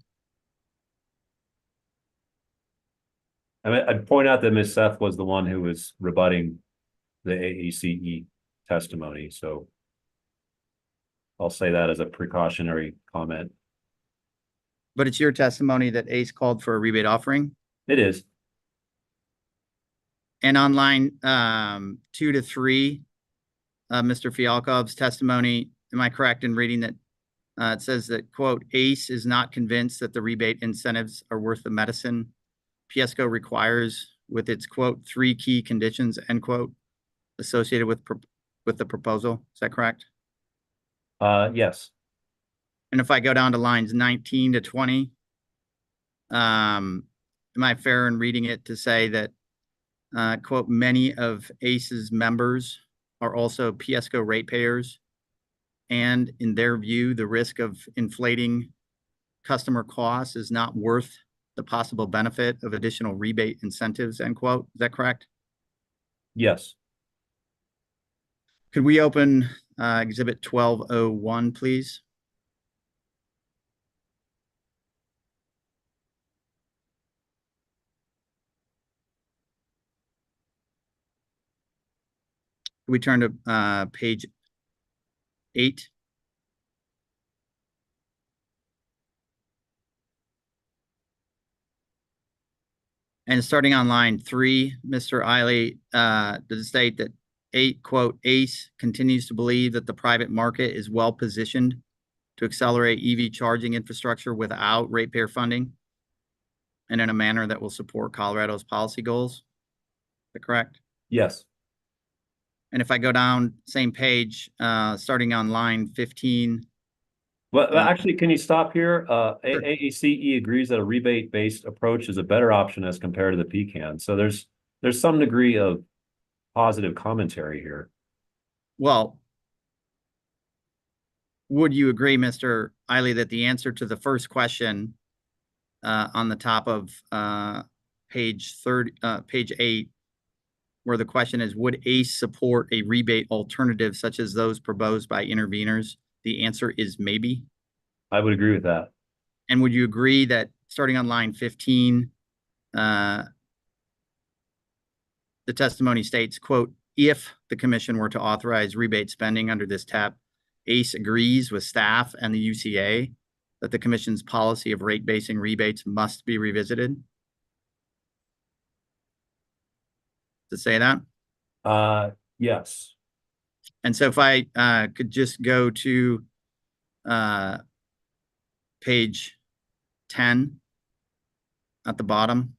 [SPEAKER 3] I'd point out that Ms. Seth was the one who was rebutting the AECE testimony, so I'll say that as a precautionary comment.
[SPEAKER 20] But it's your testimony that ACE called for a rebate offering?
[SPEAKER 3] It is.
[SPEAKER 20] And on line 2 to 3, Mr. Fialkov's testimony, am I correct in reading that it says that, quote, ACE is not convinced that the rebate incentives are worth the medicine PSCO requires with its, quote, 3 key conditions, end quote, associated with the proposal. Is that correct?
[SPEAKER 3] Yes.
[SPEAKER 20] And if I go down to lines 19 to 20, am I fair in reading it to say that, quote, many of ACE's members are also PSCO ratepayers, and in their view, the risk of inflating customer costs is not worth the possible benefit of additional rebate incentives, end quote. Is that correct?
[SPEAKER 3] Yes.
[SPEAKER 20] Could we open exhibit 1201, please? Could we turn to page 8? And starting on line 3, Mr. Eiley, does it state that quote, ACE continues to believe that the private market is well positioned to accelerate EV charging infrastructure without ratepayer funding and in a manner that will support Colorado's policy goals? Is that correct?
[SPEAKER 3] Yes.
[SPEAKER 20] And if I go down same page, starting on line 15.
[SPEAKER 3] Well, actually, can you stop here? AECE agrees that a rebate-based approach is a better option as compared to the pecan. So there's some degree of positive commentary here.
[SPEAKER 20] Well, would you agree, Mr. Eiley, that the answer to the first question on the top of page 8, where the question is, would ACE support a rebate alternative such as those proposed by interveners? The answer is maybe.
[SPEAKER 3] I would agree with that.
[SPEAKER 20] And would you agree that starting on line 15, the testimony states, quote, if the commission were to authorize rebate spending under this TEP, ACE agrees with staff and the UCA that the commission's policy of rate-basing rebates must be revisited? To say that?
[SPEAKER 3] Yes.
[SPEAKER 20] And so if I could just go to page 10 at the bottom.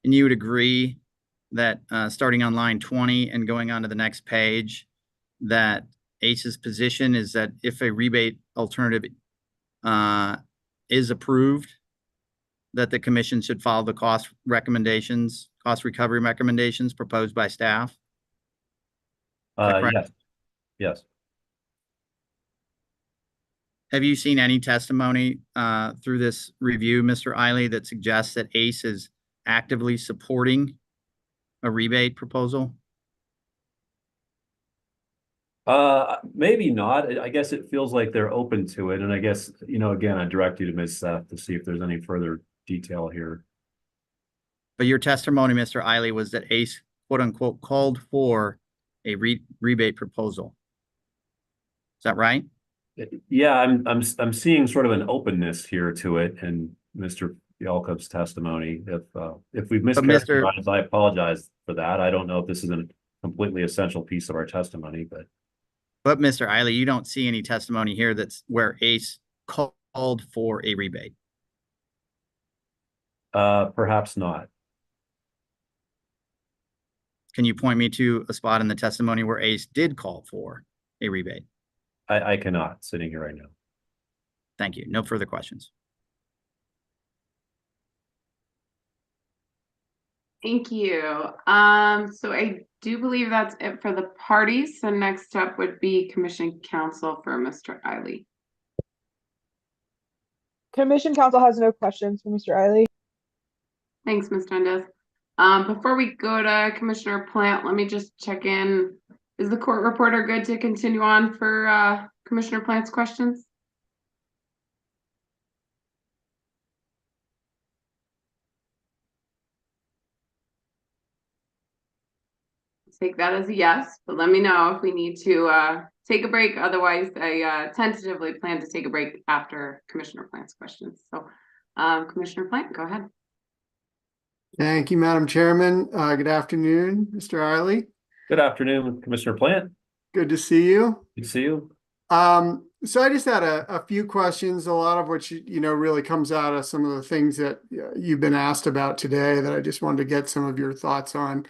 [SPEAKER 20] And you would agree that starting on line 20 and going on to the next page, that ACE's position is that if a rebate alternative is approved, that the commission should follow the cost recovery recommendations proposed by staff?
[SPEAKER 3] Yes. Yes.
[SPEAKER 20] Have you seen any testimony through this review, Mr. Eiley, that suggests that ACE is actively supporting a rebate proposal?
[SPEAKER 3] Maybe not. I guess it feels like they're open to it. And I guess, again, I direct you to Ms. Seth to see if there's any further detail here.
[SPEAKER 20] But your testimony, Mr. Eiley, was that ACE, quote unquote, called for a rebate proposal. Is that right?
[SPEAKER 3] Yeah, I'm seeing sort of an openness here to it and Mr. Yalkov's testimony. If we've mischaracterized, I apologize for that. I don't know if this is a completely essential piece of our testimony,
[SPEAKER 20] But Mr. Eiley, you don't see any testimony here that's where ACE called for a rebate.
[SPEAKER 3] perhaps not.
[SPEAKER 20] Can you point me to a spot in the testimony where ACE did call for a rebate?
[SPEAKER 3] I cannot, sitting here right now.
[SPEAKER 20] Thank you. No further questions.
[SPEAKER 2] Thank you. So I do believe that's it for the parties. So next up would be Commission Counsel for Mr. Eiley.
[SPEAKER 5] Commission Counsel has no questions for Mr. Eiley.
[SPEAKER 2] Thanks, Ms. Dundas. Before we go to Commissioner Plant, let me just check in. Is the court reporter good to continue on for Commissioner Plant's questions? Take that as a yes, but let me know if we need to take a break. Otherwise, I tentatively plan to take a break after Commissioner Plant's questions. So Commissioner Plant, go ahead.
[SPEAKER 4] Thank you, Madam Chairman. Good afternoon, Mr. Eiley.
[SPEAKER 3] Good afternoon, Commissioner Plant.
[SPEAKER 4] Good to see you.
[SPEAKER 3] Good to see you.
[SPEAKER 4] So I just had a few questions, a lot of which, really comes out of some of the things that you've been asked about today that I just wanted to get some of your thoughts on.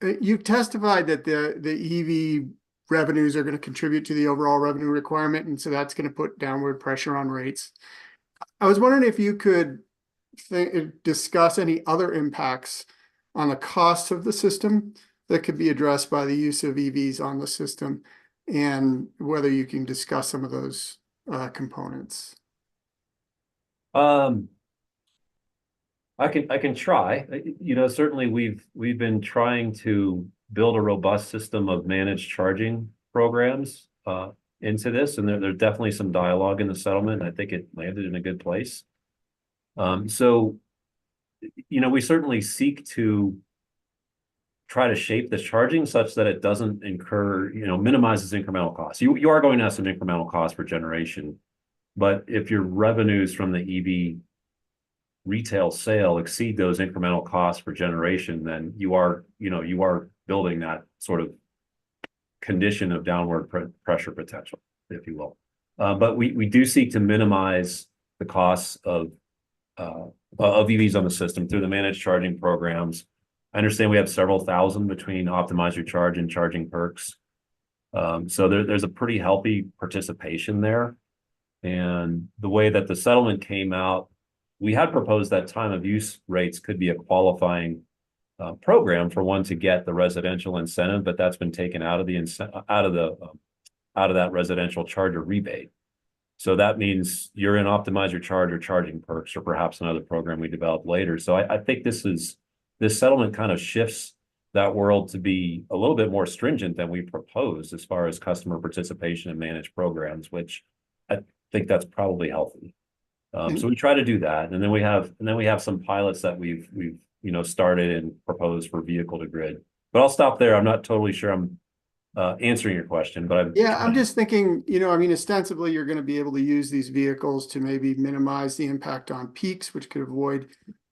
[SPEAKER 4] You testified that the EV revenues are going to contribute to the overall revenue requirement, and so that's going to put downward pressure on rates. I was wondering if you could discuss any other impacts on the cost of the system that could be addressed by the use of EVs on the system, and whether you can discuss some of those components.
[SPEAKER 3] I can try. Certainly we've been trying to build a robust system of managed charging programs into this, and there's definitely some dialogue in the settlement. I think it landed in a good place. So we certainly seek to try to shape the charging such that it doesn't incur, minimizes incremental costs. You are going to have some incremental costs for generation, but if your revenues from the EV retail sale exceed those incremental costs for generation, then you are building that sort of condition of downward pressure potential, if you will. But we do seek to minimize the costs of EVs on the system through the managed charging programs. I understand we have several thousand between Optimize Your Charge and Charging Perks. So there's a pretty healthy participation there. And the way that the settlement came out, we had proposed that time of use rates could be a qualifying program for one to get the residential incentive, but that's been taken out of that residential charger rebate. So that means you're in Optimize Your Charge or Charging Perks, or perhaps another program we develop later. So I think this settlement kind of shifts that world to be a little bit more stringent than we proposed as far as customer participation in managed programs, which I think that's probably healthy. So we try to do that, and then we have some pilots that we've started and proposed for vehicle to grid. But I'll stop there. I'm not totally sure I'm answering your question, but
[SPEAKER 4] I'm just thinking, ostensibly you're going to be able to use these vehicles to maybe minimize the impact on peaks, which could avoid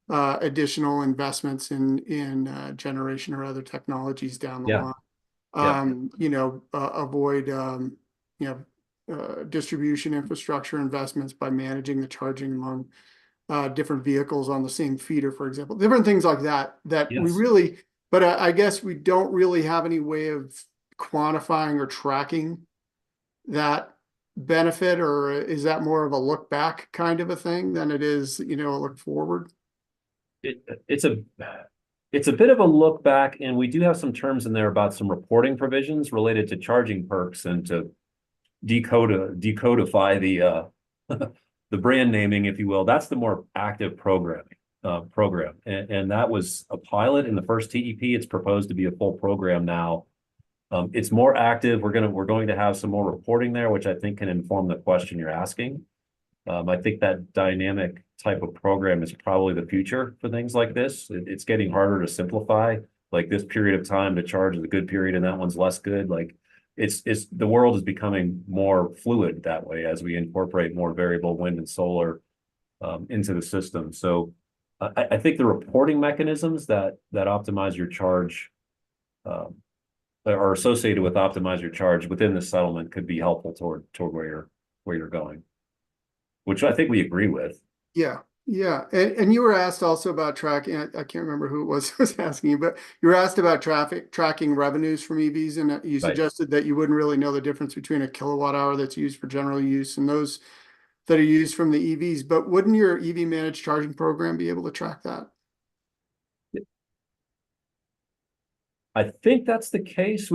[SPEAKER 4] additional investments in generation or other technologies down the line. Avoid distribution infrastructure investments by managing the charging among different vehicles on the same feeder, for example, different things like that we really, but I guess we don't really have any way of quantifying or tracking that benefit, or is that more of a look back kind of a thing than it is, a look forward?
[SPEAKER 3] It's a bit of a look back, and we do have some terms in there about some reporting provisions related to Charging Perks and to decodify the brand naming, if you will. That's the more active program, and that was a pilot in the first TEP. It's proposed to be a full program now. It's more active. We're going to have some more reporting there, which I think can inform the question you're asking. I think that dynamic type of program is probably the future for things like this. It's getting harder to simplify. Like this period of time to charge is a good period and that one's less good. Like it's the world is becoming more fluid that way as we incorporate more variable wind and solar into the system. So I think the reporting mechanisms that optimize your charge are associated with optimize your charge within the settlement could be helpful toward where you're going, which I think we agree with.
[SPEAKER 4] Yeah, yeah. And you were asked also about tracking, I can't remember who it was asking you, but you were asked about tracking revenues from EVs, and you suggested that you wouldn't really know the difference between a kilowatt hour that's used for general use and those that are used from the EVs. But wouldn't your EV managed charging program be able to track that?
[SPEAKER 3] I think that's the case.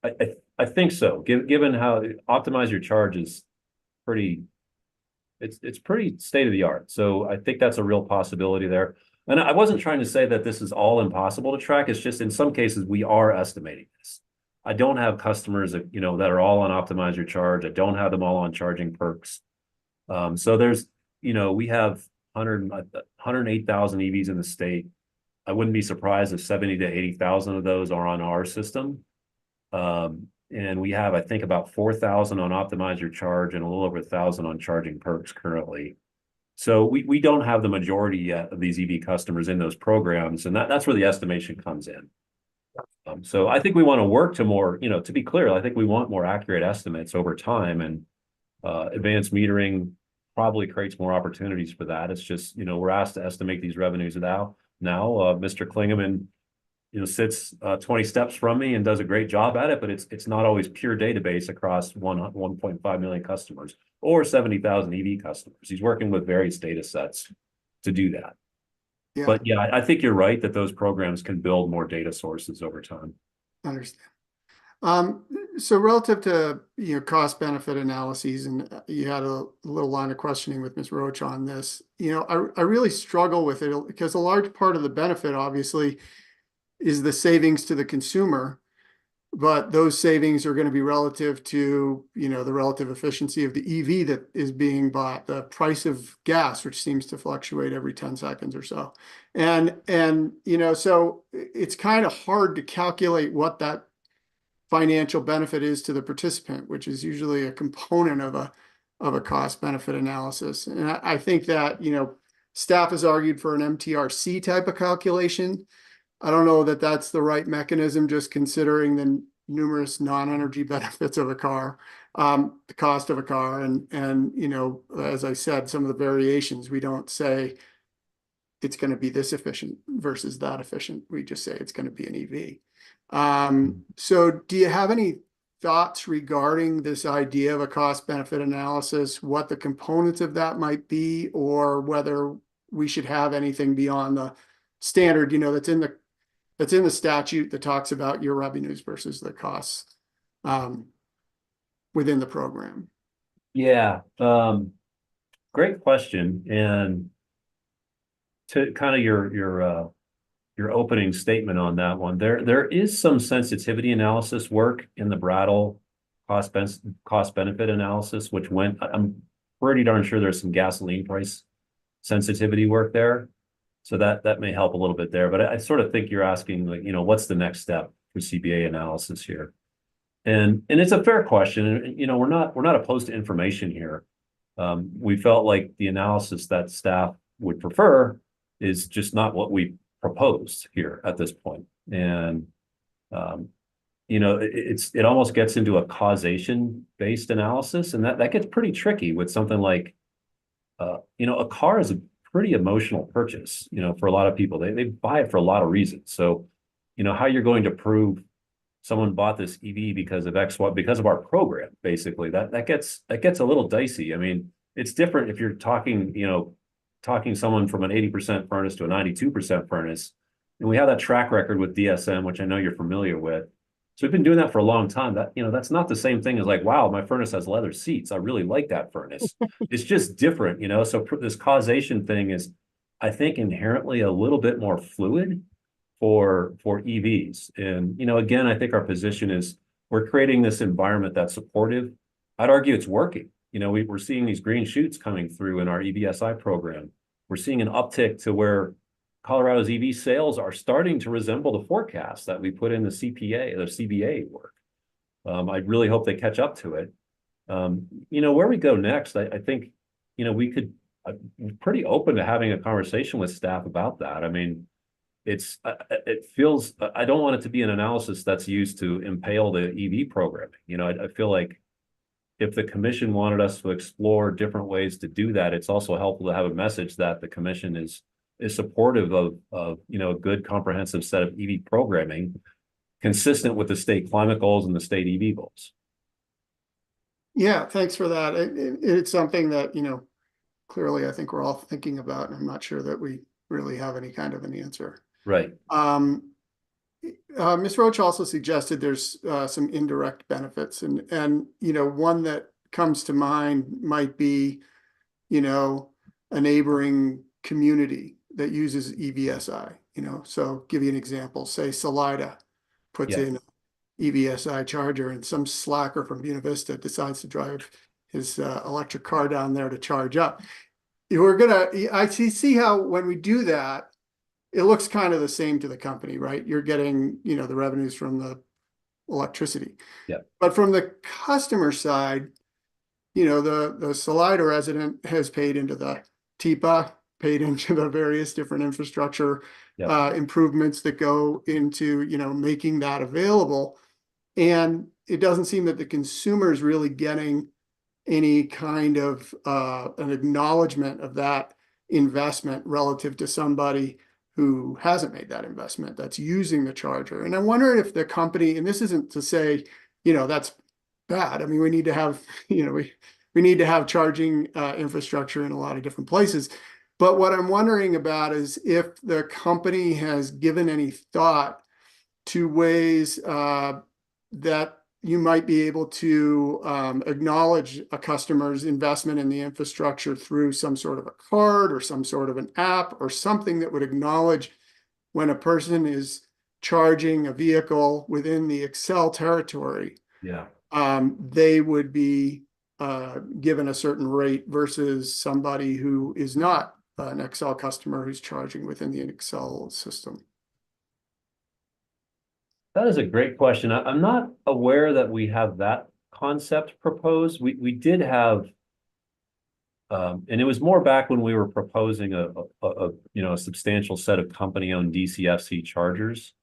[SPEAKER 3] I think so. Given how optimize your charge is pretty, it's pretty state of the art. So I think that's a real possibility there. And I wasn't trying to say that this is all impossible to track. It's just in some cases we are estimating this. I don't have customers that, that are all on optimize your charge. I don't have them all on charging perks. So there's, we have 108,000 EVs in the state. I wouldn't be surprised if 70 to 80,000 of those are on our system. And we have, I think, about 4,000 on optimize your charge and a little over 1,000 on charging perks currently. So we don't have the majority yet of these EV customers in those programs, and that's where the estimation comes in. So I think we want to work to more, to be clear, I think we want more accurate estimates over time, and advanced metering probably creates more opportunities for that. It's just, we're asked to estimate these revenues now. Mr. Klingeman, sits 20 steps from me and does a great job at it, but it's not always pure database across 1.5 million customers or 70,000 EV customers. He's working with various data sets to do that. Yeah. But yeah, I think you're right that those programs can build more data sources over time.
[SPEAKER 4] I understand. So relative to, cost benefit analyses, and you had a little line of questioning with Ms. Roach on this, I really struggle with it because a large part of the benefit obviously is the savings to the consumer, but those savings are going to be relative to, the relative efficiency of the EV that is being bought, the price of gas, which seems to fluctuate every 10 seconds or so. And so it's kind of hard to calculate what that financial benefit is to the participant, which is usually a component of a cost benefit analysis. And I think that, staff has argued for an MTRC type of calculation. I don't know that that's the right mechanism, just considering the numerous non-energy benefits of a car, the cost of a car. And, as I said, some of the variations, we don't say it's going to be this efficient versus that efficient. We just say it's going to be an EV. So do you have any thoughts regarding this idea of a cost benefit analysis, what the components of that might be, or whether we should have anything beyond the standard, that's in the statute that talks about your revenues versus the costs within the program?
[SPEAKER 3] Yeah, great question. And to kind of your opening statement on that one, there is some sensitivity analysis work in the Brattle cost benefit analysis, which I'm pretty darn sure there's some gasoline price sensitivity work there. So that may help a little bit there, but I sort of think you're asking, like, what's the next step for CBA analysis here? And it's a fair question. And, we're not opposed to information here. We felt like the analysis that staff would prefer is just not what we proposed here at this point. And, it almost gets into a causation based analysis, and that gets pretty tricky with something like, a car is a pretty emotional purchase, for a lot of people. They buy it for a lot of reasons. So, how you're going to prove someone bought this EV because of X, Y, because of our program, basically, that gets a little dicey. I mean, it's different if you're talking someone from an 80% furnace to a 92% furnace. And we have that track record with DSM, which I know you're familiar with. So we've been doing that for a long time. That, that's not the same thing as like, wow, my furnace has leather seats. I really like that furnace. It's just different, So this causation thing is, I think, inherently a little bit more fluid for EVs. And, again, I think our position is we're creating this environment that's supportive. I'd argue it's working. We're seeing these green shoots coming through in our EVSI program. We're seeing an uptick to where Colorado's EV sales are starting to resemble the forecast that we put in the CBA work. I really hope they catch up to it. Where we go next, I think, we could, I'm pretty open to having a conversation with staff about that. I mean, it feels, I don't want it to be an analysis that's used to impale the EV programming. I feel like if the commission wanted us to explore different ways to do that, it's also helpful to have a message that the commission is supportive of a good comprehensive set of EV programming consistent with the state climate goals and the state EV goals.
[SPEAKER 4] Yeah, thanks for that. It's something that, clearly I think we're all thinking about, and I'm not sure that we really have any kind of an answer.
[SPEAKER 3] Right.
[SPEAKER 4] Ms. Roach also suggested there's some indirect benefits, and one that comes to mind might be, a neighboring community that uses EVSI. So give you an example. Say Salida puts in EVSI charger, and some slacker from Buena Vista decides to drive his electric car down there to charge up. I see how when we do that, it looks kind of the same to the company, right? You're getting, the revenues from the electricity.
[SPEAKER 3] Yeah.
[SPEAKER 4] But from the customer side, the Salida resident has paid into the TEPA, paid into the various different infrastructure improvements that go into, making that available. And it doesn't seem that the consumer is really getting any kind of an acknowledgement of that investment relative to somebody who hasn't made that investment, that's using the charger. And I'm wondering if the company, and this isn't to say, that's bad. I mean, we need to have, we need to have charging infrastructure in a lot of different places. But what I'm wondering about is if the company has given any thought to ways that you might be able to acknowledge a customer's investment in the infrastructure through some sort of a card or some sort of an app or something that would acknowledge when a person is charging a vehicle within the Excel territory.
[SPEAKER 3] Yeah.
[SPEAKER 4] They would be given a certain rate versus somebody who is not an Excel customer who's charging within the Excel system.
[SPEAKER 3] That is a great question. I'm not aware that we have that concept proposed. We did have, and it was more back when we were proposing a substantial set of company-owned DCFC chargers.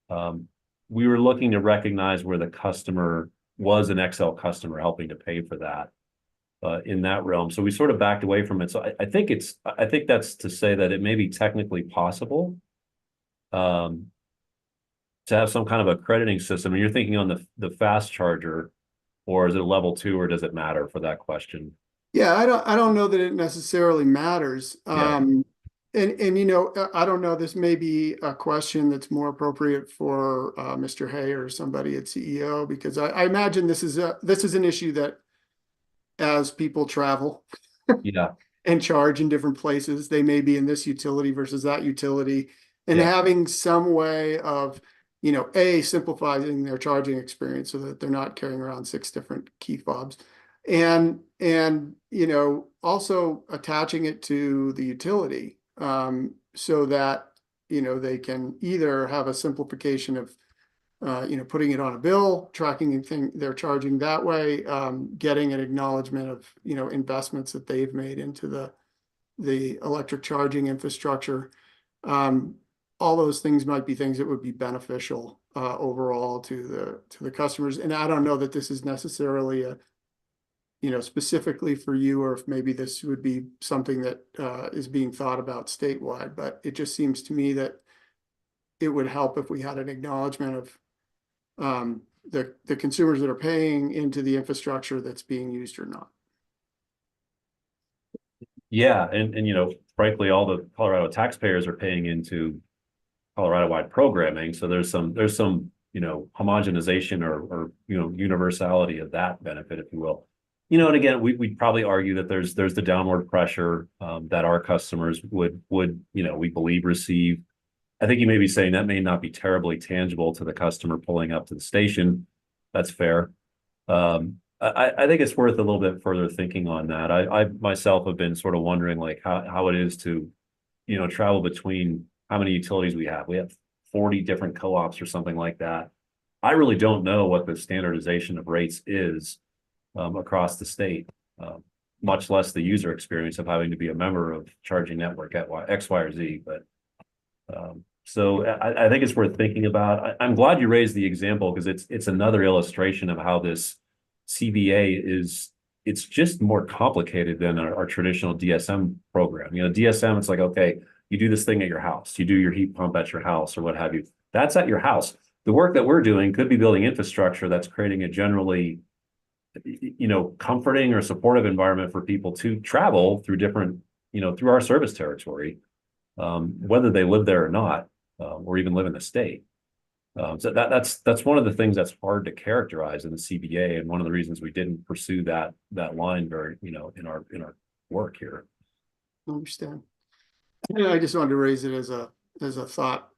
[SPEAKER 3] We were looking to recognize where the customer was an Excel customer, helping to pay for that in that realm. So we sort of backed away from it. So I think that's to say that it may be technically possible. To have some kind of accrediting system. And you're thinking on the fast charger, or is it level 2, or does it matter for that question?
[SPEAKER 4] Yeah, I don't know that it necessarily matters.
[SPEAKER 3] Yeah.
[SPEAKER 4] And I don't know, this may be a question that's more appropriate for Mr. Hay or somebody at CEO, because I imagine this is an issue that as people travel and charge in different places, they may be in this utility versus that utility, and having some way of simplifying their charging experience so that they're not carrying around 6 different key fobs, and also attaching it to the utility, so that they can either have a simplification of putting it on a bill, tracking they're charging that way, getting an acknowledgement of investments that they've made into the electric charging infrastructure. All those things might be things that would be beneficial overall to the customers. And I don't know that this is necessarily specifically for you, or if maybe this would be something that is being thought about statewide. But it just seems to me that it would help if we had an acknowledgement of the consumers that are paying into the infrastructure that's being used or not.
[SPEAKER 3] Yeah, and frankly, all the Colorado taxpayers are paying into Colorado-wide programming, so there's some homogenization or universality of that benefit, if you will. And again, we'd probably argue that there's the downward pressure that our customers would we believe receive I think you may be saying that may not be terribly tangible to the customer pulling up to the station. That's fair. I think it's worth a little bit further thinking on that. I myself have been sort of wondering like how it is to, travel between how many utilities we have. We have 40 different co-ops or something like that. I really don't know what the standardization of rates is across the state, much less the user experience of having to be a member of charging network at X, Y, or Z. But so I think it's worth thinking about. I'm glad you raised the example because it's another illustration of how this CBA it's just more complicated than our traditional DSM program. DSM, it's like, okay, you do this thing at your house, you do your heat pump at your house or what have you. That's at your house. The work that we're doing could be building infrastructure that's creating a generally, comforting or supportive environment for people to travel through different, through our service territory, whether they live there or not, or even live in the state. So that's one of the things that's hard to characterize in the CBA, and one of the reasons we didn't pursue that line very, in our work here.
[SPEAKER 4] I understand. I just wanted to raise it as a thought.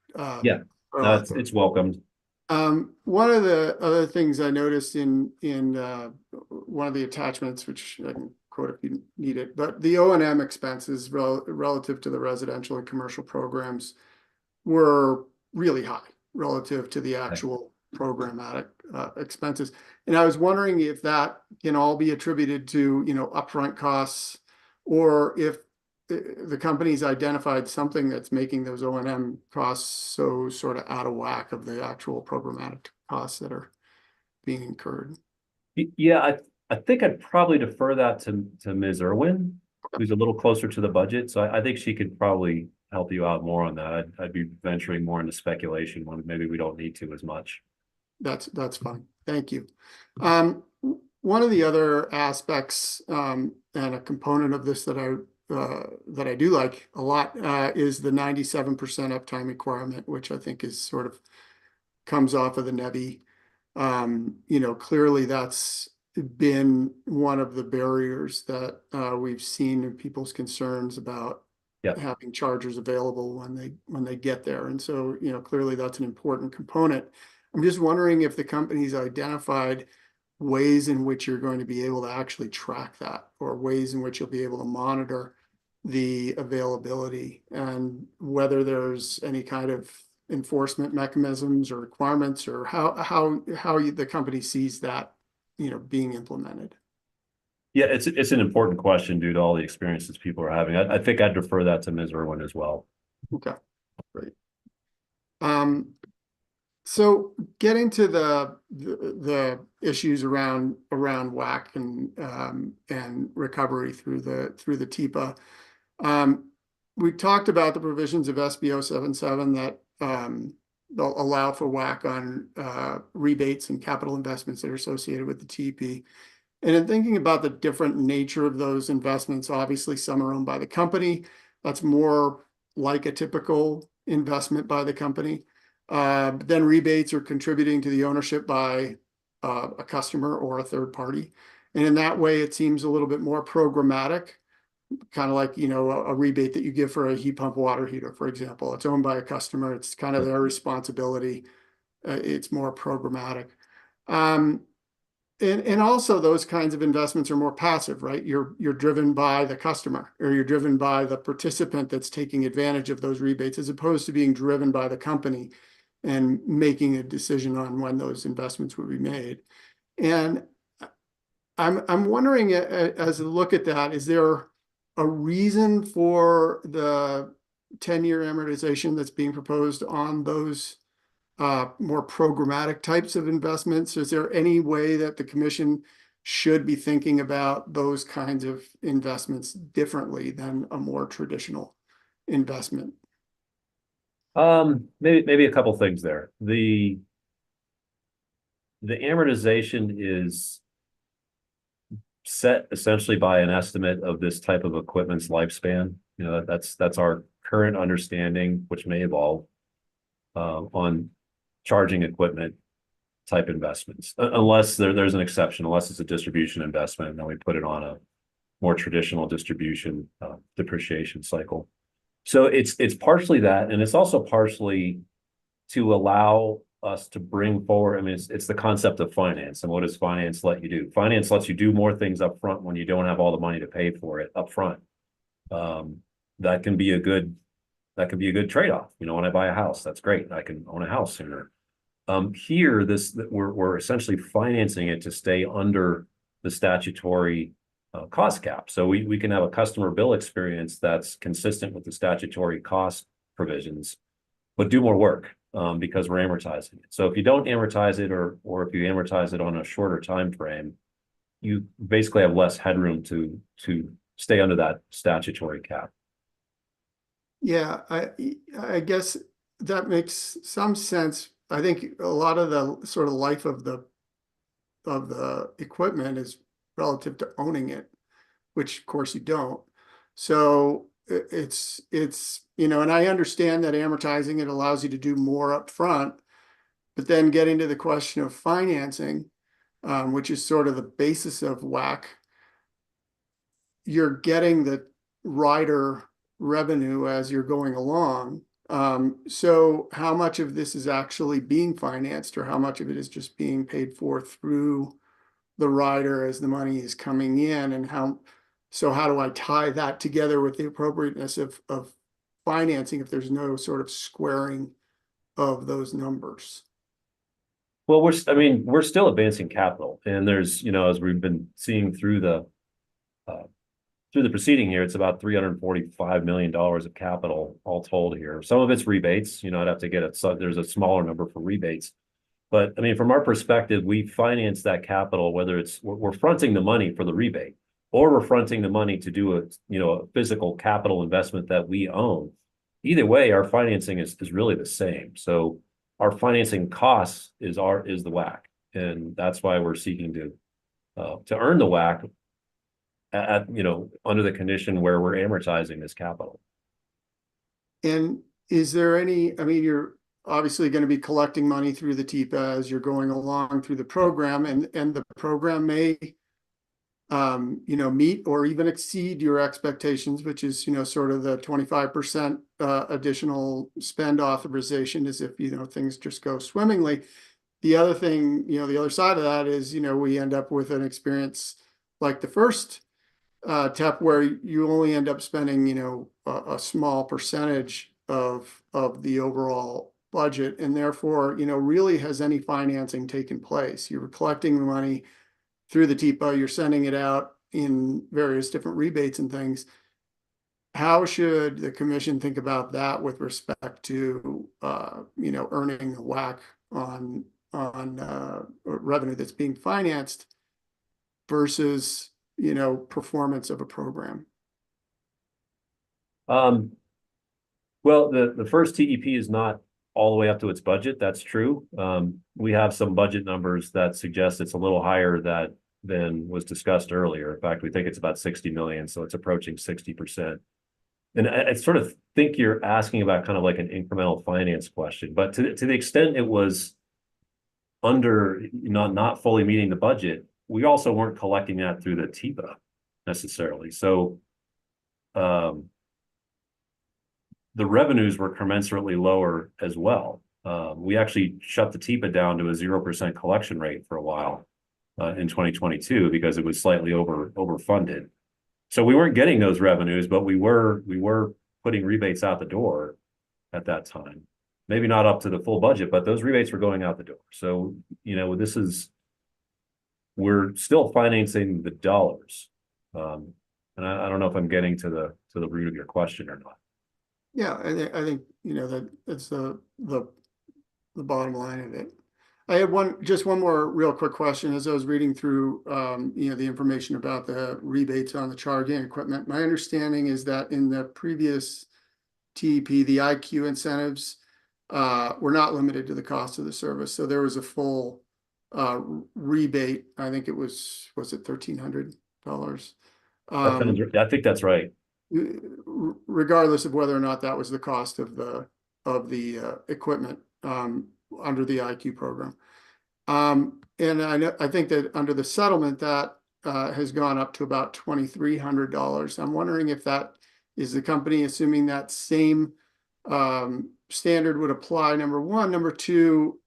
[SPEAKER 3] Yeah, no, it's welcomed.
[SPEAKER 4] One of the other things I noticed in one of the attachments, which I can quote if you need it, but the O&M expenses relative to the residential and commercial programs were really high relative to the actual programmatic expenses. And I was wondering if that can all be attributed to, upfront costs, or if the company's identified something that's making those O&M costs so sort of out of whack of the actual programmatic costs that are being incurred.
[SPEAKER 3] Yeah, I think I'd probably defer that to Ms. Irwin, who's a little closer to the budget. So I think she could probably help you out more on that. I'd be venturing more into speculation when maybe we don't need to as much.
[SPEAKER 4] That's fine. Thank you. One of the other aspects and a component of this that I do like a lot is the 97% uptime requirement, which I think is sort of comes off of the NEVI. Clearly that's been one of the barriers that we've seen in people's concerns about having chargers available when they get there. And so, clearly that's an important component. I'm just wondering if the company's identified ways in which you're going to be able to actually track that, or ways in which you'll be able to monitor the availability, and whether there's any kind of enforcement mechanisms or requirements, or how the company sees that, being implemented.
[SPEAKER 3] Yeah, it's an important question due to all the experiences people are having. I think I'd defer that to Ms. Irwin as well.
[SPEAKER 4] Okay, great. So getting to the issues around WAC and recovery through the TEPA, we talked about the provisions of SB 077 that they'll allow for WAC on rebates and capital investments that are associated with the TEP. And in thinking about the different nature of those investments, obviously some are owned by the company. That's more like a typical investment by the company. But then rebates are contributing to the ownership by a customer or a third party. And in that way, it seems a little bit more programmatic, kind of like, a rebate that you give for a heat pump water heater, for example. It's owned by a customer. It's kind of their responsibility. It's more programmatic. And also those kinds of investments are more passive, right? You're driven by the customer, or you're driven by the participant that's taking advantage of those rebates, as opposed to being driven by the company and making a decision on when those investments would be made. And I'm wondering, as a look at that, is there a reason for the 10-year amortization that's being proposed on those more programmatic types of investments? Is there any way that the commission should be thinking about those kinds of investments differently than a more traditional investment?
[SPEAKER 3] Maybe a couple things there. The amortization is set essentially by an estimate of this type of equipment's lifespan. That's our current understanding, which may evolve on charging equipment type investments, unless there's an exception, unless it's a distribution investment, and then we put it on a more traditional distribution depreciation cycle. So it's partially that, and it's also partially to allow us to bring forward. I mean, it's the concept of finance, and what does finance let you do? Finance lets you do more things up front when you don't have all the money to pay for it up front. That can be a good trade-off. You know, when I buy a house, that's great. I can own a house sooner. Here, we're essentially financing it to stay under the statutory cost cap. So we can have a customer bill experience that's consistent with the statutory cost provisions, but do more work because we're amortizing it. So if you don't amortize it, or if you amortize it on a shorter time frame, you basically have less headroom to stay under that statutory cap.
[SPEAKER 4] Yeah, I guess that makes some sense. I think a lot of the sort of life of the equipment is relative to owning it, which of course you don't. So it's you know, and I understand that amortizing it allows you to do more up front, but then getting to the question of financing, which is sort of the basis of WAC, you're getting the rider revenue as you're going along. So how much of this is actually being financed, or how much of it is just being paid for through the rider as the money is coming in, and how do I tie that together with the appropriateness of financing if there's no sort of squaring of those numbers?
[SPEAKER 3] Well, we're still advancing capital, and there's, you know, as we've been seeing through the proceeding here, it's about $345 million of capital all told here. Some of it's rebates, you know, I'd have to get it. So there's a smaller number for rebates. But I mean, from our perspective, we finance that capital, whether we're fronting the money for the rebate, or we're fronting the money to do a physical capital investment that we own. Either way, our financing is really the same. So our financing costs is the WAC, and that's why we're seeking to earn the WAC at under the condition where we're amortizing this capital.
[SPEAKER 4] And is there any, I mean, you're obviously going to be collecting money through the TEP as you're going along through the program, and the program may meet or even exceed your expectations, which is, sort of the 25% additional spend authorization, as if, things just go swimmingly. The other thing, the other side of that is, we end up with an experience like the first TEP, where you only end up spending, a small percentage of the overall budget, and therefore, really has any financing taken place? You're collecting the money through the TEP, you're sending it out in various different rebates and things. How should the commission think about that with respect to, earning a WAC on revenue that's being financed versus, performance of a program?
[SPEAKER 3] Well, the first TEP is not all the way up to its budget. That's true. We have some budget numbers that suggest it's a little higher than was discussed earlier. In fact, we think it's about 60 million, so it's approaching 60%. And I sort of think you're asking about kind of like an incremental finance question, but to the extent it was under, not fully meeting the budget, we also weren't collecting that through the TEPA necessarily. So the revenues were commensurately lower as well. We actually shut the TEPA down to a 0% collection rate for a while in 2022 because it was slightly overfunded. So we weren't getting those revenues, but we were putting rebates out the door at that time. Maybe not up to the full budget, but those rebates were going out the door. So, we're still financing the dollars. And I don't know if I'm getting to the root of your question or not.
[SPEAKER 4] Yeah, I think that's the bottom line of it. I had just one more real quick question as I was reading through the information about the rebates on the charging equipment. My understanding is that in the previous TEP, the IQ incentives were not limited to the cost of the service. So there was a full rebate. I think it was it $1,300?
[SPEAKER 3] I think that's right.
[SPEAKER 4] Regardless of whether or not that was the cost of the equipment under the IQ program. And I think that under the settlement that has gone up to about $2,300. I'm wondering if that Is the company assuming that same standard would apply, number one? Number two,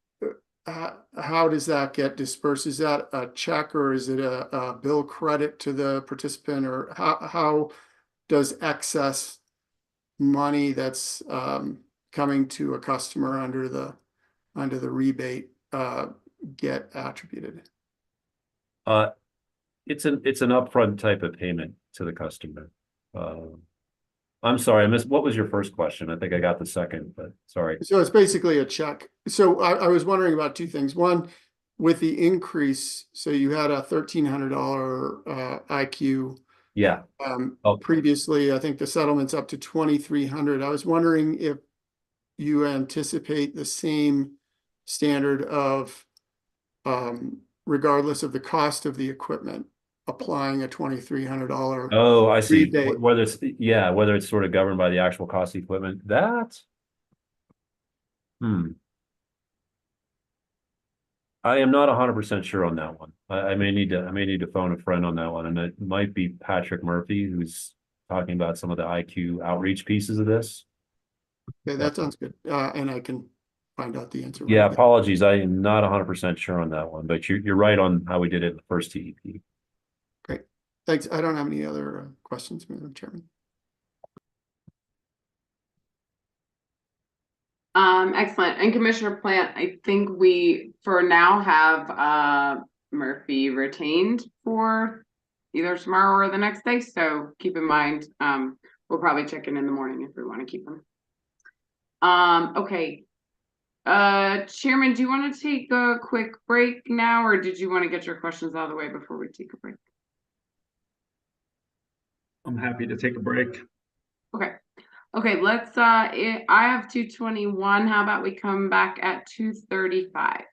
[SPEAKER 4] how does that get dispersed? Is that a check or is it a bill credit to the participant, or how does excess money that's coming to a customer under the rebate get attributed?
[SPEAKER 3] It's an upfront type of payment to the customer. I'm sorry, I missed, what was your first question? I think I got the second, but sorry.
[SPEAKER 4] So it's basically a check. So I was wondering about two things. One, with the increase, so you had a $1,300 IQ.
[SPEAKER 3] Yeah.
[SPEAKER 4] Previously, I think the settlement's up to 2,300. I was wondering if you anticipate the same standard of, regardless of the cost of the equipment, applying a $2,300.
[SPEAKER 3] Oh, I see.
[SPEAKER 4] rebate.
[SPEAKER 3] Whether it's sort of governed by the actual cost of equipment. I am not 100% sure on that one. I may need to phone a friend on that one, and it might be Patrick Murphy who's talking about some of the IQ outreach pieces of this.
[SPEAKER 4] Okay, that sounds good. And I can find out the answer.
[SPEAKER 3] Yeah, apologies. I am not 100% sure on that one, but you're right on how we did it in the first TEP.
[SPEAKER 4] Great. Thanks. I don't have any other questions, Madam Chairman.
[SPEAKER 2] Excellent. And Commissioner Plant, I think we, for now, have Murphy retained for either tomorrow or the next day. So keep in mind, we'll probably check in the morning if we want to keep them. Okay. Chairman, do you want to take a quick break now, or did you want to get your questions out of the way before we take a break?
[SPEAKER 6] I'm happy to take a break.
[SPEAKER 2] Okay. Okay, let's I have 2:21. How about we come back at 2:35?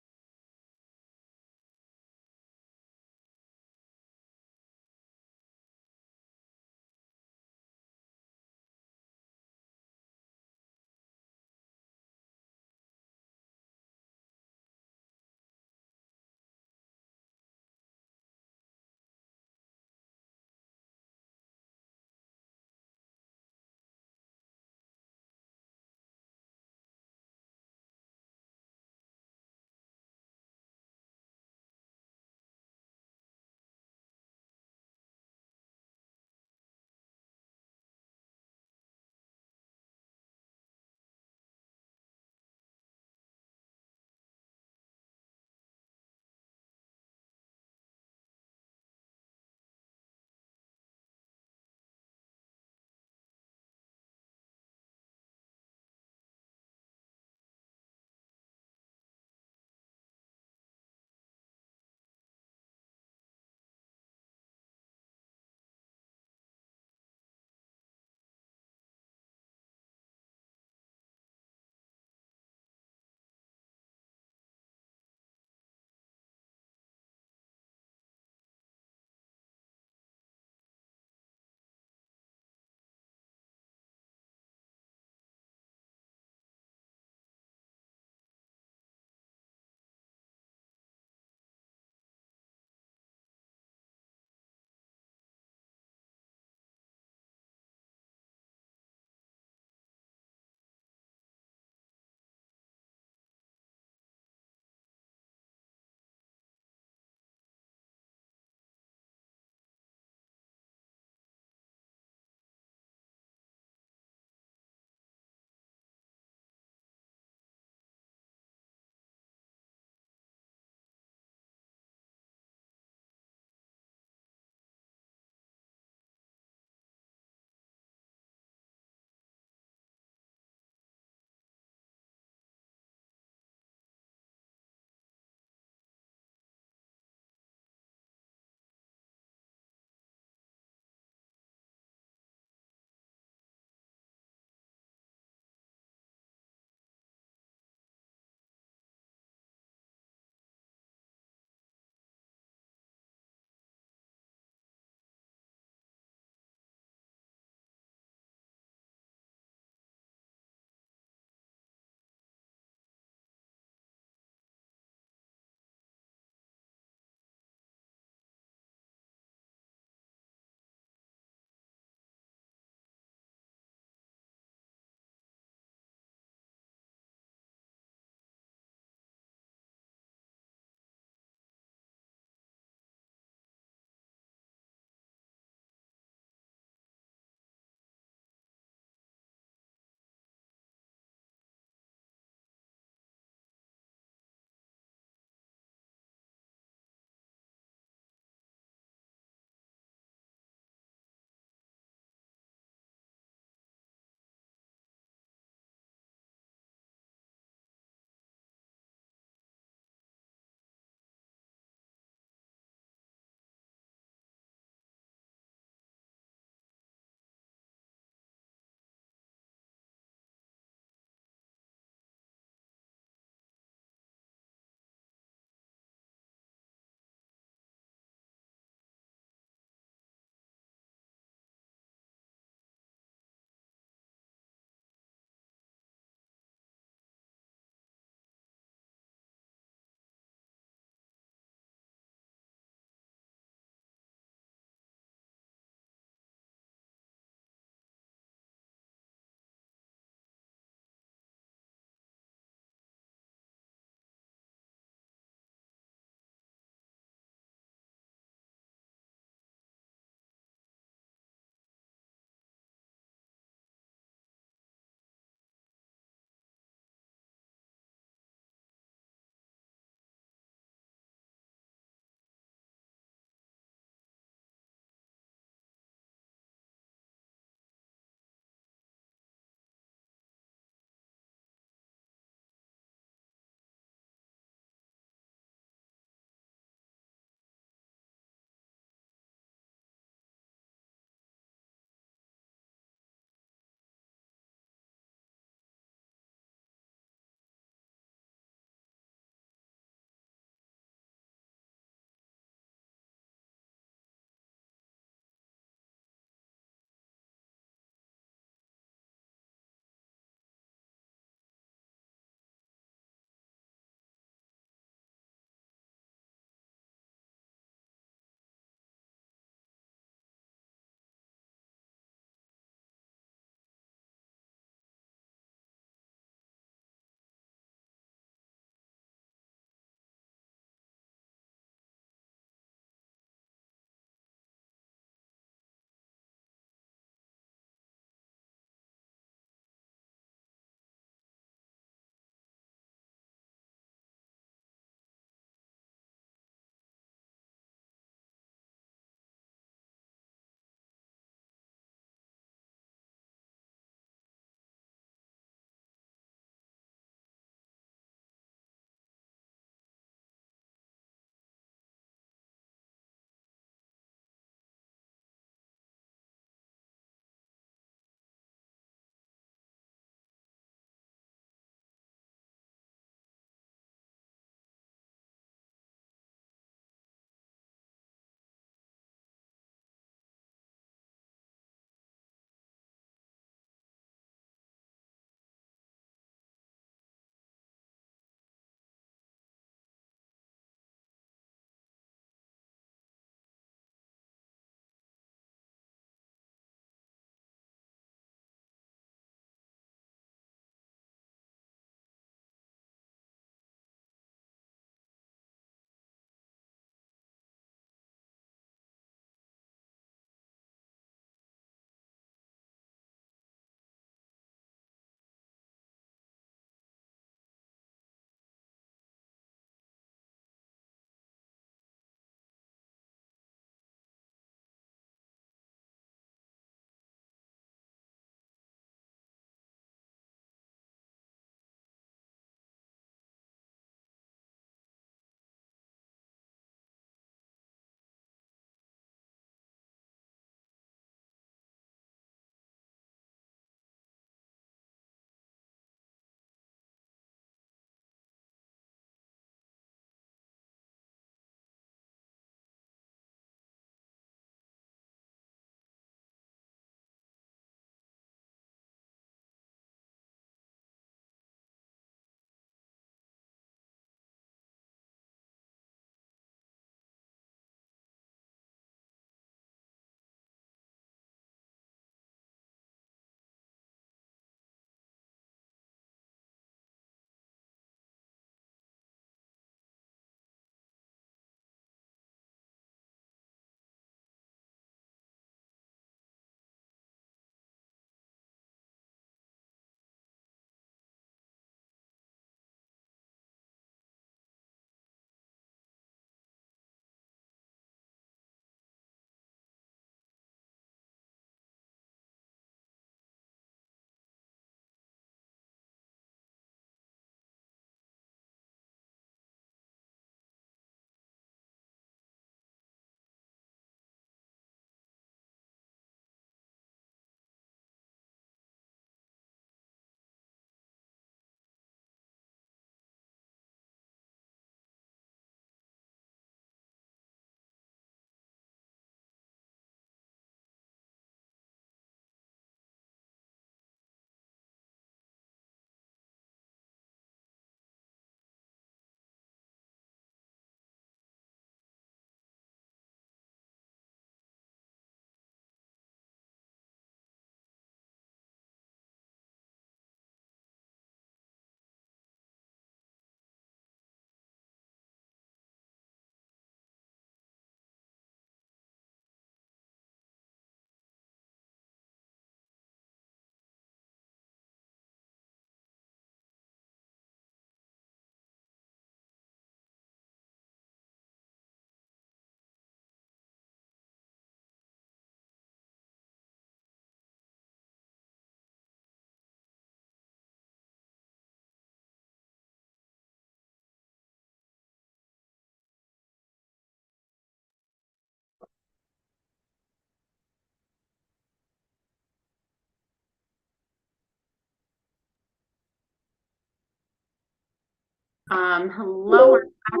[SPEAKER 2] Hello, we're back.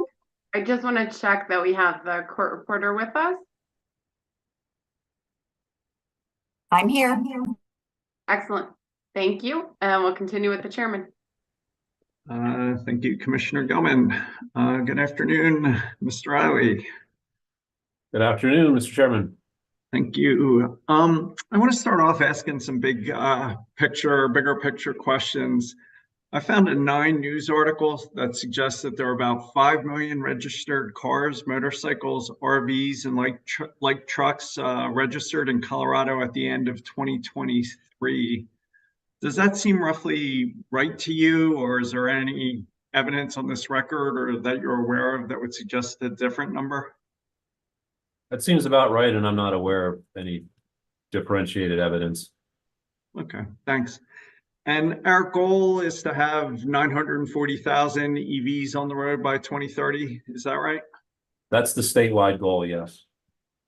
[SPEAKER 2] I just want to check that we have the court reporter with us.
[SPEAKER 11] I'm here.
[SPEAKER 2] Excellent. Thank you. And we'll continue with the chairman.
[SPEAKER 6] Thank you, Commissioner Gilman. Good afternoon, Mr. Riley.
[SPEAKER 3] Good afternoon, Mr. Chairman.
[SPEAKER 6] Thank you. I want to start off asking some bigger picture questions. I found 9 news articles that suggest that there are about 5 million registered cars, motorcycles, RVs, and light trucks registered in Colorado at the end of 2023. Does that seem roughly right to you, or is there any evidence on this record or that you're aware of that would suggest a different number?
[SPEAKER 3] That seems about right, and I'm not aware of any differentiated evidence.
[SPEAKER 6] Okay, thanks. And our goal is to have 940,000 EVs on the road by 2030. Is that right?
[SPEAKER 3] That's the statewide goal, yes.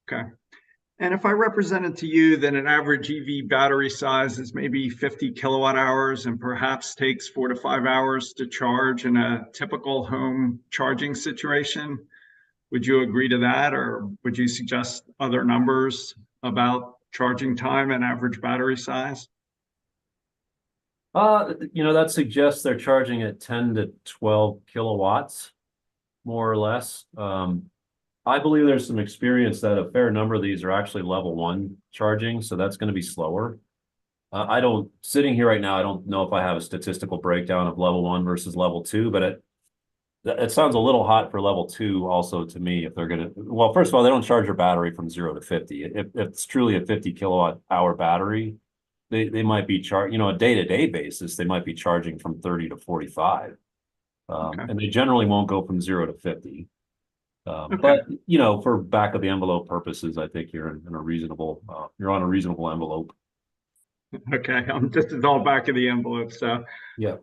[SPEAKER 6] Okay. And if I represented to you that an average EV battery size is maybe 50 kilowatt hours and perhaps takes 4 to 5 hours to charge in a typical home charging situation, would you agree to that, or would you suggest other numbers about charging time and average battery size?
[SPEAKER 3] That suggests they're charging at 10 to 12 kilowatts, more or less. I believe there's some experience that a fair number of these are actually level 1 charging, so that's going to be slower. Sitting here right now, I don't know if I have a statistical breakdown of level 1 versus level 2, but it sounds a little hot for level 2 also to me. If they're going to, well, first of all, they don't charge your battery from 0 to 50. If it's truly a 50 kilowatt hour battery, they might be charging, a day-to-day basis, they might be charging from 30 to 45.
[SPEAKER 6] Okay.
[SPEAKER 3] And they generally won't go from 0 to 50.
[SPEAKER 6] Okay.
[SPEAKER 3] But, for back of the envelope purposes, I think you're on a reasonable envelope.
[SPEAKER 6] Okay, this is all back of the envelope, so.
[SPEAKER 3] Yeah.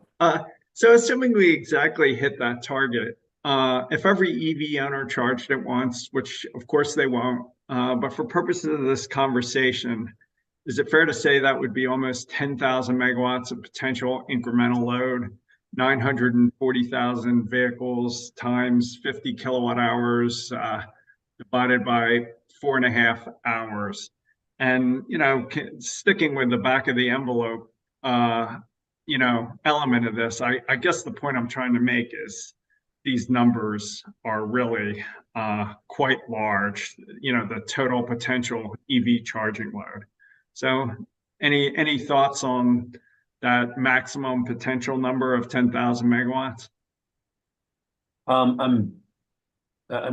[SPEAKER 6] So assuming we exactly hit that target, if every EV owner charged at once, which of course they won't, but for purposes of this conversation, is it fair to say that would be almost 10,000 megawatts of potential incremental load, 940,000 vehicles times 50 kilowatt hours divided by 4.5 hours? And, sticking with the back of the envelope, element of this, I guess the point I'm trying to make is these numbers are really quite large, the total potential EV charging load. So any thoughts on that maximum potential number of 10,000 megawatts?
[SPEAKER 3] I'm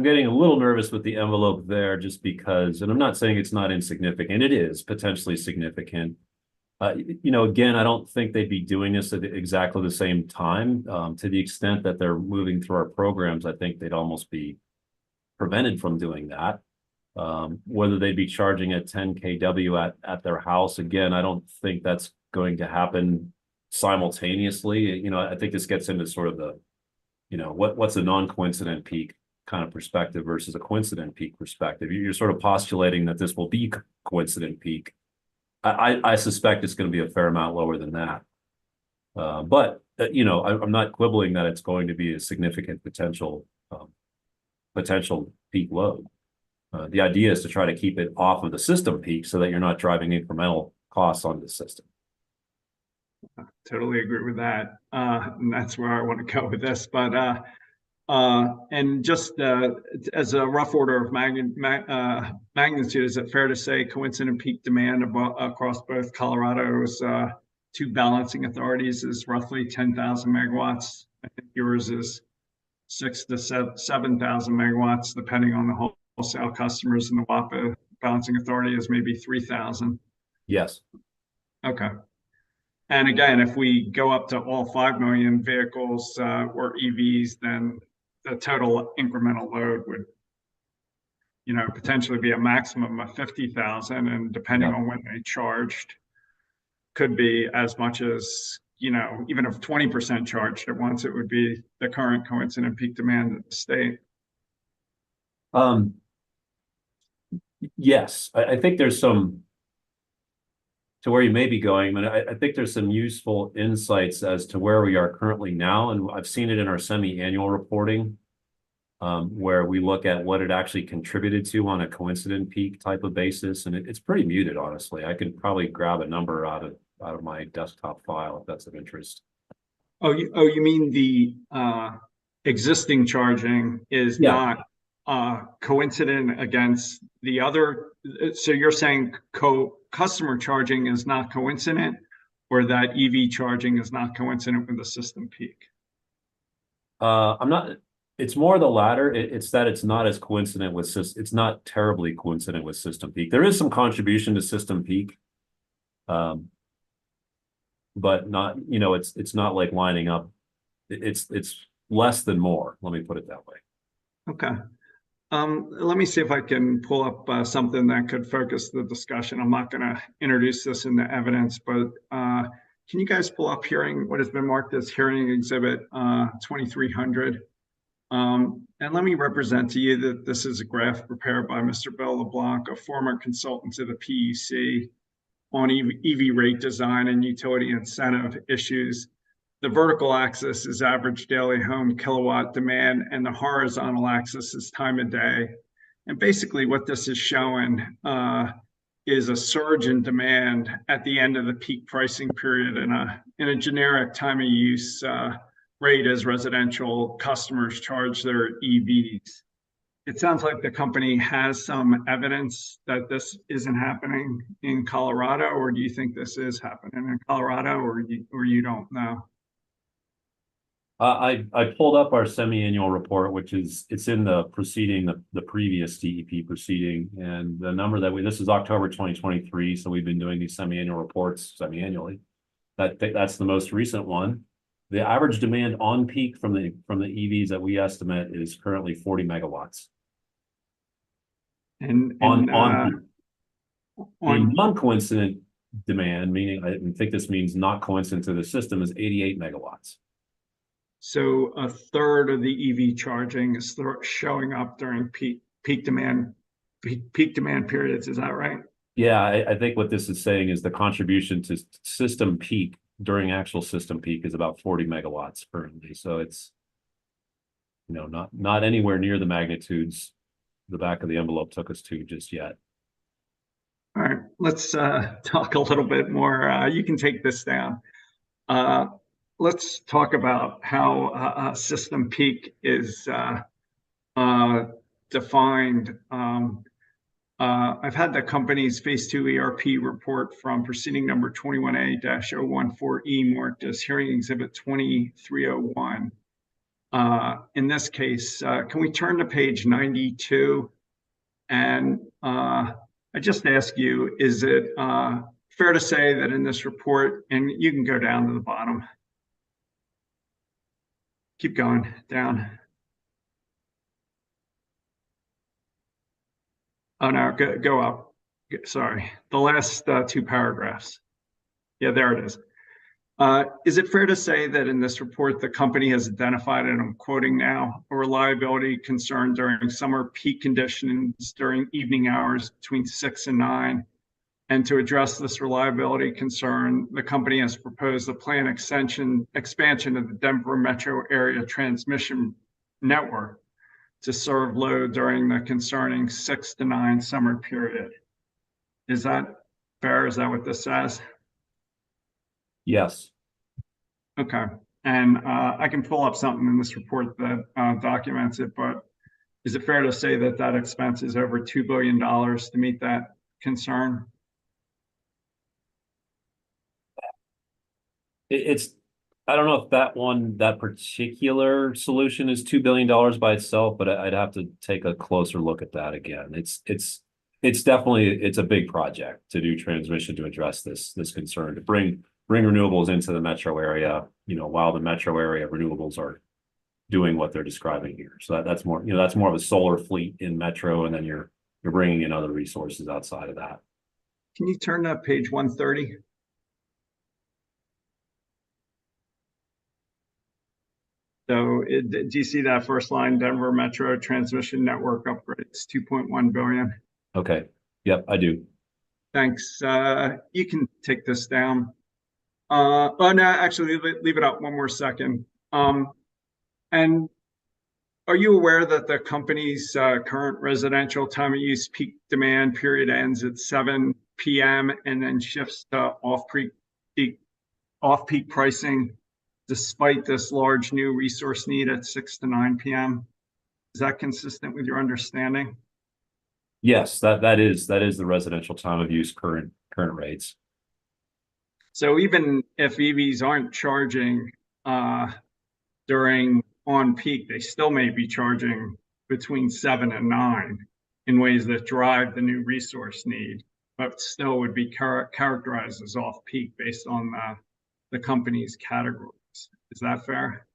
[SPEAKER 3] getting a little nervous with the envelope there just because, and I'm not saying it's not insignificant, it is potentially significant. Again, I don't think they'd be doing this at exactly the same time. To the extent that they're moving through our programs, I think they'd almost be prevented from doing that. Whether they'd be charging at 10 kW at their house, again, I don't think that's going to happen simultaneously. I think this gets into sort of the, what's a non-coincident peak kind of perspective versus a coincident peak perspective. You're sort of postulating that this will be coincident peak. I suspect it's going to be a fair amount lower than that. But I'm not quibbling that it's going to be a significant potential peak load. The idea is to try to keep it off of the system peak so that you're not driving incremental costs onto the system.
[SPEAKER 6] I totally agree with that. And that's where I want to go with this. But and just as a rough order of magnitude, is it fair to say coincident peak demand across both Colorado's 2 balancing authorities is roughly 10,000 megawatts? I think yours is 6,000 to 7,000 megawatts, depending on the wholesale customers, and the WAPA balancing authority is maybe 3,000.
[SPEAKER 3] Yes.
[SPEAKER 6] Okay. And again, if we go up to all 5 million vehicles or EVs, then the total incremental load would, potentially be a maximum of 50,000, and depending on when they charged, could be as much as, even if 20% charged at once, it would be the current coincident peak demand of the state.
[SPEAKER 3] Yes, I think there's some to where you may be going, but I think there's some useful insights as to where we are currently now, and I've seen it in our semi-annual reporting, where we look at what it actually contributed to on a coincident peak type of basis, and it's pretty muted, honestly. I could probably grab a number out of my desktop file if that's of interest.
[SPEAKER 6] Oh, you mean the existing charging is not coincident against the other? So you're saying customer charging is not coincident, or that EV charging is not coincident with the system peak?
[SPEAKER 3] I'm not. It's more the latter. It's that it's not as coincident with it's not terribly coincident with system peak. There is some contribution to system peak, but not, you know, it's not like lining up. It's less than more. Let me put it that way.
[SPEAKER 6] Okay. Let me see if I can pull up something that could focus the discussion. I'm not going to introduce this in the evidence, but can you guys pull up what has been marked as hearing exhibit 2300? And let me represent to you that this is a graph prepared by Mr. Bill LeBlanc, a former consultant to the PUC on EV rate design and utility incentive issues. The vertical axis is average daily home kilowatt demand, and the horizontal axis is time of day. And basically what this is showing is a surge in demand at the end of the peak pricing period in a generic time of use rate as residential customers charge their EVs. It sounds like the company has some evidence that this isn't happening in Colorado, or do you think this is happening in Colorado, or you don't know?
[SPEAKER 3] I pulled up our semi-annual report, which it's in the proceeding, the previous DEP proceeding, and the number that this is October 2023, so we've been doing these semi-annual reports semi-annually. That's the most recent one. The average demand on peak from the EVs that we estimate is currently 40 megawatts. On non-coincident demand, meaning I think this means not coincident to the system, is 88 megawatts.
[SPEAKER 6] So a third of the EV charging is showing up during peak demand periods. Is that right?
[SPEAKER 3] Yeah, I think what this is saying is the contribution to system peak during actual system peak is about 40 megawatts currently. So it's, you know, not anywhere near the magnitudes the back of the envelope took us to just yet.
[SPEAKER 6] All right, let's talk a little bit more. You can take this down. Let's talk about how system peak is defined. I've had the company's phase 2 ERP report from proceeding number 21A-0242E marked as hearing exhibit 2301. In this case, can we turn to page 92? And I just ask you, is it fair to say that in this report, and you can go down to the bottom, keep going down. Oh no, go up. Sorry, the last two paragraphs. Yeah, there it is. Is it fair to say that in this report, the company has identified, and I'm quoting now, a reliability concern during summer peak conditions during evening hours between 6 and 9? And to address this reliability concern, the company has proposed a planned expansion of the Denver metro area transmission network to serve load during the concerning 6 to 9 summer period. Is that fair? Is that what this says?
[SPEAKER 3] Yes.
[SPEAKER 6] Okay. And I can pull up something in this report that documents it, but is it fair to say that that expense is over $2 billion to meet that concern?
[SPEAKER 3] I don't know if that particular solution is $2 billion by itself, but I'd have to take a closer look at that again. It's definitely a big project to do transmission to address this concern, to bring renewables into the metro area, you know, while the metro area renewables are doing what they're describing here. So that's more, you know, that's more of a solar fleet in metro, and then you're bringing in other resources outside of that.
[SPEAKER 6] Can you turn to page 130? So do you see that first line, Denver Metro Transmission Network upgrades, 2.1 billion?
[SPEAKER 3] Okay. Yep, I do.
[SPEAKER 6] Thanks. You can take this down. Oh no, actually leave it up one more second. And are you aware that the company's current residential time of use peak demand period ends at 7 p.m. and then shifts to off-peak pricing despite this large new resource need at 6 to 9 p.m.? Is that consistent with your understanding?
[SPEAKER 3] Yes, that is the residential time of use current rates.
[SPEAKER 6] So even if EVs aren't charging during on peak, they still may be charging between 7 and 9 in ways that drive the new resource need, but still would be characterized as off peak based on the company's categories. Is that fair?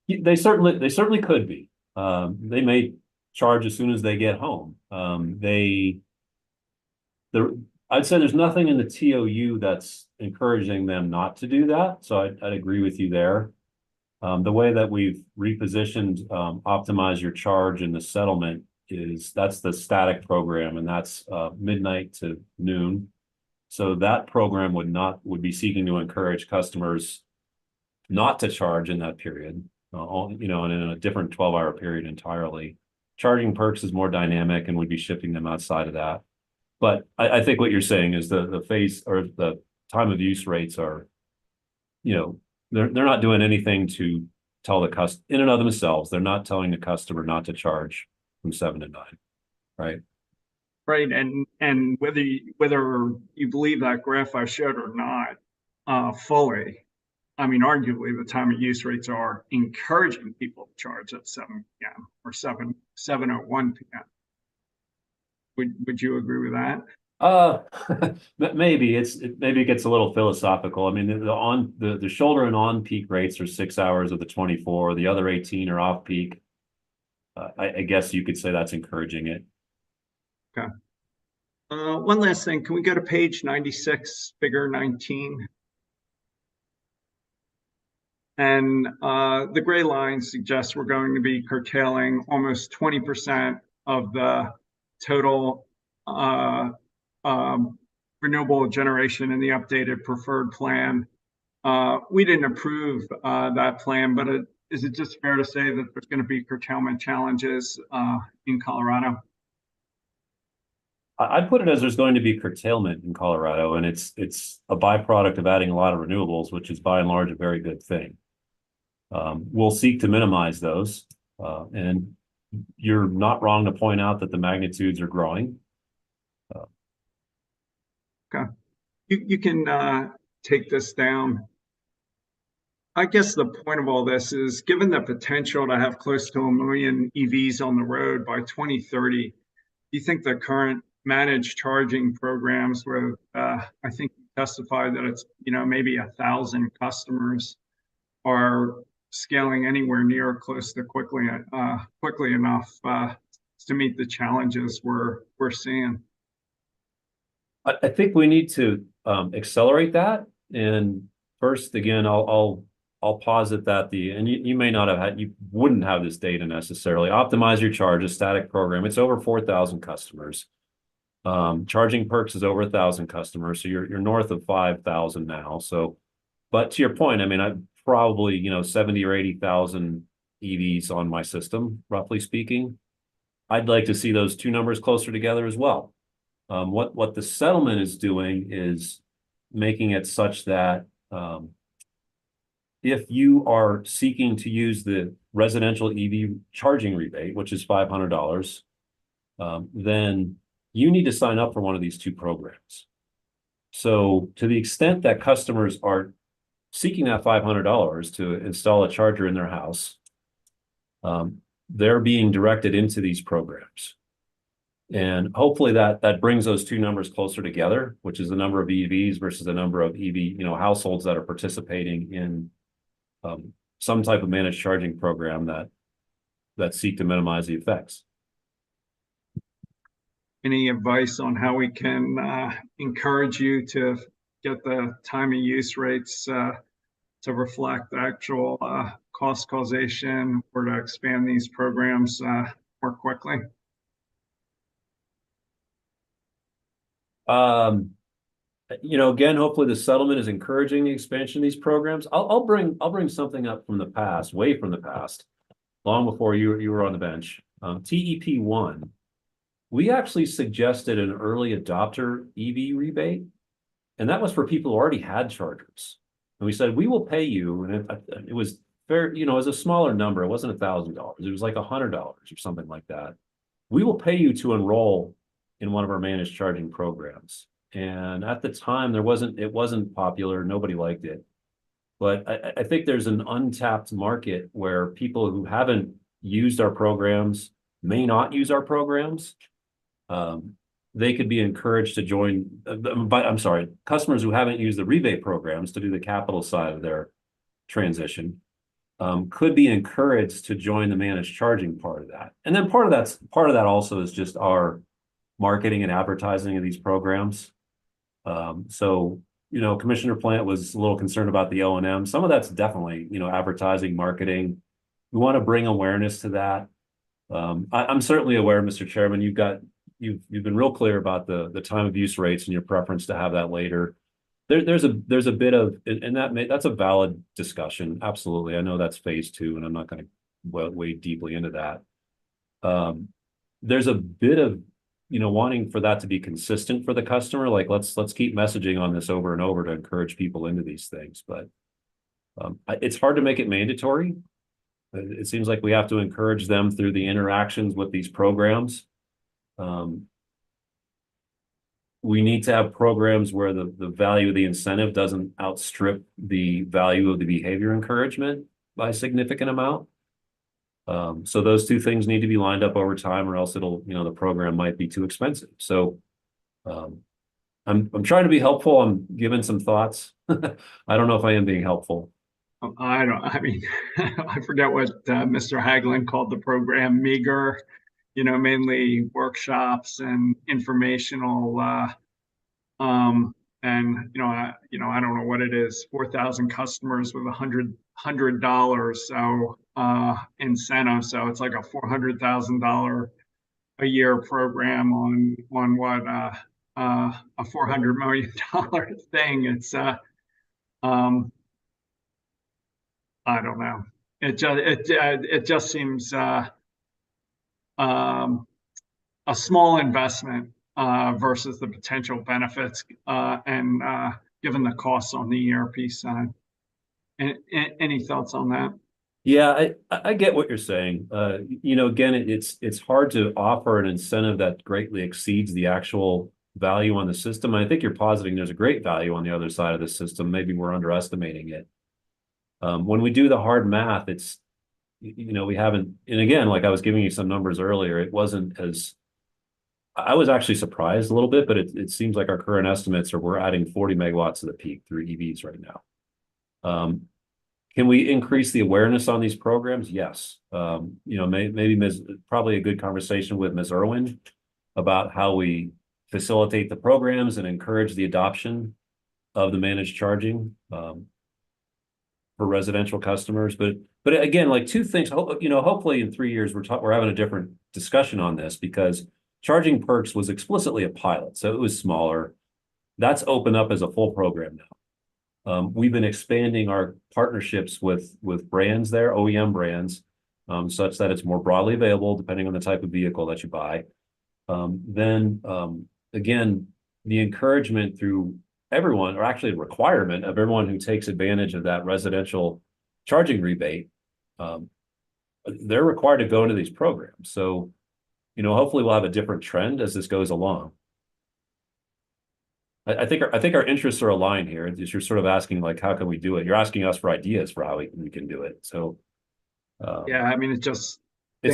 [SPEAKER 3] They certainly could be. They may charge as soon as they get home. I'd say there's nothing in the TOU that's encouraging them not to do that. So I'd agree with you there. The way that we've repositioned optimize your charge in the settlement that's the static program, and that's midnight to noon. So that program would be seeking to encourage customers not to charge in that period, and in a different 12-hour period entirely. Charging perks is more dynamic and would be shifting them outside of that. But I think what you're saying is the phase or the time of use rates are, they're not doing anything to tell the customer in and of themselves. They're not telling the customer not to charge from 7 to 9, right?
[SPEAKER 6] Right, and whether you believe that graph I showed or not fully, I mean, arguably the time of use rates are encouraging people to charge at 7 p.m. or 7:01 p.m. Would you agree with that?
[SPEAKER 3] Maybe it gets a little philosophical. I mean, the shoulder and on peak rates are 6 hours of the 24. The other 18 are off peak. I guess you could say that's encouraging it.
[SPEAKER 6] Okay. One last thing. Can we go to page 96, figure 19? And the gray line suggests we're going to be curtailing almost 20% of the total renewable generation in the updated preferred plan. We didn't approve that plan, but is it just fair to say that there's going to be curtailment challenges in Colorado?
[SPEAKER 3] I'd put it as there's going to be curtailment in Colorado, and it's a byproduct of adding a lot of renewables, which is by and large a very good thing. We'll seek to minimize those, and you're not wrong to point out that the magnitudes are growing.
[SPEAKER 6] Okay, you can take this down. I guess the point of all this is, given the potential to have close to 1 million EVs on the road by 2030, do you think the current managed charging programs where I think you testified that it's maybe 1,000 customers are scaling anywhere near close to quickly enough to meet the challenges we're seeing?
[SPEAKER 3] I think we need to accelerate that. And first, again, I'll posit that you may not have you wouldn't have this data necessarily. Optimize your charge, a static program. It's over 4,000 customers. Charging perks is over 1,000 customers, so you're north of 5,000 now. So, but to your point, I mean, I probably 70 or 80,000 EVs on my system, roughly speaking. I'd like to see those two numbers closer together as well. What the settlement is doing is making it such that if you are seeking to use the residential EV charging rebate, which is $500, then you need to sign up for one of these two programs. So to the extent that customers are seeking that $500 to install a charger in their house, they're being directed into these programs. And hopefully that brings those two numbers closer together, which is the number of EVs versus the number of EV, households that are participating in some type of managed charging program that seek to minimize the effects.
[SPEAKER 6] Any advice on how we can encourage you to get the time of use rates to reflect the actual cost causation, or to expand these programs more quickly?
[SPEAKER 3] Again, hopefully the settlement is encouraging the expansion of these programs. I'll bring something up from the past, way from the past, long before you were on the bench. TEP 1, we actually suggested an early adopter EV rebate, and that was for people who already had chargers. And we said, we will pay you, and it was fair, it was a smaller number. It wasn't $1,000. It was like $100 or something like that. We will pay you to enroll in one of our managed charging programs. And at the time, it wasn't popular. Nobody liked it. But I think there's an untapped market where people who haven't used our programs may not use our programs. They could be encouraged to join, customers who haven't used the rebate programs to do the capital side of their transition could be encouraged to join the managed charging part of that. And then part of that also is just our marketing and advertising of these programs. Commissioner Plant was a little concerned about the O&M. Some of that's definitely, advertising, marketing. We want to bring awareness to that. I'm certainly aware, Mr. Chairman, you've been real clear about the time of use rates and your preference to have that later. There's a bit of, and that's a valid discussion. Absolutely. I know that's phase 2, and I'm not going to wade deeply into that. There's a bit of, wanting for that to be consistent for the customer. Like, let's keep messaging on this over and over to encourage people into these things. But it's hard to make it mandatory. It seems like we have to encourage them through the interactions with these programs. We need to have programs where the value of the incentive doesn't outstrip the value of the behavior encouragement by a significant amount. So those two things need to be lined up over time, or else the program might be too expensive. So I'm trying to be helpful. I'm giving some thoughts. I don't know if I am being helpful.
[SPEAKER 6] I forget what Mr. Hagelin called the program, meager, mainly workshops and informational, and I don't know what it is, 4,000 customers with $100 so incentive. So it's like a $400,000 a year program on what a $400 million thing. It's I don't know. It just seems a small investment versus the potential benefits and given the costs on the ERP side. Any thoughts on that?
[SPEAKER 3] Yeah, I get what you're saying. Again, it's hard to offer an incentive that greatly exceeds the actual value on the system. I think you're positing there's a great value on the other side of the system. Maybe we're underestimating it. When we do the hard math, we haven't, and again, like I was giving you some numbers earlier, it wasn't as, I was actually surprised a little bit, but it seems like our current estimates are we're adding 40 megawatts to the peak through EVs right now. Can we increase the awareness on these programs? Yes. Maybe probably a good conversation with Ms. Irwin about how we facilitate the programs and encourage the adoption of the managed charging for residential customers. But again, like two things, hopefully in 3 years, we're having a different discussion on this, because Charging Perks was explicitly a pilot. So it was smaller. That's opened up as a full program now. We've been expanding our partnerships with brands there, OEM brands, such that it's more broadly available depending on the type of vehicle that you buy. Again, the encouragement through everyone, or actually a requirement of everyone who takes advantage of that residential charging rebate, they're required to go into these programs. So, hopefully we'll have a different trend as this goes along. I think our interests are aligned here. You're sort of asking, like, how can we do it? You're asking us for ideas for how we can do it. So,
[SPEAKER 6] yeah, I mean,
[SPEAKER 3] it's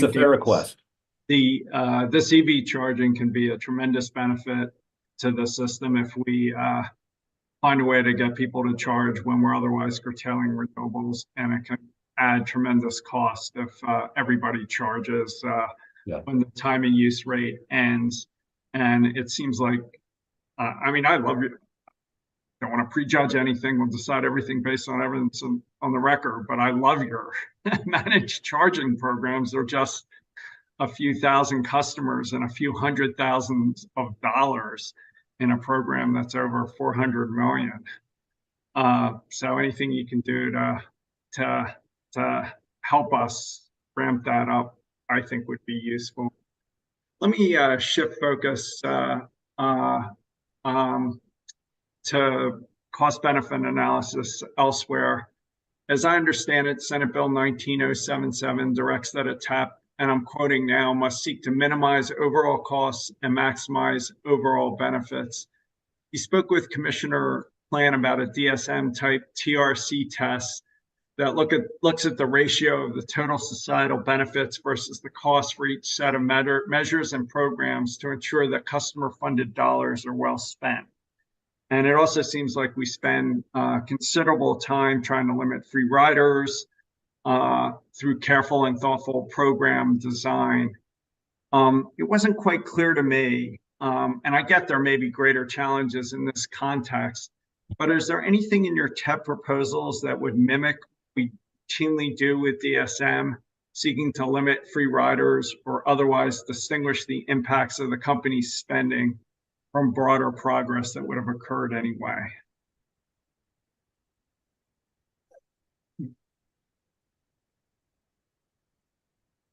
[SPEAKER 3] a fair request.
[SPEAKER 6] This EV charging can be a tremendous benefit to the system if we find a way to get people to charge when we're otherwise curtailing renewables, and it can add tremendous cost if everybody charges when the time and use rate ends. And it seems like, I mean, I love you. Don't want to prejudge anything. We'll decide everything based on evidence on the record, but I love your managed charging programs. They're just a few thousand customers and a few $100,000s of dollars. in a program that's over 400 million. So anything you can do to help us ramp that up, I think would be useful. Let me shift focus to cost benefit analysis elsewhere. As I understand it, Senate Bill 19077 directs that a TEP, and I'm quoting now, must seek to minimize overall costs and maximize overall benefits. You spoke with Commissioner Plan about a DSM type TRC test that looks at the ratio of the total societal benefits versus the cost for each set of measures and programs to ensure that customer funded dollars are well spent. And it also seems like we spend considerable time trying to limit free riders through careful and thoughtful program design. It wasn't quite clear to me, and I get there may be greater challenges in this context, but is there anything in your TEP proposals that would mimic what we routinely do with DSM, seeking to limit free riders or otherwise distinguish the impacts of the company's spending from broader progress that would have occurred anyway?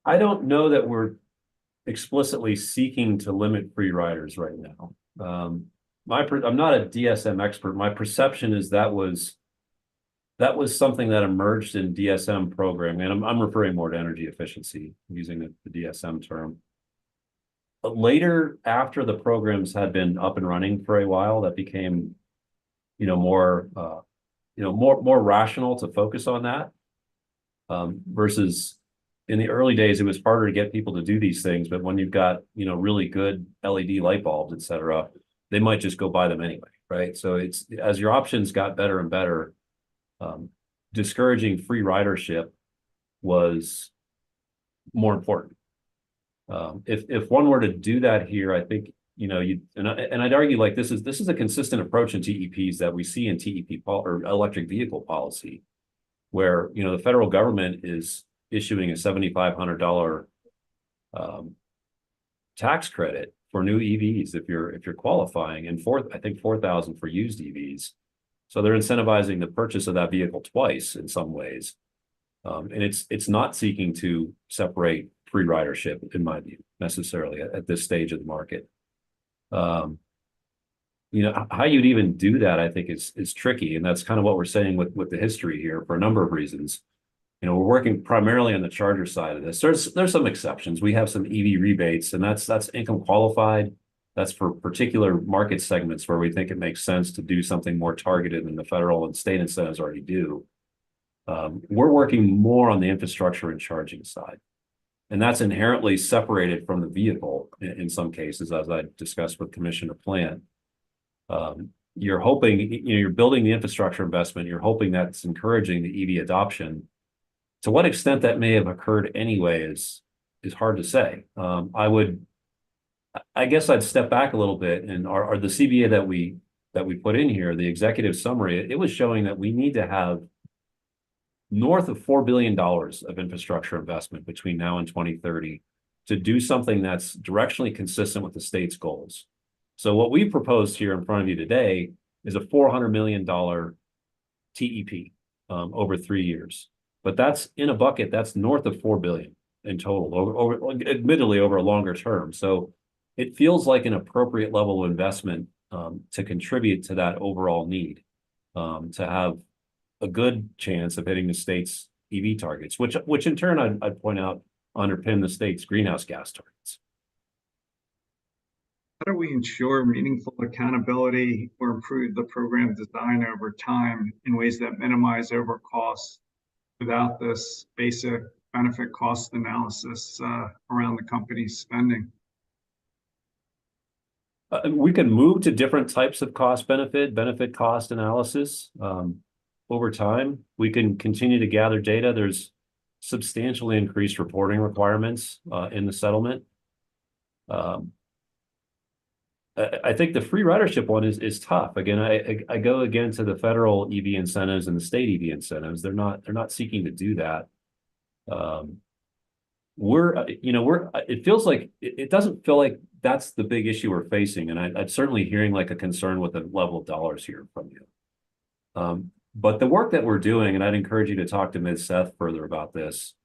[SPEAKER 3] I don't know that we're explicitly seeking to limit free riders right now. I'm not a DSM expert. My perception is that was something that emerged in DSM programming, and I'm referring more to energy efficiency using the DSM term. But later, after the programs had been up and running for a while, that became, more rational to focus on that. Versus in the early days, it was harder to get people to do these things. But when you've got, really good LED light bulbs, et cetera, they might just go buy them anyway, right? So it's as your options got better and better, discouraging free ridership was more important. If one were to do that here, I think and I'd argue like this is a consistent approach in TEPs that we see in TEP or electric vehicle policy, where the federal government is issuing a $7,500 tax credit for new EVs if you're qualifying, and I think $4,000 for used EVs. So they're incentivizing the purchase of that vehicle twice in some ways, and it's not seeking to separate free ridership, in my view, necessarily at this stage of the market. How you'd even do that, I think is tricky, and that's kind of what we're saying with the history here for a number of reasons. We're working primarily on the charger side of this. There's some exceptions. We have some EV rebates, and that's income qualified. That's for particular market segments where we think it makes sense to do something more targeted than the federal and state incentives already do. We're working more on the infrastructure and charging side. And that's inherently separated from the vehicle in some cases, as I discussed with Commissioner Plant. You're hoping, you're building the infrastructure investment, you're hoping that's encouraging the EV adoption. To what extent that may have occurred anyway is hard to say. I guess I'd step back a little bit, and the CBA that we put in here, the executive summary, it was showing that we need to have north of $4 billion of infrastructure investment between now and 2030 to do something that's directionally consistent with the state's goals. So what we proposed here in front of you today is a $400 million TEP over 3 years. But that's in a bucket that's north of $4 billion in total, admittedly over a longer term. So it feels like an appropriate level of investment to contribute to that overall need, to have a good chance of hitting the state's EV targets, which in turn I'd point out underpin the state's greenhouse gas targets.
[SPEAKER 6] How do we ensure meaningful accountability or improve the program design over time in ways that minimize over costs without this basic benefit cost analysis around the company's spending?
[SPEAKER 3] We can move to different types of benefit cost analysis. Over time, we can continue to gather data. There's substantially increased reporting requirements in the settlement. I think the free ridership one is tough. Again, I go again to the federal EV incentives and the state EV incentives. They're not seeking to do that. it feels like, it doesn't feel like that's the big issue we're facing. And I'm certainly hearing like a concern with the level of dollars here from you. But the work that we're doing, and I'd encourage you to talk to Ms. Seth further about this.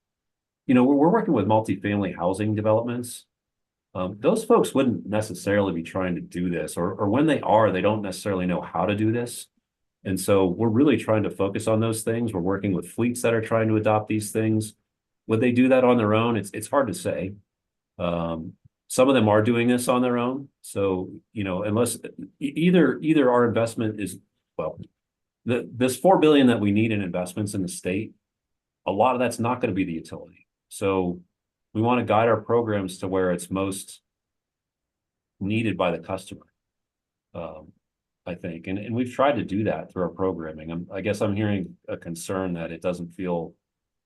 [SPEAKER 3] We're working with multifamily housing developments. Those folks wouldn't necessarily be trying to do this, or when they are, they don't necessarily know how to do this. And so we're really trying to focus on those things. We're working with fleets that are trying to adopt these things. Would they do that on their own? It's hard to say. Some of them are doing this on their own. So, unless either our investment is, well, this $4 billion that we need in investments in the state, a lot of that's not going to be the utility. So we want to guide our programs to where it's most needed by the customer, I think. And we've tried to do that through our programming. I guess I'm hearing a concern that it doesn't feel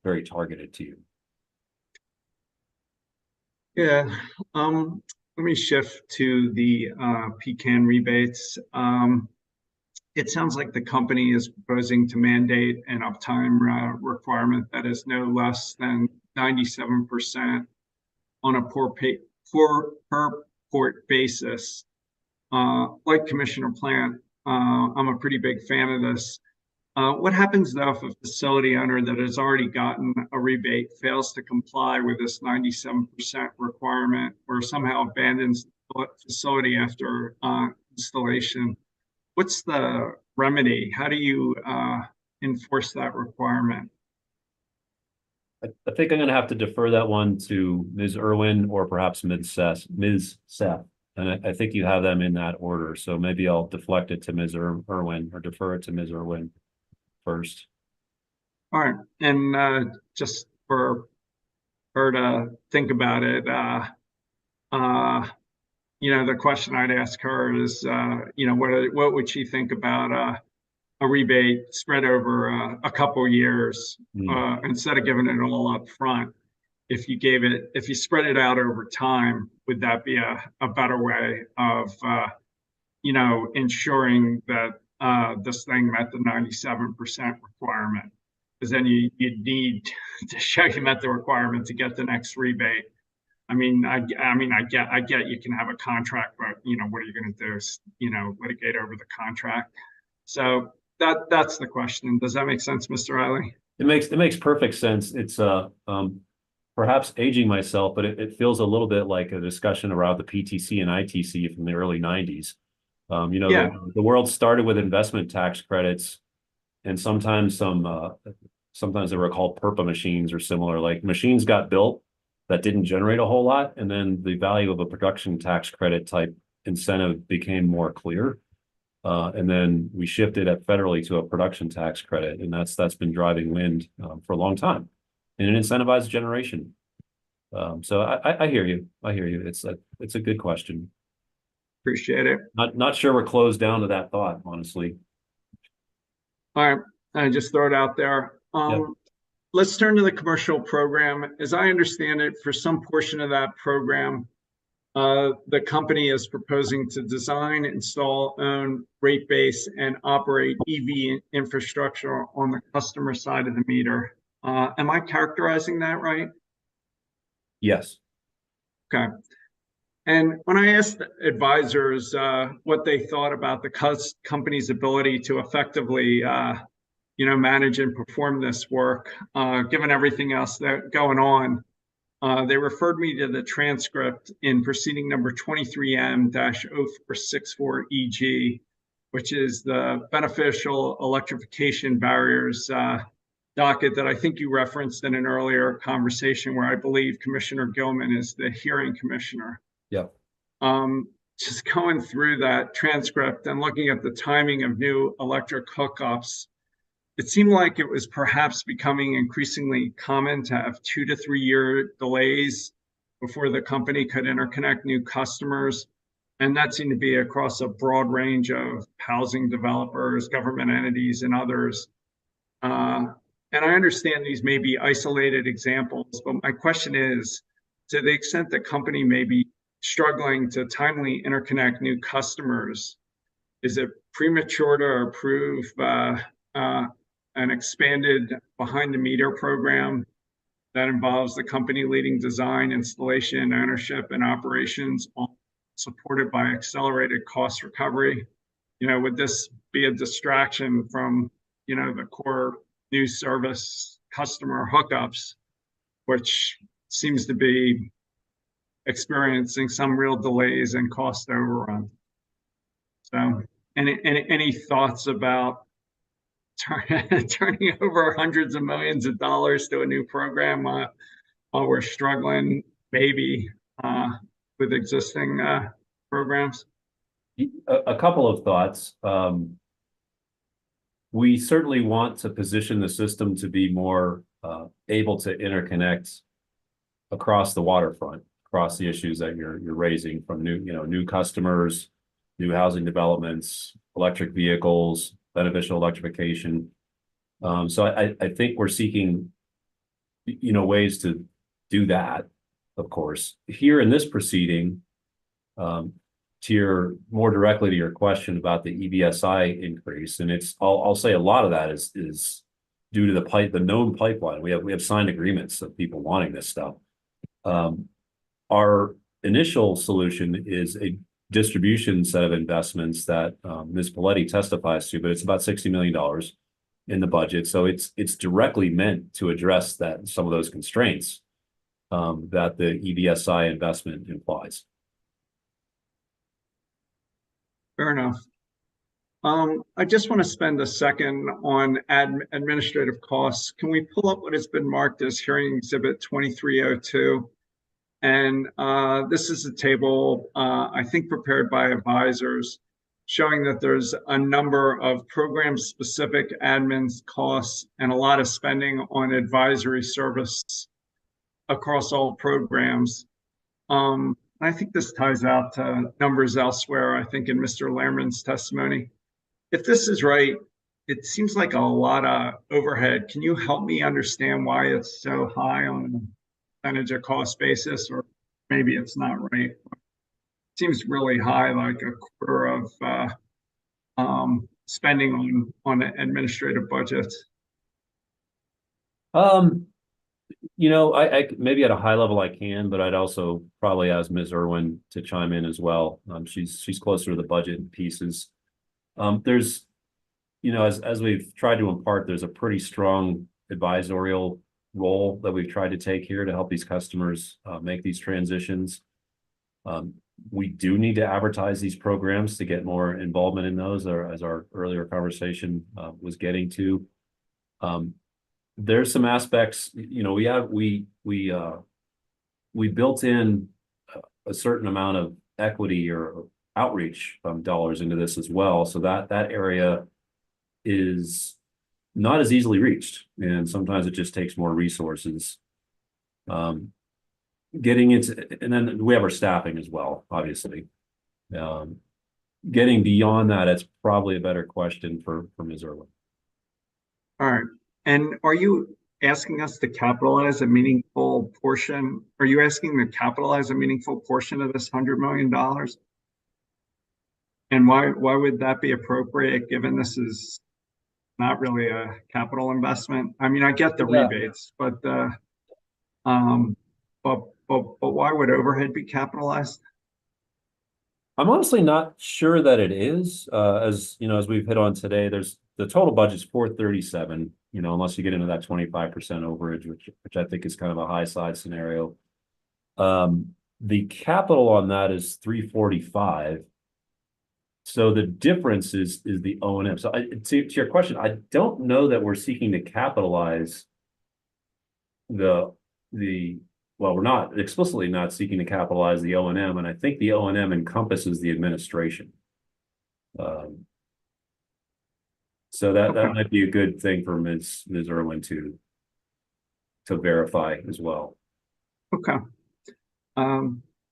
[SPEAKER 3] very targeted to you.
[SPEAKER 6] Yeah, let me shift to the pecan rebates. It sounds like the company is proposing to mandate an uptime requirement that is no less than 97% on a per port basis. Like Commissioner Plant, I'm a pretty big fan of this. What happens though if a facility owner that has already gotten a rebate fails to comply with this 97% requirement, or somehow abandons the facility after installation? What's the remedy? How do you enforce that requirement?
[SPEAKER 3] I think I'm going to have to defer that one to Ms. Irwin or perhaps Ms. Seth. And I think you have them in that order. So maybe I'll deflect it to Ms. Irwin, or defer it to Ms. Irwin first.
[SPEAKER 6] All right. And just for her to think about it, the question I'd ask her is, what would she think about a rebate spread over a couple years instead of giving it all up front? If you spread it out over time, would that be a better way of, ensuring that this thing met the 97% requirement? Because then you'd need to show you met the requirement to get the next rebate. I get you can have a contract, but what are you going to do? Litigate over the contract. So that's the question. Does that make sense, Mr. Riley?
[SPEAKER 3] It makes perfect sense. It's perhaps aging myself, but it feels a little bit like a discussion around the PTC and ITC from the early 90s. The world started with investment tax credits, and sometimes they were called PERPA machines or similar. Like, machines got built that didn't generate a whole lot, and then the value of a production tax credit type incentive became more clear. And then we shifted federally to a production tax credit, and that's been driving wind for a long time, and it incentivized generation. So I hear you. It's a good question.
[SPEAKER 6] Appreciate it.
[SPEAKER 3] Not sure we're closed down to that thought, honestly.
[SPEAKER 6] All right, I just throw it out there. Let's turn to the commercial program. As I understand it, for some portion of that program, the company is proposing to design, install, own, rate base, and operate EV infrastructure on the customer side of the meter. Am I characterizing that right?
[SPEAKER 3] Yes.
[SPEAKER 6] Okay. And when I asked advisors what they thought about the company's ability to effectively manage and perform this work, given everything else that's going on, they referred me to the transcript in proceeding number 23M-0464EG, which is the beneficial electrification barriers docket that I think you referenced in an earlier conversation, where I believe Commissioner Gilman is the hearing commissioner.
[SPEAKER 3] Yep.
[SPEAKER 6] Just going through that transcript and looking at the timing of new electric hookups, it seemed like it was perhaps becoming increasingly common to have 2 to 3 year delays before the company could interconnect new customers. And that seemed to be across a broad range of housing developers, government entities, and others. And I understand these may be isolated examples, but my question is, to the extent the company may be struggling to timely interconnect new customers, is it premature to approve an expanded behind the meter program that involves the company leading design, installation, ownership, and operations, all supported by accelerated cost recovery. Would this be a distraction from, the core new service customer hookups, which seems to be experiencing some real delays and cost overrun? So, any thoughts about turning over hundreds of millions of dollars to a new program while we're struggling, maybe with existing programs?
[SPEAKER 3] A couple of thoughts. We certainly want to position the system to be more able to interconnect across the waterfront, across the issues that you're raising, from new customers, new housing developments, electric vehicles, beneficial electrification. So I think we're seeking, ways to do that, of course. Here in this proceeding, more directly to your question about the EBSI increase, and I'll say a lot of that is due to the known pipeline. We have signed agreements of people wanting this stuff. Our initial solution is a distribution set of investments that Ms. Paletti testifies to, but it's about $60 million in the budget. So it's directly meant to address some of those constraints that the EBSI investment implies.
[SPEAKER 6] Fair enough. I just want to spend a second on administrative costs. Can we pull up what has been marked as hearing exhibit 2302? And this is a table, I think, prepared by advisors, showing that there's a number of program-specific admin costs and a lot of spending on advisory service across all programs. I think this ties out to numbers elsewhere, I think, in Mr. Lehrman's testimony. If this is right, it seems like a lot of overhead. Can you help me understand why it's so high on a percentage of cost basis, or maybe it's not right? It seems really high, like a quarter of spending on administrative budgets.
[SPEAKER 3] I maybe at a high level I can, but I'd also probably ask Ms. Irwin to chime in as well. She's closer to the budget pieces. There's, as we've tried to impart, there's a pretty strong advisorial role that we've tried to take here to help these customers make these transitions. We do need to advertise these programs to get more involvement in those, or as our earlier conversation was getting to. There's some aspects, we built in a certain amount of equity or outreach dollars into this as well, so that area is not as easily reached, and sometimes it just takes more resources. Getting into, and then we have our staffing as well, obviously. Getting beyond that, it's probably a better question for Ms. Irwin.
[SPEAKER 6] All right. And are you asking us to capitalize a meaningful portion? Are you asking to capitalize a meaningful portion of this $100 million? And why would that be appropriate, given this is not really a capital investment? I mean, I get the rebates, but why would overhead be capitalized?
[SPEAKER 3] I'm honestly not sure that it is. As we've hit on today, there's the total budget's 437. Unless you get into that 25% overage, which I think is kind of a high side scenario. The capital on that is 345. So the difference is the O&M. So to your question, I don't know that we're seeking to capitalize well, we're not explicitly not seeking to capitalize the O&M, and I think the O&M encompasses the administration. So that might be a good thing for Ms. Irwin to verify as well.
[SPEAKER 6] Okay.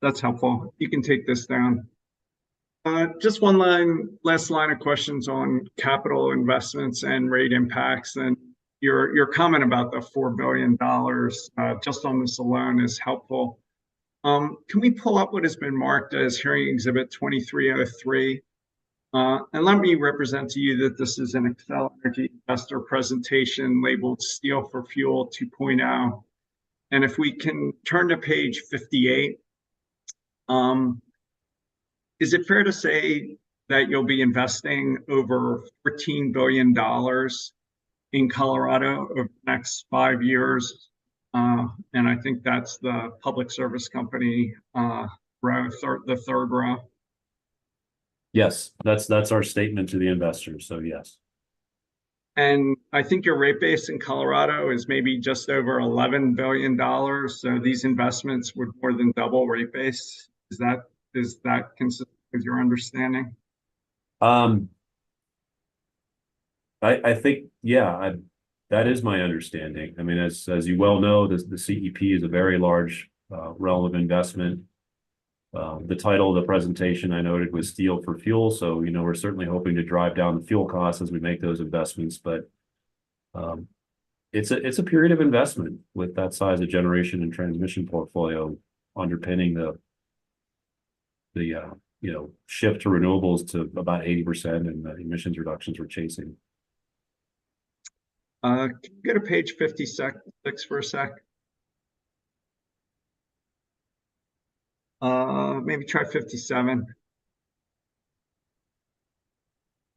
[SPEAKER 6] That's helpful. You can take this down. Just last line of questions on capital investments and rate impacts. And your comment about the $4 billion just on this alone is helpful. Can we pull up what has been marked as hearing exhibit 2303? And let me represent to you that this is an Xcel Energy investor presentation labeled Steel for Fuel 2.0. And if we can turn to page 58, is it fair to say that you'll be investing over $14 billion in Colorado over the next 5 years? And I think that's the public service company row, the third row.
[SPEAKER 3] Yes, that's our statement to the investors. So yes.
[SPEAKER 6] And I think your rate base in Colorado is maybe just over $11 billion. So these investments would more than double rate base. Is that consistent with your understanding?
[SPEAKER 3] I think, yeah, that is my understanding. I mean, as you well know, the CEP is a very large realm of investment. The title of the presentation I noted was Steel for Fuel. So, you know, we're certainly hoping to drive down the fuel costs as we make those investments, but it's a period of investment with that size of generation and transmission portfolio underpinning the you know, shift to renewables to about 80% and the emissions reductions we're chasing.
[SPEAKER 6] Can you go to page 56 for a sec? Maybe try 57.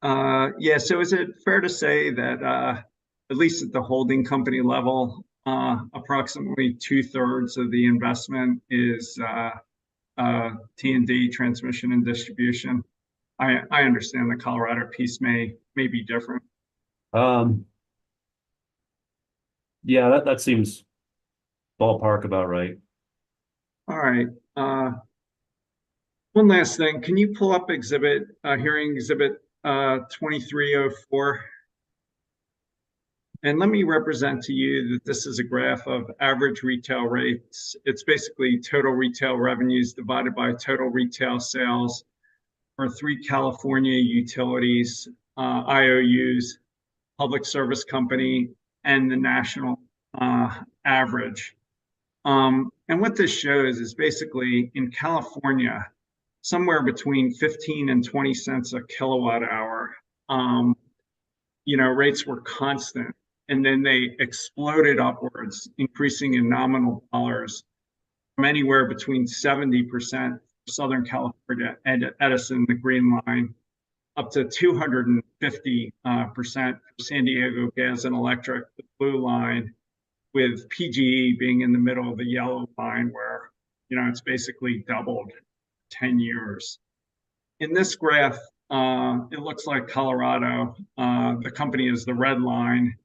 [SPEAKER 6] Yeah, so is it fair to say that at least at the holding company level, approximately 2/3 of the investment is T&D, transmission and distribution? I understand the Colorado piece may be different.
[SPEAKER 3] Yeah, that seems ballpark about right.
[SPEAKER 6] All right. One last thing. Can you pull up hearing exhibit 2304? And let me represent to you that this is a graph of average retail rates. It's basically total retail revenues divided by total retail sales for 3 California utilities, IOUs, public service company, and the national average. And what this shows is basically in California, somewhere between 15 and 20 cents a kilowatt hour, you know, rates were constant. And then they exploded upwards, increasing in nominal dollars from anywhere between 70% for Southern California, Edison, the green line, up to 250% for San Diego Gas and Electric, the blue line, with PGE being in the middle of the yellow line where, you know, it's basically doubled 10 years. In this graph, it looks like Colorado, the company is the red line,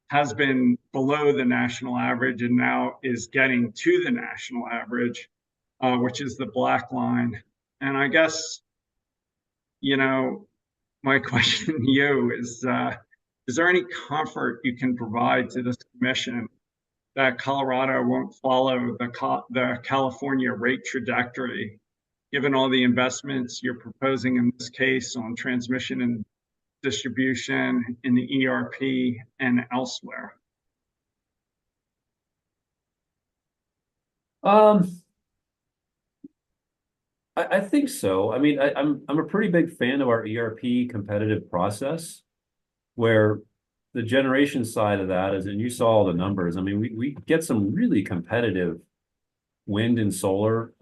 [SPEAKER 6] has been below the national average and now is getting to the national average, which is the black line. And I guess, you know, my question to you is there any comfort you can provide to this commission that Colorado won't follow the California rate trajectory, given all the investments you're proposing in this case on transmission and distribution in the ERP and elsewhere?
[SPEAKER 3] I think so. I mean, I'm a pretty big fan of our ERP competitive process, where the generation side of that is, and you saw all the numbers. I mean, we get some really competitive wind and solar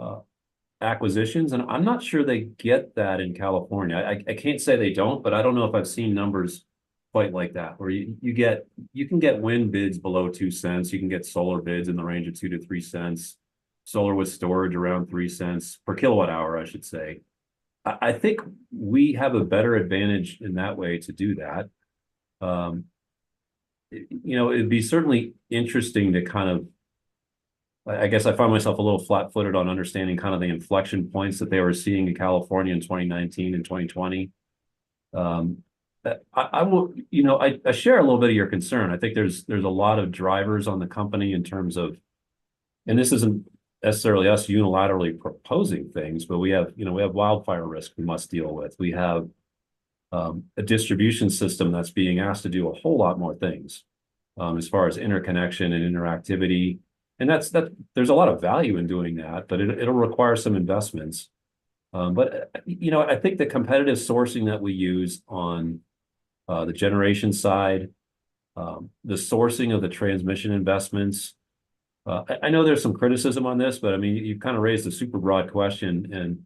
[SPEAKER 3] acquisitions, and I'm not sure they get that in California. I can't say they don't, but I don't know if I've seen numbers quite like that, where you can get wind bids below 2 cents, you can get solar bids in the range of 2 to 3 cents, solar with storage around 3 cents per kilowatt hour, I should say. I think we have a better advantage in that way to do that. You know, it'd be certainly interesting to kind of, I guess I find myself a little flat-footed on understanding kind of the inflection points that they were seeing in California in 2019 and 2020. I will, you know, I share a little bit of your concern. I think there's a lot of drivers on the company in terms of, and this isn't necessarily us unilaterally proposing things, but we have wildfire risk we must deal with. We have a distribution system that's being asked to do a whole lot more things as far as interconnection and interactivity. And there's a lot of value in doing that, but it'll require some investments. But, you know, I think the competitive sourcing that we use on the generation side, the sourcing of the transmission investments, I know there's some criticism on this, but I mean, you've kind of raised a super broad question. And,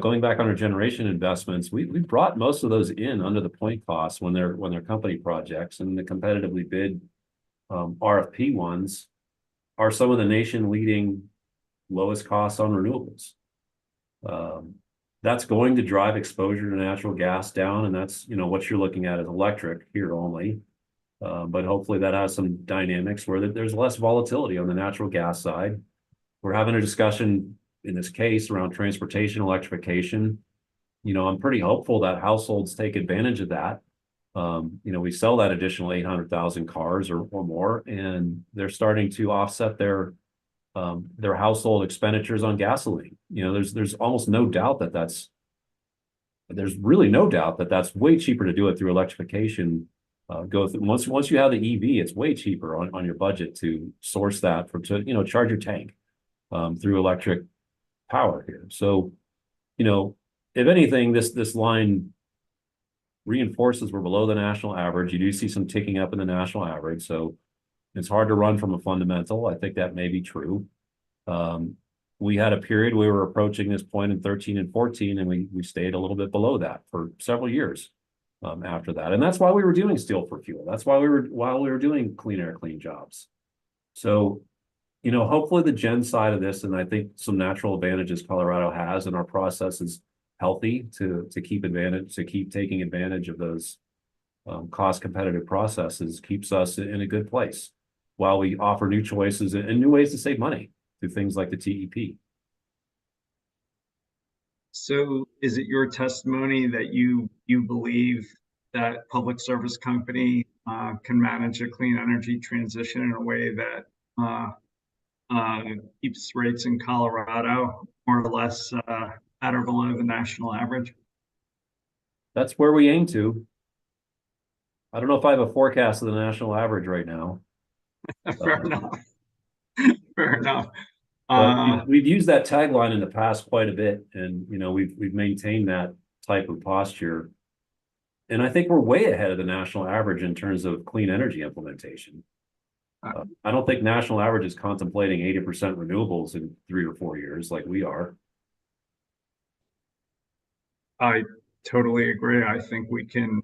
[SPEAKER 3] going back on our generation investments, we brought most of those in under the point costs when they're company projects, and the competitively bid RFP ones are some of the nation leading lowest costs on renewables. That's going to drive exposure to natural gas down, and that's what you're looking at is electric here only. But hopefully that has some dynamics where there's less volatility on the natural gas side. We're having a discussion in this case around transportation electrification. I'm pretty hopeful that households take advantage of that. We sell that additional 800,000 cars or more, and they're starting to offset their household expenditures on gasoline. There's almost no doubt there's really no doubt that that's way cheaper to do it through electrification. Once you have the EV, it's way cheaper on your budget to source that to charge your tank through electric power here. So, if anything, this line reinforces we're below the national average. You do see some ticking up in the national average, so it's hard to run from a fundamental. I think that may be true. We had a period we were approaching this point in 13 and 14, and we stayed a little bit below that for several years after that. And that's why we were doing steel for fuel. That's why we were doing clean air, clean jobs. So, hopefully the gen side of this, and I think some natural advantages Colorado has, and our process is healthy to keep taking advantage of those cost competitive processes, keeps us in a good place while we offer new choices and new ways to save money through things like the TEP.
[SPEAKER 6] So is it your testimony that you believe that public service company can manage a clean energy transition in a way that keeps rates in Colorado more or less at or below the national average?
[SPEAKER 3] That's where we aim to. I don't know if I have a forecast of the national average right now.
[SPEAKER 6] Fair enough. Fair enough.
[SPEAKER 3] We've used that tagline in the past quite a bit, and we've maintained that type of posture. And I think we're way ahead of the national average in terms of clean energy implementation. I don't think national average is contemplating 80% renewables in 3 or 4 years like we are.
[SPEAKER 6] I totally agree. I think we can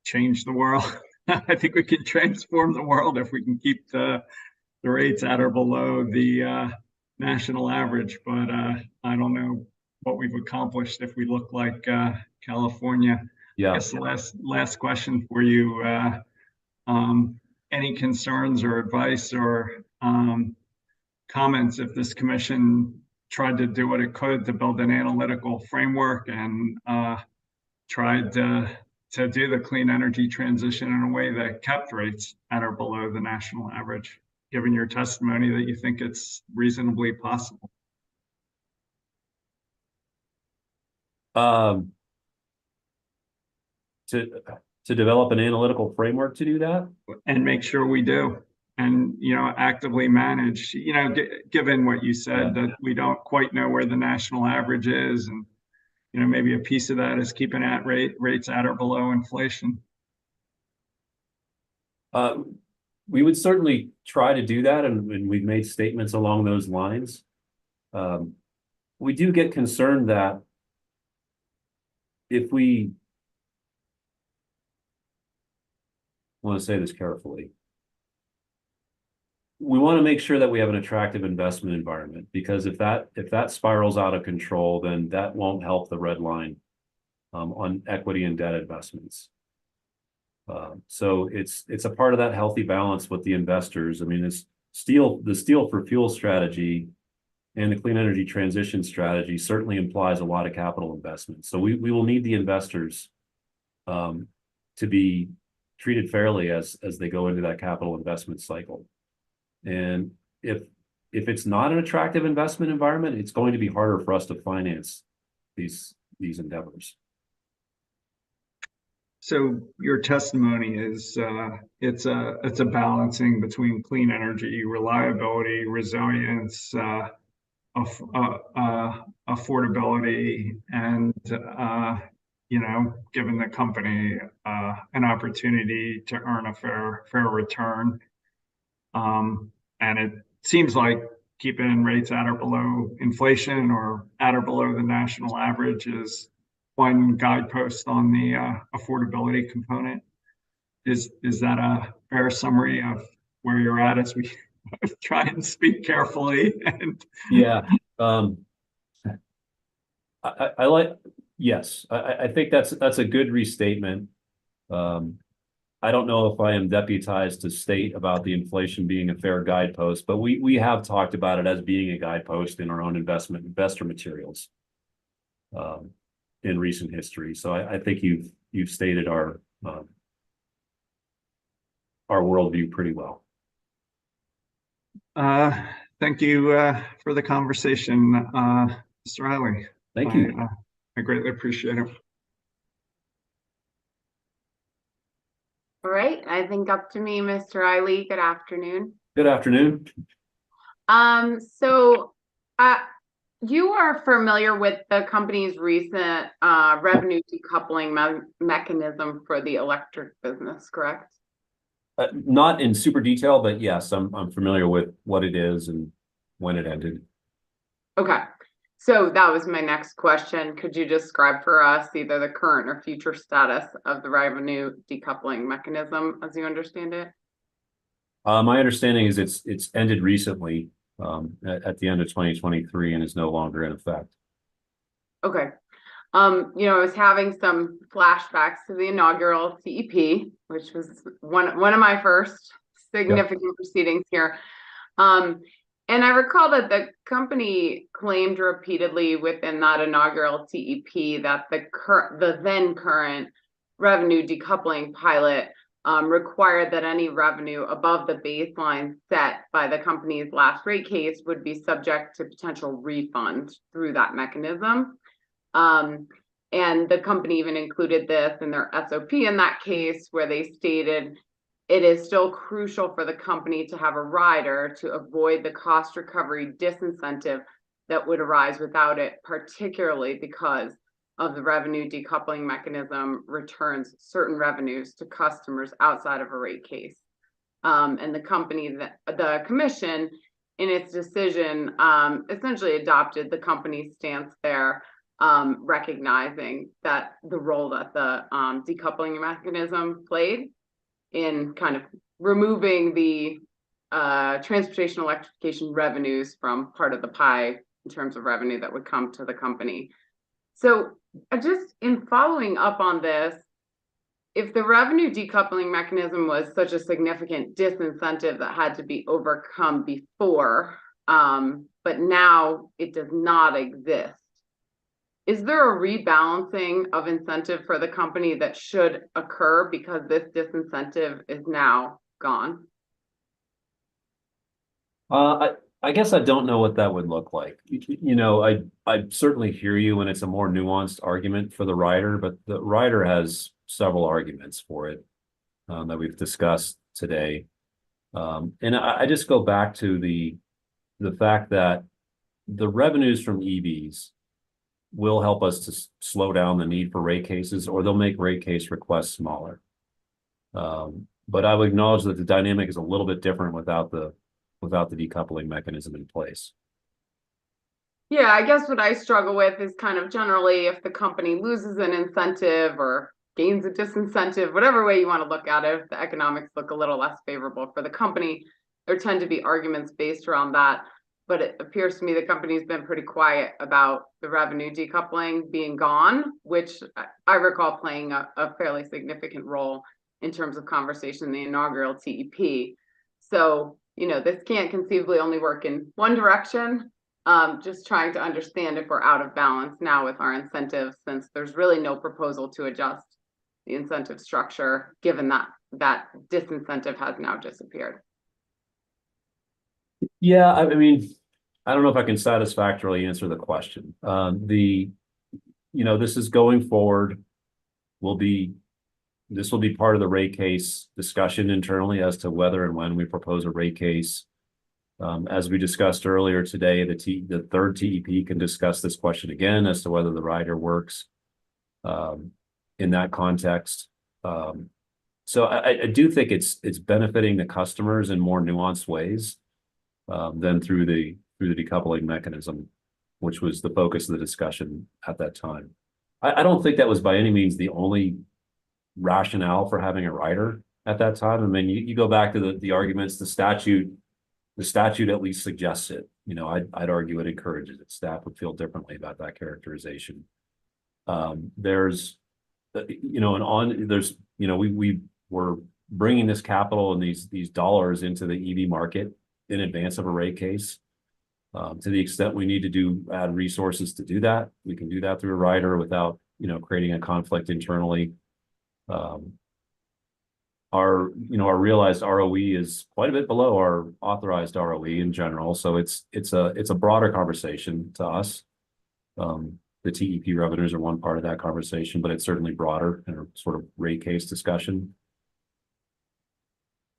[SPEAKER 6] change the world. I think we can transform the world if we can keep the rates at or below the national average. But I don't know what we've accomplished if we look like California.
[SPEAKER 3] Yeah.
[SPEAKER 6] I guess the last question for you. Any concerns or advice or comments if this commission tried to do what it could to build an analytical framework and tried to do the clean energy transition in a way that kept rates at or below the national average, given your testimony that you think it's reasonably possible?
[SPEAKER 3] To develop an analytical framework to do that?
[SPEAKER 6] And make sure we do. And, actively manage, given what you said, that we don't quite know where the national average is. And, maybe a piece of that is keeping rates at or below inflation.
[SPEAKER 3] We would certainly try to do that, and we've made statements along those lines. We do get concerned that if we want to say this carefully, we want to make sure that we have an attractive investment environment, because if that spirals out of control, then that won't help the red line on equity and debt investments. So it's a part of that healthy balance with the investors. I mean, the steel for fuel strategy and the clean energy transition strategy certainly implies a lot of capital investment. So we will need the investors to be treated fairly as they go into that capital investment cycle. And if it's not an attractive investment environment, it's going to be harder for us to finance these endeavors.
[SPEAKER 6] So your testimony is it's a balancing between clean energy, reliability, resilience, affordability, and giving the company an opportunity to earn a fair return. And seems like keeping rates at or below inflation or at or below the national average is one guidepost on the affordability component. Is that a fair summary of where you're at as we try and speak carefully? And
[SPEAKER 3] Yeah. I like, yes, I think that's a good restatement. I don't know if I am deputized to state about the inflation being a fair guidepost, but we have talked about it as being a guidepost in our own investor materials in recent history. So I think you've stated our worldview pretty well.
[SPEAKER 6] Thank you for the conversation, Mr. Riley.
[SPEAKER 3] Thank you.
[SPEAKER 6] I greatly appreciate it.
[SPEAKER 2] All right, I think up to me, Mr. Riley. Good afternoon.
[SPEAKER 3] Good afternoon.
[SPEAKER 2] So you are familiar with the company's recent revenue decoupling mechanism for the electric business, correct?
[SPEAKER 3] Not in super detail, but yes, I'm familiar with what it is and when it ended.
[SPEAKER 2] Okay, so that was my next question. Could you describe for us either the current or future status of the revenue decoupling mechanism as you understand it?
[SPEAKER 3] My understanding is it's ended recently at the end of 2023 and is no longer in effect.
[SPEAKER 2] Okay. I was having some flashbacks to the inaugural TEP, which was one of my first significant proceedings here. And I recall that the company claimed repeatedly within that inaugural TEP that the then current revenue decoupling pilot required that any revenue above the baseline set by the company's last rate case would be subject to potential refund through that mechanism. And the company even included this in their SOP in that case, where they stated it is still crucial for the company to have a rider to avoid the cost recovery disincentive that would arise without it, particularly because of the revenue decoupling mechanism returns certain revenues to customers outside of a rate case. And the commission in its decision essentially adopted the company's stance there, recognizing that the role that the decoupling mechanism played in kind of removing the transportation electrification revenues from part of the pie in terms of revenue that would come to the company. So just in following up on this, if the revenue decoupling mechanism was such a significant disincentive that had to be overcome before, but now it does not exist, is there a rebalancing of incentive for the company that should occur because this disincentive is now gone?
[SPEAKER 3] I guess I don't know what that would look like. I certainly hear you when it's a more nuanced argument for the rider, but the rider has several arguments for it that we've discussed today. And I just go back to the fact that the revenues from EVs will help us to slow down the need for rate cases, or they'll make rate case requests smaller. But I would acknowledge that the dynamic is a little bit different without the decoupling mechanism in place.
[SPEAKER 2] Yeah, I guess what I struggle with is kind of generally if the company loses an incentive or gains a disincentive, whatever way you want to look at it, if the economics look a little less favorable for the company, there tend to be arguments based around that. But it appears to me the company's been pretty quiet about the revenue decoupling being gone, which I recall playing a fairly significant role in terms of conversation in the inaugural TEP. So, this can't conceivably only work in one direction. Just trying to understand if we're out of balance now with our incentives, since there's really no proposal to adjust the incentive structure, given that disincentive has now disappeared.
[SPEAKER 3] Yeah, I mean, I don't know if I can satisfactorily answer the question. This is going forward. This will be part of the rate case discussion internally as to whether and when we propose a rate case. As we discussed earlier today, the third TEP can discuss this question again as to whether the rider works in that context. So I do think it's benefiting the customers in more nuanced ways. than through the decoupling mechanism, which was the focus of the discussion at that time. I don't think that was by any means the only rationale for having a rider at that time. I mean, you go back to the arguments, the statute at least suggests it. You know, I'd argue it encourages it. Staff would feel differently about that characterization. There's, you know, we were bringing this capital and these dollars into the EV market in advance of a rate case. To the extent we need to add resources to do that, we can do that through a rider without, you know, creating a conflict internally. Our realized ROE is quite a bit below our authorized ROE in general. So it's a broader conversation to us. The TEP revenues are one part of that conversation, but it's certainly broader in a sort of rate case discussion.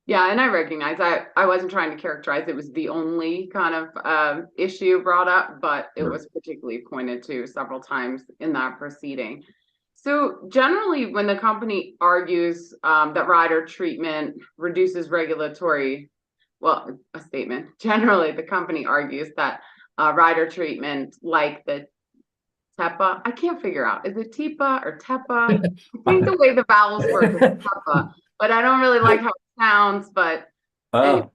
[SPEAKER 2] Yeah, and I recognize I wasn't trying to characterize it was the only kind of issue brought up, but it was particularly pointed to several times in that proceeding. So generally, when the company argues that rider treatment reduces regulatory, well, a statement, generally the company argues that rider treatment like the TEPA, I can't figure out, is it TEPA or TEPA? I think the way the vowels work is TEPA, but I don't really like how it sounds, but anyway.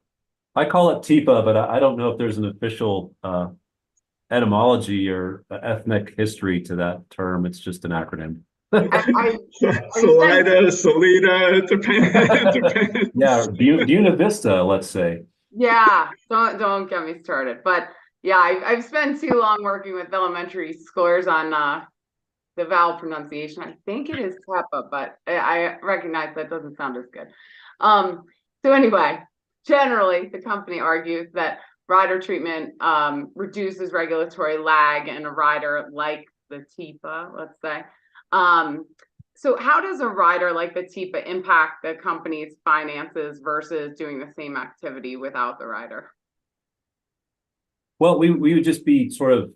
[SPEAKER 3] I call it TEPA, but I don't know if there's an official etymology or ethnic history to that term. It's just an acronym.
[SPEAKER 6] Salida, Salida, it depends.
[SPEAKER 3] Yeah, Buena Vista, let's say.
[SPEAKER 2] Yeah, don't get me started. But yeah, I've spent too long working with elementary schoolers on the vowel pronunciation. I think it is TEPA, but I recognize that doesn't sound as good. So anyway, generally the company argues that rider treatment reduces regulatory lag in a rider like the TEPA, let's say. So how does a rider like the TEPA impact the company's finances versus doing the same activity without the rider?
[SPEAKER 3] Well, we would just be sort of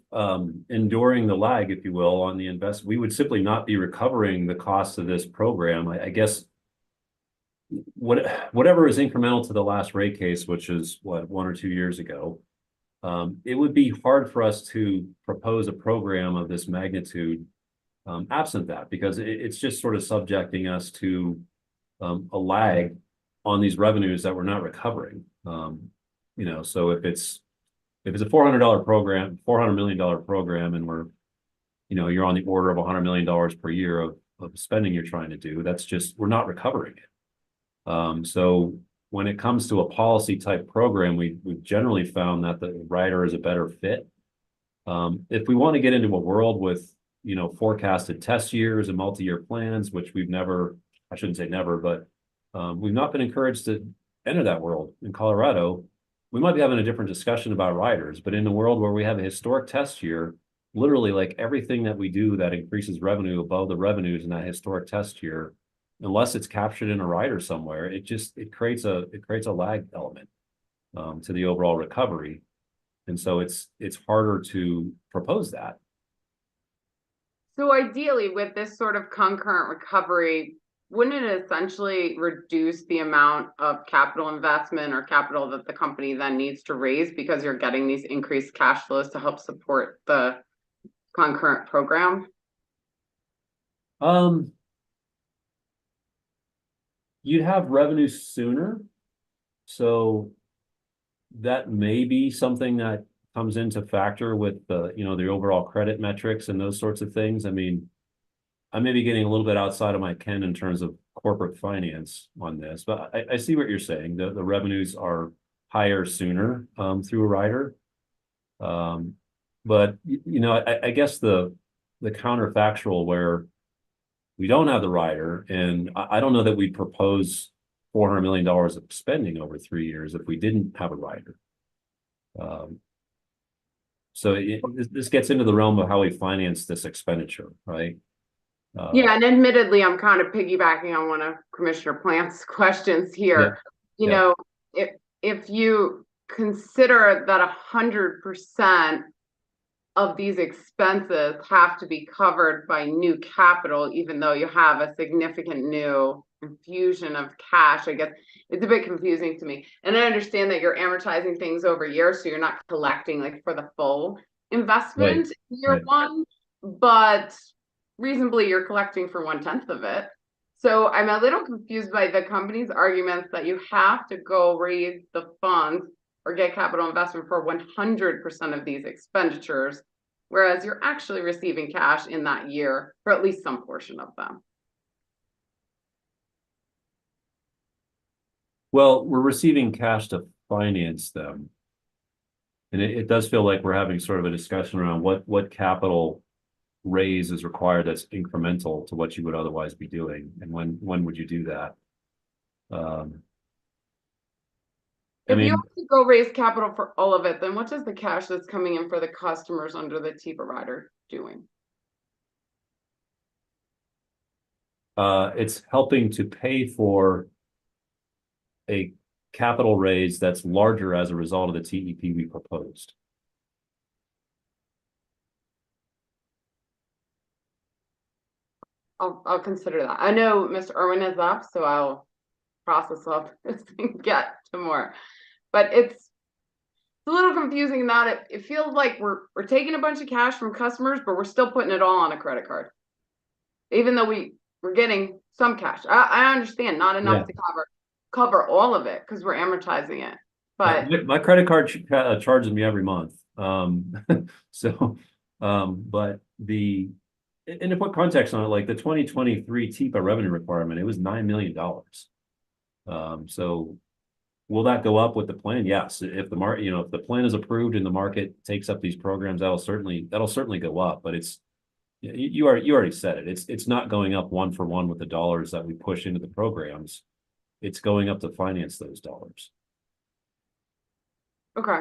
[SPEAKER 3] enduring the lag, if you will, on the investment. We would simply not be recovering the cost of this program. I guess whatever is incremental to the last rate case, which is what, 1 or 2 years ago, it would be hard for us to propose a program of this magnitude absent that, because it's just sort of subjecting us to a lag on these revenues that we're not recovering. You know, so if it's a $400 program, $400 million program, and you're on the order of $100 million per year of spending you're trying to do, that's just, we're not recovering it. So when it comes to a policy type program, we've generally found that the rider is a better fit. If we want to get into a world with, forecasted test years and multi-year plans, which we've never, I shouldn't say never, but we've not been encouraged to enter that world in Colorado. We might be having a different discussion about riders, but in the world where we have a historic test year, literally like everything that we do that increases revenue above the revenues in that historic test year, unless it's captured in a rider somewhere, it creates a lag element to the overall recovery. And so it's harder to propose that.
[SPEAKER 2] So ideally, with this sort of concurrent recovery, wouldn't it essentially reduce the amount of capital investment or capital that the company then needs to raise because you're getting these increased cash flows to help support the concurrent program?
[SPEAKER 3] You'd have revenue sooner. So that may be something that comes into factor with the overall credit metrics and those sorts of things. I mean, I may be getting a little bit outside of my ken in terms of corporate finance on this, but I see what you're saying. The revenues are higher sooner through a rider. But I guess the counterfactual where we don't have the rider, and I don't know that we'd propose $400 million of spending over 3 years if we didn't have a rider. So this gets into the realm of how we finance this expenditure, right?
[SPEAKER 2] Yeah, and admittedly, I'm kind of piggybacking on one of Commissioner Plant's questions here. Yeah. If you consider that 100% of these expenses have to be covered by new capital, even though you have a significant new infusion of cash, I guess it's a bit confusing to me. And I understand that you're amortizing things over years, so you're not collecting like for the full investment in year one, but reasonably you're collecting for 1/10 of it. So I'm a little confused by the company's arguments that you have to go raise the funds or get capital investment for 100% of these expenditures, whereas you're actually receiving cash in that year for at least some portion of them.
[SPEAKER 3] Well, we're receiving cash to finance them. And it does feel like we're having sort of a discussion around what capital raise is required that's incremental to what you would otherwise be doing, and when would you do that?
[SPEAKER 2] If you have to go raise capital for all of it, then what does the cash that's coming in for the customers under the TEP rider doing?
[SPEAKER 3] It's helping to pay for a capital raise that's larger as a result of the TEP we proposed.
[SPEAKER 2] I'll consider that. I know Mr. Irwin is up, so I'll process all this and get to more. But it's a little confusing that it feels like we're taking a bunch of cash from customers, but we're still putting it all on a credit card. Even though we're getting some cash. I understand not enough to cover all of it because we're amortizing it. But
[SPEAKER 3] my credit card charges me every month. But and to put context on it, like the 2023 TEPA revenue requirement, it was $9 million. So will that go up with the plan? Yes. If the market, if the plan is approved and the market takes up these programs, that'll certainly go up. But you already said it. It's not going up one for one with the dollars that we push into the programs. It's going up to finance those dollars.
[SPEAKER 2] okay.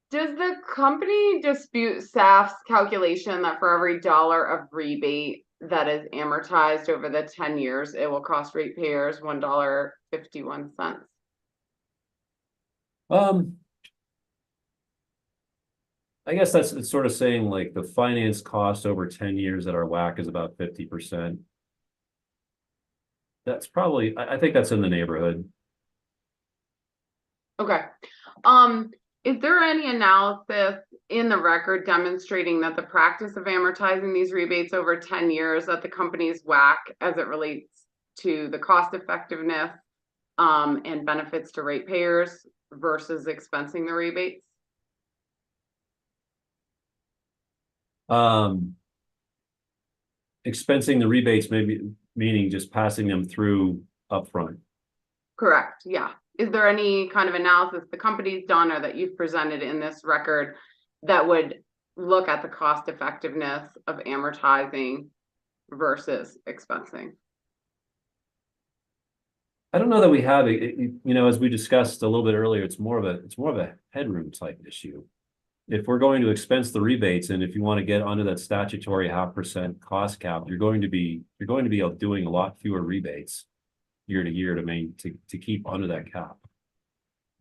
[SPEAKER 2] Does the company dispute staff's calculation that for every dollar of rebate that is amortized over the 10 years, it will cost ratepayers $1.51?
[SPEAKER 3] I guess it's sort of saying like the finance cost over 10 years at our WACC is about 50%. That's probably, I think that's in the neighborhood.
[SPEAKER 2] Okay. Is there any analysis in the record demonstrating that the practice of amortizing these rebates over 10 years at the company's WACC as it relates to the cost effectiveness and benefits to ratepayers versus expensing the rebates?
[SPEAKER 3] Expensing the rebates, maybe meaning just passing them through upfront.
[SPEAKER 2] Correct. Yeah. Is there any kind of analysis the company's done or that you've presented in this record that would look at the cost effectiveness of amortizing versus expensing?
[SPEAKER 3] I don't know that we have it. As we discussed a little bit earlier, it's more of a headroom type issue. If we're going to expense the rebates, and if you want to get under that statutory 0.5% cost cap, you're going to be doing a lot fewer rebates year to year to keep under that cap,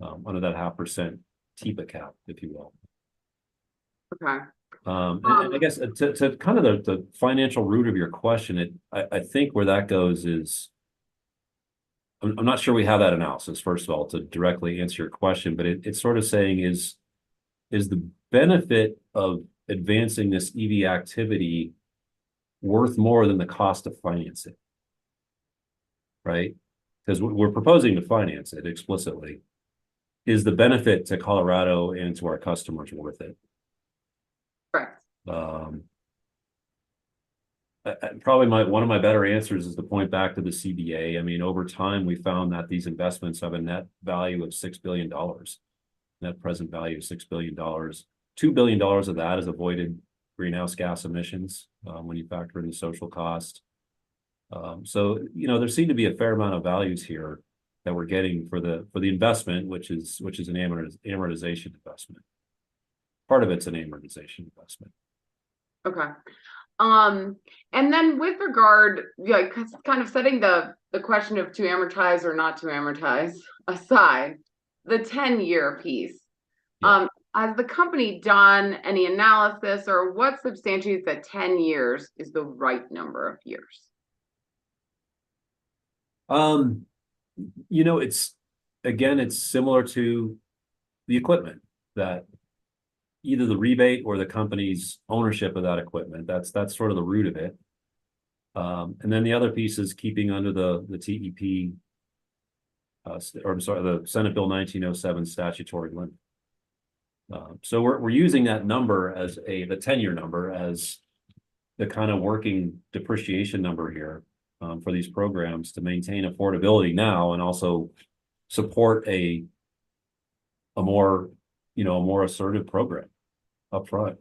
[SPEAKER 3] under that 0.5% TEPA cap, if you will.
[SPEAKER 2] Okay.
[SPEAKER 3] And I guess to kind of the financial root of your question, I think where that goes is, I'm not sure we have that analysis, first of all, to directly answer your question, but it's sort of saying is the benefit of advancing this EV activity worth more than the cost to finance it? Right? Because we're proposing to finance it explicitly. Is the benefit to Colorado and to our customers worth it?
[SPEAKER 2] Correct.
[SPEAKER 3] Probably one of my better answers is to point back to the CBA. I mean, over time, we found that these investments have a net value of $6 billion. Net present value of $6 billion. $2 billion of that is avoided greenhouse gas emissions when you factor in the social cost. So there seem to be a fair amount of values here that we're getting for the investment, which is an amortization investment. Part of it's an amortization investment.
[SPEAKER 2] Okay. And then with regard, kind of setting the question of to amortize or not to amortize aside, the 10-year piece. Yeah. Has the company done any analysis or what substantiates that 10 years is the right number of years?
[SPEAKER 3] It's, again, it's similar to the equipment, that either the rebate or the company's ownership of that equipment. That's sort of the root of it. And then the other piece is keeping under the TEP, or I'm sorry, the Senate Bill 1907 statutory limit. So we're using that number as the 10-year number as the kind of working depreciation number here for these programs to maintain affordability now and also support a more assertive program up front.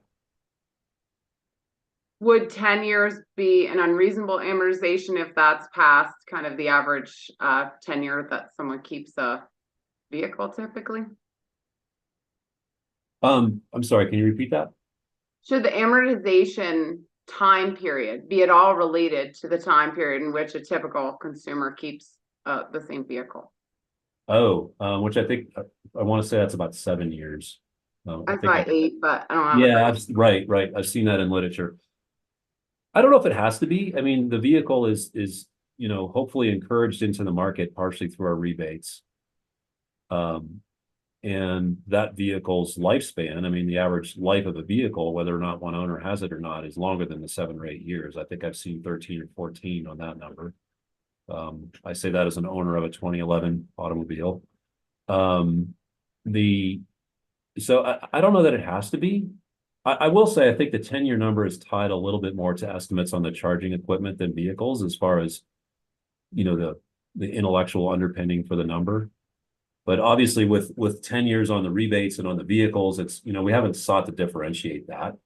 [SPEAKER 2] Would 10 years be an unreasonable amortization if that's past kind of the average tenure that someone keeps a vehicle typically?
[SPEAKER 3] I'm sorry, can you repeat that?
[SPEAKER 2] Should the amortization time period be at all related to the time period in which a typical consumer keeps the same vehicle?
[SPEAKER 3] Which I think I want to say that's about 7 years.
[SPEAKER 2] I thought 8, but I don't know.
[SPEAKER 3] Yeah, right. I've seen that in literature. I don't know if it has to be. I mean, the vehicle is hopefully encouraged into the market partially through our rebates. And that vehicle's lifespan, I mean, the average life of a vehicle, whether or not one owner has it or not, is longer than the 7 or 8 years. I think I've seen 13 or 14 on that number. I say that as an owner of a 2011 automobile. So I don't know that it has to be. I will say I think the 10-year number is tied a little bit more to estimates on the charging equipment than vehicles, as far as the intellectual underpinning for the number. But obviously with 10 years on the rebates and on the vehicles, it's we haven't sought to differentiate that.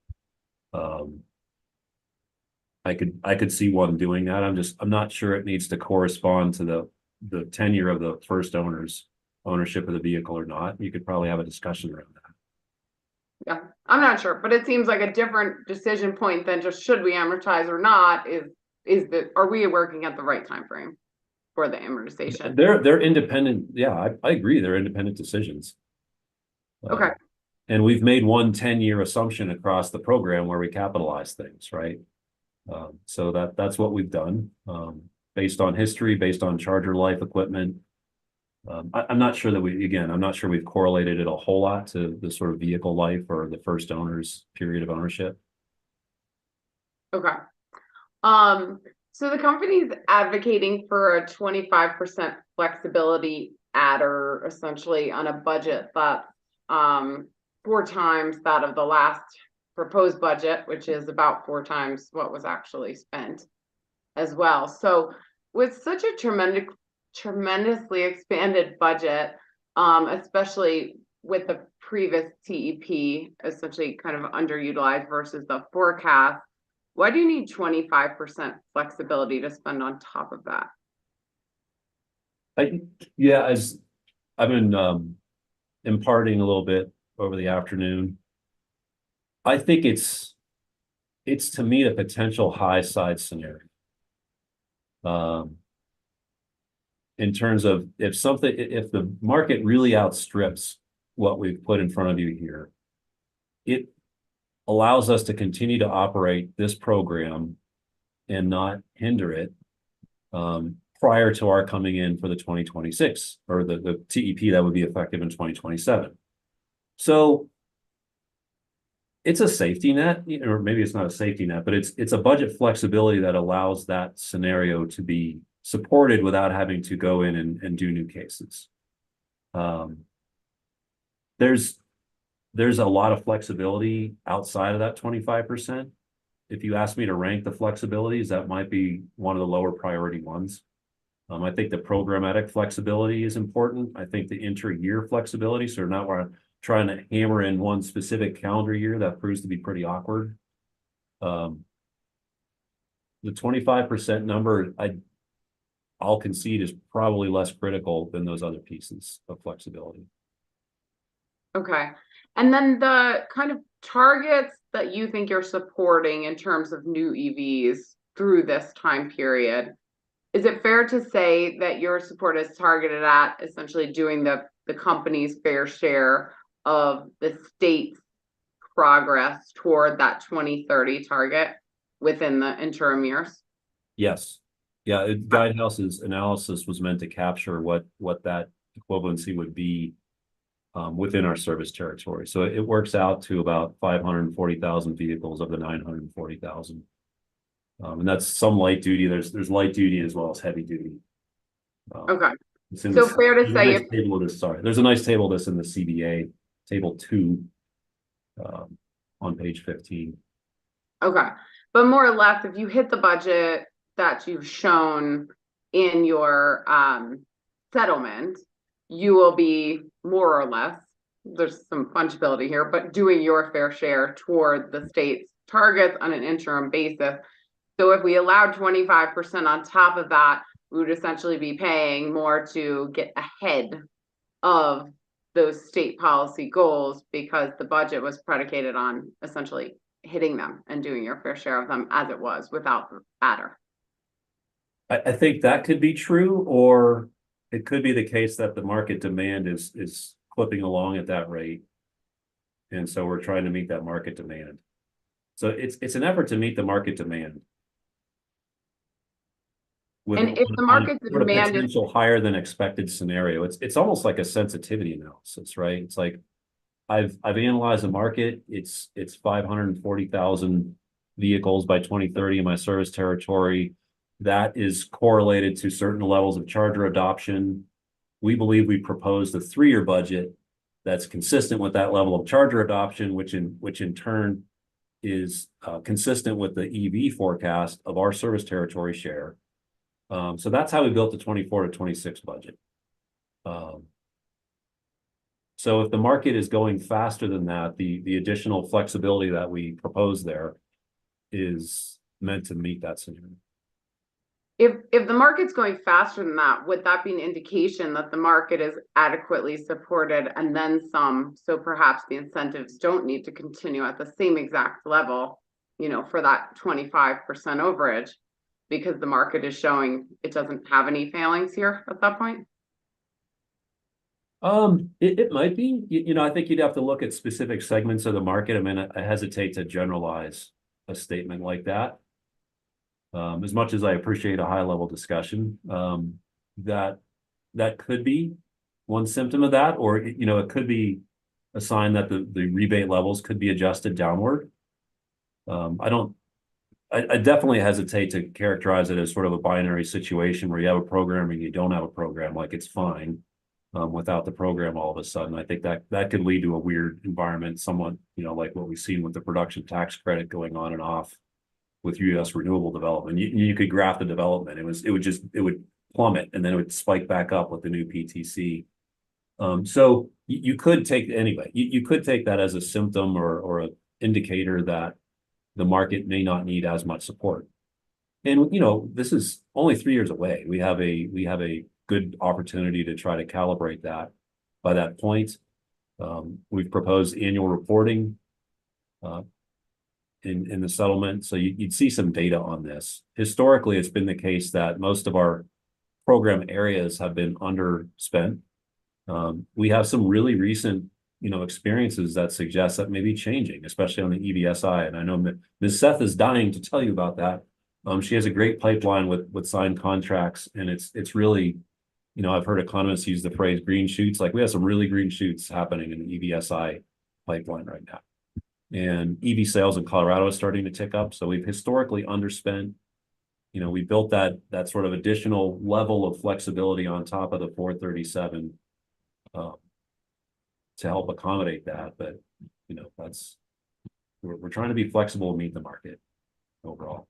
[SPEAKER 3] I could see one doing that. I'm not sure it needs to correspond to the tenure of the first owner's ownership of the vehicle or not. You could probably have a discussion around that.
[SPEAKER 2] Yeah, I'm not sure, but it seems like a different decision point than just should we amortize or not. Are we working at the right time frame for the amortization?
[SPEAKER 3] They're independent. Yeah, I agree. They're independent decisions.
[SPEAKER 2] Okay.
[SPEAKER 3] And we've made one 10-year assumption across the program where we capitalize things, right? So that's what we've done based on history, based on charger life equipment. I'm not sure that I'm not sure we've correlated it a whole lot to the sort of vehicle life or the first owner's period of ownership.
[SPEAKER 2] Okay. So the company's advocating for a 25% flexibility adder, essentially on a budget that's 4 times that of the last proposed budget, which is about 4 times what was actually spent as well. So with such a tremendously expanded budget, especially with the previous TEP essentially kind of underutilized versus the forecast, why do you need 25% flexibility to spend on top of that?
[SPEAKER 3] As I've been imparting a little bit over the afternoon, I think it's to meet a potential high side scenario. In terms of if the market really outstrips what we've put in front of you here, it allows us to continue to operate this program and not hinder it prior to our coming in for the 2026 or the TEP that would be effective in 2027. So it's a safety net, or maybe it's not a safety net, but it's a budget flexibility that allows that scenario to be supported without having to go in and do new cases. There's a lot of flexibility outside of that 25%. If you ask me to rank the flexibilities, that might be one of the lower priority ones. I think the programmatic flexibility is important. I think the inter-year flexibility, so not we're trying to hammer in one specific calendar year, that proves to be pretty awkward. The 25% number, I'll concede, is probably less critical than those other pieces of flexibility.
[SPEAKER 2] Okay. And then the kind of targets that you think you're supporting in terms of new EVs through this time period, is it fair to say that your support is targeted at essentially doing the company's fair share of the state's progress toward that 2030 target within the interim years?
[SPEAKER 3] Yes. Yeah, Guidehouse's analysis was meant to capture what that equivalency would be within our service territory. So it works out to about 540,000 vehicles of the 940,000. And that's some light duty. There's light duty as well as heavy duty.
[SPEAKER 2] Okay.
[SPEAKER 3] So
[SPEAKER 2] fair to say if
[SPEAKER 3] there's a nice table of this in the CBA, table 2, on page 15.
[SPEAKER 2] Okay, but more or less, if you hit the budget that you've shown in your settlement, you will be more or less, there's some fungibility here, but doing your fair share toward the state's targets on an interim basis. So if we allowed 25% on top of that, we would essentially be paying more to get ahead of those state policy goals because the budget was predicated on essentially hitting them and doing your fair share of them as it was without the adder.
[SPEAKER 3] I think that could be true, or it could be the case that the market demand is clipping along at that rate. And so we're trying to meet that market demand. So it's an effort to meet the market demand.
[SPEAKER 2] And if the market demand is
[SPEAKER 3] potential higher than expected scenario, it's almost like a sensitivity analysis, right? It's like I've analyzed the market. It's 540,000 vehicles by 2030 in my service territory. That is correlated to certain levels of charger adoption. We believe we proposed a 3-year budget that's consistent with that level of charger adoption, which in turn is consistent with the EV forecast of our service territory share. So that's how we built the 24 to 26 budget. So if the market is going faster than that, the additional flexibility that we propose there is meant to meet that scenario.
[SPEAKER 2] If the market's going faster than that, would that be an indication that the market is adequately supported and then some? So perhaps the incentives don't need to continue at the same exact level, you know, for that 25% overage, because the market is showing it doesn't have any failings here at that point?
[SPEAKER 3] It might be. You know, I think you'd have to look at specific segments of the market. I mean, I hesitate to generalize a statement like that. As much as I appreciate a high-level discussion, that could be one symptom of that, or you know, it could be a sign that the rebate levels could be adjusted downward. I definitely hesitate to characterize it as sort of a binary situation where you have a program and you don't have a program, like it's fine without the program all of a sudden. I think that could lead to a weird environment, somewhat, you know, like what we've seen with the production tax credit going on and off with U.S. renewable development. You could graph the development. It would plummet and then it would spike back up with the new PTC. So you could take anyway. You could take that as a symptom or an indicator that the market may not need as much support. And you know, this is only 3 years away. We have a good opportunity to try to calibrate that by that point. We've proposed annual reporting in the settlement, so you'd see some data on this. Historically, it's been the case that most of our program areas have been underspent. We have some really recent, you know, experiences that suggest that may be changing, especially on the EVSI. And I know Ms. Seth is dying to tell you about that. She has a great pipeline with signed contracts, and it's really, you know, I've heard economists use the phrase green shoots. Like we have some really green shoots happening in the EVSI pipeline right now. And EV sales in Colorado is starting to tick up. So we've historically underspent. You know, we built that sort of additional level of flexibility on top of the 437 to help accommodate that. But, you know, we're trying to be flexible and meet the market overall.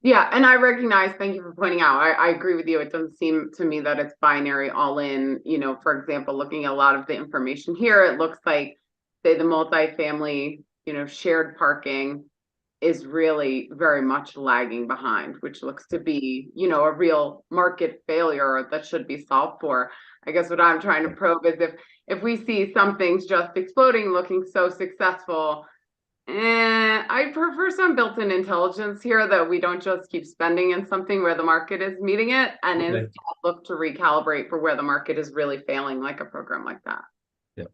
[SPEAKER 2] Yeah, and I recognize, thank you for pointing out, I agree with you. It doesn't seem to me that it's binary all in. You know, for example, looking at a lot of the information here, it looks like, say, the multifamily, you know, shared parking is really very much lagging behind, which looks to be, you know, a real market failure that should be solved for. I guess what I'm trying to probe is if we see some things just exploding, looking so successful, I prefer some built-in intelligence here that we don't just keep spending in something where the market is meeting it and instead look to recalibrate for where the market is really failing, like a program like that.
[SPEAKER 3] Yeah.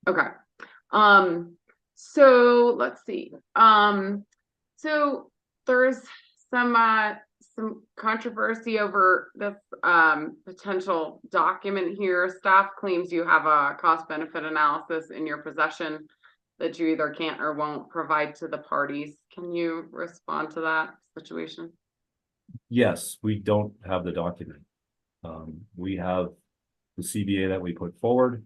[SPEAKER 2] Okay. So let's see. So there's some some controversy over this potential document here. Staff claims you have a cost benefit analysis in your possession that you either can't or won't provide to the parties. Can you respond to that situation?
[SPEAKER 3] Yes, we don't have the document. We have the CBA that we put forward.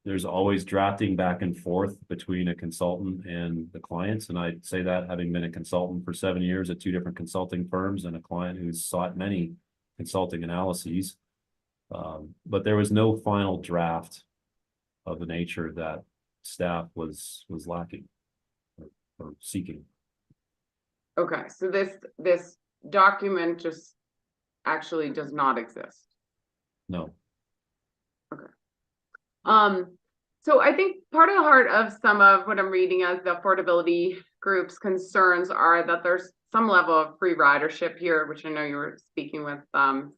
[SPEAKER 3] There's always drafting back and forth between a consultant and the clients. And I'd say that having been a consultant for 7 years at 2 different consulting firms and a client who's sought many consulting analyses. But there was no final draft of the nature that staff was lacking or seeking.
[SPEAKER 2] Okay, so this document just actually does not exist.
[SPEAKER 3] No.
[SPEAKER 2] Okay. So I think part of the heart of some of what I'm reading as the affordability group's concerns are that there's some level of free ridership here, which I know you were speaking with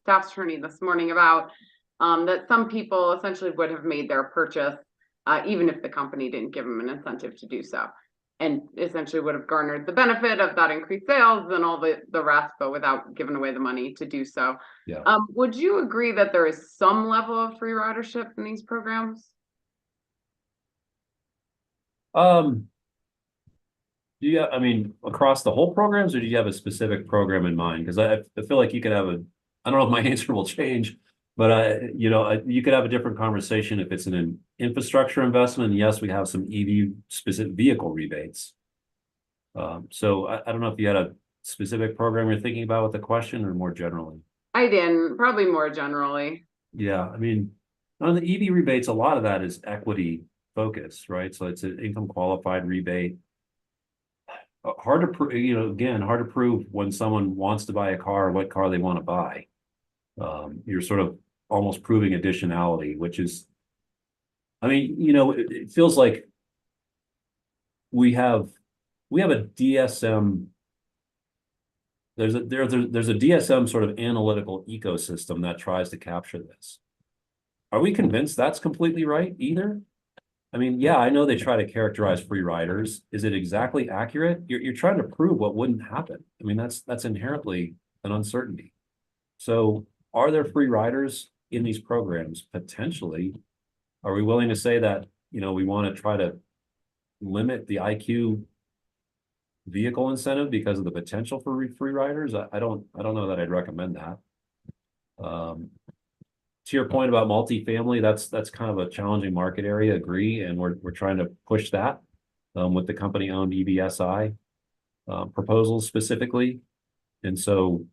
[SPEAKER 2] staff's attorney this morning about, that some people essentially would have made their purchase even if the company didn't give them an incentive to do so, and essentially would have garnered the benefit of that increased sales and all the rest, but without giving away the money to do so.
[SPEAKER 3] Yeah.
[SPEAKER 2] Would you agree that there is some level of free ridership in these programs?
[SPEAKER 3] Yeah, I mean, across the whole programs, or do you have a specific program in mind? Because I feel like you could have I don't know if my answer will change, but you could have a different conversation if it's an infrastructure investment. Yes, we have some EV specific vehicle rebates. So I don't know if you had a specific program you're thinking about with the question, or more generally.
[SPEAKER 2] I didn't, probably more generally.
[SPEAKER 3] Yeah, I mean, on the EV rebates, a lot of that is equity focused, right? So it's an income qualified rebate. Hard to prove, again, hard to prove when someone wants to buy a car, what car they want to buy. You're sort of almost proving additionality, which is, I mean, it feels like we have a DSM. There's a DSM sort of analytical ecosystem that tries to capture this. Are we convinced that's completely right either? I mean, yeah, I know they try to characterize free riders. Is it exactly accurate? You're trying to prove what wouldn't happen. I mean, that's inherently an uncertainty. So are there free riders in these programs? Potentially. Are we willing to say that, we want to try to limit the IQ vehicle incentive because of the potential for free riders? I don't know that I'd recommend that. To your point about multifamily, that's kind of a challenging market area, agree, and we're trying to push that with the company-owned EVSI proposals specifically. And so,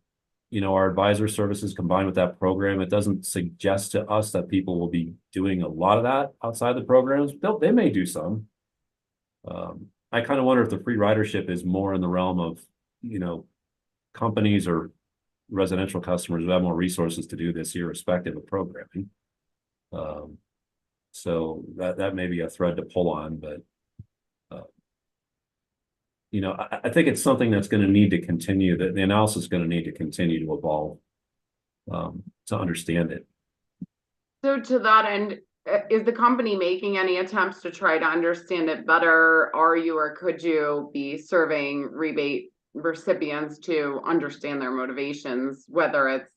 [SPEAKER 3] our advisor services combined with that program, it doesn't suggest to us that people will be doing a lot of that outside the programs. They may do some. I kind of wonder if the free ridership is more in the realm of, companies or residential customers who have more resources to do this irrespective of programming. So that may be a thread to pull on, but I think it's something that's going to need to continue, that the analysis is going to need to continue to evolve to understand it.
[SPEAKER 2] So to that end, is the company making any attempts to try to understand it better? Are you or could you be surveying rebate recipients to understand their motivations, whether it's,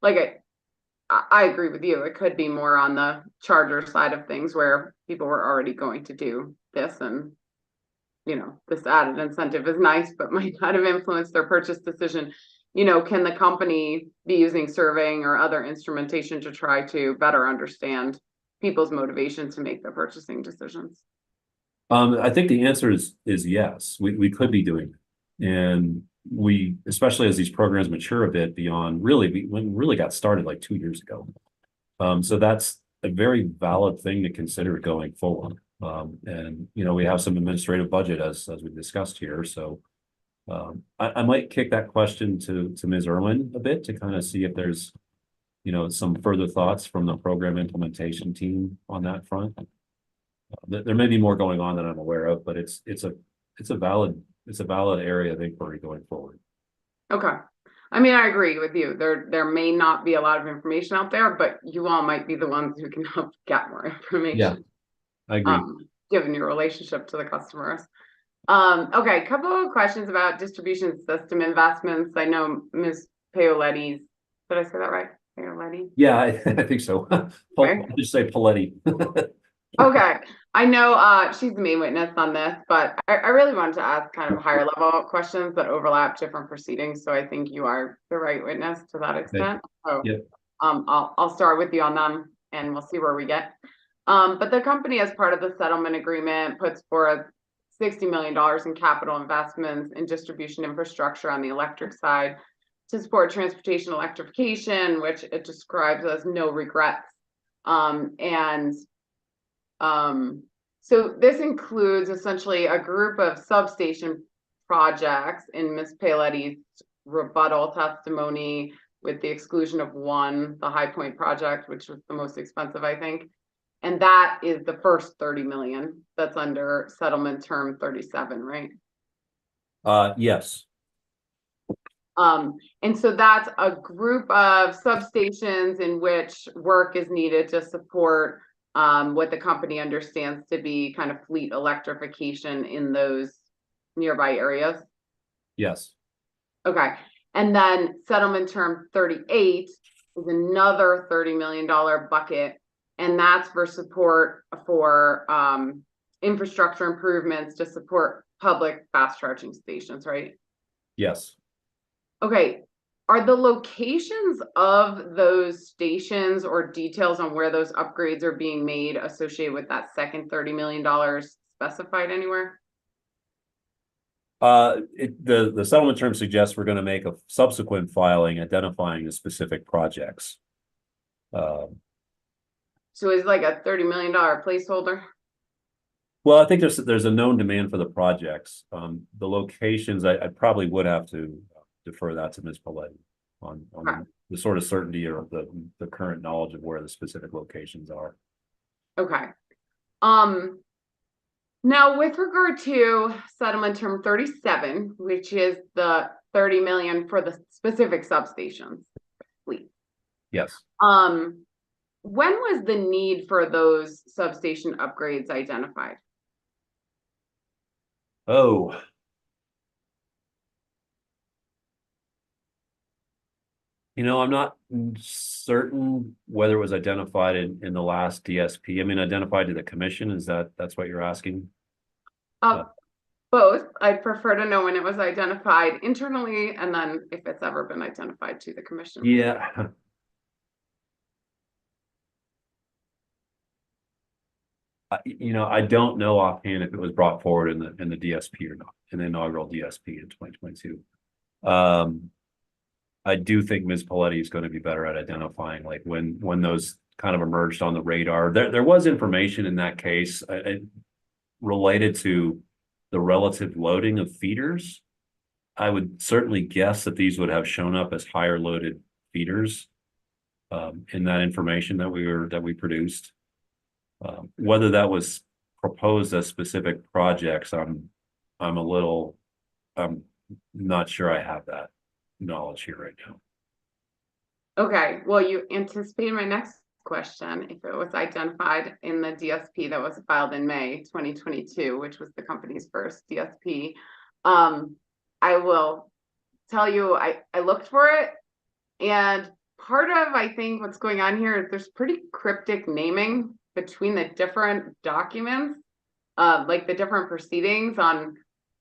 [SPEAKER 2] like I agree with you, it could be more on the charger side of things where people were already going to do this, and this added incentive is nice but might not have influenced their purchase decision. Can the company be using surveying or other instrumentation to try to better understand people's motivation to make their purchasing decisions?
[SPEAKER 3] I think the answer is yes, we could be doing it. And we, especially as these programs mature a bit beyond when we really got started like 2 years ago. So that's a very valid thing to consider going forward. And we have some administrative budget as we discussed here. So I might kick that question to Ms. Irwin a bit to kind of see if there's some further thoughts from the program implementation team on that front. There may be more going on that I'm aware of, but it's a valid area of inquiry going forward.
[SPEAKER 2] Okay. I mean, I agree with you. There may not be a lot of information out there, but you all might be the ones who can help get more information.
[SPEAKER 3] Yeah, I agree.
[SPEAKER 2] Given your relationship to the customers. Okay, a couple of questions about distribution system investments. I know Ms. Paoletti's, did I say that right? Paoletti?
[SPEAKER 3] Yeah, I think so.
[SPEAKER 2] Okay.
[SPEAKER 3] I'll just say Paletti.
[SPEAKER 2] Okay, I know she's the main witness on this, but I really wanted to ask kind of higher level questions that overlap different proceedings. So I think you are the right witness to that extent. So
[SPEAKER 3] Yep.
[SPEAKER 2] I'll start with you on them and we'll see where we get. But the company, as part of the settlement agreement, puts forth $60 million in capital investments in distribution infrastructure on the electric side to support transportation electrification, which it describes as no regrets. So this includes essentially a group of substation projects in Ms. Paoletti's rebuttal testimony, with the exclusion of one, the High Point project, which was the most expensive, I think. And that is the first 30 million that's under settlement term 37, right?
[SPEAKER 3] Yes.
[SPEAKER 2] And so that's a group of substations in which work is needed to support what the company understands to be kind of fleet electrification in those nearby areas.
[SPEAKER 3] Yes.
[SPEAKER 2] Okay. And then settlement term 38 is another $30 million bucket. And that's for support for infrastructure improvements to support public fast charging stations, right?
[SPEAKER 3] Yes.
[SPEAKER 2] Okay. Are the locations of those stations or details on where those upgrades are being made associated with that second $30 million specified anywhere?
[SPEAKER 3] The settlement term suggests we're going to make a subsequent filing identifying the specific projects.
[SPEAKER 2] So it's like a $30 million placeholder?
[SPEAKER 3] Well, I think there's a known demand for the projects. The locations, I probably would have to defer that to Ms. Paletti on the sort of certainty or the current knowledge of where the specific locations are.
[SPEAKER 2] Okay. Now with regard to settlement term 37, which is the 30 million for the specific substations fleet.
[SPEAKER 3] Yes.
[SPEAKER 2] When was the need for those substation upgrades identified?
[SPEAKER 3] Oh. I'm not certain whether it was identified in the last DSP. I mean, identified to the commission. That's what you're asking?
[SPEAKER 2] Both. I'd prefer to know when it was identified internally and then if it's ever been identified to the commission.
[SPEAKER 3] Yeah. I don't know offhand if it was brought forward in the DSP or not, in the inaugural DSP in 2022. I do think Ms. Paletti is going to be better at identifying like when those kind of emerged on the radar. There was information in that case related to the relative loading of feeders. I would certainly guess that these would have shown up as higher loaded feeders in that information that we produced. Whether that was proposed as specific projects, I'm not sure I have that knowledge here right now.
[SPEAKER 2] Okay, well, you anticipated my next question. If it was identified in the DSP that was filed in May 2022, which was the company's first DSP, I will tell you, I looked for it, and part of, I think, what's going on here is there's pretty cryptic naming between the different documents, like the different proceedings on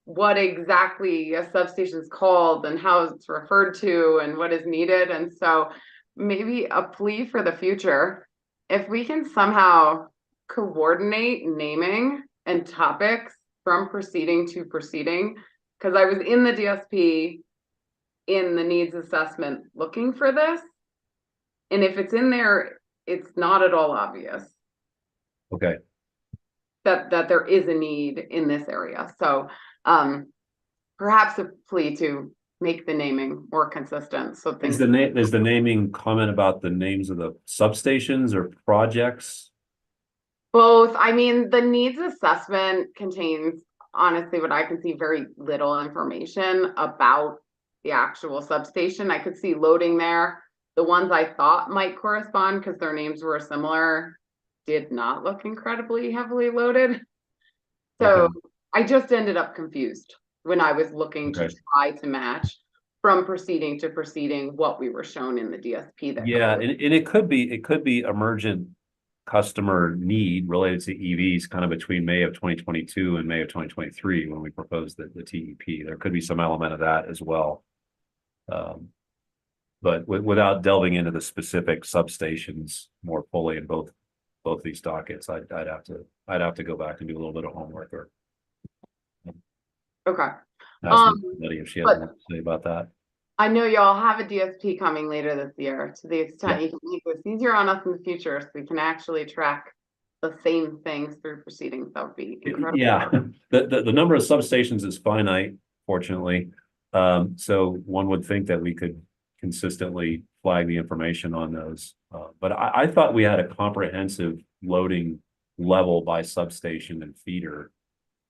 [SPEAKER 2] what exactly a substation is called and how it's referred to and what is needed. And so maybe a plea for the future, if we can somehow coordinate naming and topics from proceeding to proceeding, because I was in the DSP in the needs assessment looking for this. And if it's in there, it's not at all obvious.
[SPEAKER 3] Okay.
[SPEAKER 2] That there is a need in this area. So perhaps a plea to make the naming more consistent. So
[SPEAKER 3] is the naming comment about the names of the substations or projects?
[SPEAKER 2] Both. I mean, the needs assessment contains, honestly, what I can see, very little information about the actual substation. I could see loading there. The ones I thought might correspond because their names were similar did not look incredibly heavily loaded. So I just ended up confused when I was looking to try to match from proceeding to proceeding what we were shown in the DSP there.
[SPEAKER 3] Yeah, and it could be emergent customer need related to EVs kind of between May of 2022 and May of 2023 when we proposed the TEP. There could be some element of that as well. But without delving into the specific substations more fully in both these dockets, I'd have to go back and do a little bit of homework or
[SPEAKER 2] okay.
[SPEAKER 3] ask Betty if she has anything to say about that.
[SPEAKER 2] I know y'all have a DSP coming later this year. To the extent you can make this easier on us in the future, so we can actually track the same things through proceedings, that would be incredible.
[SPEAKER 3] Yeah, the number of substations is finite, fortunately. So one would think that we could consistently flag the information on those. But I thought we had a comprehensive loading level by substation and feeder,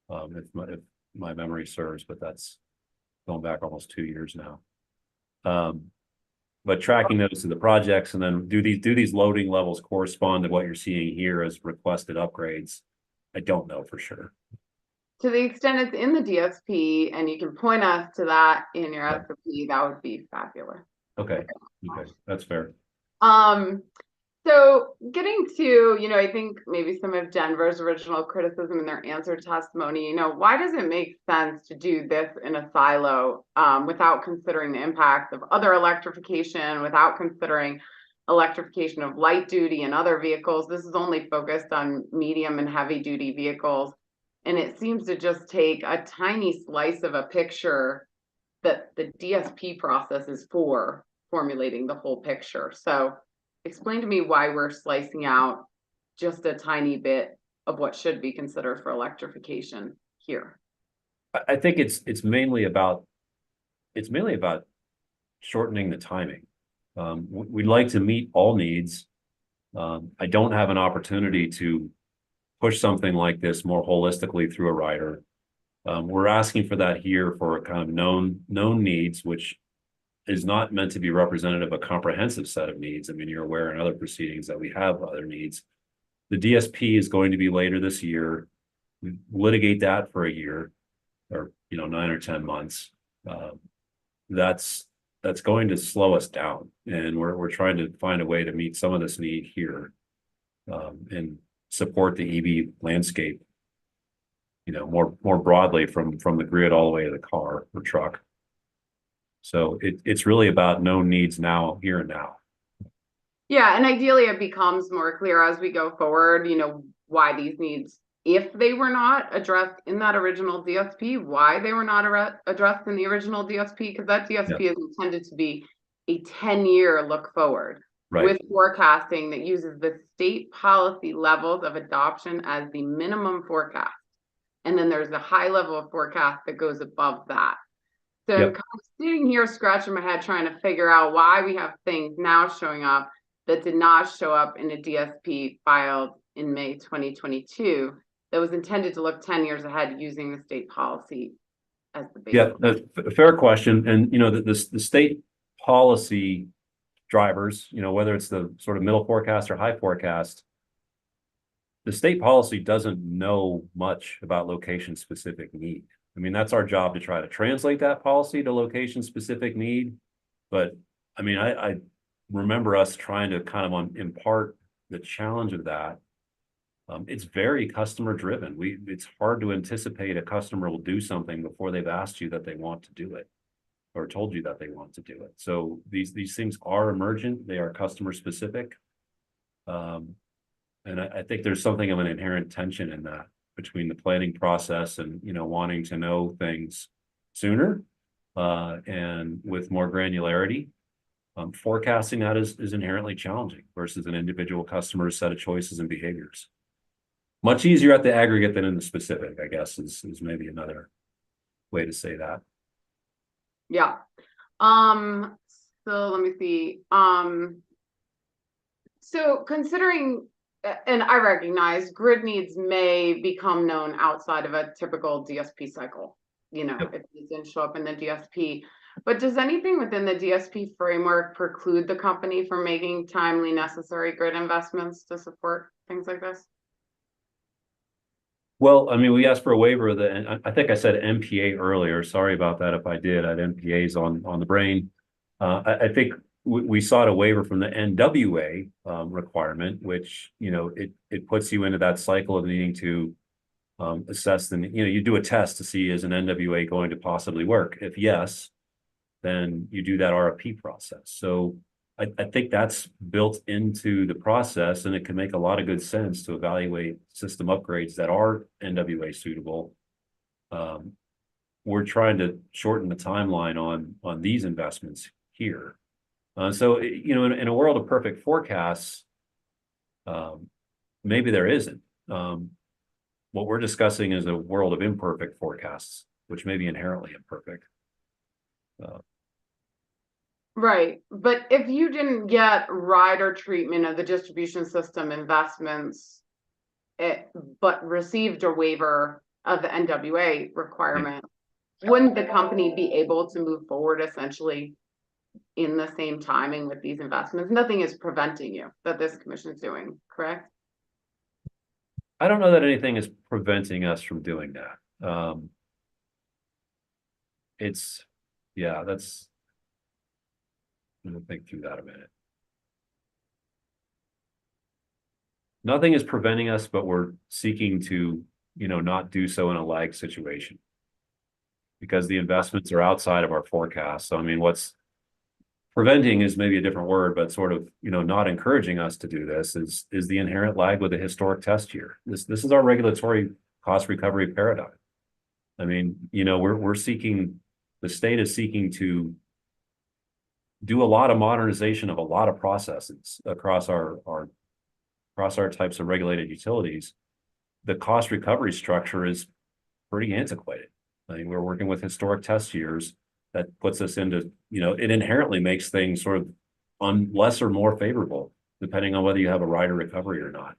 [SPEAKER 3] if my memory serves, but that's going back almost 2 years now. But tracking those to the projects and then do these loading levels correspond to what you're seeing here as requested upgrades? I don't know for sure.
[SPEAKER 2] To the extent it's in the DSP and you can point us to that in your SOP, that would be fabulous.
[SPEAKER 3] Okay, that's fair.
[SPEAKER 2] So getting to, I think maybe some of Denver's original criticism in their answer testimony, why does it make sense to do this in a silo without considering the impacts of other electrification, without considering electrification of light duty and other vehicles? This is only focused on medium and heavy duty vehicles. And it seems to just take a tiny slice of a picture that the DSP process is for formulating the whole picture. So explain to me why we're slicing out just a tiny bit of what should be considered for electrification here.
[SPEAKER 3] I think it's mainly about shortening the timing. We'd like to meet all needs. I don't have an opportunity to push something like this more holistically through a rider. We're asking for that here for a kind of known needs, which is not meant to be representative of a comprehensive set of needs. I mean, you're aware in other proceedings that we have other needs. The DSP is going to be later this year. We litigate that for a year or 9 or 10 months. That's going to slow us down, and we're trying to find a way to meet some of this need here and support the EV landscape, more broadly from the grid all the way to the car or truck. So it's really about known needs now, here and now.
[SPEAKER 2] Yeah, and ideally it becomes more clear as we go forward, why these needs, if they were not addressed in that original DSP, why they were not addressed in the original DSP, because that DSP is intended to be a 10-year look forward with forecasting that uses the state policy levels of adoption as the minimum forecast. And then there's a high level of forecast that goes above that. So I'm kind of sitting here scratching my head trying to figure out why we have things now showing up that did not show up in a DSP filed in May 2022 that was intended to look 10 years ahead using the state policy as the basis.
[SPEAKER 3] Yeah, a fair question. And, the state policy drivers, whether it's the sort of middle forecast or high forecast, the state policy doesn't know much about location specific need. I mean, that's our job to try to translate that policy to location specific need. But I mean, I remember us trying to kind of impart the challenge of that. It's very customer driven. It's hard to anticipate a customer will do something before they've asked you that they want to do it or told you that they want to do it. So these things are emergent. They are customer specific. And I think there's something of an inherent tension in that between the planning process and, wanting to know things sooner and with more granularity. Forecasting that is inherently challenging versus an individual customer's set of choices and behaviors. Much easier at the aggregate than in the specific, I guess, is maybe another way to say that.
[SPEAKER 2] Yeah. So let me see. So considering, and I recognize grid needs may become known outside of a typical DSP cycle, if it didn't show up in the DSP. But does anything within the DSP framework preclude the company from making timely necessary grid investments to support things like this?
[SPEAKER 3] Well, I mean, we asked for a waiver of the, and I think I said MPA earlier. Sorry about that if I did. I had MPAs on the brain. I think we sought a waiver from the NWA requirement, which, you know, it puts you into that cycle of needing to assess the, you know, you do a test to see is an NWA going to possibly work. If yes, then you do that RFP process. So I think that's built into the process, and it can make a lot of good sense to evaluate system upgrades that are NWA suitable. We're trying to shorten the timeline on these investments here. So, you know, in a world of perfect forecasts, maybe there isn't. What we're discussing is a world of imperfect forecasts, which may be inherently imperfect.
[SPEAKER 2] Right, but if you didn't get rider treatment of the distribution system investments, but received a waiver of the NWA requirement, wouldn't the company be able to move forward essentially in the same timing with these investments? Nothing is preventing you that this commission is doing, correct?
[SPEAKER 3] I don't know that anything is preventing us from doing that. That's, I'm gonna think through that a minute. Nothing is preventing us, but we're seeking to, you know, not do so in a lag situation because the investments are outside of our forecast. So, I mean, what's preventing is maybe a different word, but sort of, you know, not encouraging us to do this is the inherent lag with a historic test year. This is our regulatory cost recovery paradigm. I mean, you know, we're seeking, the state is seeking to do a lot of modernization of a lot of processes across our types of regulated utilities. The cost recovery structure is pretty antiquated. I mean, we're working with historic test years that puts us into, you know, it inherently makes things sort of less or more favorable, depending on whether you have a rider recovery or not.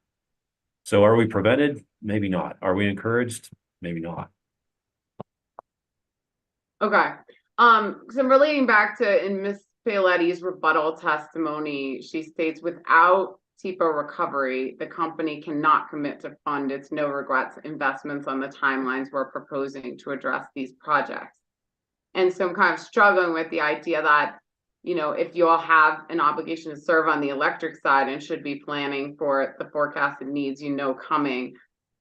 [SPEAKER 3] So are we prevented? Maybe not. Are we encouraged? Maybe not.
[SPEAKER 2] Okay. So I'm relating back to in Ms. Fioletti's rebuttal testimony, she states without TEPA recovery, the company cannot commit to fund its no regrets investments on the timelines we're proposing to address these projects. And so I'm kind of struggling with the idea that, you know, if you all have an obligation to serve on the electric side and should be planning for the forecasted needs, you know, coming,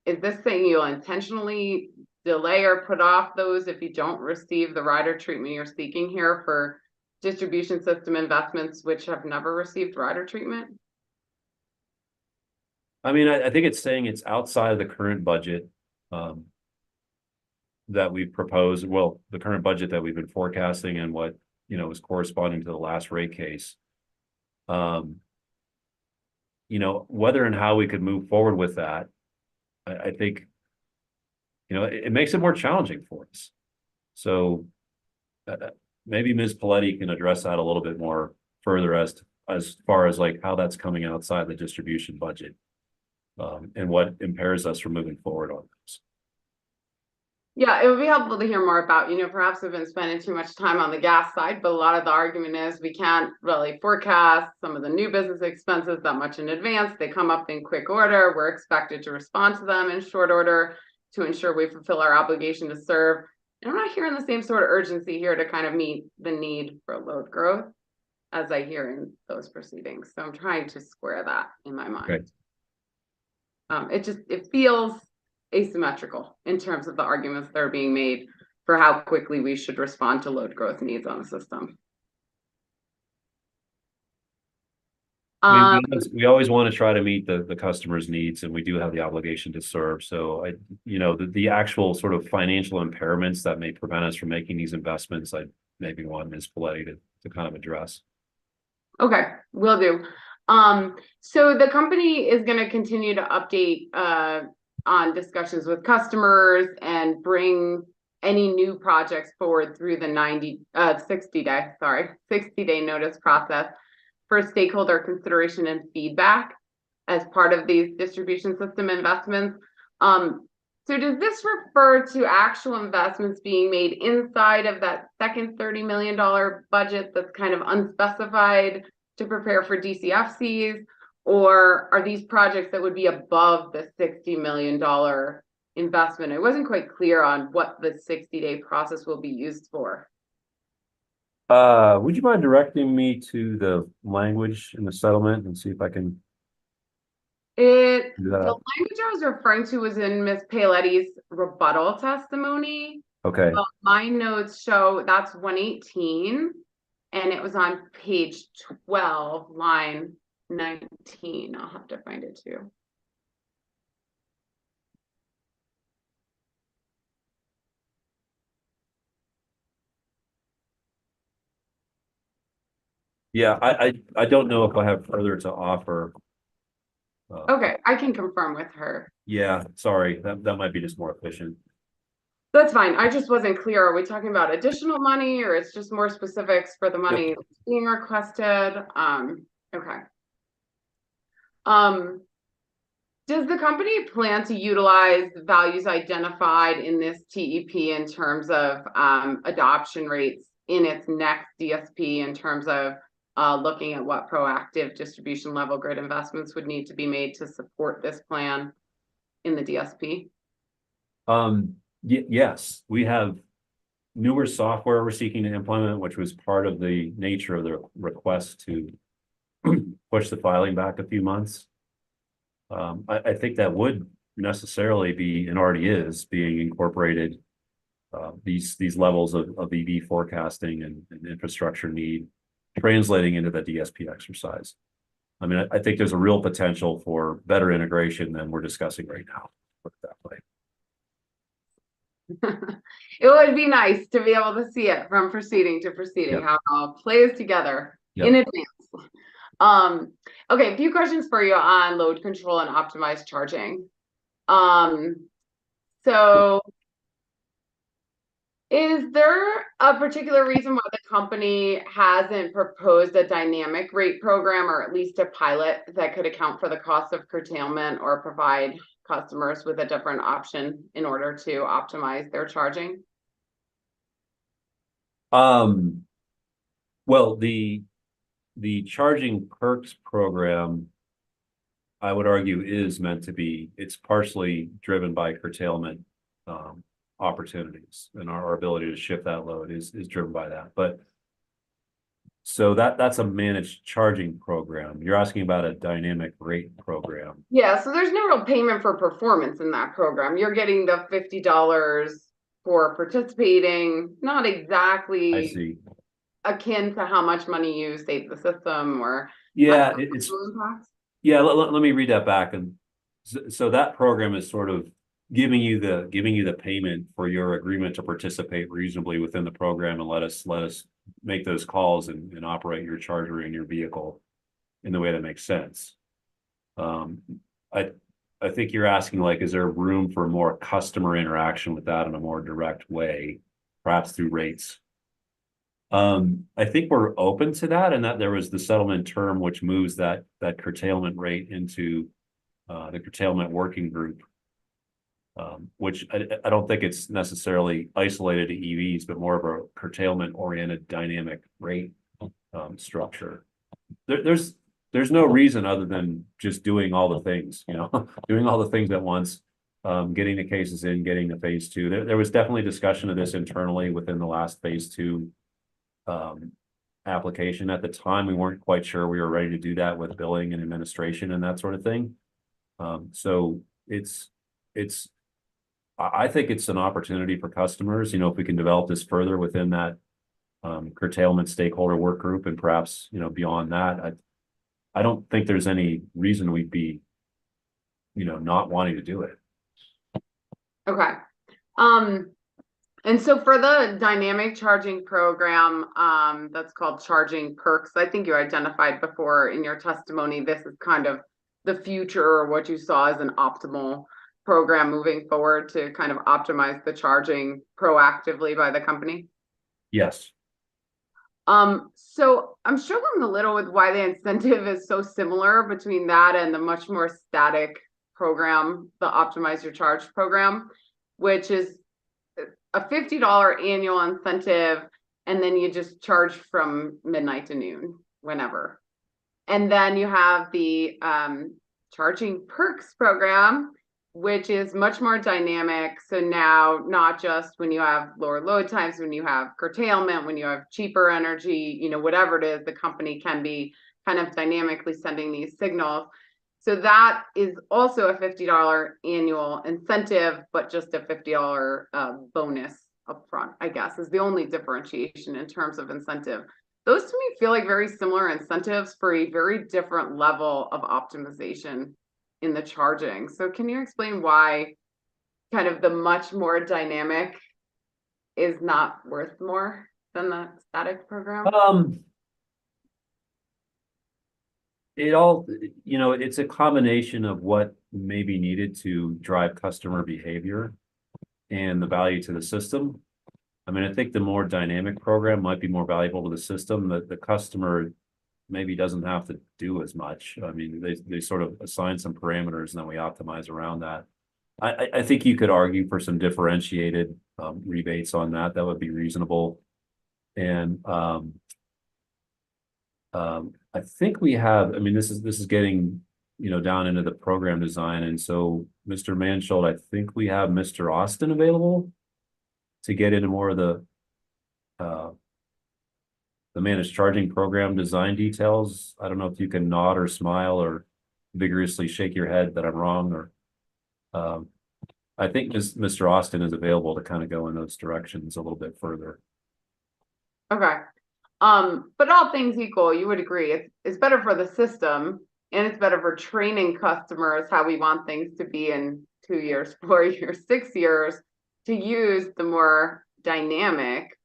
[SPEAKER 2] is this saying you'll intentionally delay or put off those if you don't receive the rider treatment you're seeking here for distribution system investments which have never received rider treatment?
[SPEAKER 3] I mean, I think it's saying it's outside of the current budget that we've proposed. Well, the current budget that we've been forecasting and what, you know, is corresponding to the last rate case. You know, whether and how we could move forward with that, I think, you know, it makes it more challenging for us. So maybe Ms. Paletti can address that a little bit more further as far as like how that's coming outside the distribution budget. And what impairs us from moving forward on this.
[SPEAKER 2] Yeah, it would be helpful to hear more about, you know, perhaps we've been spending too much time on the gas side, but a lot of the argument is we can't really forecast some of the new business expenses that much in advance. They come up in quick order. We're expected to respond to them in short order to ensure we fulfill our obligation to serve. And I'm not hearing the same sort of urgency here to kind of meet the need for load growth as I hear in those proceedings. So I'm trying to square that in my mind.
[SPEAKER 3] Right.
[SPEAKER 2] It feels asymmetrical in terms of the arguments that are being made for how quickly we should respond to load growth needs on the system.
[SPEAKER 3] I mean, we always want to try to meet the customer's needs, and we do have the obligation to serve. So you know, the actual sort of financial impairments that may prevent us from making these investments, I maybe want Ms. Paletti to kind of address.
[SPEAKER 2] Okay, will do. So the company is going to continue to update on discussions with customers and bring any new projects forward through the 60-day notice process for stakeholder consideration and feedback as part of these distribution system investments. So does this refer to actual investments being made inside of that second $30 million budget that's kind of unspecified to prepare for DCFCs? Or are these projects that would be above the $60 million investment. I wasn't quite clear on what the 60-day process will be used for.
[SPEAKER 3] Would you mind directing me to the language in the settlement and see if I can
[SPEAKER 2] The
[SPEAKER 3] do that?
[SPEAKER 2] language I was referring to was in Ms. Paoletti's rebuttal testimony.
[SPEAKER 3] Okay.
[SPEAKER 2] But my notes show that's 118, and it was on page 12, line 19. I'll have to find it too.
[SPEAKER 3] Yeah, I don't know if I have further to offer.
[SPEAKER 2] Okay, I can confirm with her.
[SPEAKER 3] Yeah, sorry, that might be just more efficient.
[SPEAKER 2] That's fine. I just wasn't clear. Are we talking about additional money, or it's just more specifics for the money that's being requested? Okay. Does the company plan to utilize values identified in this TEP in terms of adoption rates in its next DSP, in terms of looking at what proactive distribution level grid investments would need to be made to support this plan in the DSP?
[SPEAKER 3] Yes, we have newer software we're seeking to implement, which was part of the nature of the request to push the filing back a few months. I think that would necessarily be, and already is being incorporated, these levels of EV forecasting and infrastructure need translating into the DSP exercise. I mean, I think there's a real potential for better integration than we're discussing right now. Put it that way.
[SPEAKER 2] It would be nice to be able to see it from proceeding to proceeding, how it all plays together in advance. Okay, a few questions for you on load control and optimized charging. So is there a particular reason why the company hasn't proposed a dynamic rate program, or at least a pilot that could account for the cost of curtailment or provide customers with a different option in order to optimize their charging?
[SPEAKER 3] Well, the charging perks program, I would argue, is meant to be, it's partially driven by curtailment opportunities, and our ability to shift that load is driven by that. But so that's a managed charging program. You're asking about a dynamic rate program.
[SPEAKER 2] Yeah, so there's no real payment for performance in that program. You're getting the $50 for participating, not exactly
[SPEAKER 3] I see.
[SPEAKER 2] akin to how much money you save the system, or
[SPEAKER 3] yeah, let me read that back. And so that program is sort of giving you the payment for your agreement to participate reasonably within the program, and let us make those calls and operate your charger in your vehicle in the way that makes sense. I think you're asking, like, is there room for more customer interaction with that in a more direct way, perhaps through rates? I think we're open to that, and that there was the settlement term which moves that curtailment rate into the curtailment working group, which I don't think it's necessarily isolated to EVs, but more of a curtailment oriented dynamic rate structure. There's no reason other than just doing all the things, doing all the things at once, getting the cases in, getting the phase two. There was definitely discussion of this internally within the last phase two application. At the time, we weren't quite sure we were ready to do that with billing and administration and that sort of thing. So I think it's an opportunity for customers, if we can develop this further within that curtailment stakeholder work group, and perhaps, beyond that. I don't think there's any reason we'd be, not wanting to do it.
[SPEAKER 2] Okay. And so for the dynamic charging program, that's called Charging Perks, I think you identified before in your testimony, this is kind of the future, or what you saw as an optimal program moving forward to kind of optimize the proactively by the company?
[SPEAKER 3] Yes.
[SPEAKER 2] So I'm struggling a little with why the incentive is so similar between that and the much more static program, the Optimize Your Charge program, which is a $50 annual incentive, and then you just charge from midnight to noon, whenever. And then you have the Charging Perks program, which is much more dynamic. So now, not just when you have lower load times, when you have curtailment, when you have cheaper energy, you know, whatever it is, the company can be kind of dynamically sending these signals. So that is also a $50 annual incentive, but just a $50 bonus upfront, I guess, is the only differentiation in terms of incentive. Those to me feel like very similar incentives for a very different level of optimization in the charging. So can you explain why kind of the much more dynamic is not worth more than the static program?
[SPEAKER 3] It all, you know, it's a combination of what may be needed to drive customer behavior and the value to the system. I mean, I think the more dynamic program might be more valuable to the system. The customer maybe doesn't have to do as much. I mean, they sort of assign some parameters and then we optimize around that. I think you could argue for some differentiated rebates on that. That would be reasonable. And I think we have, I mean, this is getting, you know, down into the program design. And so Mr. Mansholt, I think we have Mr. Austin available to get into more of the managed charging program design details. I don't know if you can nod or smile or vigorously shake your head that I'm wrong, or I think Mr. Austin is available to kind of go in those directions a little bit further.
[SPEAKER 2] Okay. But all things equal, you would agree it's better for the system and it's better for training customers how we want things to be in 2 years, 4 years, 6 years to use the more dynamic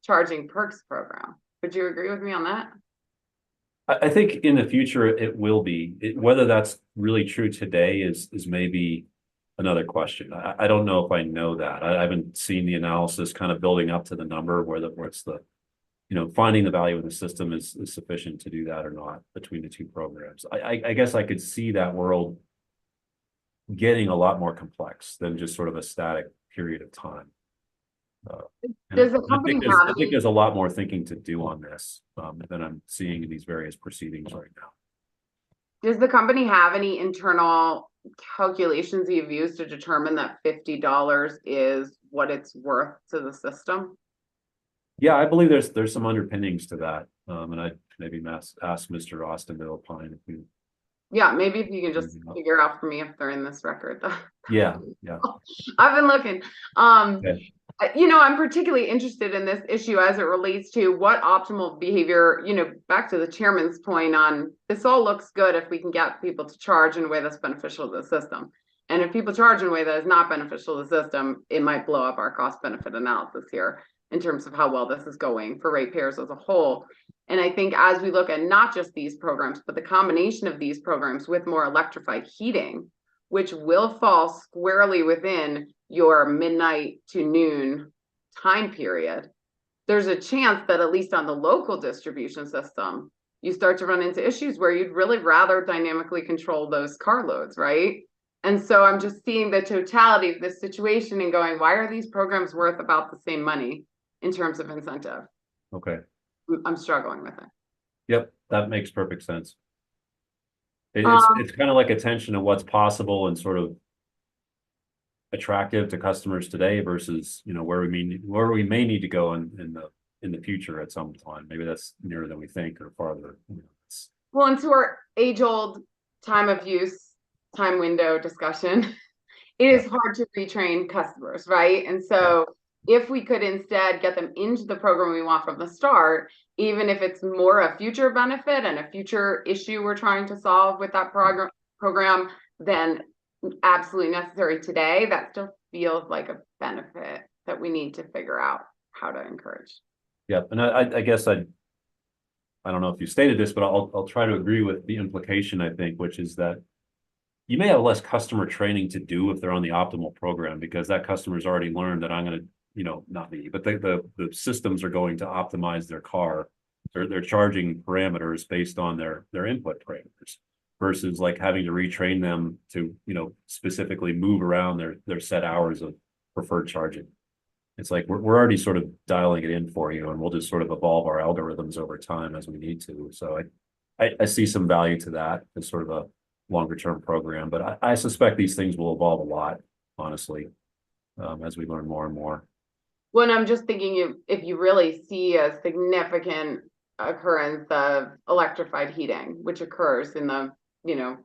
[SPEAKER 2] charging perks program. Would you agree with me on that?
[SPEAKER 3] I think in the future it will be. Whether that's really true today is maybe another question. I don't know if I know that. I haven't seen the analysis kind of building up to the number where it's the, you know, finding the value in the system is sufficient to do that or not between the two programs. I guess I could see that world getting a lot more complex than just sort of a static period of time.
[SPEAKER 2] Does the company
[SPEAKER 3] I think there's a lot more thinking to do on this than I'm seeing in these various proceedings right now.
[SPEAKER 2] Does the company have any internal calculations you've used to determine that $50 is what it's worth to the system?
[SPEAKER 3] Yeah, I believe there's some underpinnings to that. And I maybe ask Mr. Austin to opine if you.
[SPEAKER 2] Yeah, maybe if you can just figure out for me if they're in this record.
[SPEAKER 3] Yeah.
[SPEAKER 2] I've been looking.
[SPEAKER 3] Okay.
[SPEAKER 2] You know, I'm particularly interested in this issue as it relates to what optimal behavior, you know, back to the chairman's point on this all looks good if we can get people to charge in a way that's beneficial to the system. And if people charge in a way that is not beneficial to the system, it might blow up our cost benefit analysis here in terms of how well this is going for ratepayers as a whole. And I think as we look at not just these programs, but the combination of these programs with more electrified heating, which will fall squarely within your midnight to noon time period, there's a chance that at least on the local distribution system, you start to run into issues where you'd really rather dynamically control those car loads, right? And so I'm just seeing the totality of this situation and going, why are these programs worth about the same money in terms of incentive?
[SPEAKER 3] Okay.
[SPEAKER 2] I'm struggling with it.
[SPEAKER 3] Yep, that makes perfect sense. It's kind of like a tension of what's possible and sort of attractive to customers today versus, you know, where we may need to go in the future at some time. Maybe that's nearer than we think or farther. You know,
[SPEAKER 2] well, and to our age-old time of use, time window discussion, it is hard to retrain customers, right? And so if we could instead get them into the program we want from the start, even if it's more a future benefit and a future issue we're trying to solve with that program than absolutely necessary today, that still feels like a benefit that we need to figure out how to encourage.
[SPEAKER 3] Yeah, and I guess I don't know if you stated this, but I'll try to agree with the implication, I think, which is that you may have less customer training to do if they're on the optimal program because that customer's already learned that I'm going to, you know, not me, but the systems are going to optimize their car, their charging parameters based on their input parameters versus like having to retrain them to, you know, specifically move around their set hours of preferred charging. It's like we're already sort of dialing it in for you and we'll just sort of evolve our algorithms over time as we need to. So I see some value to that as sort of longer term program. But I suspect these things will evolve a lot, honestly, as we learn more and more.
[SPEAKER 2] When I'm just thinking if you really see a significant occurrence of electrified heating, which occurs in the,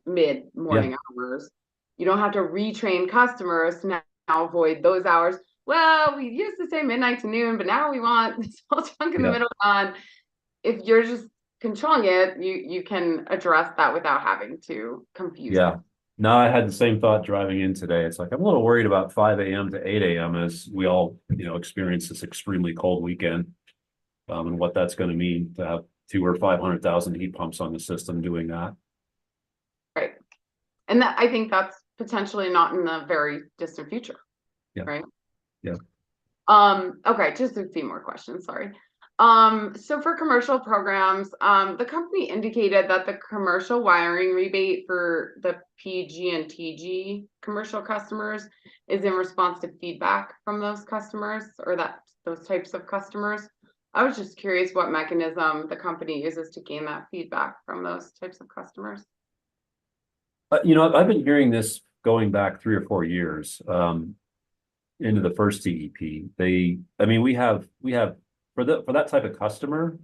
[SPEAKER 2] mid morning hours, you don't have to retrain customers to now avoid those hours. Well, we used to say midnight to noon, but now we want this whole chunk in the middle on. If you're just controlling it, you can address that without having to confuse it.
[SPEAKER 3] No, I had the same thought driving in today. It's like I'm a little worried about 5 a.m. to 8 a.m. as we all, experience this extremely cold weekend, and what that's going to mean to have 200,000 or 500,000 heat pumps on the system doing that.
[SPEAKER 2] Right, and that I think that's potentially not in the very distant future. Right. Okay, just a few more questions. Sorry. So for commercial programs, the company indicated that the commercial wiring rebate for the PG and TG commercial customers is in response to feedback from those customers, or those types of customers. I was just curious what mechanism the company uses to gain that feedback from those types of customers.
[SPEAKER 3] I've been hearing this going back 3 or 4 years, into the first TEP. We have for that type of customer,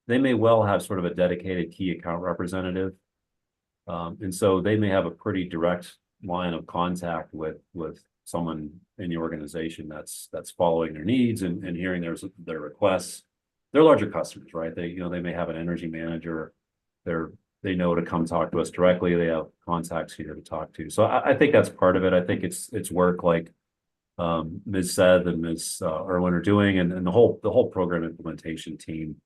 [SPEAKER 3] they may well have sort of a dedicated key account representative. And so they may have a pretty direct line of contact with someone in the organization that's following their needs and hearing their requests. They're larger customers, right? They may have an energy manager. They know to come talk to us directly. They have contacts here to talk to. So I think that's part of it. I think it's work like Ms. Seth and Ms. Irwin are doing, and the whole program implementation team,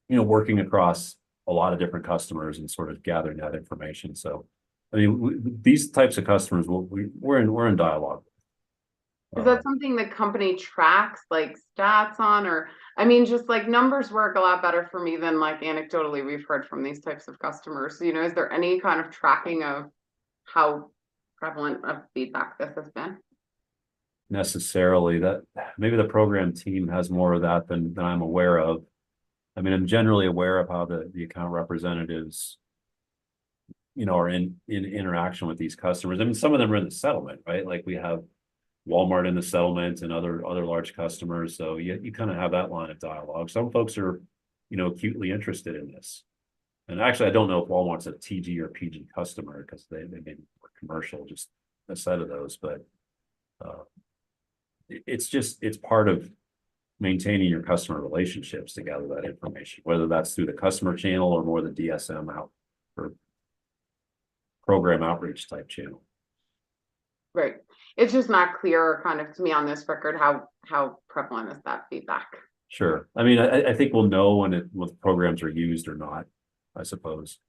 [SPEAKER 3] working across a lot of different customers and sort of gathering that information. So, these types of customers, we're in dialogue.
[SPEAKER 2] Is that something the company tracks, like stats on, or just like numbers work a lot better for me than like anecdotally we've heard from these types of customers. Is there any kind of tracking of how prevalent of feedback this has been?
[SPEAKER 3] Necessarily, that maybe the program team has more of that than I'm aware of. I'm generally aware of how the account representatives, are in interaction with these customers. Some of them are in the settlement, right? Like we have Walmart in the settlement and other large customers. So you kind of have that line of dialogue. Some folks are, acutely interested in this. And actually, I don't know if Walmart's a TG or PG customer because they may be more commercial, just a set of those. But it's part of maintaining your customer relationships to gather that information, whether that's through the customer channel or more the DSM out or program outreach type channel.
[SPEAKER 2] Right. It's just not clear kind of to me on this record how prevalent is that feedback.
[SPEAKER 3] Sure. I think we'll know when the programs are used or not, I suppose.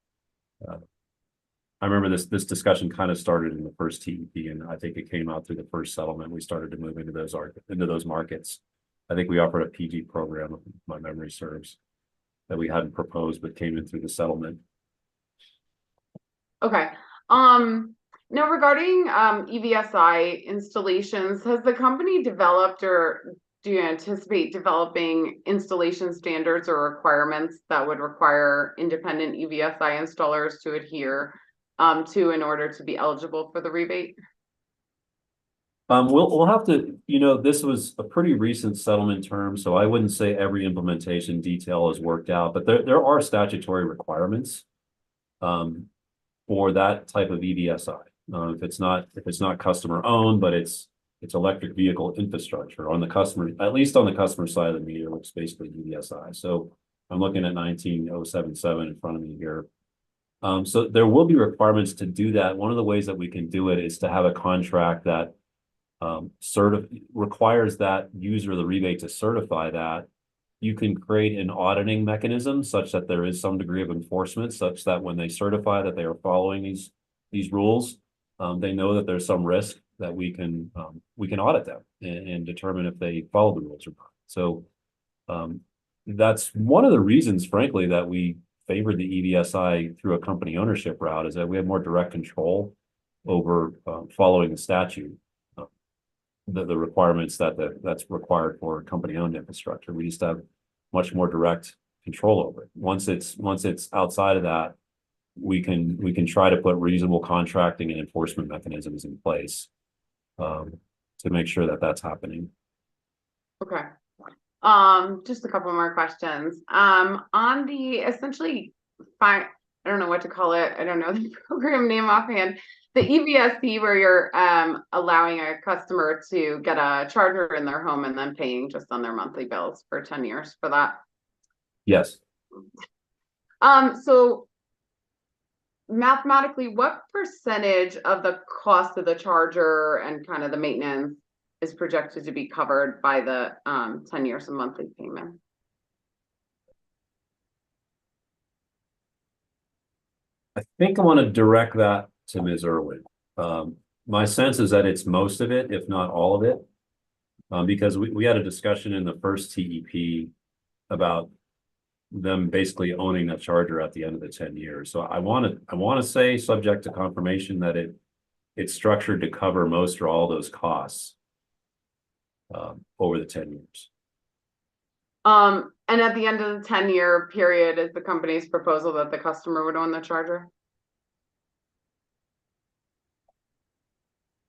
[SPEAKER 3] I remember this discussion kind of started in the first TEP, and I think it came out through the first settlement. We started to move into those markets. I think we offered a PG program, if my memory serves, that we hadn't proposed but came in through the settlement.
[SPEAKER 2] Okay. Now regarding EVSI installations, has the company developed or do you anticipate developing installation standards or requirements that would require independent EVSI installers to adhere to in order to be eligible for the rebate?
[SPEAKER 3] We'll have to, this was a pretty recent settlement term, so I wouldn't say every implementation detail is worked out, but there are statutory requirements for that type of EVSI. If it's not customer owned, but it's electric vehicle infrastructure on the customer, at least on the customer side of the meter, which is basically EVSI. So I'm looking at 19077 in front of me here. So there will be requirements to do that. One of the ways that we can do it is to have a contract that requires that user of the rebate to certify that. You can create an auditing mechanism such that there is some degree of enforcement, such that when they certify that they are following these rules, they know that there's some risk that we can audit them and determine if they follow the rules or not. So that's one of the reasons, frankly, that we favored the EVSI through a company ownership route, is that we have more direct control over following the statute, the requirements that's required for company owned infrastructure. We just have much more direct control over it. Once it's outside of that, we can try to put reasonable contracting and enforcement mechanisms in place to make sure that that's happening.
[SPEAKER 2] Okay. Just a couple more questions. On the essentially I don't know what to call it. I don't know the program name offhand. The EVSC where you're allowing a customer to get a charger in their home and then paying just on their monthly bills for 10 years for that.
[SPEAKER 3] Yes.
[SPEAKER 2] So mathematically, what percentage of the cost of the charger and kind of the maintenance is projected to be covered by the 10 years of monthly payment?
[SPEAKER 3] I think I want to direct that to Ms. Irwin. My sense is that it's most of it, if not all of it, because we had a discussion in the first TEP about them basically owning that charger at the end of the 10 years. So I want to say, subject to confirmation, that it's structured to cover most or all those costs over the 10 years.
[SPEAKER 2] And at the end of the 10-year period, is the company's proposal that the customer would own the charger?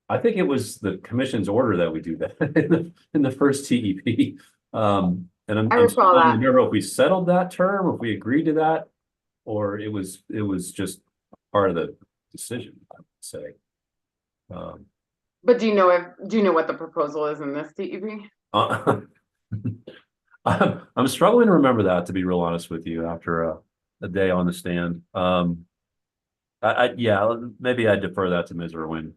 [SPEAKER 3] I think it was the commission's order that we do that in the first TEP. And I'm still trying to remember if we settled that term, if we agreed to that, or it was just part of the decision, I would say.
[SPEAKER 2] But do you know what the proposal is in this TEP?
[SPEAKER 3] I'm struggling to remember that, to be real honest with you, after a day on the stand. Yeah, maybe I defer that to Ms. Irwin.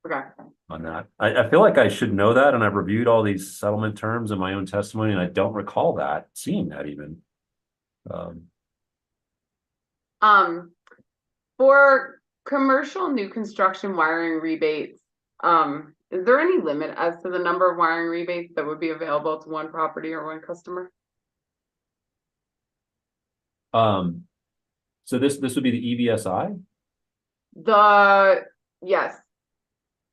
[SPEAKER 2] Okay.
[SPEAKER 3] On that. I feel like I should know that, and I've reviewed all these settlement terms in my own testimony, and I don't recall seeing that even.
[SPEAKER 2] For commercial new construction wiring rebates, is there any limit as to the number of wiring rebates that would be available to one property or one customer?
[SPEAKER 3] So this would be the EVSI?
[SPEAKER 2] Yes.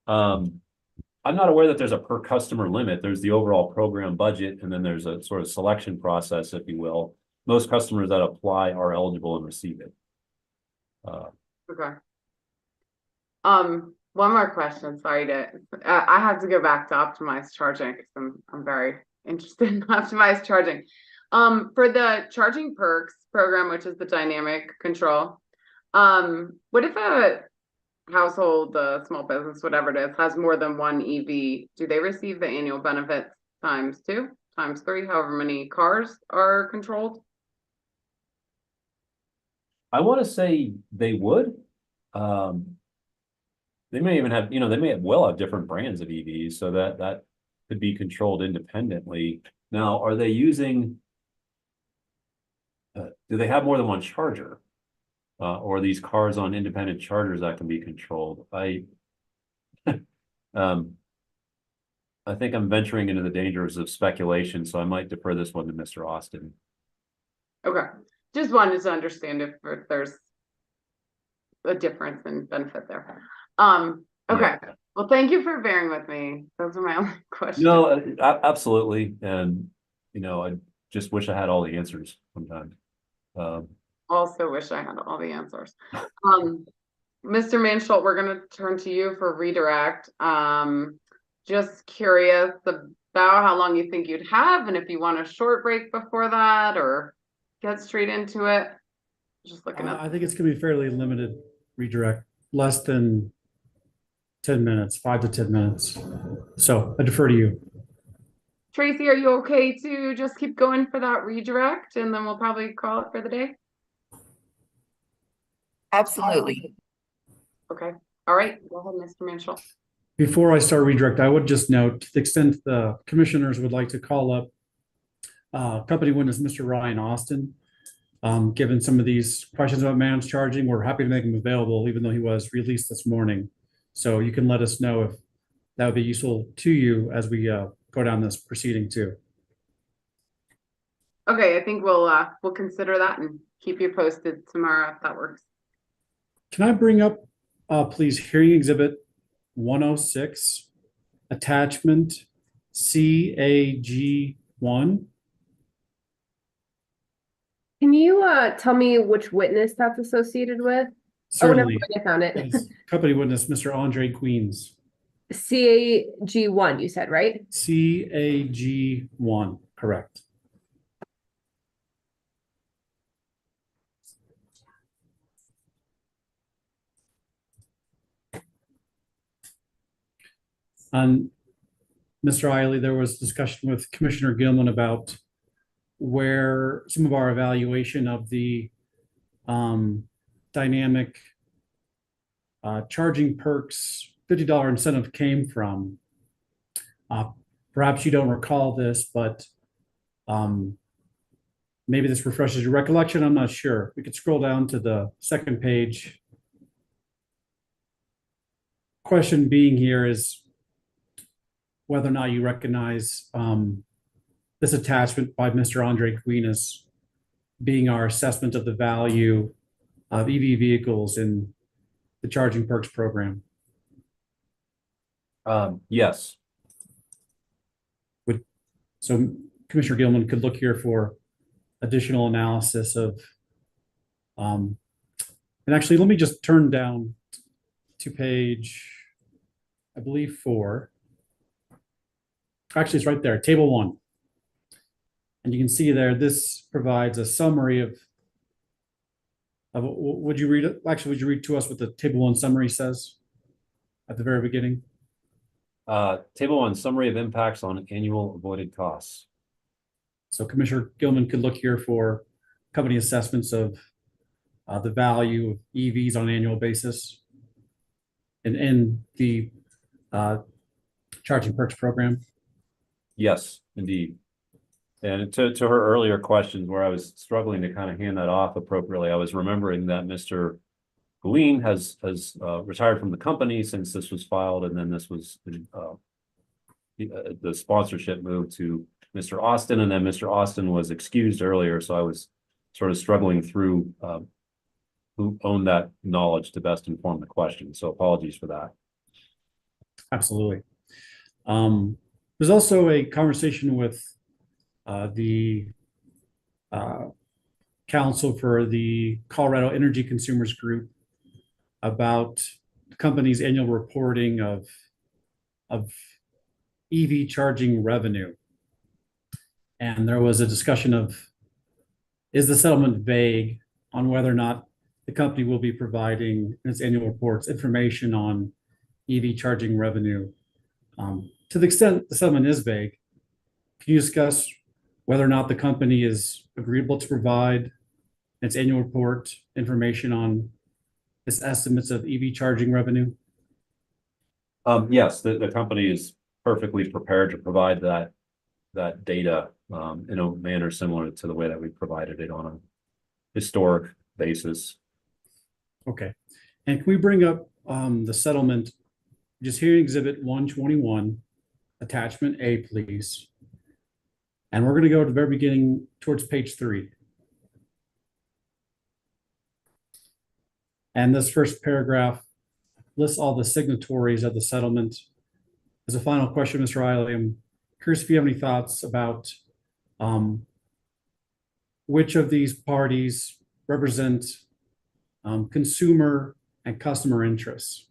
[SPEAKER 3] I'm not aware that there's a per customer limit. There's the overall program budget, and then there's a sort of selection process, if you will. Most customers that apply are eligible and receive it.
[SPEAKER 2] Okay. One more question. Sorry I have to go back to optimized charging because I'm very interested in optimized charging. For the charging perks program, which is the dynamic control, what if a household, small business, whatever it is, has more than one EV? Do they receive the annual benefits times 2, times 3, however many cars are controlled?
[SPEAKER 3] I want to say they would. They may even have, they may well have different brands of EVs, so that could be controlled independently. Now, are they using, do they have more than one charger? Or are these cars on independent chargers that can be controlled? I think I'm venturing into the dangers of speculation, so I might defer this one to Mr. Austin.
[SPEAKER 2] Okay. Just wanted to understand if there's a difference in benefit there. Okay. Yeah. Well, thank you for bearing with me. Those are my only questions.
[SPEAKER 3] No, absolutely. And, I just wish I had all the answers sometimes.
[SPEAKER 2] Also wish I had all the answers. Mr. Mansholt, we're going to turn to you for redirect. Just curious about how long you think you'd have, and if you want a short break before that or get straight into it. Just looking at.
[SPEAKER 13] I think it's going to be fairly limited redirect, less than 10 minutes, 5 to 10 minutes. So I defer to you.
[SPEAKER 2] Tracy, are you okay to just keep going for that redirect, and then we'll probably call it for the day?
[SPEAKER 21] Absolutely.
[SPEAKER 2] Okay. All right. Go ahead, Mr. Mansholt.
[SPEAKER 13] Before I start redirect, I would just note, to the extent the commissioners would like to call up company witness Mr. Ryan Austin, given some of these questions about managed charging, we're happy to make him available, even though he was released this morning. So you can let us know if that would be useful to you as we go down this proceeding too.
[SPEAKER 2] Okay, I think we'll consider that and keep you posted tomorrow if that works.
[SPEAKER 13] Can I bring up, please, hearing exhibit 106, attachment CAG1?
[SPEAKER 2] Can you
[SPEAKER 12] tell me which witness that's associated with?
[SPEAKER 13] Certainly.
[SPEAKER 12] Oh, no, I found it.
[SPEAKER 13] It's company witness, Mr. Andre Queens.
[SPEAKER 12] CAG1, you said, right?
[SPEAKER 13] CAG1, correct. On Mr. Eiley, there was discussion with Commissioner Gilman about where some of our evaluation of the dynamic charging perks $50 incentive came from. Perhaps you don't recall this, but maybe this refreshes your recollection. I'm not sure. We could scroll down to the second page. Question being here is whether or not you recognize this attachment by Mr. Andre Queen as being our assessment of the value of EV vehicles in the Charging Perks program.
[SPEAKER 3] Yes.
[SPEAKER 13] So Commissioner Gilman could look here for additional analysis of, and actually, let me just turn down to page, I believe 4. Actually, it's right there, table 1. And you can see there, this provides a summary of would you read it? Actually, would you read to us what the table 1 summary says at the very beginning?
[SPEAKER 3] Table 1, summary of impacts on annual avoided costs.
[SPEAKER 13] So Commissioner Gilman could look here for company assessments of the value of EVs on an annual basis in the Charging Perks program.
[SPEAKER 3] Yes, indeed. And to her earlier questions where I was struggling to kind of hand that off appropriately, I was remembering that Mr. Guin has retired from the company since this was filed, and then this was the sponsorship moved to Mr. Austin, and then Mr. Austin was excused earlier, so I was sort of struggling through who owned that knowledge to best inform the question. So apologies for that.
[SPEAKER 13] Absolutely. There's also a conversation with the counsel for the Colorado Energy Consumers Group about the company's annual reporting of EV charging revenue. And there was a discussion of, is the settlement vague on whether or not the company will be providing in its annual reports information on EV charging revenue? To the extent the settlement is vague, can you discuss whether or not the company is agreeable to provide in its annual report information on its estimates of EV charging revenue?
[SPEAKER 3] Yes, the company is perfectly prepared to provide that data in a manner similar to the way that we provided it on a historic basis.
[SPEAKER 13] Okay. And can we bring up the settlement, just here in Exhibit 121, Attachment A, please. And we're going to go to the very beginning towards page 3. And this first paragraph lists all the signatories of the settlement. As a final question, Mr. Eiley, I'm curious if you have any thoughts about which of these parties represent consumer and customer interests.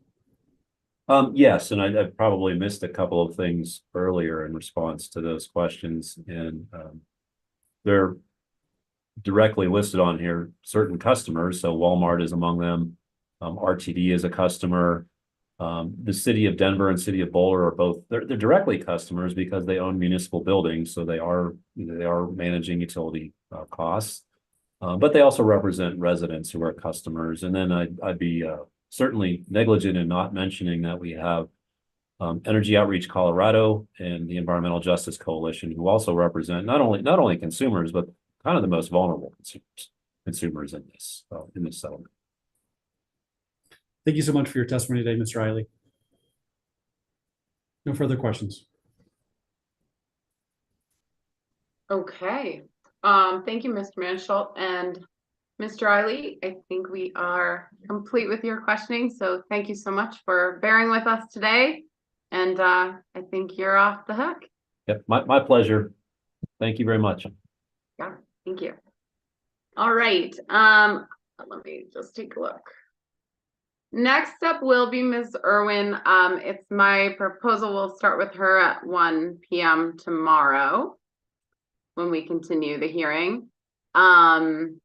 [SPEAKER 3] Yes, and I probably missed a couple of things earlier in response to those questions, and they're directly listed on here. Certain customers, so Walmart is among them. RTD is a customer. The city of Denver and city of Boulder are both, they're directly customers because they own municipal buildings, so they are managing utility costs. But they also represent residents who are customers. And then I'd be certainly negligent in not mentioning that we have Energy Outreach Colorado and the Environmental Justice Coalition, who also represent not only consumers, but kind of the most vulnerable consumers in this settlement.
[SPEAKER 13] Thank you so much for your testimony today, Mr. Eiley. No further questions.
[SPEAKER 2] Okay. Thank you, Mr. Mansholt. And Mr. Eiley, I think we are complete with your questioning. So thank you so much for bearing with us today. And I think you're off the hook.
[SPEAKER 3] Yep, my pleasure. Thank you very much.
[SPEAKER 2] Yeah, thank you. All right, let me just take a look. Next up will be Ms. Irwin. It's my proposal. We'll start with her at 1 p.m. tomorrow when we continue the hearing. And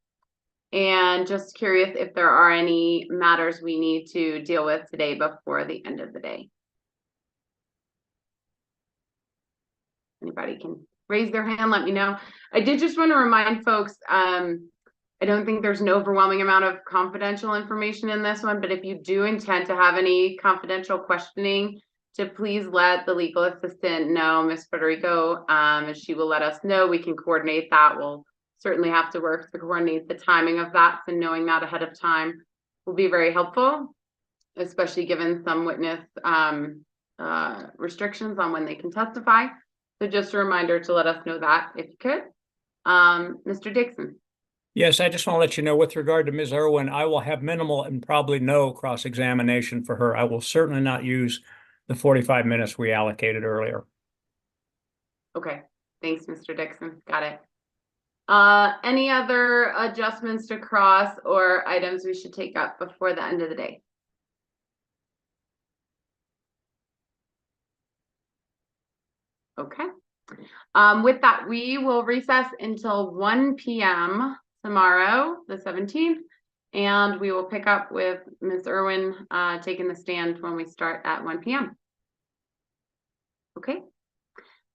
[SPEAKER 2] just curious if there are any matters we need to deal with today before the end of the day. Anybody can raise their hand, let me know. I did just want to remind folks, I don't think there's an overwhelming amount of confidential information in this one, but if you do intend to have any confidential questioning, to please let the legal assistant know, Ms. Federico, and she will let us know. We can coordinate that. We'll certainly have to work to coordinate the timing of that, so knowing that ahead of time will be very helpful, especially given some witness restrictions on when they can testify. So just a reminder to let us know that if you could. Mr. Dixon.
[SPEAKER 17] Yes, I just want to let you know with regard to Ms. Irwin, I will have minimal and probably no cross-examination for her. I will certainly not use the 45 minutes we allocated earlier.
[SPEAKER 2] Okay, thanks, Mr. Dixon. Got it. Any other adjustments to cross or items we should take up before the end of the day? Okay. With that, we will recess until 1 p.m. tomorrow, the 17th, and we will pick up with Ms. Irwin taking the stand when we start at 1 p.m. Okay.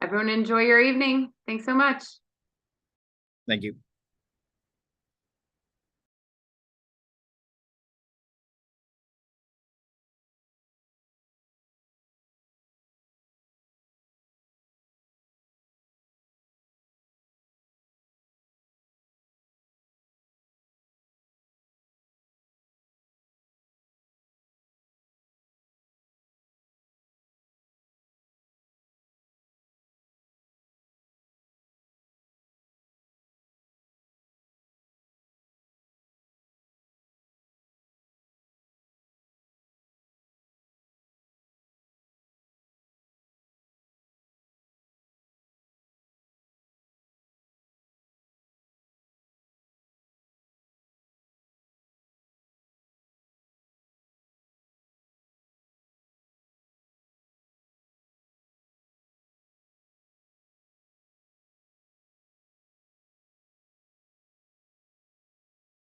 [SPEAKER 2] Everyone enjoy your evening. Thanks so much.
[SPEAKER 20] Thank you.